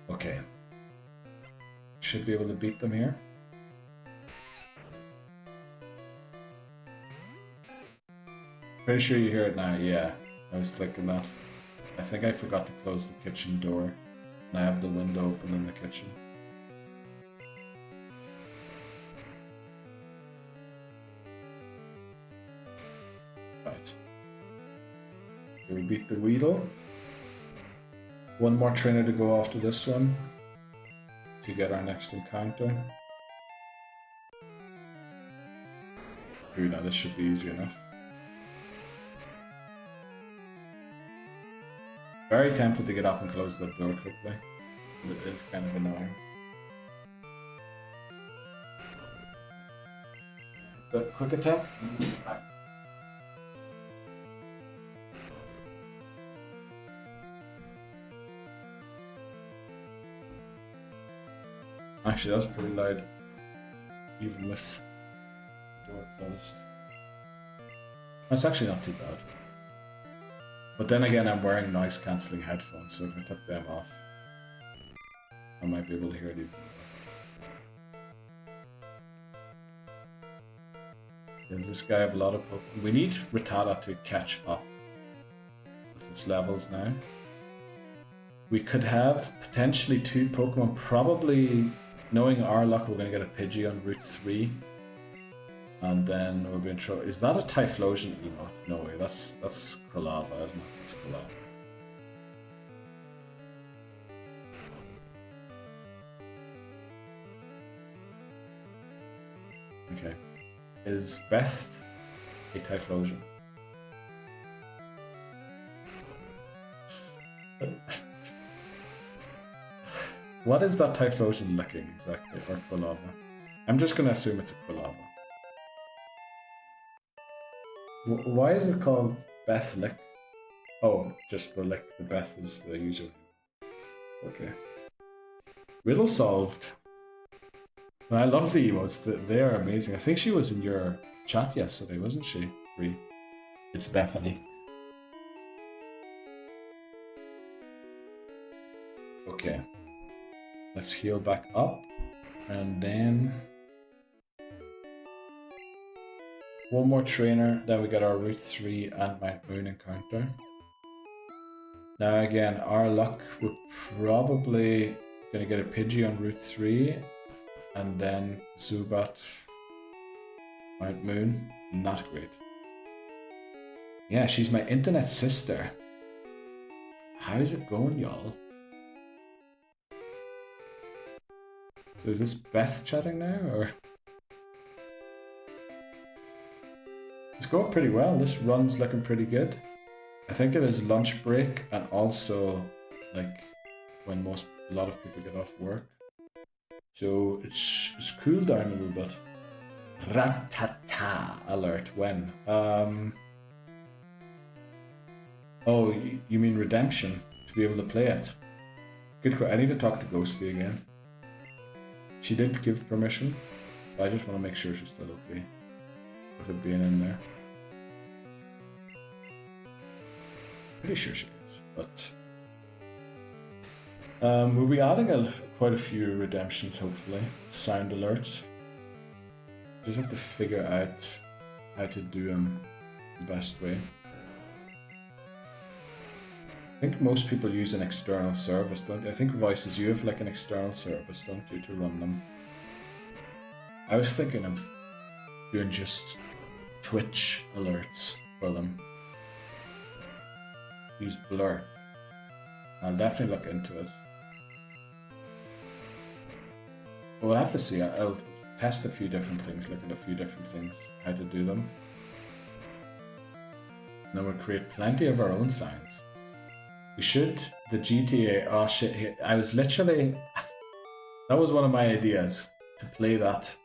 Speaker 1: Okay. Should be able to beat them here. Pretty sure you hear it now, yeah. I was thinking that. I think I forgot to close the kitchen door. And I have the window open in the kitchen. Right. Okay, we beat the Weedle. One more trainer to go after this one to get our next encounter. Ooh, now this should be easy enough. Very tempted to get up and close that door quickly. It is kind of annoying. The quick attack. Actually, that's pretty loud, even with the door closed. That's actually not too bad. But then again, I'm wearing noise-cancelling headphones, so if I took them off, I might be able to hear it even more. Does this guy have a lot of Pokemon? We need Rattata to catch up with its levels now. We could have potentially 2 Pokemon, probably... Knowing our luck, we're going to get a Pidgey on Route 3. And then we'll be in trouble. Is that a Typhlosion emote? No way, that's Kralava, isn't it? It's Kralava. Okay. Is Beth a Typhlosion? What is that Typhlosion licking exactly, or Quilava? I'm just gonna assume it's a Quilava. Why is it called Beth Lick? Oh, just the lick. The Beth is the user. Okay. Riddle solved. I love the emotes. They are amazing. I think she was in your chat yesterday, wasn't she? It's Bethany. Okay. Let's heal back up. And then... one more trainer, then we get our Route 3 and Mount Moon encounter. Now again, our luck, we're probably going to get a Pidgey on Route 3, and then Zubat, Mount Moon. Not great. Yeah, she's my internet sister. How's it going, y'all? So is this Beth chatting now, or? It's going pretty well. This run's looking pretty good. I think it is lunch break and also like when a lot of people get off work. So it's cooled down a little bit. Ratata alert. When? Oh, you mean redemption to be able to play it? Good. I need to talk to Ghosty again. She did give permission, but I just want to make sure she's still okay with it being in there. Pretty sure she is, but we'll be adding quite a few redemptions, hopefully. Sound alerts. Just have to figure out how to do them the best way. I think most people use an external service, don't you? I think Voices, you have like an external service, don't you, to run them? I was thinking of doing just Twitch alerts for them. Use Blur. I'll definitely look into it. We'll have to see. I'll test a few different things, look at a few different things, how to do them. And then we'll create plenty of our own sounds. We should, the GTA, oh shit, I was literally, that was one of my ideas, to play that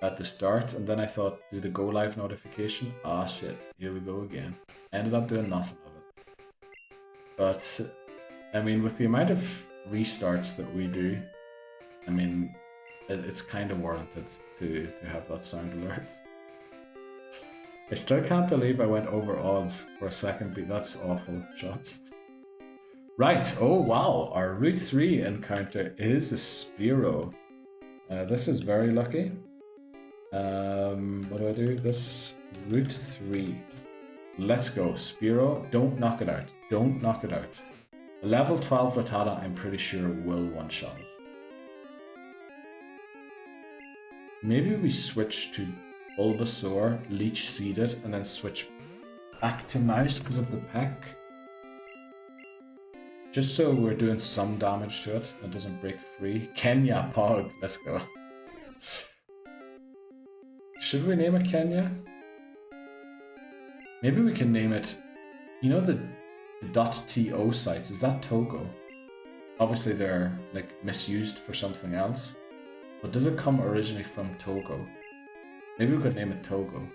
Speaker 1: at the start, and then I thought, do the go live notification, ah shit, here we go again. Ended up doing nothing of it. But, I mean, with the amount of restarts that we do, I mean, it's kind of warranted to have that sound alert. I still can't believe I went over odds for a second beat, that's awful shots. Right, oh wow, our Route 3 encounter is a Spearow. This is very lucky. What do I do? This Route 3. Let's go, Spearow. Don't knock it out. Don't knock it out. A level 12 Rattata, I'm pretty sure, will one-shot it. Maybe we switch to Bulbasaur, Leech Seed it, and then switch back to Mouse because of the peck. Just so we're doing some damage to it and doesn't break free. Kenya Pog, let's go. Should we name it Kenya? Maybe we can name it, you know the .to sites, is that Togo? Obviously they're like misused for something else, but does it come originally from Togo? Maybe we could name it Togo,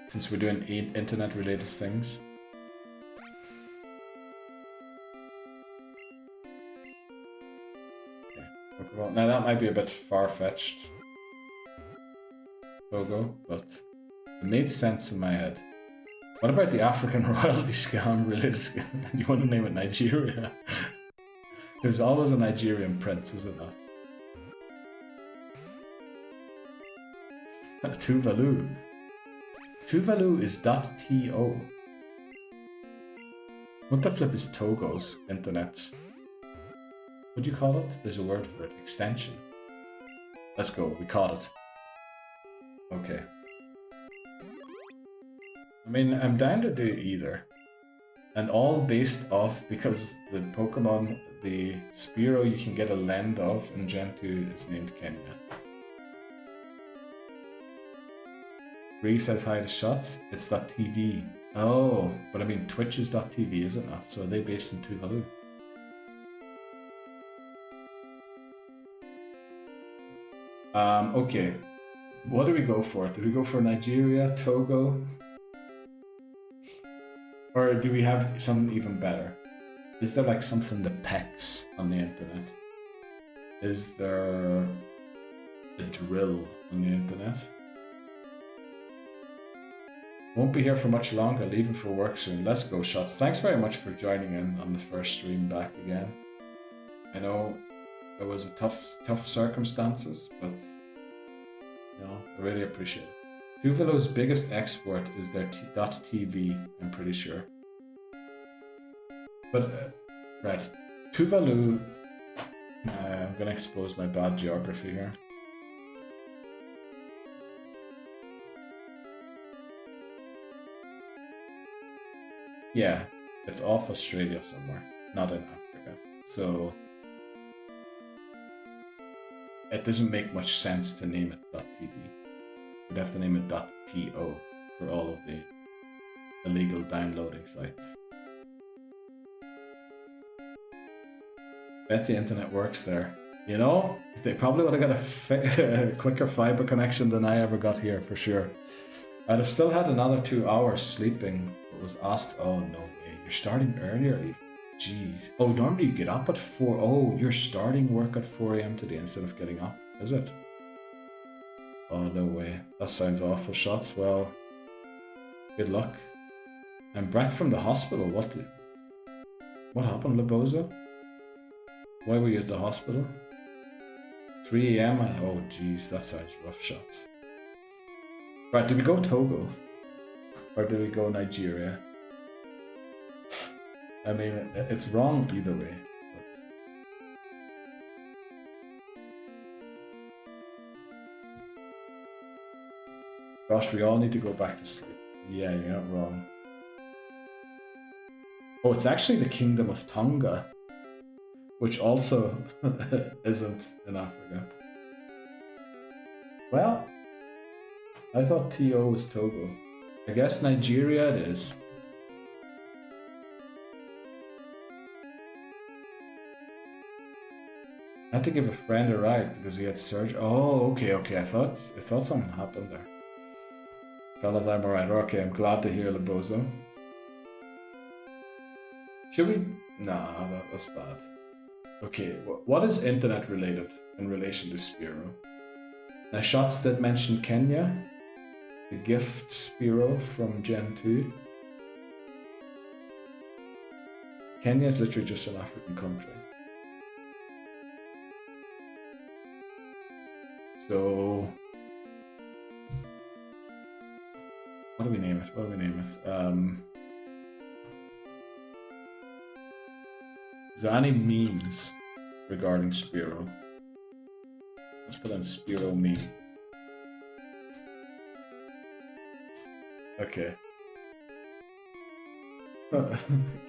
Speaker 1: since we're doing internet related things. Now that might be a bit far-fetched, Togo, but it made sense in my head. What about the African royalty scam related scam? You want to name it Nigeria? There's always a Nigerian prince, isn't there? Tuvalu. Tuvalu is .to. What the flip is Togo's internet? What do you call it? There's a word for it. Extension. Let's go. We caught it. Okay. I mean, I'm down to do either. And all based off because the Pokemon, the Spearow you can get a lend of in Gen 2 is named Kenya. Bree says hi to Shots. It's .tv. Oh, but I mean Twitch is .tv, is it not? So are they based in Tuvalu? Okay. What do we go for? Do we go for Nigeria, Togo? Or do we have something even better? Is there like something that pecks on the internet? Is there a drill on the internet? Won't be here for much longer, leaving for work soon. Let's go, Shots. Thanks very much for joining in on the first stream back again. I know it was a tough circumstances, but you know, I really appreciate it. Tuvalu's biggest export is their .tv, I'm pretty sure. But, right, Tuvalu, I'm gonna expose my bad geography here. Yeah, it's off Australia somewhere, not in Africa. So, it doesn't make much sense to name it .tv. You'd have to name it .to for all of the illegal downloading sites. Bet the internet works there. You know, they probably would have got a quicker fiber connection than I ever got here, for sure. I'd have still had another 2 hours sleeping, but was asked, oh no way, you're starting earlier even. Jeez. Oh, normally you get up at 4. Oh, you're starting work at 4 a.m. today instead of getting up, is it? Oh, no way. That sounds awful, Shots. Well, good luck. I'm back from the hospital. What happened, Lebozo? Why were you at the hospital? 3 a.m. Oh, jeez, that sounds rough, Shots. Right, did we go Togo? Or did we go Nigeria? I mean, it's wrong either way. But... Gosh, we all need to go back to sleep. Yeah, you're not wrong. Oh, it's actually the Kingdom of Tonga, which also isn't in Africa. Well, I thought TO was Togo. I guess Nigeria it is. I had to give a friend a ride because he had surgery. Oh, okay. I thought something happened there. Fellas, I'm alright. Okay, I'm glad to hear, Lebozo. Should we? Nah, that's bad. Okay, what is internet related in relation to Spiro? Now, Shots did mention Kenya, the gift Spiro from Gen 2. Kenya is literally just an African country. So, what do we name it? Is there any memes regarding Spiro? Let's put in Spiro meme. Okay.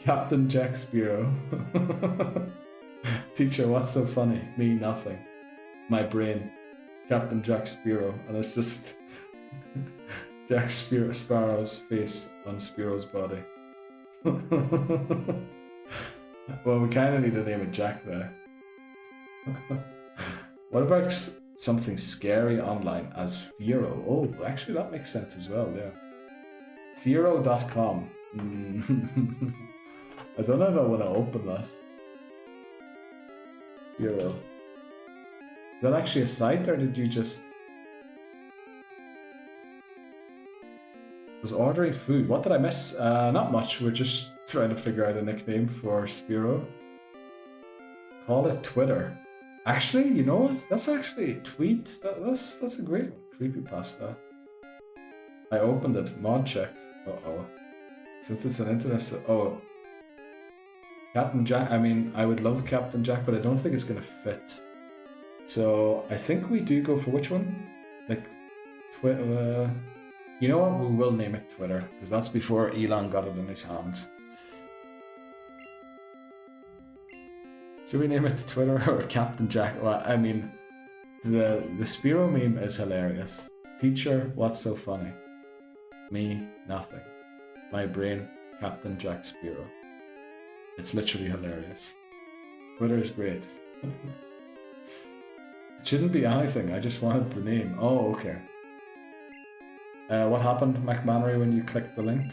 Speaker 1: Captain Jack Spiro. Teacher, what's so funny? Me, nothing. My brain. Captain Jack Spiro, and it's just Jack Sparrow's face on Spiro's body. Well, we kind of need to name it Jack there. What about something scary online as Firo? Oh, actually that makes sense as well, yeah. Firo.com. I don't know if I want to open that. Firo. Is that actually a site, or did you just... I was ordering food. What did I miss? Not much. We're just trying to figure out a nickname for Spiro. Call it Twitter. Actually, you know what? That's actually a tweet. That's a great one. Creepypasta. I opened it. Mod check. Uh-oh. Since it's an internet... Oh. Captain Jack. I mean, I would love Captain Jack, but I don't think it's going to fit. So, I think we do go for which one? Like, Twitter... you know what? We will name it Twitter, because that's before Elon got it in his hands. Should we name it Twitter or Captain Jack? Well, I mean, the Spiro meme is hilarious. Teacher, what's so funny? Me, nothing. My brain, Captain Jack Spiro. It's literally hilarious. Twitter is great. It shouldn't be anything, I just wanted the name. Oh, okay. What happened, McMannery, when you clicked the link?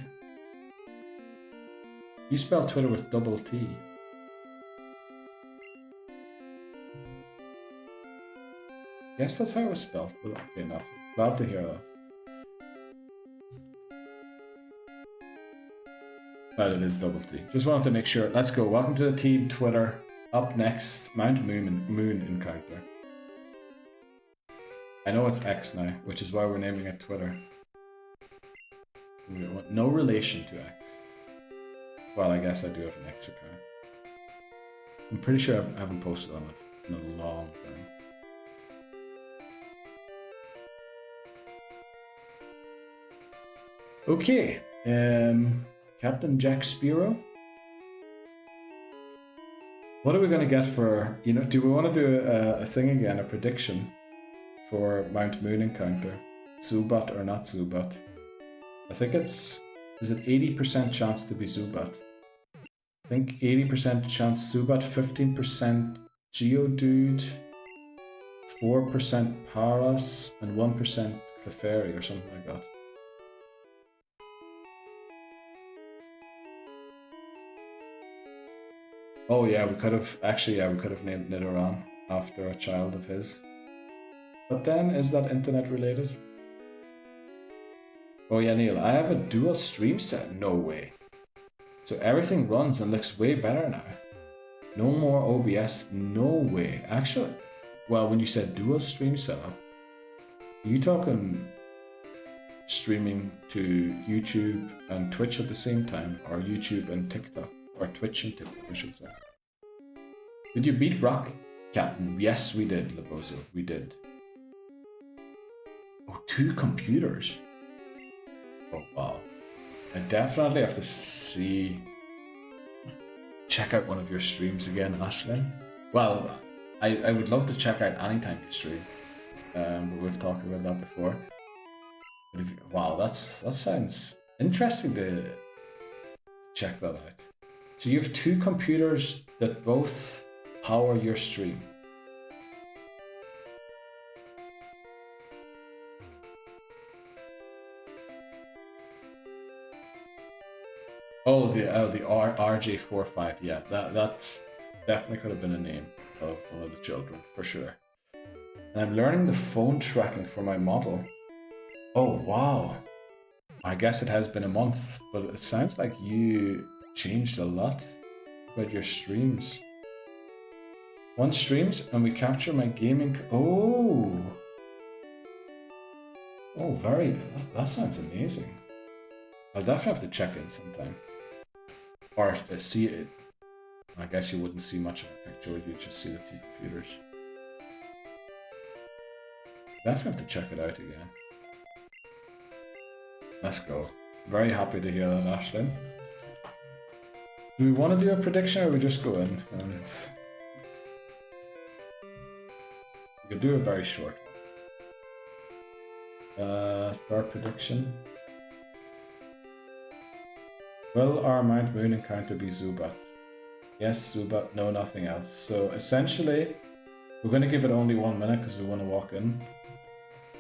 Speaker 1: You spell Twitter with double T. Yes, that's how it was spelled. Okay, nothing. Glad to hear that. But it is double T. Just wanted to make sure. Let's go. Welcome to the team, Twitter. Up next, Mount Moon Encounter. I know it's X now, which is why we're naming it Twitter. No relation to X. Well, I guess I do have an X account. I'm pretty sure I haven't posted on it in a long time. Okay, Captain Jack Spiro. What are we going to get for, do we want to do a thing again, a prediction for Mount Moon Encounter? Zubat or not Zubat? I think is it 80% chance to be Zubat? I think 80% chance Zubat, 15% Geodude, 4% Paras and 1% Clefairy or something like that. Oh yeah, we could have named Nidoran after a child of his. But then, is that internet related? Oh yeah, Neil, I have a dual stream set. No way. So everything runs and looks way better now. No more OBS. No way. Actually, well, when you said dual stream setup, are you talking streaming to YouTube and Twitch at the same time, or YouTube and TikTok, or Twitch and TikTok, I should say? Did you beat Rock Captain? Yes, we did, Laboso. We did. Oh, 2 computers. Oh wow. I definitely have to check out one of your streams again, Ashlyn. Well, I would love to check out anytime you stream. But we've talked about that before. But wow, that sounds interesting to check that out. So you have 2 computers that both power your stream. Oh, the RJ45, yeah, that's definitely could have been a name of one of the children, for sure. And I'm learning the phone tracking for my model. Oh, wow. I guess it has been a month, but it sounds like you changed a lot about your streams. 1 streams and we capture my gaming... Oh, that sounds amazing. I'll definitely have to check in sometime. Or see it. I guess you wouldn't see much of a picture, you'd just see the 2 computers. Definitely have to check it out again. Let's go. Very happy to hear that, Ashlyn. Do we want to do a prediction or we just go in? And we could do a very short one. Start prediction. Will our Mount Moon encounter be Zubat? Yes, Zubat, no, nothing else. So essentially, we're going to give it only 1 minute because we want to walk in.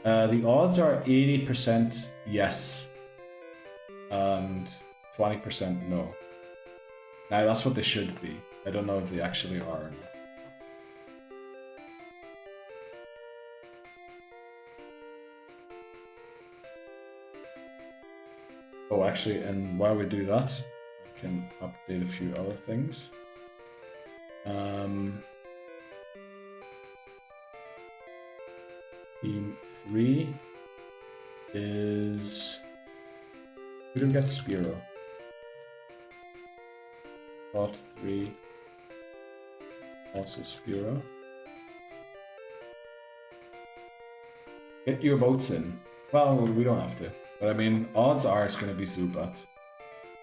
Speaker 1: The odds are 80% yes and 20% no. Now that's what they should be. I don't know if they actually are or not. Oh, actually, and while we do that, I can update a few other things. Team 3 is... Who didn't get Spearow? Bot 3, also Spearow. Get your votes in. Well, we don't have to. But I mean, odds are it's going to be Zubat.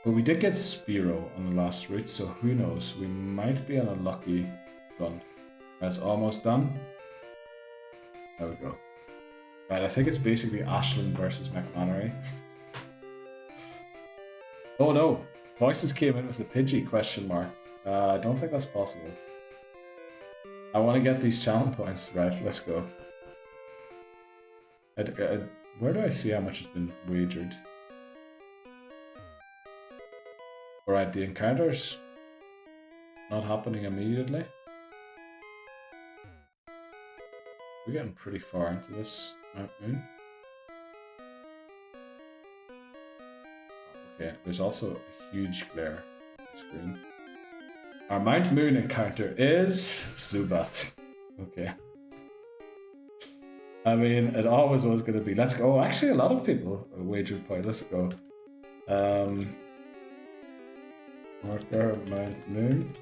Speaker 1: But we did get Spearow on the last route, so who knows? We might be on a lucky run. That's almost done. There we go. Right, I think it's basically Ashlyn versus McMannery. Oh no! Voices came in with a Pidgey question mark. I don't think that's possible. I want to get these channel points. Right, let's go. Where do I see how much has been wagered? Alright, the encounter's not happening immediately. We're getting pretty far into this Mount Moon. Okay, there's also a huge glare on the screen. Our Mount Moon encounter is Zubat. Okay. I mean, it always was going to be. Let's go. Oh, actually, a lot of people wagered point. Let's go. Marker, Mount Moon.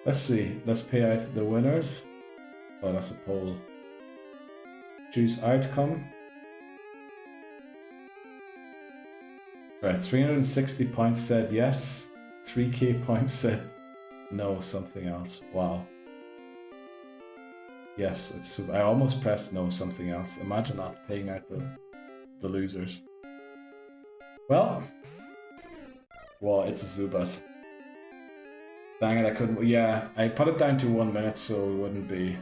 Speaker 1: Let's see. Let's pay out the winners. Oh, that's a poll. Choose outcome. Right, 360 points said yes. 3k points said no, something else. Wow. Yes, it's. I almost pressed no, something else. Imagine that, paying out the losers. Well, it's a Zubat. Dang it, I couldn't. Yeah, I put it down to 1 minute so we wouldn't be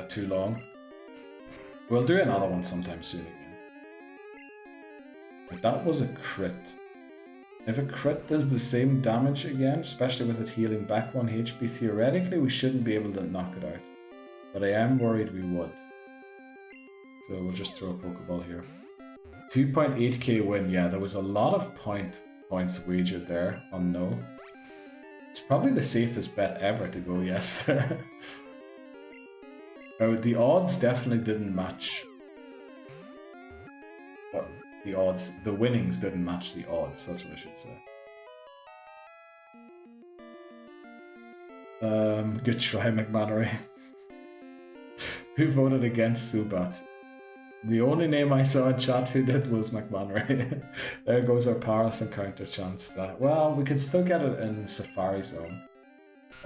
Speaker 1: too long. We'll do another one sometime soon again. But that was a crit. If a crit does the same damage again, especially with it healing back 1 HP, theoretically we shouldn't be able to knock it out. But I am worried we would. So we'll just throw a Pokeball here. 2.8k win, yeah, there was a lot of points wagered there on no. It's probably the safest bet ever to go yes there. Oh, the odds definitely didn't match. Well, the winnings didn't match the odds, that's what I should say. Good try, McMannery. Who voted against Zubat? The only name I saw in chat who did was McMannery. There goes our Paris encounter chance. That, well, we could still get it in Safari Zone.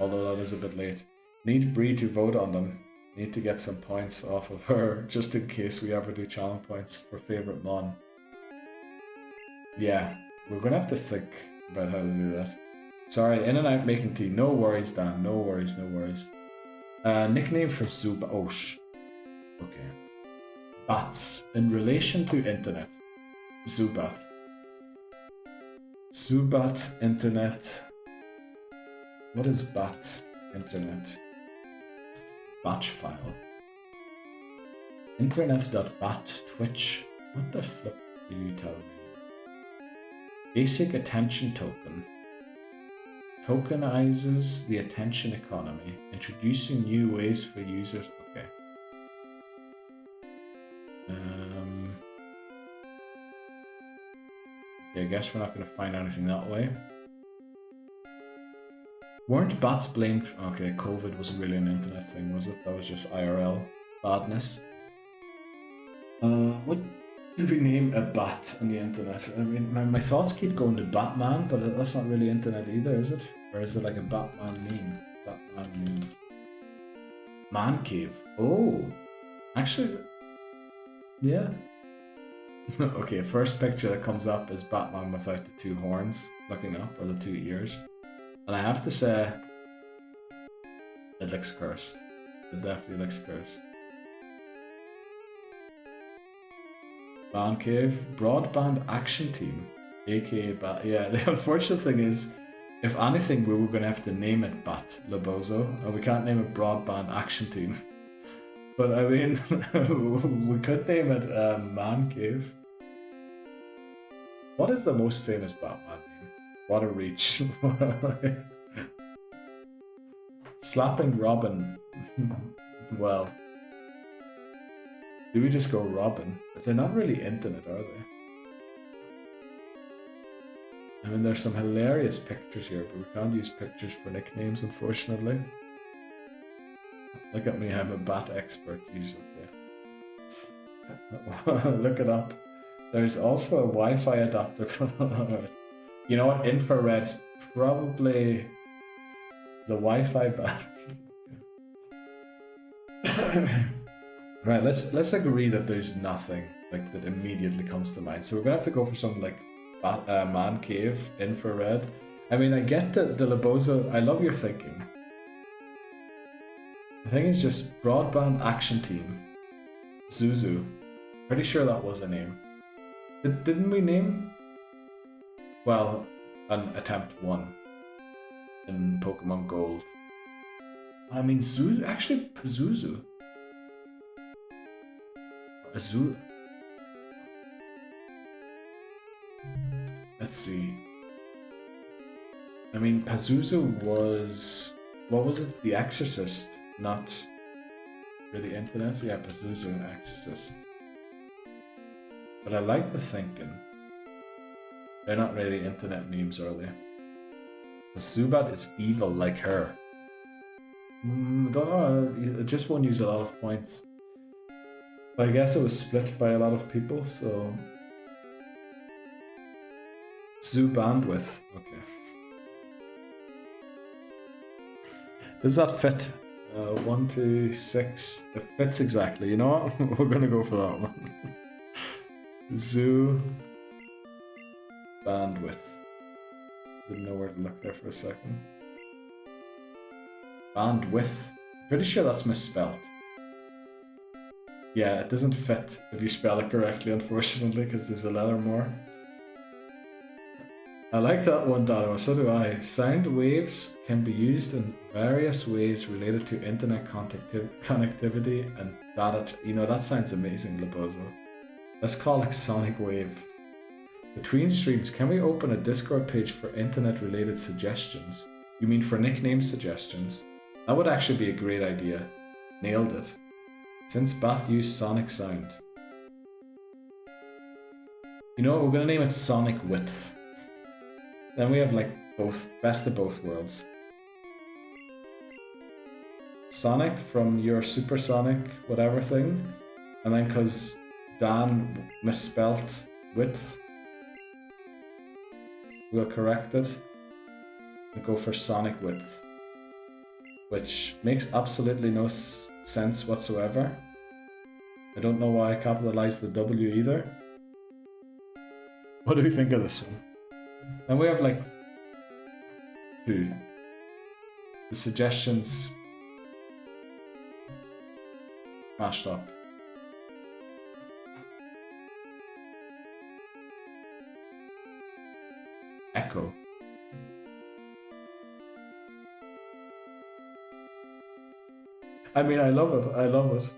Speaker 1: Although that is a bit late. Need Bree to vote on them. Need to get some points off of her, just in case we ever do channel points for favourite mon. Yeah, we're gonna have to think about how to do that. Sorry, in and out making tea. No worries, Dan. No worries, no worries. Nickname for Zubat. Oh, okay. Bats. In relation to internet. Zubat. Zubat, internet. What is bat, internet? Batch file. Internet.bat Twitch. What the flip do you tell me? Basic attention token. Tokenizes the attention economy, introducing new ways for users. Okay. I guess we're not going to find anything that way. Weren't bats blamed? Okay, COVID wasn't really an internet thing, was it? That was just IRL badness. What did we name a bat on the internet? I mean, my thoughts keep going to Batman, but that's not really internet either, is it? Or is it like a Batman meme? Batman meme. Man cave. Oh, actually, yeah. Okay, first picture that comes up is Batman without the 2 horns looking up, or the 2 ears. And I have to say, it looks cursed. It definitely looks cursed. Man Cave, Broadband Action Team, aka Bat. Yeah, the unfortunate thing is, if anything, we were going to have to name it Bat Lobozo, and we can't name it Broadband Action Team. But I mean, we could name it Man Cave. What is the most famous Batman name? What a reach. Slapping Robin. Well, do we just go Robin? But they're not really internet, are they? I mean, there's some hilarious pictures here, but we can't use pictures for nicknames, unfortunately. Look at me, I'm a bat expert. Usually. Look it up. There's also a Wi-Fi adapter. You know what? Infrared's probably the Wi-Fi bat. Right, let's agree that there's nothing like that immediately comes to mind. So we're gonna have to go for something like Man Cave, Infrared. I mean, I get the Lobozo. I love your thinking. The thing is just Broadband Action Team, Zuzu. Pretty sure that was a name. Didn't we name? Well, an attempt 1 in Pokemon Gold. I mean, Zuzu. Actually, Pazuzu. Azul. Let's see. I mean, Pazuzu was. What was it? The Exorcist. Not really internet. Yeah, Pazuzu and Exorcist. But I like the thinking. They're not really internet memes, are they? Zubat is evil like her. Don't know. It just won't use a lot of points. But I guess it was split by a lot of people, so. Zoo bandwidth. Okay. Does that fit? 1, 2, 6. It fits exactly. You know what? We're gonna go for that one. Zoo bandwidth. Didn't know where to look there for a second. Bandwidth. Pretty sure that's misspelled. Yeah, it doesn't fit if you spell it correctly, unfortunately, because there's a letter more. I like that one, Dano, so do I. Sound waves can be used in various ways related to internet connectivity and data. You know, that sounds amazing, Labozo. Let's call it sonic wave. Between streams, can we open a Discord page for internet-related suggestions? You mean for nickname suggestions? That would actually be a great idea. Nailed it. Since Bat used sonic sound. You know what, we're gonna name it Sonic Width. Then we have like both, best of both worlds. Sonic from your supersonic whatever thing, and then cause Dan misspelt width, we'll correct it and go for Sonic Width, which makes absolutely no sense whatsoever. I don't know why I capitalized the W either. What do we think of this one? And we have like 2. The suggestions mashed up. Echo. I mean, I love it. I love it.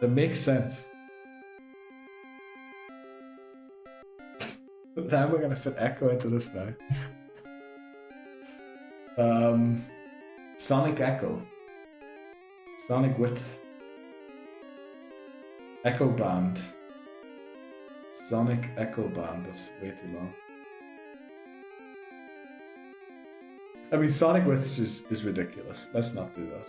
Speaker 1: It makes sense. Now we're gonna fit Echo into this now. Sonic Echo. Sonic Width. Echo Band. Sonic Echo Band. That's way too long. I mean, Sonic Width is ridiculous. Let's not do that.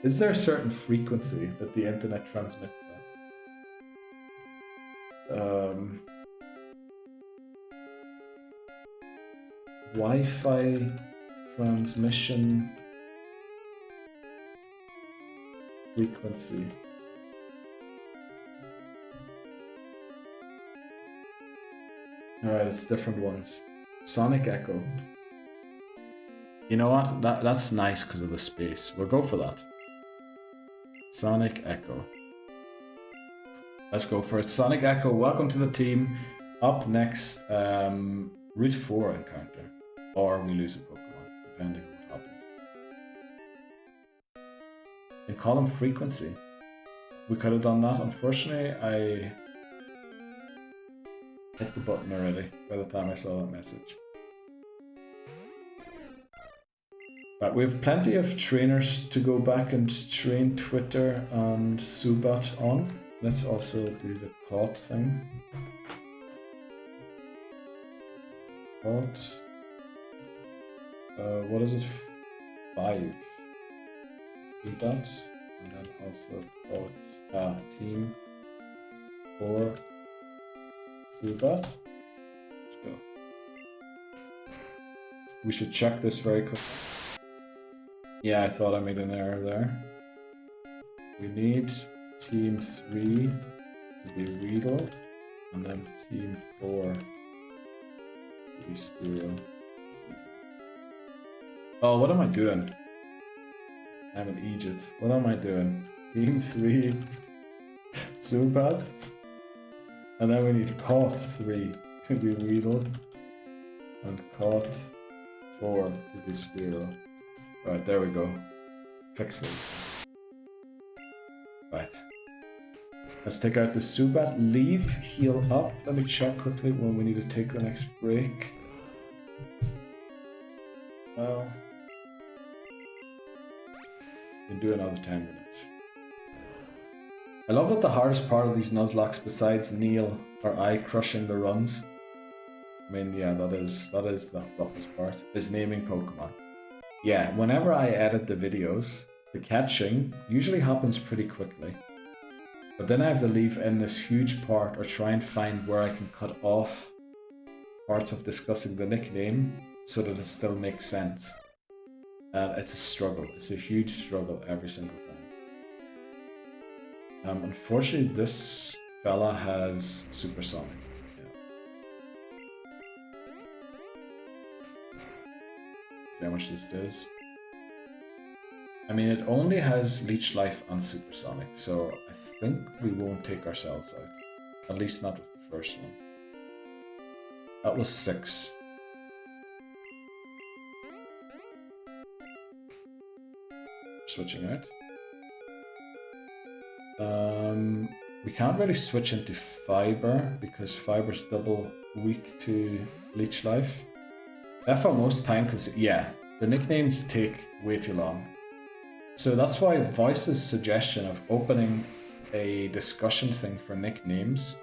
Speaker 1: Is there a certain frequency that the internet transmits at? Wi-Fi transmission frequency. Alright, it's different ones. Sonic Echo. You know what? That's nice because of the space. We'll go for that. Sonic Echo. Let's go for it. Sonic Echo, welcome to the team. Up next, Route 4 encounter. Or we lose a Pokemon, depending on what happens. In column frequency. We could have done that. Unfortunately, I hit the button already by the time I saw that message. Right, we have plenty of trainers to go back and train Twitter and Subat on. Let's also do the caught thing. Caught. What is it? 5. Subat. And then also caught team 4 Subat. Let's go. We should check this very quickly. Yeah, I thought I made an error there. We need team 3 to be Weedle, and then team 4 to be Spearow. Oh, what am I doing? I'm an Egypt. What am I doing? Team 3 Zubat, and then we need caught 3 to be Weedle, and caught 4 to be Spearow. Right, there we go. Fix it. Right. Let's take out the Zubat, leave, heal up. Let me check quickly when we need to take the next break. Well, we can do another 10 minutes. I love that the hardest part of these Nuzlocke, besides Neil or I crushing the runs, I mean, yeah, that is the roughest part, is naming Pokemon. Yeah, whenever I edit the videos, the catching usually happens pretty quickly. But then I have to leave in this huge part or try and find where I can cut off parts of discussing the nickname so that it still makes sense. And it's a struggle. It's a huge struggle every single time. Unfortunately, this fella has Supersonic. See how much this does. I mean, it only has Leech Life and Supersonic, so I think we won't take ourselves out. At least not with the first one. That was 6. Switching out. We can't really switch into Fiber because Fiber's double weak to Leech Life. That's how most time consuming. Yeah, the nicknames take way too long. So that's why Voice's suggestion of opening a discussion thing for nicknames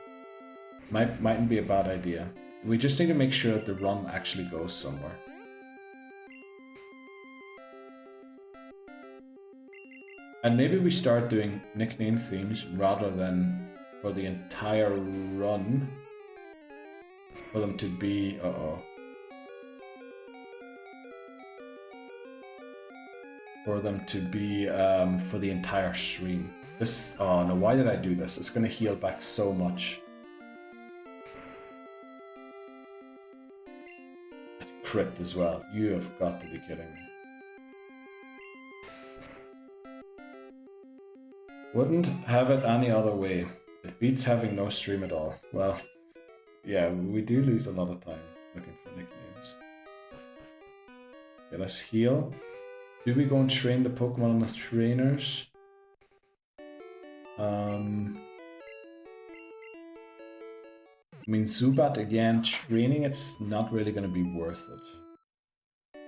Speaker 1: mightn't be a bad idea. We just need to make sure that the run actually goes somewhere. And maybe we start doing nickname themes rather than for the entire run for them to be for them to be for the entire stream. This, oh no, why did I do this? It's gonna heal back so much. Crit as well. You have got to be kidding me. Wouldn't have it any other way. It beats having no stream at all. Well, yeah, we do lose a lot of time looking for nicknames. Okay, let's heal. Do we go and train the Pokemon on the trainers? I mean, Zubat again, training it's not really going to be worth it.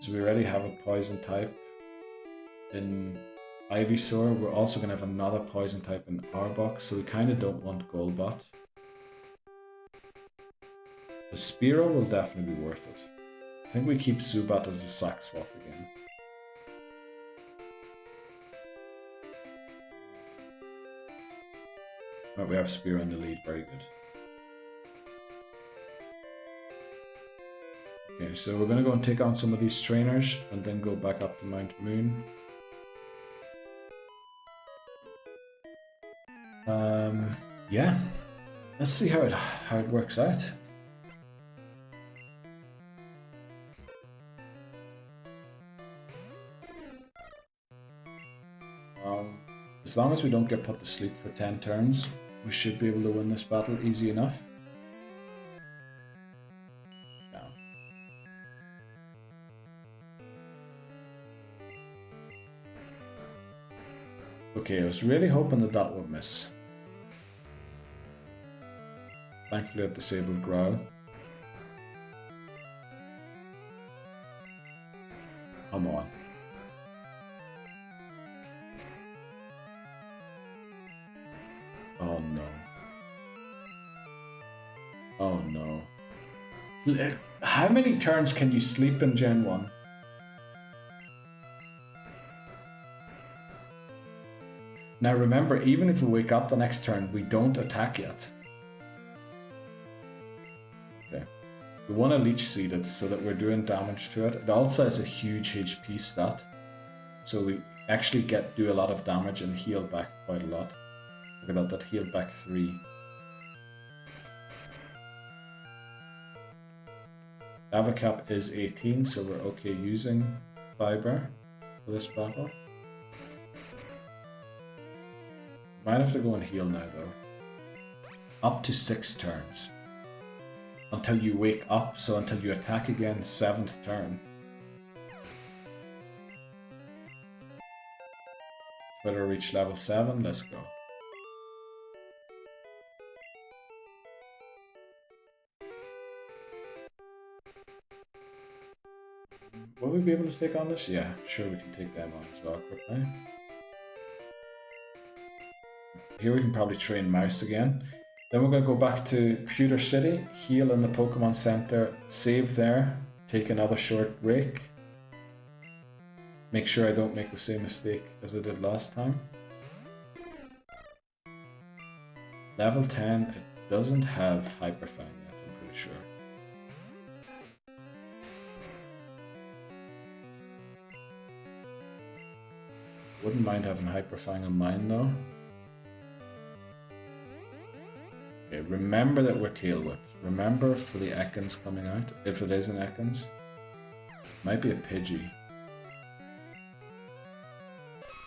Speaker 1: So we already have a poison type in Ivysaur. We're also going to have another poison type in Arbok, so we kind of don't want Golbat. The Spearow will definitely be worth it. I think we keep Zubat as a sack swap again. Right, we have Spearow in the lead, very good. Okay, so we're gonna go and take on some of these trainers and then go back up to Mount Moon. Yeah, let's see how it works out. As long as we don't get put to sleep for 10 turns, we should be able to win this battle easy enough. Okay, I was really hoping that would miss. Thankfully I've disabled Growl. Come on. Oh no. Oh no. How many turns can you sleep in Gen 1? Now remember, even if we wake up the next turn, we don't attack yet. Okay. We want to Leech Seed it so that we're doing damage to it. It also has a huge HP stat. So we actually do a lot of damage and heal back quite a lot. Look at that healed back 3. Avacap is 18, so we're okay using Fiber for this battle. Might have to go and heal now though. Up to 6 turns. Until you wake up, so until you attack again, 7th turn. Better reach level 7, let's go. Will we be able to take on this? Yeah, sure we can take them on as well quickly. Here we can probably train Mouse again. Then we're going to go back to Pewter City, heal in the Pokemon Center, save there, take another short break. Make sure I don't make the same mistake as I did last time. Level 10, it doesn't have Hyper Fang yet, I'm pretty sure. Wouldn't mind having Hyper Fang on mine though. Okay, remember that we're Tail Whipped. Remember for the Ekans coming out, if it is an Ekans. Might be a Pidgey.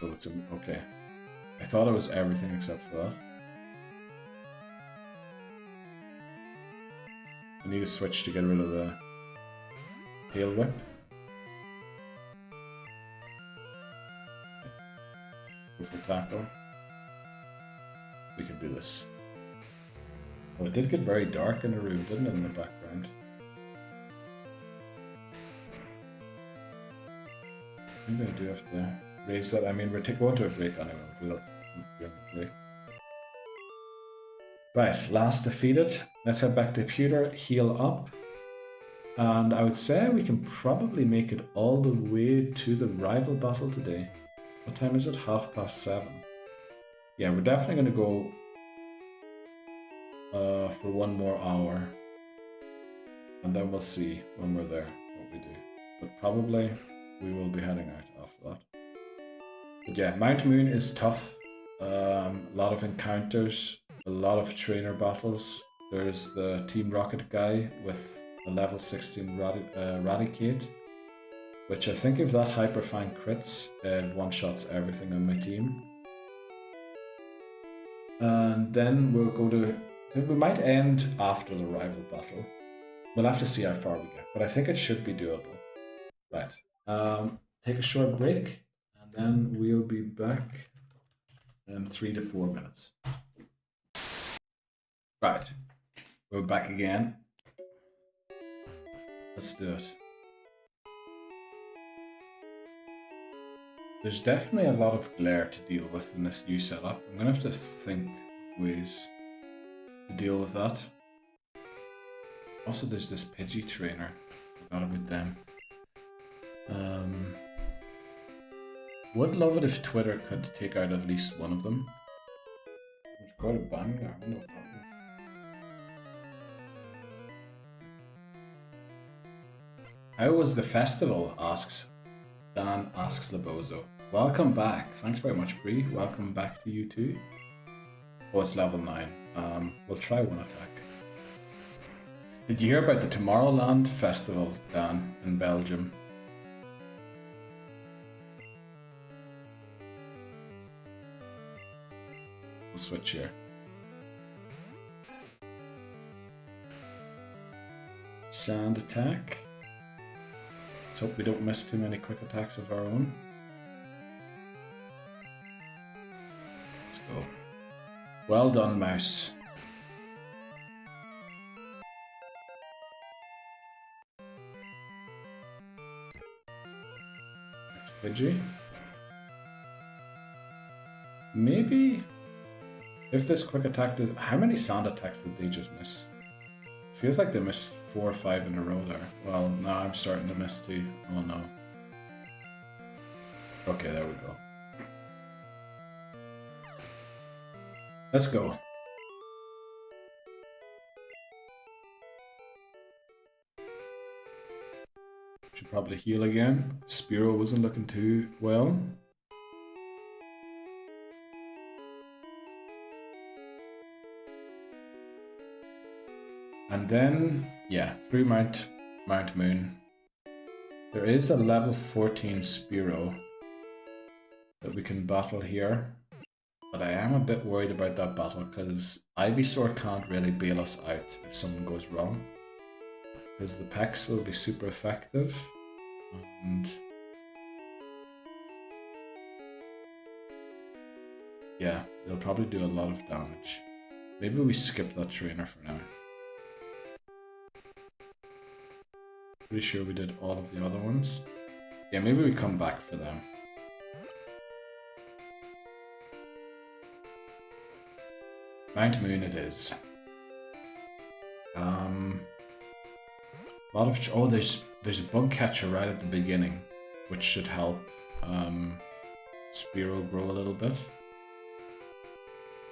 Speaker 1: So it's okay. I thought it was everything except for that. I need a switch to get rid of the tail whip. Go for tackle. We can do this. Oh, it did get very dark in the room, didn't it, in the background? Maybe I do have to raise that. I mean, we're going to a break anyway. We'll do that during the break. Right, last defeated. Let's head back to the computer, heal up. And I would say we can probably make it all the way to the rival battle today. What time is it? 7:30. Yeah, we're definitely going to go for one more hour. And then we'll see when we're there what we do. But probably we will be heading out after that. But yeah, Mount Moon is tough. A lot of encounters, a lot of trainer battles. There's the Team Rocket guy with a level 16 Raticate, which I think if that Hyperfine crits, it one-shots everything on my team. And then we'll go to... we might end after the rival battle. We'll have to see how far we get, but I think it should be doable. Right. Take a short break, and then we'll be back in 3 to 4 minutes. Right. We're back again. Let's do it. There's definitely a lot of glare to deal with in this new setup. I'm gonna have to think of ways to deal with that. Also, there's this Pidgey trainer. Forgot about them. Would love it if Twitter could take out at least one of them. It's quite a banger, no problem. How was the festival? Asks Dan asks Labozo. Welcome back. Thanks very much, Bree. Welcome back to you too. Oh, it's level 9. We'll try one attack. Did you hear about the Tomorrowland festival, Dan, in Belgium? We'll switch here. Sand attack. Let's hope we don't miss too many quick attacks of our own. Let's go. Well done, mouse. Next Pidgey. Maybe if this quick attack does... How many sand attacks did they just miss? Feels like they missed 4 or 5 in a row there. Well, now I'm starting to miss 2. Oh no. Okay, there we go. Let's go. Should probably heal again. Spearow wasn't looking too well. And then, yeah, through Mount Moon. There is a level 14 Spearow that we can battle here. But I am a bit worried about that battle because Ivysaur can't really bail us out if something goes wrong. Because the Pex will be super effective. And yeah, they'll probably do a lot of damage. Maybe we skip that trainer for now. Pretty sure we did all of the other ones. Yeah, maybe we come back for them. Mount Moon it is. A lot of oh, there's a bug catcher right at the beginning, which should help Spearow grow a little bit.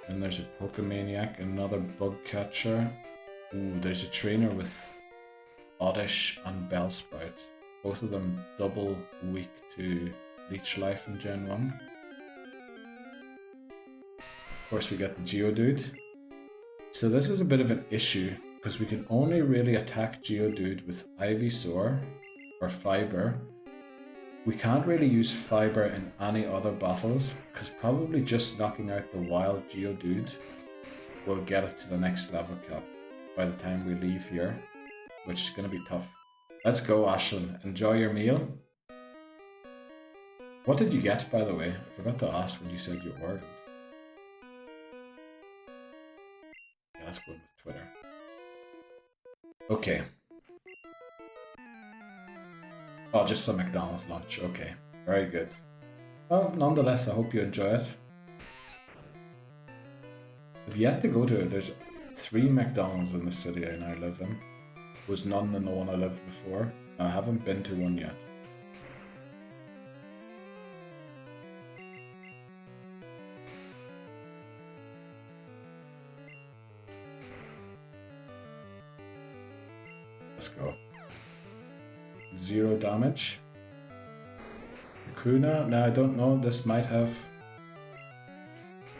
Speaker 1: And there's a Pokemaniac, another bug catcher. Ooh, there's a trainer with Oddish and Bellsprout. Both of them double weak to Leech Life in Gen 1. Of course we get the Geodude. So this is a bit of an issue, because we can only really attack Geodude with Ivysaur or Fiber. We can't really use fiber in any other battles, because probably just knocking out the wild Geodude will get it to the next level cap by the time we leave here, which is going to be tough. Let's go, Ashlyn. Enjoy your meal. What did you get, by the way? I forgot to ask when you said you ordered. Yeah, let's go with Twitter. Okay. Oh, just some McDonald's lunch. Okay, very good. Well, nonetheless, I hope you enjoy it. I've yet to go to it. There's 3 McDonald's in the city I now live in. There was none in the one I lived before. I haven't been to one yet. Let's go. 0 damage. Kuna? Now I don't know, this might have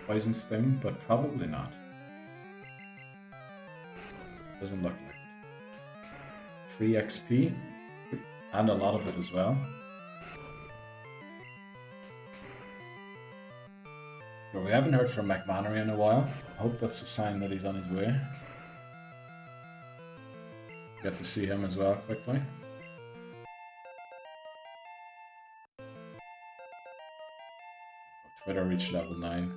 Speaker 1: Poison Sting, but probably not. Doesn't look like it. 3 XP, and a lot of it as well. But we haven't heard from McMannery in a while. I hope that's a sign that he's on his way. Get to see him as well quickly. Twitter reached level 9.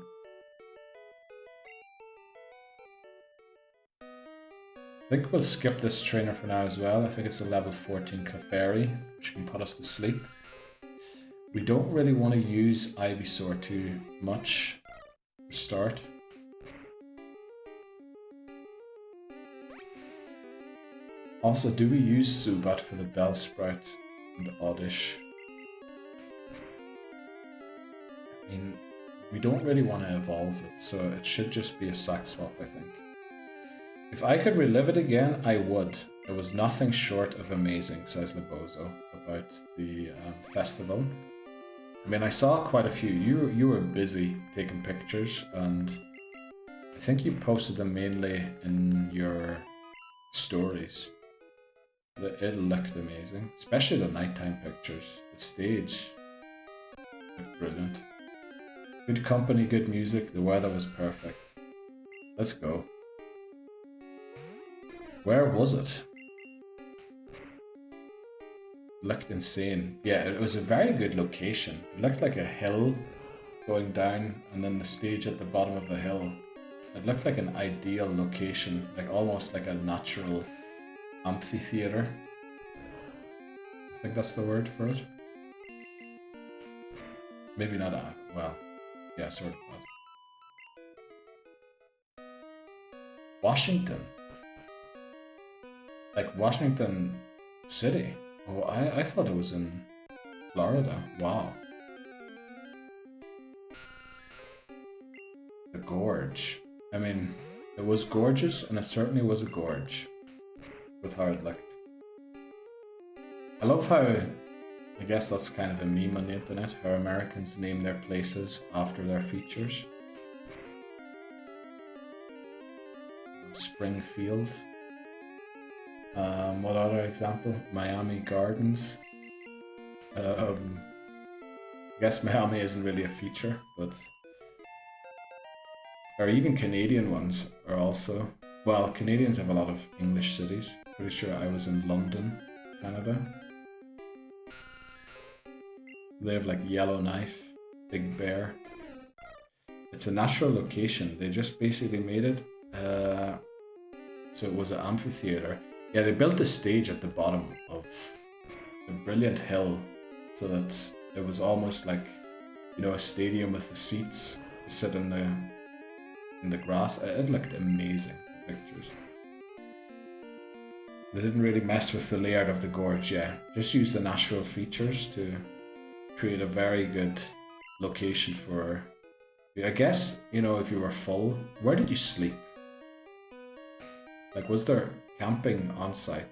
Speaker 1: I think we'll skip this trainer for now as well. I think it's a level 14 Clefairy, which can put us to sleep. We don't really want to use Ivysaur too much to start. Also, do we use Zubat for the Bellsprout and Oddish? I mean, we don't really want to evolve it, so it should just be a sack swap, I think. If I could relive it again, I would. It was nothing short of amazing, says Lebozo, about the festival. I mean, I saw quite a few. You were busy taking pictures, and I think you posted them mainly in your stories. It looked amazing, especially the nighttime pictures. The stage looked brilliant. Good company, good music, the weather was perfect. Let's go. Where was it? Looked insane. Yeah, it was a very good location. It looked like a hill going down and then the stage at the bottom of the hill. It looked like an ideal location, like almost like a natural amphitheater. I think that's the word for it. Maybe not well, yeah, sort of was. Washington. Like Washington City. Oh, I thought it was in Florida. Wow. The gorge. I mean, it was gorgeous, and it certainly was a gorge with how it looked. I love how, I guess that's kind of a meme on the internet, how Americans name their places after their features. Springfield. What other example? Miami Gardens. I guess Miami isn't really a feature, but... Or even Canadian ones are also... Well, Canadians have a lot of English cities. Pretty sure I was in London, Canada. They have like Yellowknife, Big Bear. It's a natural location. They just basically made it. So it was an amphitheater. Yeah, they built a stage at the bottom of a brilliant hill so that it was almost like, you know, a stadium with the seats to sit in the grass. It looked amazing, the pictures. They didn't really mess with the layout of the gorge, yeah. Just use the natural features to create a very good location for... I guess, you know, if you were full, where did you sleep? Like, was there camping on site?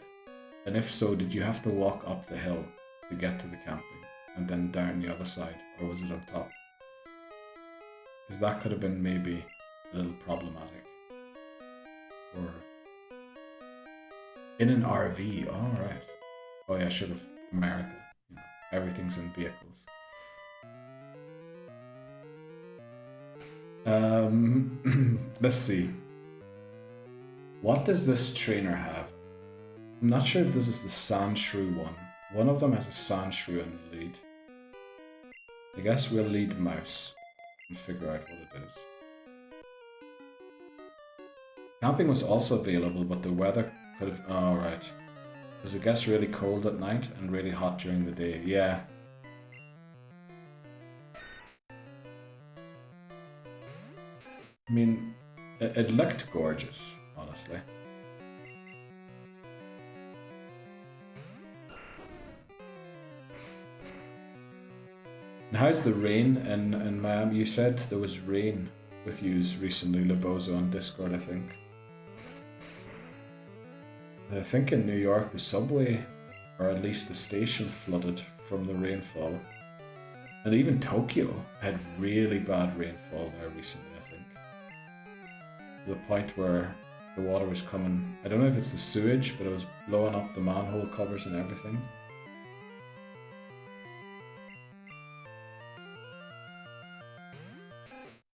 Speaker 1: And if so, did you have to walk up the hill to get to the camping and then down the other side, or was it on top? Because that could have been maybe a little problematic. Or in an RV, all right. Oh yeah, I should have America. You know. everything's in vehicles. Let's see. What does this trainer have? I'm not sure if this is the Sandshrew one. One of them has a Sandshrew in the lead. I guess we'll lead Mouse and figure out what it is. Camping was also available, but the weather could have... Oh, right. Because it gets really cold at night and really hot during the day. Yeah. I mean, it looked gorgeous, honestly. And how's the rain in Miami? You said there was rain with yous recently, Lebozo, on Discord, I think. I think in New York the subway, or at least the station, flooded from the rainfall. And even Tokyo had really bad rainfall there recently, I think. To the point where the water was coming, I don't know if it's the sewage, but it was blowing up the manhole covers and everything.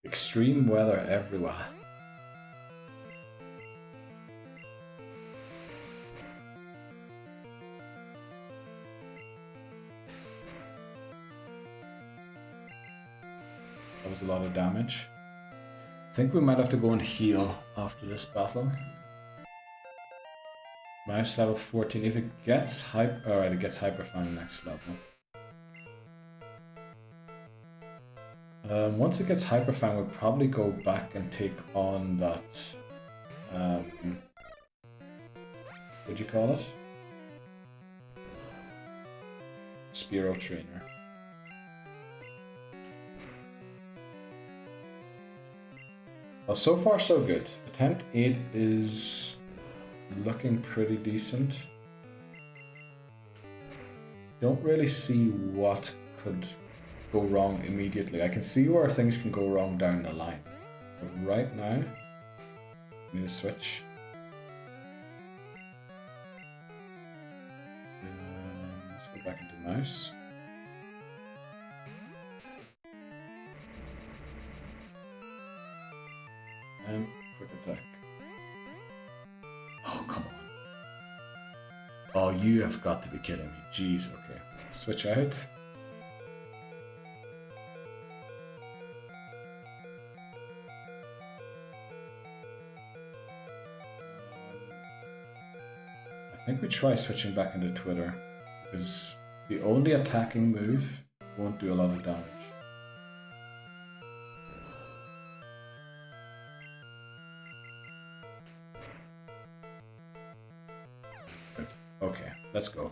Speaker 1: Extreme weather everywhere. That was a lot of damage. I think we might have to go and heal after this battle. Mouse level 14. If it gets alright, it gets Hyper Fan next level. Once it gets Hyper Fan, we'll probably go back and take on that. What'd you call it? Spearow Trainer. Well, so far so good. Attempt 8 is looking pretty decent. Don't really see what could go wrong immediately. I can see where things can go wrong down the line. But right now, I need to switch. Let's go back into Mouse. And quick attack. Oh, come on. Oh, you have got to be kidding me. Jeez, okay. Switch out. I think we try switching back into Twitter, because the only attacking move won't do a lot of damage. Good. Okay, let's go.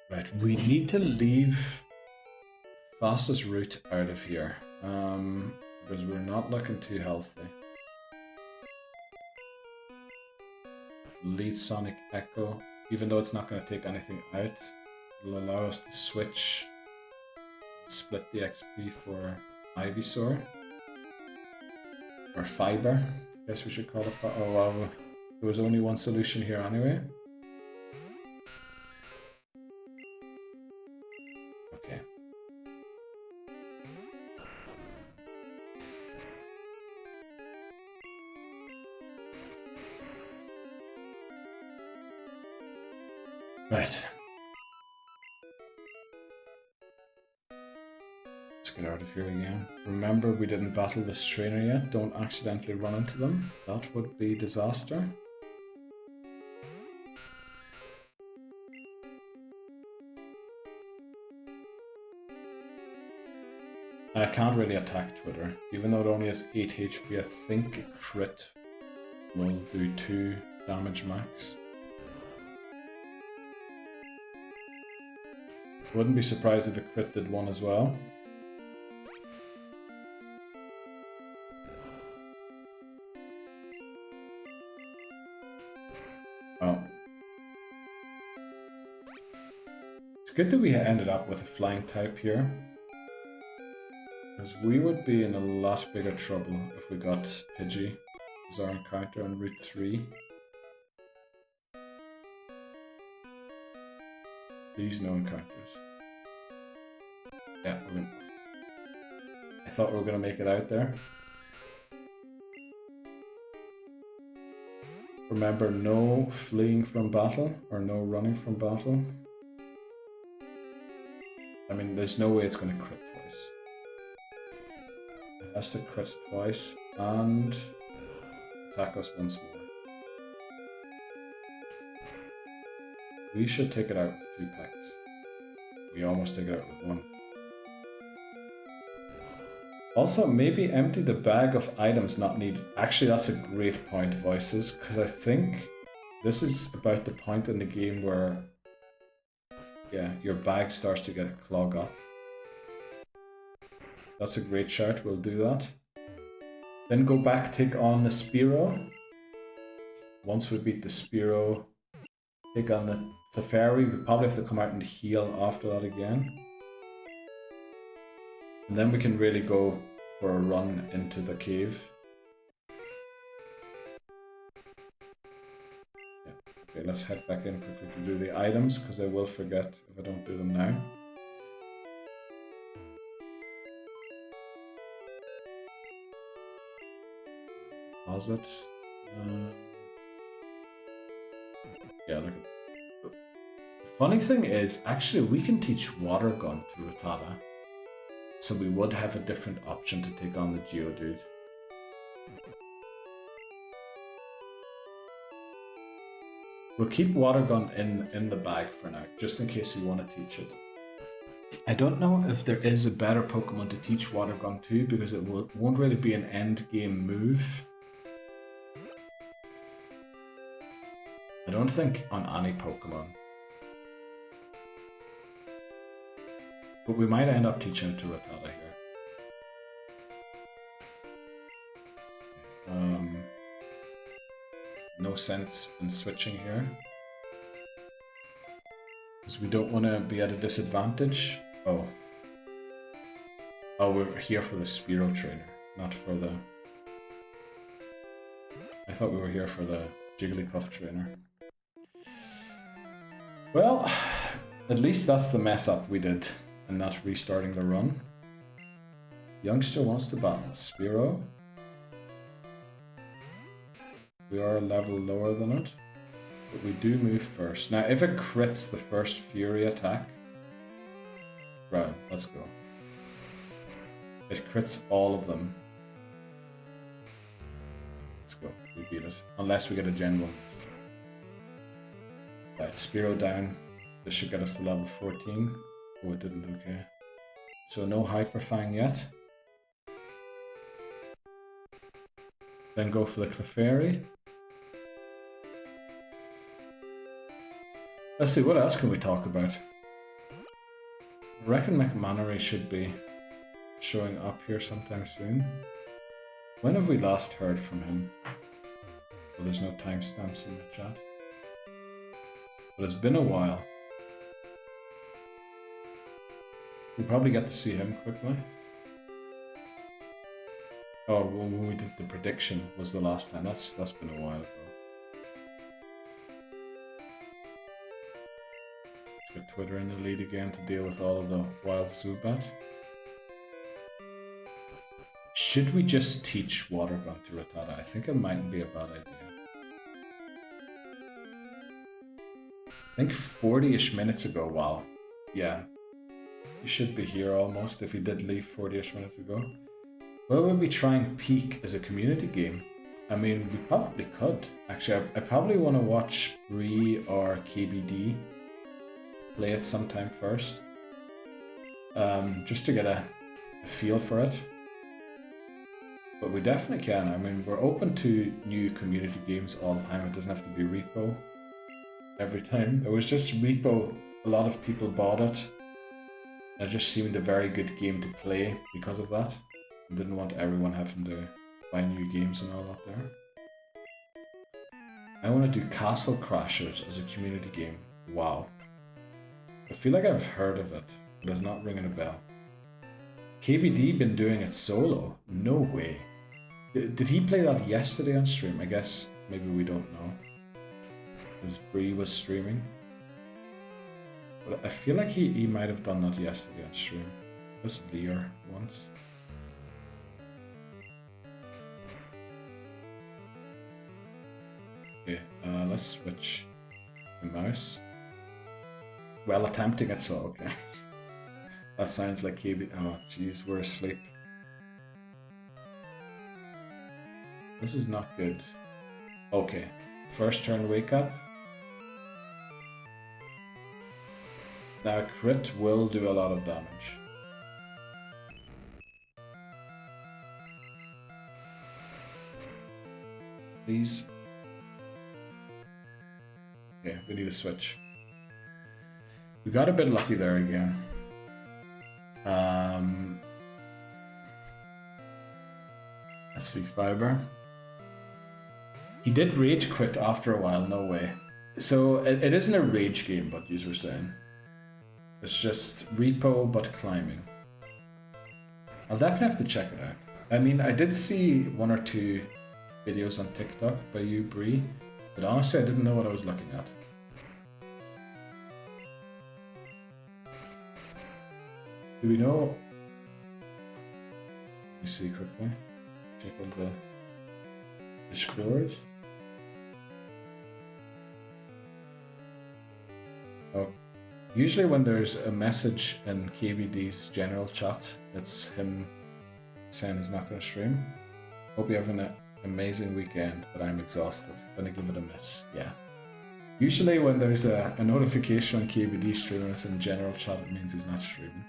Speaker 1: Right, we need to leave fastest route out of here, because we're not looking too healthy. Lead Sonic Echo, even though it's not going to take anything out, it'll allow us to switch, split the XP for Ivysaur, or Fiber, I guess we should call it. Oh well, there was only one solution here anyway. Okay. Right. Let's get out of here again. Remember, we didn't battle this trainer yet. Don't accidentally run into them. That would be disaster. I can't really attack Twitter. Even though it only has 8 HP, I think a crit will do 2 damage max. Wouldn't be surprised if a crit did 1 as well. Well, it's good that we ended up with a flying type here, because we would be in a lot bigger trouble if we got Pidgey as our encounter on Route 3. Please no encounters. Yeah, I thought we were gonna make it out there. Remember, no fleeing from battle or no running from battle. I mean, there's no way it's gonna crit twice. It has to crit twice and attack us once more. We should take it out with 2 pecks. We almost take it out with 1. Also, maybe empty the bag of items not needed. Actually, that's a great point, Voices, because I think this is about the point in the game where, yeah, your bag starts to get clogged up. That's a great shout, we'll do that. Then go back, take on the Spearow. Once we beat the Spearow, take on the Clefairy. We probably have to come out and heal after that again. And then we can really go for a run into the cave. Yeah. Okay, let's head back in quickly to do the items, because I will forget if I don't do them now. Pause it. Yeah, look at. Funny thing is, actually, we can teach Water Gun to Rattata. So we would have a different option to take on the Geodude. We'll keep Water Gun in the bag for now, just in case we want to teach it. I don't know if there is a better Pokemon to teach Water Gun to, because it won't really be an end game move. I don't think on any Pokemon. But we might end up teaching it to Rattata here. No sense in switching here. Because we don't want to be at a disadvantage. Oh, we're here for the Spearow trainer, not for the... I thought we were here for the Jigglypuff trainer. Well, at least that's the mess up we did. And not restarting the run. Youngster wants to battle Spearow. We are a level lower than it, but we do move first. Now, if it crits the first Fury attack, right, let's go. It crits all of them. Let's go, we beat it. Unless we get a Gen 1. Right, Spearow down. This should get us to level 14. Oh, it didn't, okay. So no Hyper Fang yet. Then go for the Clefairy. Let's see, what else can we talk about? I reckon McMannery should be showing up here sometime soon. When have we last heard from him? Well, there's no timestamps in the chat. But it's been a while. We'll probably get to see him quickly. Oh, well, when we did the prediction was the last time. That's been a while ago. Let's get Twitter in the lead again to deal with all of the wild Zubat. Should we just teach Water Gun to Rattata? I think it mightn't be a bad idea. I think 40-ish minutes ago, wow. Yeah. You should be here almost if you did leave 40-ish minutes ago. Well, would we try and peak as a community game? I mean, we probably could. Actually, I probably want to watch Bree or KBD play it sometime first. Just to get a feel for it. But we definitely can. I mean, we're open to new community games all the time. It doesn't have to be Repo every time. It was just Repo. A lot of people bought it. It just seemed a very good game to play because of that. I didn't want everyone having to buy new games and all that there. I want to do Castle Crashers as a community game. Wow. I feel like I've heard of it, but it's not ringing a bell. KBD been doing it solo? No way. Did he play that yesterday on stream? I guess maybe we don't know. Because Bree was streaming. But I feel like he might have done that yesterday on stream. This Lear once. Okay, let's switch the mouse. Well, attempting it, so okay. That sounds like KB. Oh, jeez, we're asleep. This is not good. Okay, first turn wake up. Now crit will do a lot of damage. Please. Okay, we need a switch. We got a bit lucky there again. Let's see, Fiber. He did rage quit after a while, no way. So it isn't a rage game, but you were saying. It's just repo but climbing. I'll definitely have to check it out. I mean, I did see 1 or 2 videos on TikTok by you, Bree, but honestly I didn't know what I was looking at. Do we know? Let me see quickly. Check on the scores. Oh, usually when there's a message in KBD's general chat, it's him saying he's not going to stream. Hope you're having an amazing weekend, but I'm exhausted. Gonna give it a miss. Yeah. Usually when there's a notification on KBD streaming it's in general chat, it means he's not streaming.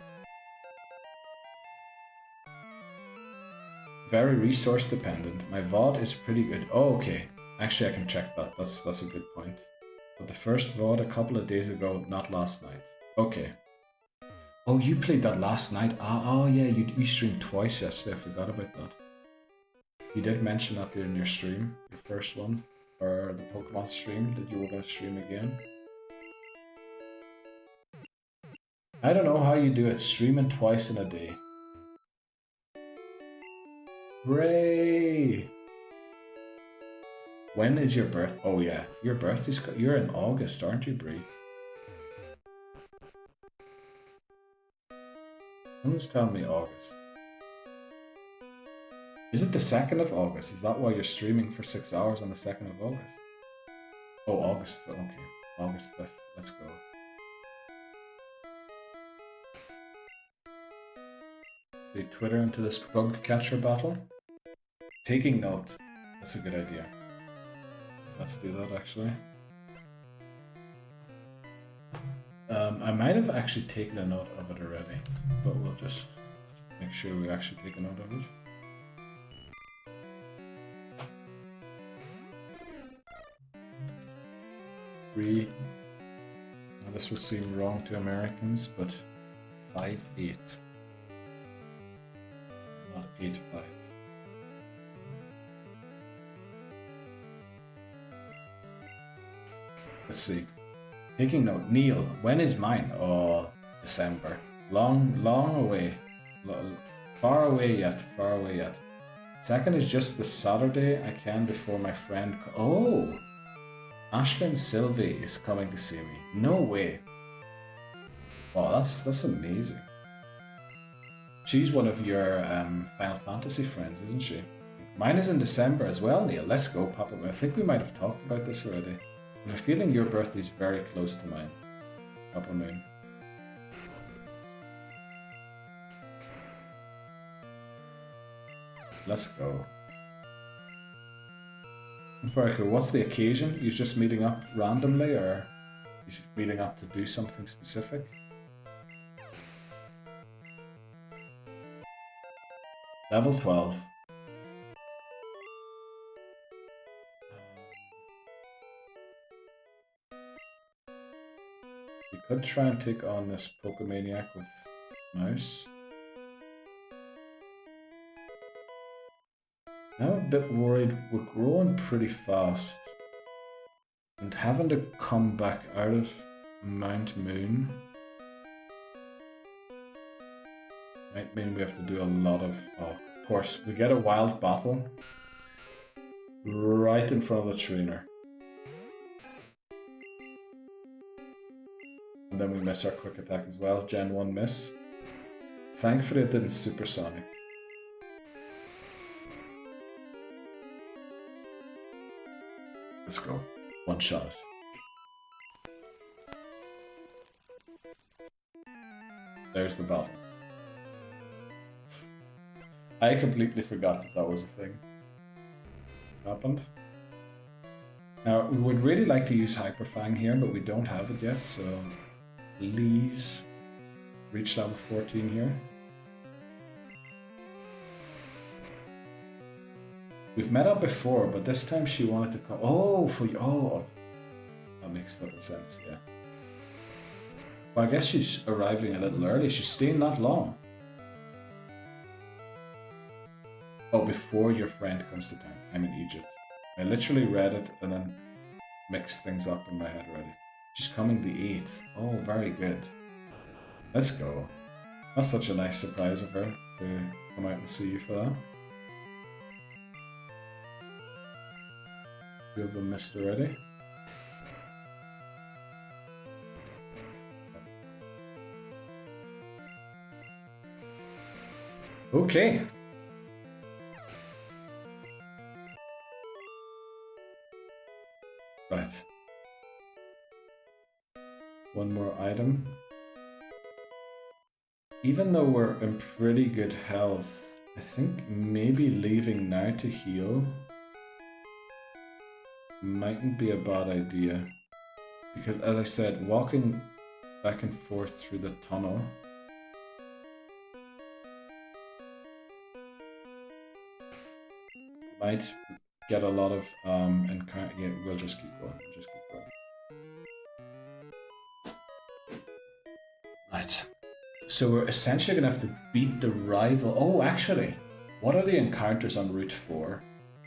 Speaker 1: Very resource dependent. My VOD is pretty good. Oh, okay. Actually, I can check that. That's a good point. But the first VOD a couple of days ago, not last night. Okay. Oh, you played that last night? Oh yeah, you streamed twice yesterday. I forgot about that. You did mention that during your stream, your first one, or the Pokemon stream, that you were going to stream again. I don't know how you do it, streaming twice in a day. Hooray! When is your birth? Oh yeah, your birthday's... You're in August, aren't you, Bree? Someone's telling me August. Is it the 2nd of August? Is that why you're streaming for 6 hours on the 2nd of August? Oh, August 5th, okay. August 5th, let's go. They Twitter into this bug catcher battle. Taking note. That's a good idea. Let's do that actually. I might have actually taken a note of it already, but we'll just make sure we actually take a note of it. Now this will seem wrong to Americans, but 5'8". Not 8'5". Let's see. Taking note. Neil, when is mine? Oh, December. Long away. Far away yet. 2nd is just the Saturday I can before my friend... Oh! Ashlyn Sylvie is coming to see me. No way. Oh, that's amazing. She's one of your Final Fantasy friends, isn't she? Mine is in December as well, Neil. Let's go, Papa. I think we might have talked about this already. I have a feeling your birthday is very close to mine, Papa Moon. Let's go. Very cool. What's the occasion? You're just meeting up randomly, or you're meeting up to do something specific? Level 12. We could try and take on this Pokemaniac with Mouse. I'm a bit worried. We're growing pretty fast, and having to come back out of Mount Moon might mean we have to do a lot of... Oh, of course, we get a wild battle right in front of the trainer. And then we miss our quick attack as well. Gen 1 miss. Thankfully it didn't supersonic. Let's go. One shot. There's the battle. I completely forgot that that was a thing. Happened. Now, we would really like to use Hyperfang here, but we don't have it yet, so please reach level 14 here. We've met up before, but this time she wanted to come. Oh, for you. Oh, that makes total sense, yeah. Well, I guess she's arriving a little early. She's staying that long. Oh, before your friend comes to town. I'm in Egypt. I literally read it and then mixed things up in my head already. She's coming the 8th. Oh, very good. Let's go. That's such a nice surprise of her to come out and see you for that. Two of them missed already. Okay. Right. One more item. Even though we're in pretty good health, I think maybe leaving now to heal mightn't be a bad idea. Because as I said, walking back and forth through the tunnel might get a lot of encounter. Yeah, we'll just keep going. Right. So we're essentially gonna have to beat the rival. Oh, actually, what are the encounters on Route 4?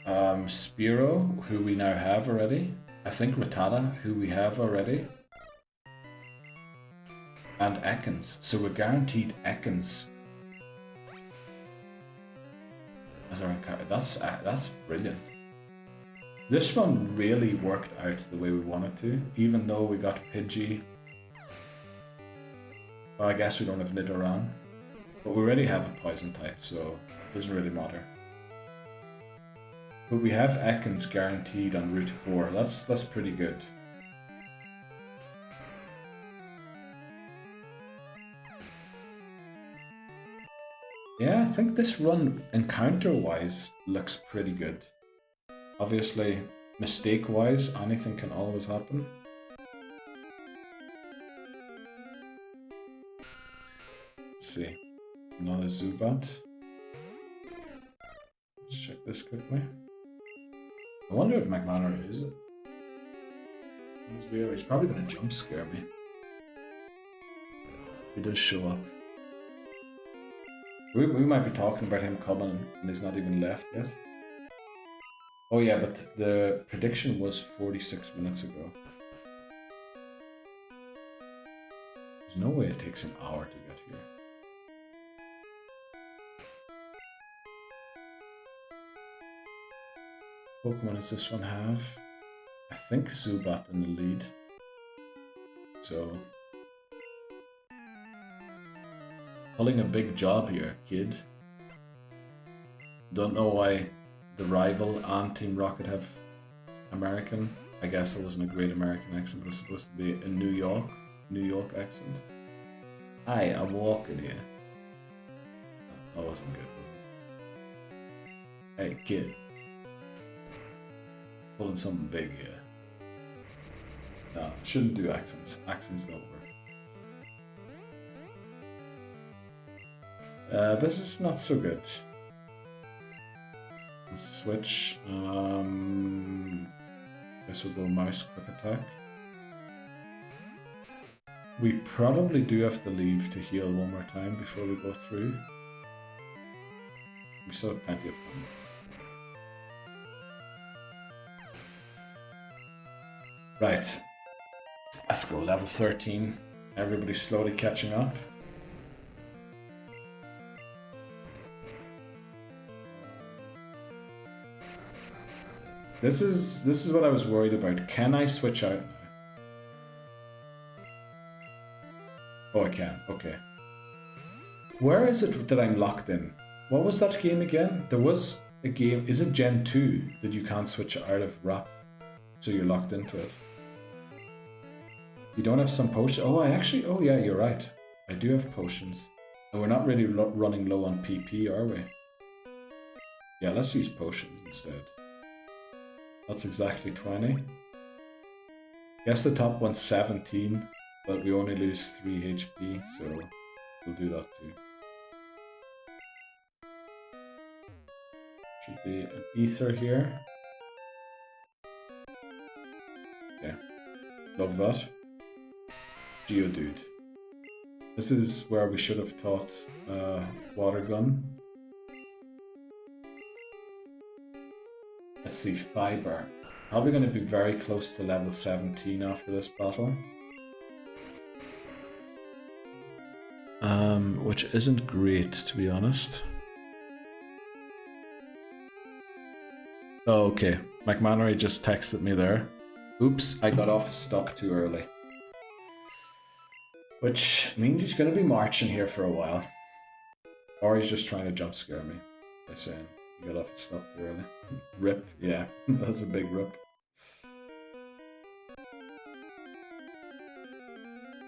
Speaker 1: Spearow, who we now have already. I think Rattata, who we have already. And Ekans. So we're guaranteed Ekans as our encounter. That's brilliant. This one really worked out the way we wanted to, even though we got Pidgey. Well, I guess we don't have Nidoran, but we already have a poison type, so it doesn't really matter. But we have Ekans guaranteed on Route 4. That's pretty good. Yeah, I think this run, encounter-wise, looks pretty good. Obviously, mistake-wise, anything can always happen. Let's see. Another Zubat. Let's check this quickly. I wonder if McLaren is it. He's probably going to jump scare me. He does show up. We might be talking about him coming and he's not even left yet. Oh yeah, but the prediction was 46 minutes ago. There's no way it takes an hour to get here. Pokemon does this one have? I think Zubat in the lead. So pulling a big job here, kid. Don't know why the rival and Team Rocket have American. I guess it wasn't a great American accent, but it's supposed to be a New York accent. Hi, I'm walking here. That wasn't good, was it? Hey, kid. Pulling something big here. No, shouldn't do accents. Accents don't work. This is not so good. Let's switch. Guess we'll go mouse quick attack. We probably do have to leave to heal one more time before we go through. We still have plenty of time. Right. Let's go level 13. Everybody's slowly catching up. This is what I was worried about. Can I switch out now? Oh, I can. Okay. Where is it that I'm locked in? What was that game again? There was a game. Is it Gen 2 that you can't switch out of rap? So you're locked into it. You don't have some potions? Oh, oh yeah, you're right. I do have potions. And we're not really running low on PP, are we? Yeah, let's use potions instead. That's exactly 20. Guess the top one's 17, but we only lose 3 HP, so we'll do that too. Should be an ether here. Okay, love that. Geodude. This is where we should have taught water gun. Let's see, fiber. Probably going to be very close to level 17 after this battle. Which isn't great, to be honest. Oh, okay. McMannery just texted me there. Oops, I got off stock too early. Which means he's going to be marching here for a while. Or he's just trying to jump scare me by saying he got off stock too early. Rip, yeah, that's a big rip.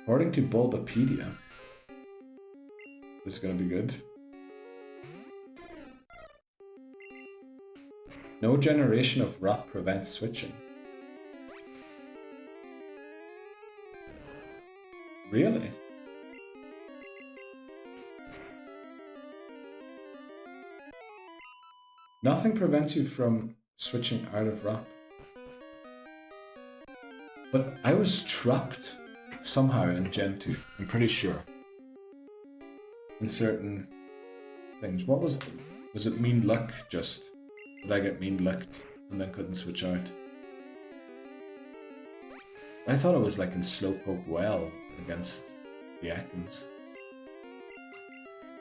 Speaker 1: According to Bulbapedia, this is going to be good. No generation of rap prevents switching. Really? Nothing prevents you from switching out of rap. But I was trapped somehow in Gen 2, I'm pretty sure. In certain things. What was it? Was it mean luck just? Did I get mean lucked and then couldn't switch out? I thought it was like in Slowpoke Well against the Ekans.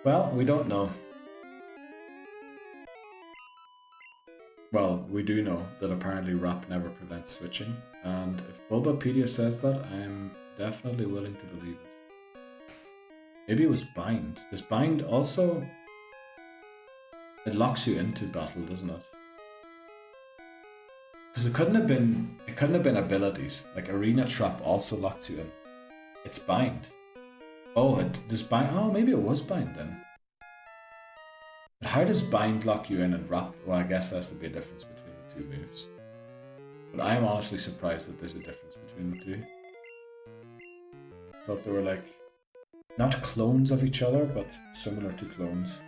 Speaker 1: Well, we don't know. Well, we do know that apparently rap never prevents switching, and if Bulbapedia says that, I'm definitely willing to believe it. Maybe it was bind. Does bind also... It locks you into battle, doesn't it? Because it couldn't have been abilities. Like Arena Trap also locks you in. It's bind. Oh, it does bind. Oh, maybe it was bind then. But how does bind lock you in and rap? Well, I guess that's to be a difference between the two moves. But I am honestly surprised that there's a difference between the two. I thought they were like, not clones of each other, but similar to clones.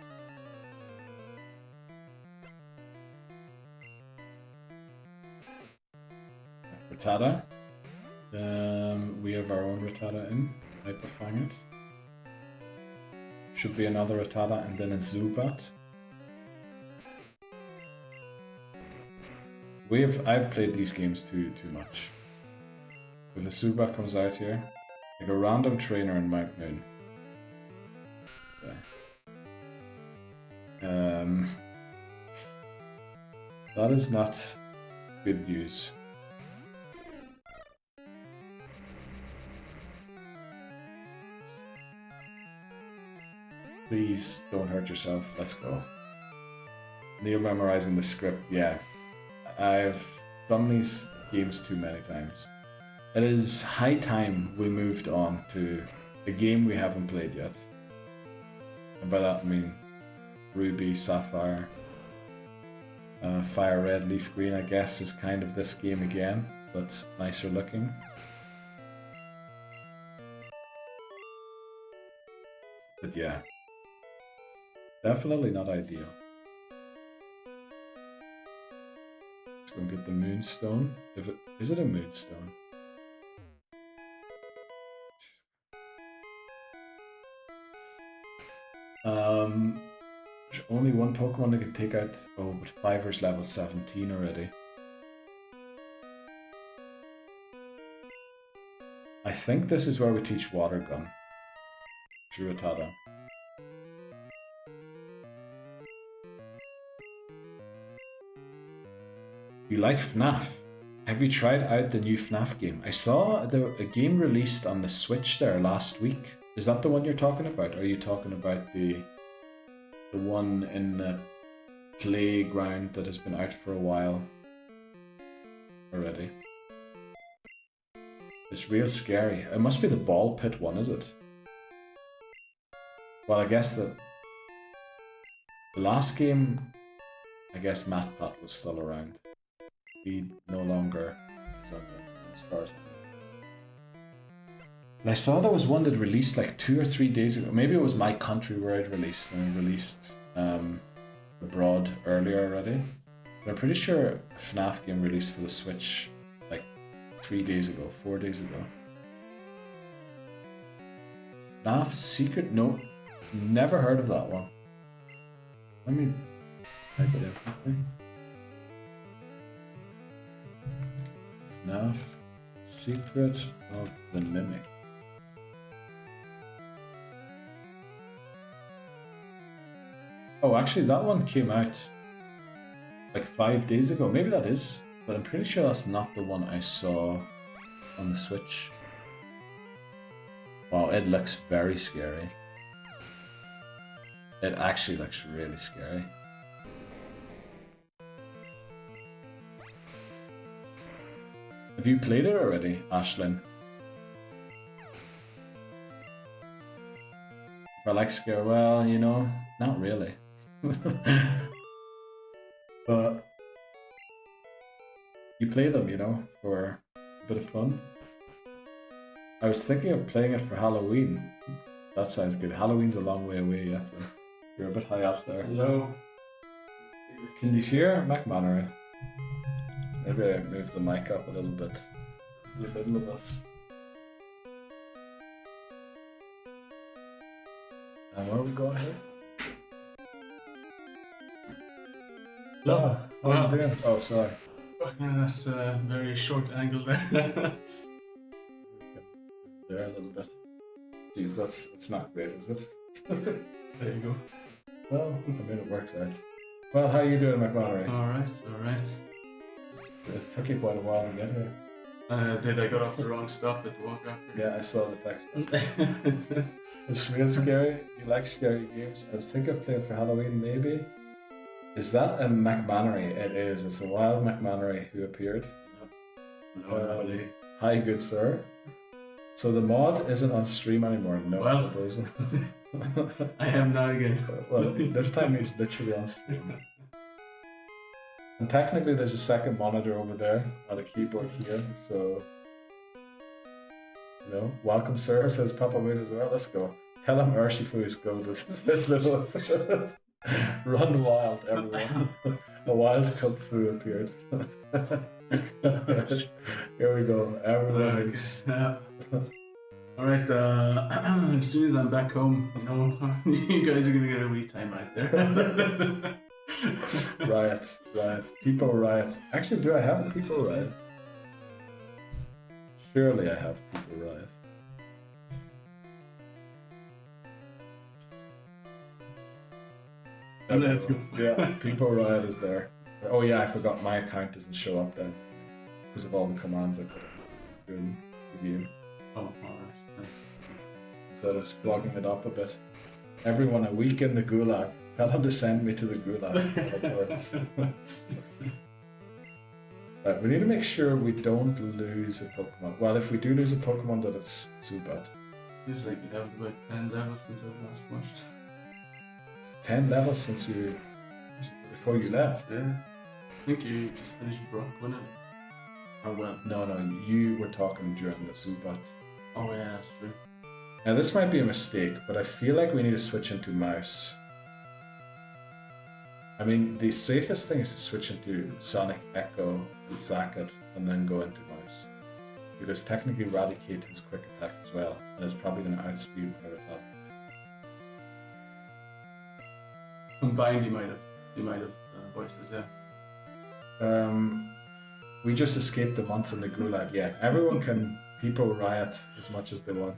Speaker 1: Rattata. We have our own Rattata in. Hyperfang it. Should be another Rattata and then a Zubat. I've played these games too much. If a Zubat comes out here, like a random trainer in Mount Moon. Yeah. That is not good news. Please don't hurt yourself. Let's go. Neil memorizing the script. Yeah. I've done these games too many times. It is high time we moved on to a game we haven't played yet. And by that I mean Ruby, Sapphire, Fire Red, Leaf Green, I guess, is kind of this game again, but nicer looking. But yeah, definitely not ideal. Let's go and get the Moonstone. Is it a Moonstone? There's only one Pokemon that can take out. Oh, but Fiver's level 17 already. I think this is where we teach Water Gun to Rattata. You like FNAF? Have you tried out the new FNAF game? I saw a game released on the Switch there last week. Is that the one you're talking about? Or are you talking about the one in the playground that has been out for a while already? It's real scary. It must be the ball pit one, is it? Well, I guess the last game, I guess MatPat was still around. He no longer is on there, as far as I know. And I saw there was one that released like 2 or 3 days ago. Maybe it was My Country where it released, and it released abroad earlier already. But I'm pretty sure a FNAF game released for the Switch like 3 days ago, 4 days ago. FNAF Secret? No, never heard of that one. Let me type it in quickly. FNAF Secret of the Mimic. Oh, actually, that one came out like 5 days ago. Maybe that is, but I'm pretty sure that's not the one I saw on the Switch. Wow, it looks very scary. It actually looks really scary. Have you played it already, Ashlyn? If I like scare, well, you know, not really. But you play them, you know, for a bit of fun. I was thinking of playing it for Halloween. That sounds good. Halloween's a long way away yet, though. You're a bit high up there.
Speaker 5: Hello.
Speaker 1: Can you hear McMannery? Maybe I move the mic up a little bit. In the middle of us. And where are we going here?
Speaker 5: Hello.
Speaker 1: How are you doing? Oh, sorry.
Speaker 5: That's a very short angle there.
Speaker 1: There a little bit. Jeez, it's not great, is it?
Speaker 5: There you go.
Speaker 1: Well, I mean, it works out. Well, how are you doing, McMannery?
Speaker 5: Alright.
Speaker 1: It took you quite a while to get here.
Speaker 5: Did I got off the wrong stop at the walk after?
Speaker 1: Yeah, I saw the text message. It's real scary. You like scary games. I was thinking of playing for Halloween, maybe. Is that a McMannery? It is. It's a wild McMannery who appeared. Hi, good sir. So the mod isn't on stream anymore. No,
Speaker 5: well,
Speaker 1: it isn't.
Speaker 5: I am now again.
Speaker 1: Well, this time he's literally on stream. And technically there's a second monitor over there on a keyboard here, so... You know, welcome sir, says Papa Moon as well. Let's go. Tell him Urshifu's go. This little... Run wild, everyone. A wild kung fu appeared. Here we go. Everyone is...
Speaker 5: Alright, as soon as I'm back home, you guys are gonna get a wee time right there.
Speaker 1: Riot. People riot. Actually, do I have a people riot? Surely I have people riot.
Speaker 5: Let's go.
Speaker 1: Yeah, people riot is there. Oh yeah, I forgot my account doesn't show up then because of all the commands I put in the game.
Speaker 5: Oh, alright.
Speaker 1: So I was clogging it up a bit. Everyone a week in the gulag. Tell him to send me to the gulag. Right, we need to make sure we don't lose a Pokemon. Well, if we do lose a Pokemon, that it's Zubat.
Speaker 5: Feels like you have about 10 levels since I've last watched.
Speaker 1: It's 10 levels since you... before you left.
Speaker 5: Yeah. I think you just finished Brock, wasn't it? Or well?
Speaker 1: No, you were talking during the Zubat.
Speaker 5: Oh yeah, that's true.
Speaker 1: Now this might be a mistake, but I feel like we need to switch into Mouse. I mean, the safest thing is to switch into Sonic Echo and Sackett and then go into Mouse. Because technically Raticate has quick attack as well, and it's probably going to outspeed my attack.
Speaker 5: Combined, you might have voices, yeah.
Speaker 1: We just escaped the month in the gulag. Yeah, everyone can people riot as much as they want.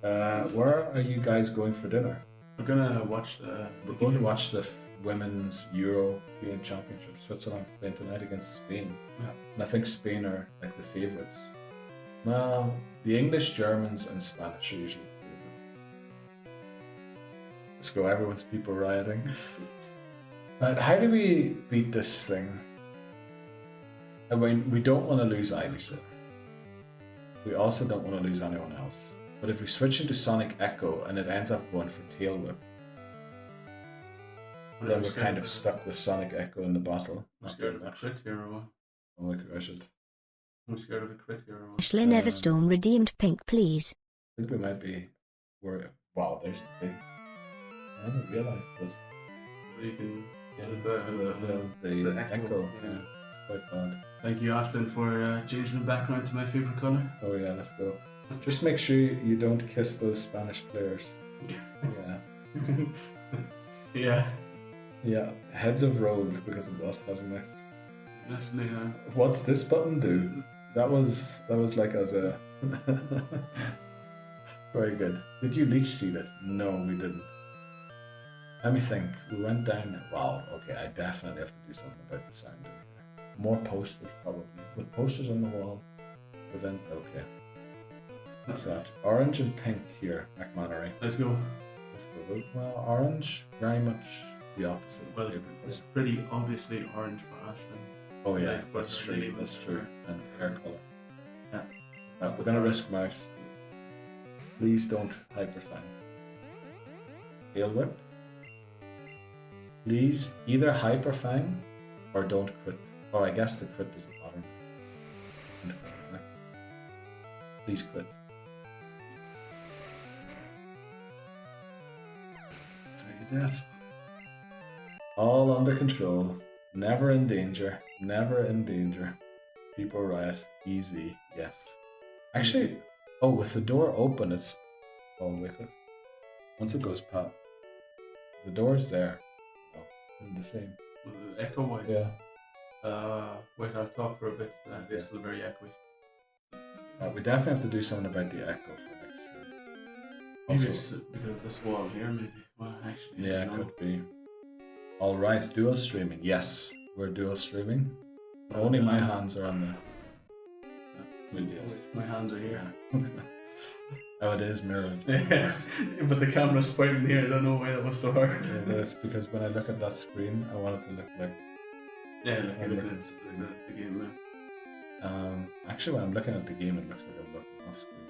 Speaker 1: Where are you guys going for dinner?
Speaker 5: We're gonna watch
Speaker 1: We're going to watch the Women's European Championship. Switzerland playing tonight against Spain.
Speaker 5: Yeah.
Speaker 1: And I think Spain are like the favourites. No, the English, Germans, and Spanish are usually. Let's go, everyone's people rioting. But how do we beat this thing? I mean, we don't want to lose Ivysaur. We also don't want to lose anyone else. But if we switch into Sonic Echo and it ends up going for Tail Whip, then we're kind of stuck with Sonic Echo in the battle.
Speaker 5: I'm scared of a crit here or what?
Speaker 1: Oh my gosh,
Speaker 5: I'm scared of a crit here or what?
Speaker 4: Ashlyn Everstorm redeemed pink, please.
Speaker 1: I think we might be worried. Wow, there's a big. I didn't realize this.
Speaker 5: You can get
Speaker 1: The echo. Yeah, it's quite bad.
Speaker 5: Thank you, Ashlyn, for changing the background to my favourite colour.
Speaker 1: Oh yeah, let's go. Just make sure you don't kiss those Spanish players. Yeah.
Speaker 5: Yeah.
Speaker 1: Yeah, heads have rolled because of that, haven't they?
Speaker 5: Definitely,
Speaker 1: What's this button do? That was like as a. Very good. Did you leech seed it? No, we didn't. Let me think. We went down. Wow. Okay, I definitely have to do something about the sound. More posters, probably. With posters on the wall. Prevent. Okay. What's that? Orange and pink here, McMannery.
Speaker 5: Let's go.
Speaker 1: Let's go. Well, orange, very much the opposite.
Speaker 5: Well,
Speaker 1: favorite
Speaker 5: it's
Speaker 1: colour.
Speaker 5: pretty obviously orange for Ashlyn.
Speaker 1: Oh yeah,
Speaker 5: Like,
Speaker 1: that's
Speaker 5: for
Speaker 1: true.
Speaker 5: really
Speaker 1: That's true. And hair color.
Speaker 5: Yeah.
Speaker 1: We're gonna risk mouse. Please don't hyperfang. Tail whip. Please either hyperfang or don't crit. Oh, I guess the crit doesn't matter. Please quit. Take that. All under control. Never in danger. Never in danger. People riot. Easy. Yes. Actually, oh, with the door open, it's. Oh, wait. Once it goes past. The door's there. Oh, isn't the same.
Speaker 5: Echo wise.
Speaker 1: Yeah.
Speaker 5: Wait, I'll talk for a bit. It's still very echoey.
Speaker 1: We definitely have to do something about the echo for next year.
Speaker 5: Maybe
Speaker 1: Also-
Speaker 5: it's because of this wall here, maybe. Well, actually,
Speaker 1: Yeah,
Speaker 5: I
Speaker 1: it
Speaker 5: don't know.
Speaker 1: could be. All right, dual streaming. Yes, we're dual streaming. Only my hands are on the videos.
Speaker 5: My hands are here.
Speaker 1: Oh, it is mirrored.
Speaker 5: Yes, but the camera's pointing here. I don't know why that was so hard.
Speaker 1: Yeah, it's because when I look at that screen, I want it to look like.
Speaker 5: Yeah, like
Speaker 1: I'm
Speaker 5: you're looking
Speaker 1: looking
Speaker 5: at the game now.
Speaker 1: Actually, when I'm looking at the game, it looks like I'm looking off screen,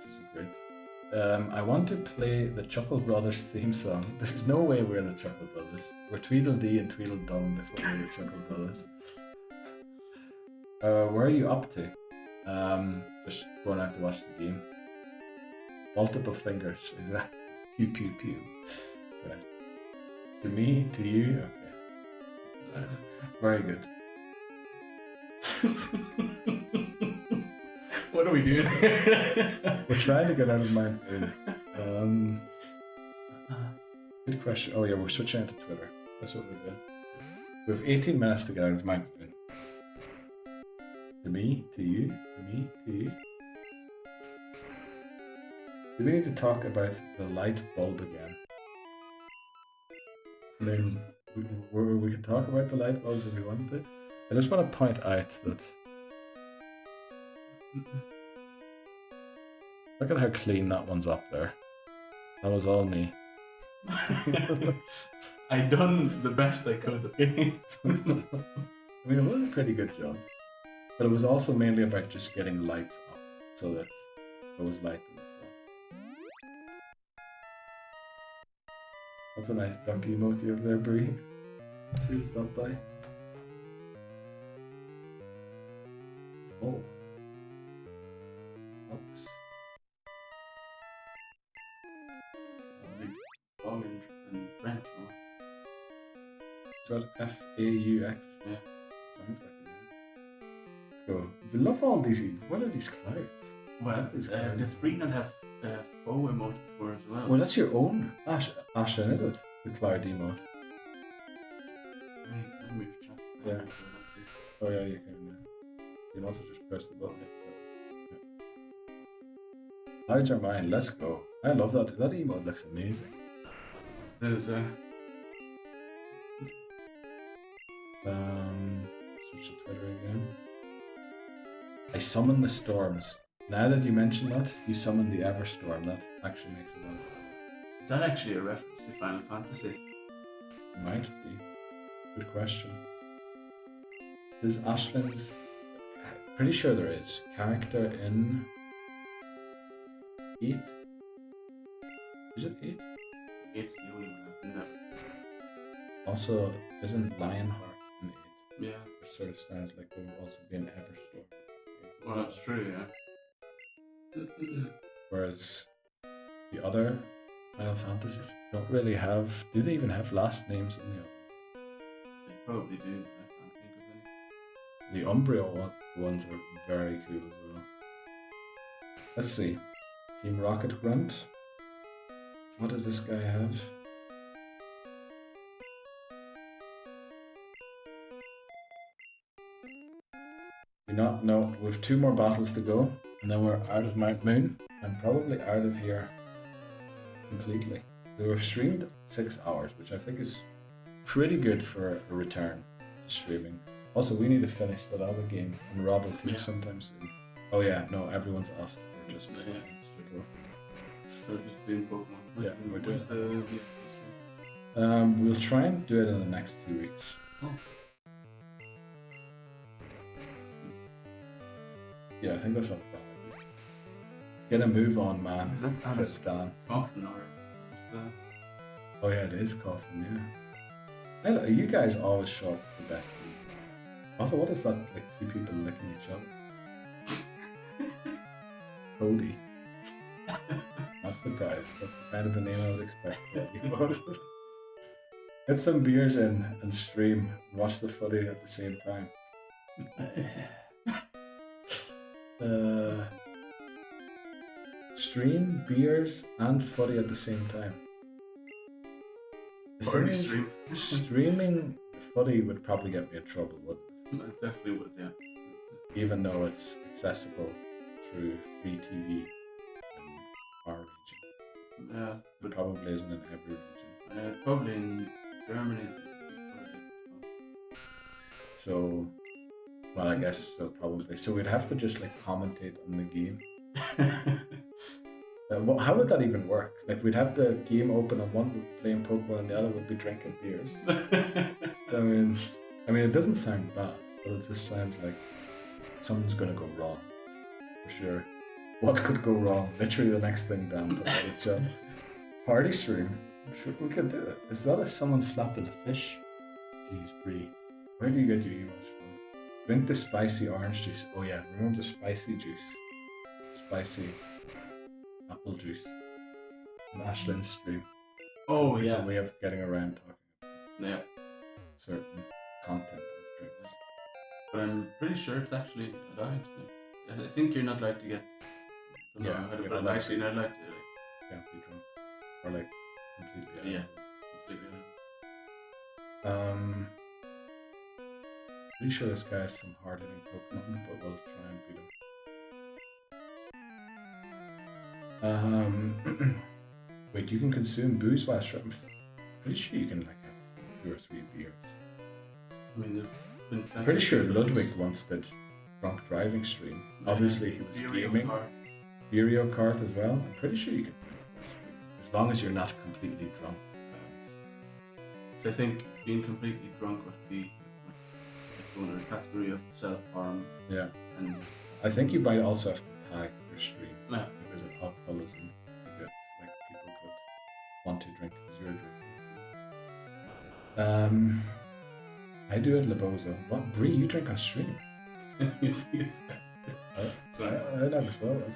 Speaker 1: which is great. I want to play the Chuckle Brothers theme song. There's no way we're the Chuckle Brothers. We're Tweedledee and Tweedledum before we're the Chuckle Brothers. Where are you up to? Just going out to watch the game. Multiple fingers, exactly. Pew pew pew. Right. To me, to you, okay. Very good.
Speaker 5: What are we doing here?
Speaker 1: We're trying to get out of mind food. Good question. Oh yeah, we're switching into Twitter. That's what we're doing. We have 18 minutes to get out of mind food. To me, to you, to me, to you. Do we need to talk about the light bulb again? I mean, we can talk about the light bulbs if we want to. I just want to point out that. Look at how clean that one's up there. That was all me.
Speaker 5: I done the best I could. Okay.
Speaker 1: I mean, it was a pretty good job. But it was also mainly about just getting lights up so that there was light in the front. That's a nice donkey emoji over there, Bree. Please stop by. Oh. Fox.
Speaker 5: Big long and French.
Speaker 1: Is that F-A-U-X?
Speaker 5: Yeah.
Speaker 1: Sounds like it. So, we love all these. What are these clouds?
Speaker 5: Well,
Speaker 1: These
Speaker 5: did
Speaker 1: clouds.
Speaker 5: Bree not have bow emote before as well?
Speaker 1: Well, that's your own, Ashen, is it? The cloud emote.
Speaker 5: I moved track.
Speaker 1: Yeah. Oh yeah, you can. You can also just press the button. Clouds are mine. Let's go. I love that. That emote looks amazing.
Speaker 5: There's
Speaker 1: Switch to Twitter again. I summon the storms. Now that you mention that, you summon the Everstorm. That actually makes it work.
Speaker 5: Is that actually a reference to Final Fantasy?
Speaker 1: Might be. Good question. Is Ashland's... Pretty sure there is. Character in... 8? Is it 8?
Speaker 5: It's the only one I've never.
Speaker 1: Also, isn't Lionheart in 8?
Speaker 5: Yeah.
Speaker 1: Which sort of sounds like there would also be an Everstorm.
Speaker 5: Well, that's true, yeah.
Speaker 1: Whereas the other Final Fantasies don't really have... Do they even have last names in the other?
Speaker 5: They probably do, but I can't think of any.
Speaker 1: The Umbreon ones are very cool as well. Let's see. Team Rocket Grunt. What does this guy have? Do not know. We have 2 more battles to go, and then we're out of Mount Moon, and probably out of here completely. So we've streamed 6 hours, which I think is pretty good for a return to streaming. Also, we need to finish that other game, and Rob will do sometime soon. Oh yeah, no, everyone's asked for just playing straight off.
Speaker 5: So just doing Pokemon.
Speaker 1: Yeah, we're doing
Speaker 5: the
Speaker 1: we'll try and do it in the next 2 weeks.
Speaker 5: Oh.
Speaker 1: Yeah, I think that's not bad. Get a move on, man.
Speaker 5: Is that
Speaker 1: Says Stan.
Speaker 5: Coffin or
Speaker 1: Oh yeah, it is Coffin, yeah. Hey, look, you guys always show up for the best team. Also, what is that, like 2 people licking each other? Cody. Not surprised. That's the kind of a name I would expect. Get some beers in and stream. Watch the footy at the same time. Stream, beers, and footy at the same time. The thing is, streaming footy would probably get me in trouble, wouldn't it?
Speaker 5: It definitely would, yeah.
Speaker 1: Even though it's accessible through free TV in our region.
Speaker 5: Yeah,
Speaker 1: It probably isn't in every region.
Speaker 5: probably in Germany.
Speaker 1: So, well, I guess so, probably. So we'd have to just like commentate on the game. How would that even work? Like, we'd have the game open and one would be playing Pokemon and the other would be drinking beers. I mean, it doesn't sound bad, but it just sounds like something's gonna go wrong, for sure. What could go wrong? Literally the next thing down, but it's a party stream. I'm sure we could do it. Is that if someone slapping a fish? Jeez, Bree. Where do you get your emails from? Drink the spicy orange juice. Oh yeah, remember the spicy juice? Spicy apple juice. An Ashland stream.
Speaker 5: Oh,
Speaker 1: It's
Speaker 5: yeah.
Speaker 1: a way of getting around talking about
Speaker 5: Yeah.
Speaker 1: certain content of drinks.
Speaker 5: But I'm pretty sure it's actually allowed. I think you're not allowed to get.
Speaker 1: Yeah,
Speaker 5: how to
Speaker 1: you're
Speaker 5: put it,
Speaker 1: not
Speaker 5: actually not allowed to.
Speaker 1: Can't be drunk. Or like completely
Speaker 5: Yeah.
Speaker 1: Pretty sure this guy has some hard hitting Pokemon, but we'll try and beat him. Wait, you can consume booze while streaming? Pretty sure you can like have 2 or 3 beers.
Speaker 5: I mean, there's been
Speaker 1: Pretty sure Ludwig once did drunk driving stream. Obviously he was gaming. Viridian Forest as well. I'm pretty sure you can drink as long as you're not completely drunk.
Speaker 5: So I think being completely drunk would be under the category of self-harm.
Speaker 1: Yeah.
Speaker 5: And
Speaker 1: I think you might also have to tag your stream
Speaker 5: yeah.
Speaker 1: because of alcoholism. Because like people could want to drink because you're drinking. I do it Lebozo. What? Brie, you drink on stream?
Speaker 5: Yes.
Speaker 1: I never saw that.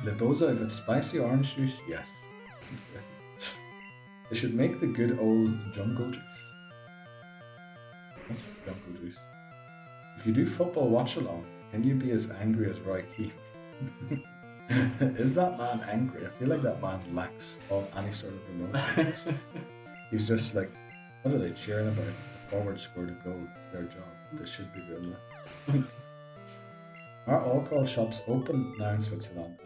Speaker 1: Lebozo, if it's spicy orange juice, yes. They should make the good old jungle juice. What's jungle juice? If you do football watch along, can you be as angry as Roy Keane? Is that man angry? I feel like that man lacks all any sort of emotion. He's just like, what are they cheering about? The forward scored a goal. It's their job. This should be real life. Are alcohol shops open now in Switzerland?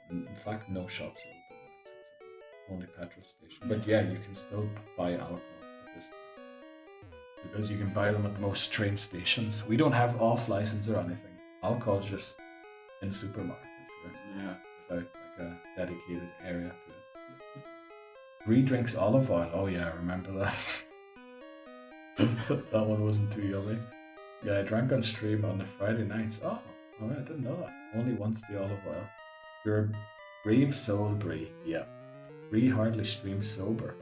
Speaker 1: In fact, no shops are open now in Switzerland. Only petrol station. But yeah, you can still buy alcohol at this time. Because you can buy them at most train stations. We don't have off license or anything. Alcohol is just in supermarkets, right?
Speaker 5: Yeah.
Speaker 1: Without like a dedicated area to it. Bree drinks olive oil. Oh yeah, I remember that. That one wasn't too yummy. Yeah, I drank on stream on the Friday nights. Oh, I didn't know that. Only once the olive oil. You're a brave soul, Bree. Yeah. Bree hardly streams sober.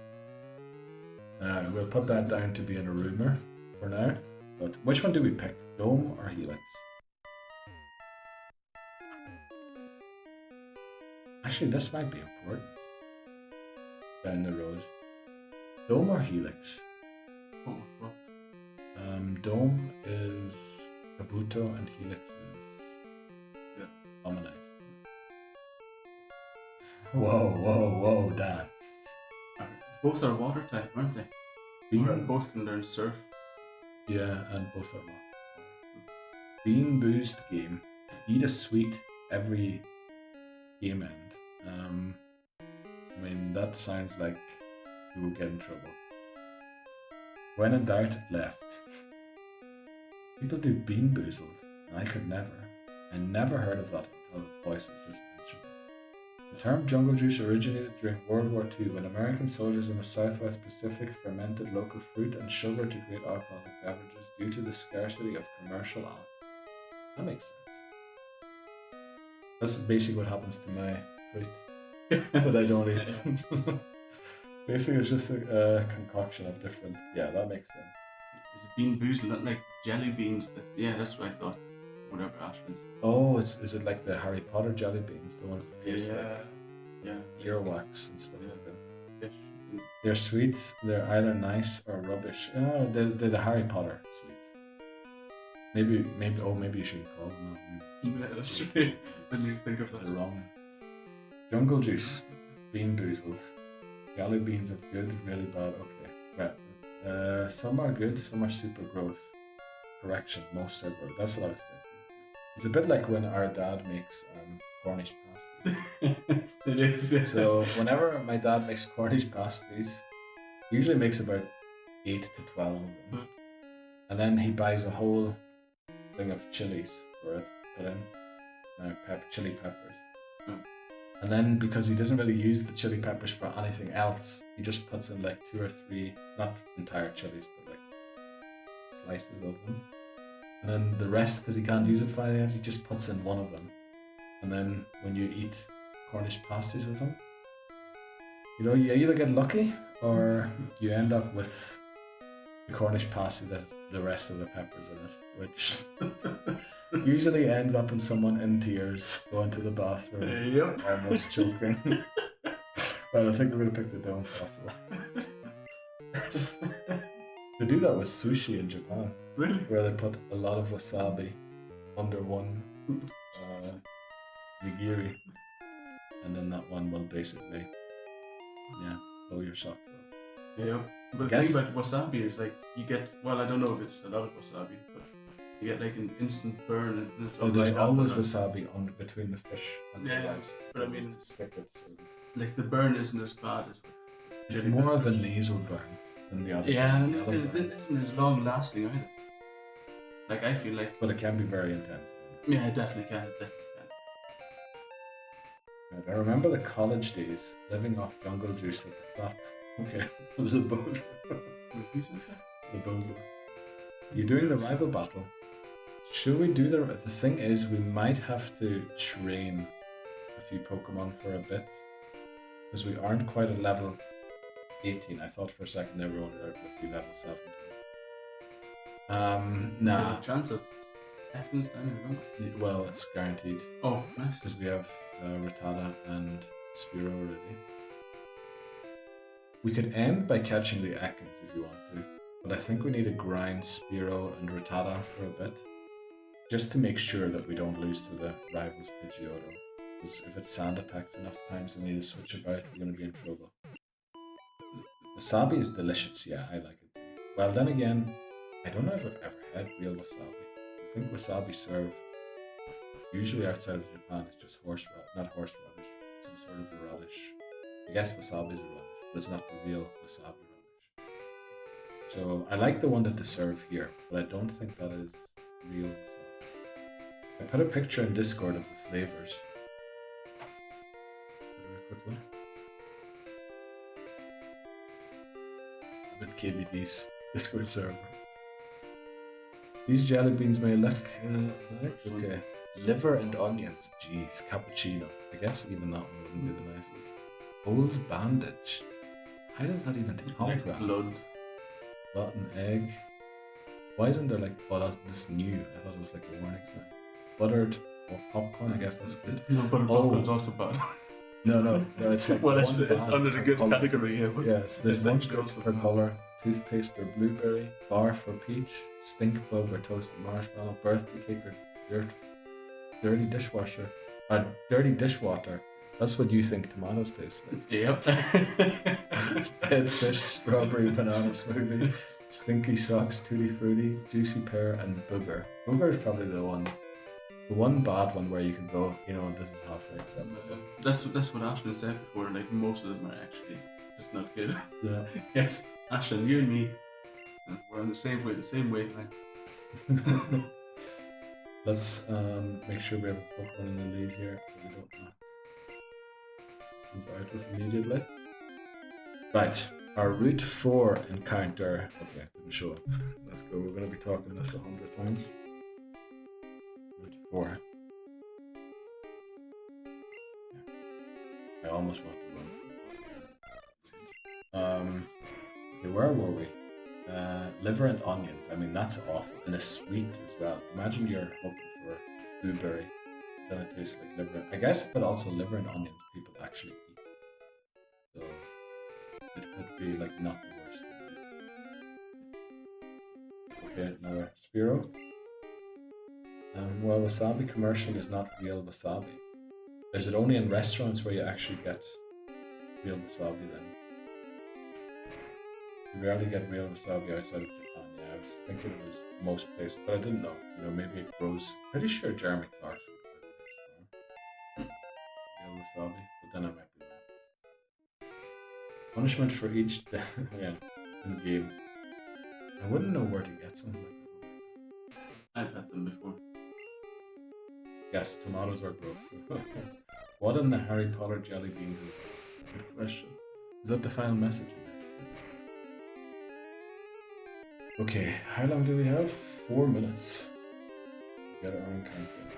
Speaker 1: We'll put that down to being a rumour for now. But which one do we pick? Dome or Helix? Actually, this might be important. Down the road. Dome or Helix?
Speaker 5: Oh, what?
Speaker 1: Dome is Kabuto and Helix is Omanite. Whoa, Dan.
Speaker 5: Both are water type, aren't they? Both can learn surf.
Speaker 1: Yeah, and both are water. Bean boozed game. Eat a sweet every game end. I mean, that sounds like you will get in trouble. When in doubt, left. People do bean boozled, and I could never. I never heard of that until the voice was just mentioned. The term jungle juice originated during World War II when American soldiers in the Southwest Pacific fermented local fruit and sugar to create alcoholic beverages due to the scarcity of commercial alcohol. That makes sense. That's basically what happens to my fruit that I don't eat. Basically, it's just a concoction of different. Yeah, that makes sense.
Speaker 5: Is it bean boozled, not like jelly beans? That's what I thought. Whatever Ashman's.
Speaker 1: Oh, is it like the Harry Potter jelly beans, the ones that taste like earwax and stuff like that?
Speaker 5: Fish.
Speaker 1: They're sweets. They're either nice or rubbish. Oh, they're the Harry Potter sweets. Maybe you shouldn't call them that.
Speaker 5: Yeah, that's true. Didn't even think of
Speaker 1: It's
Speaker 5: that.
Speaker 1: wrong. Jungle juice, bean boozled. Jelly beans are good, really bad. Okay, right. Some are good, some are super gross. Correction, most are good. That's what I was thinking. It's a bit like when our dad makes Cornish pasties.
Speaker 5: It is. Yeah.
Speaker 1: So whenever my dad makes Cornish pasties, he usually makes about 8 to 12 of them. And then he buys a whole thing of chilies for it, put in chili peppers. And then because he doesn't really use the chili peppers for anything else, he just puts in like 2 or 3, not entire chilies, but like slices of them. And then the rest, because he can't use it for anything else, he just puts in one of them. And then when you eat Cornish pasties with them, you either get lucky or you end up with the Cornish pasty that the rest of the peppers in it, which usually ends up in someone in tears, going to the bathroom, almost choking. Well, I think we're going to pick the dome fossil. They do that with sushi in Japan.
Speaker 5: Really?
Speaker 1: Where they put a lot of wasabi under one nigiri. And then that one will basically, blow your socks off.
Speaker 5: Yeah. But the thing about wasabi is like, you get, well, I don't know if it's a lot of wasabi, but you get like an instant burn. And it's
Speaker 1: there's always wasabi between the fish and the rice.
Speaker 5: But I mean,
Speaker 1: stick it.
Speaker 5: like the burn isn't as bad as
Speaker 1: it's more of a nasal burn than the other.
Speaker 5: Yeah, and it isn't as long lasting either. Like I feel like.
Speaker 1: But it can be very intense.
Speaker 5: Yeah, it definitely can.
Speaker 1: Right, I remember the college days, living off jungle juice at the flap. Okay, it was a boat. The bozo. You're doing the rival battle. Should we do the thing is, we might have to train a few Pokemon for a bit. Because we aren't quite at level 18. I thought for a second they were only at level 17. Nah.
Speaker 5: Chance of Effins down here,
Speaker 1: well, it's guaranteed.
Speaker 5: Oh, nice.
Speaker 1: Because we have Rattata and Spearow already. We could end by catching the Ekans if you want to, but I think we need to grind Spearow and Rattata for a bit, just to make sure that we don't lose to the rivals Pidgeotto. Because if it sand attacks enough times and we need to switch about, we're going to be in trouble. Wasabi is delicious, yeah, I like it. Well, then again, I don't know if I've ever had real wasabi. I think wasabi served usually outside of Japan is just not horseradish, some sort of a radish. I guess wasabi is a radish, but it's not the real wasabi radish. So I like the one that they serve here, but I don't think that is real wasabi. I put a picture in Discord of the flavors. Quickly. With KBD's Discord server. These jelly beans may look okay. Liver and onions. Jeez, cappuccino. I guess even that one wouldn't be the nicest. Old bandage. How does that even take
Speaker 5: Like blood.
Speaker 1: Rotten egg. Why isn't there like? Oh, this is new. I thought it was like a warning sign. Buttered or popcorn. I guess that's good.
Speaker 5: No, buttered popcorn's also bad.
Speaker 1: No. It's like
Speaker 5: Well,
Speaker 1: one
Speaker 5: it's
Speaker 1: bad
Speaker 5: under the
Speaker 1: per
Speaker 5: good
Speaker 1: colour.
Speaker 5: category. Yeah.
Speaker 1: Yeah, there's one
Speaker 5: actually
Speaker 1: good
Speaker 5: also
Speaker 1: per
Speaker 5: bad.
Speaker 1: color. Toothpaste or blueberry. Barf or peach. Stink bug or toasted marshmallow. Birthday cake or dirty dishwasher. Dirty dishwater. That's what you think tomatoes taste like.
Speaker 5: Yep.
Speaker 1: Dead fish, strawberry banana smoothie. Stinky socks, tutti frutti, juicy pear, and booger. Booger is probably the one bad one where you can go, this is halfway acceptable.
Speaker 5: That's what Ashlyn said before. Like most of them are actually just not good.
Speaker 1: Yeah.
Speaker 5: Yes, Ashlyn, you and me, we're on the same wavelength.
Speaker 1: Let's make sure we have a Pokemon in the lead here, so we don't knock comes out with immediately. Right, our Route 4 encounter. Okay, didn't show up. Let's go. We're going to be talking this 100 times. Route 4. Yeah. I almost want to run. Okay, where were we? Liver and onions. I mean, that's awful. And a sweet as well. Imagine you're hoping for blueberry, then it tastes like liver. I guess, but also liver and onions people actually eat. So it could be like not the worst thing. Okay, now Spiro. Well, wasabi commercial is not real wasabi. Is it only in restaurants where you actually get real wasabi then? You rarely get real wasabi outside of Japan. Yeah, I was thinking it was most places, but I didn't know. Maybe it grows. Pretty sure Jeremy Clarkson would real wasabi, but then I might be wrong. Punishment for each yeah, in game. I wouldn't know where to get something like that.
Speaker 5: I've had them before.
Speaker 1: Yes, tomatoes are gross. What in the Harry Potter jelly beans is this? Good question. Is that the final message in there? Okay, how long do we have? 4 minutes. Get our own countdown.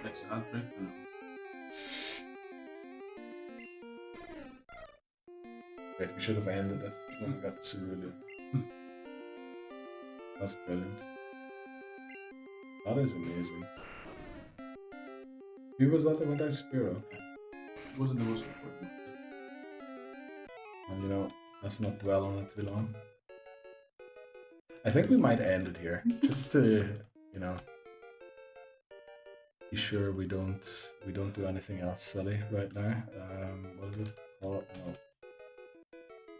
Speaker 5: Next outbreak? No.
Speaker 1: Wait, we should have ended it when we got to Cerulean. That's brilliant. That is amazing. Who was that went out? Spiro?
Speaker 5: It wasn't the most important.
Speaker 1: Well, let's not dwell on it too long. I think we might end it here, just to, be sure we don't do anything else silly right now. What is it? Oh no.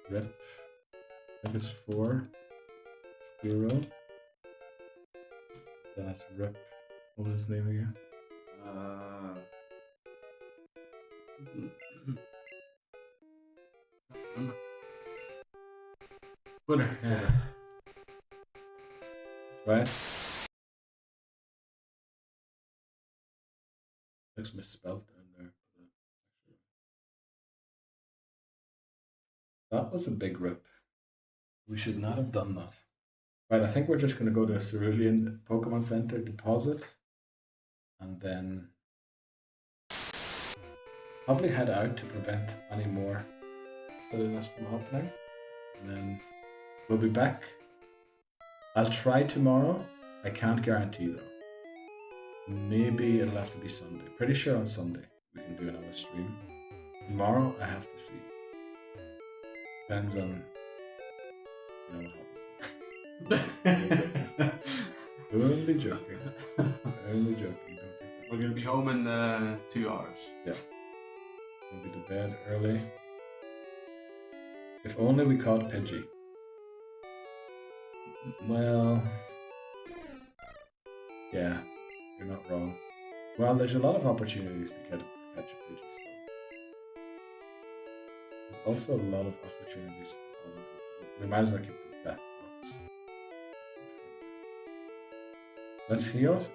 Speaker 1: Rip. I think it's 4. Spiro. Then it's Rip. What was his name again?
Speaker 5: Winner. Yeah.
Speaker 1: Right? Looks misspelled down there. That was a big rip. We should not have done that. Right, I think we're just going to go to a Cerulean Pokemon Center, deposit, and then probably head out to prevent any more silliness from happening. And then we'll be back. I'll try tomorrow. I can't guarantee though. Maybe it'll have to be Sunday. Pretty sure on Sunday we can do another stream. Tomorrow I have to see. Depends on what happens. Only joking. Only joking. Don't take that.
Speaker 5: We're gonna be home in 2 hours.
Speaker 1: Yeah. We'll be to bed early. If only we caught Pidgey. Well, yeah, you're not wrong. Well, there's a lot of opportunities to catch a Pidgey still. There's also a lot of opportunities for all of them. We might as well keep the death box. Let's hear us.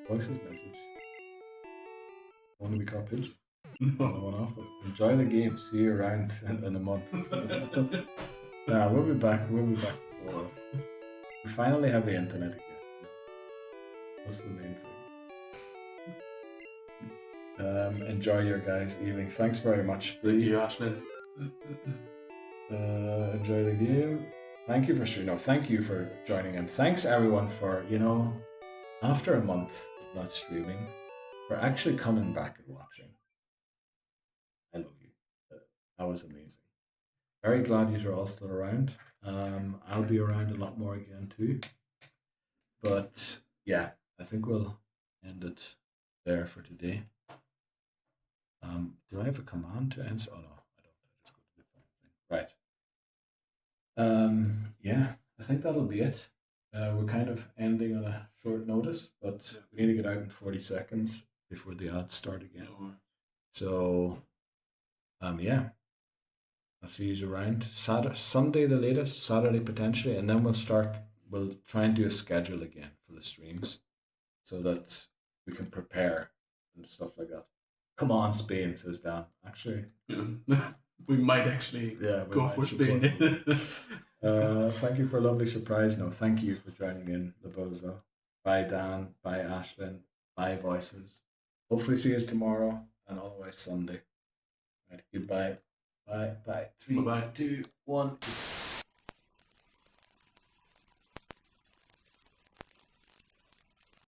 Speaker 1: Voice message. Want to be called Pigeon?
Speaker 5: No.
Speaker 1: One off. Enjoy the game. See you around in a month. Nah, we'll be back. We'll be back before. We finally have the internet again. That's the main thing. Enjoy your guys' evening. Thanks very much.
Speaker 5: Thank you, Ashlyn.
Speaker 1: Enjoy the game. Thank you for streaming. No, thank you for joining in. Thanks everyone for, after a month of not streaming, for actually coming back and watching. I love you. That was amazing. Very glad you're all still around. I'll be around a lot more again too. But yeah, I think we'll end it there for today. Do I have a command to answer? Oh no, I don't. I just go to the thing. Right. Yeah, I think that'll be it. We're kind of ending on a short notice, but we need to get out in 40 seconds before the ads start again. So, yeah. I'll see you around Sunday the latest, Saturday potentially, and then we'll try and do a schedule again for the streams so that we can prepare and stuff like that. Come on, Spain, says Dan. Actually,
Speaker 5: we might actually go for Spain.
Speaker 1: Thank you for a lovely surprise. No, thank you for joining in, Labozo. Bye, Dan. Bye, Ashlyn. Bye, Voices. Hopefully see you tomorrow and otherwise Sunday. Right, goodbye. Bye. 3, 2, 1.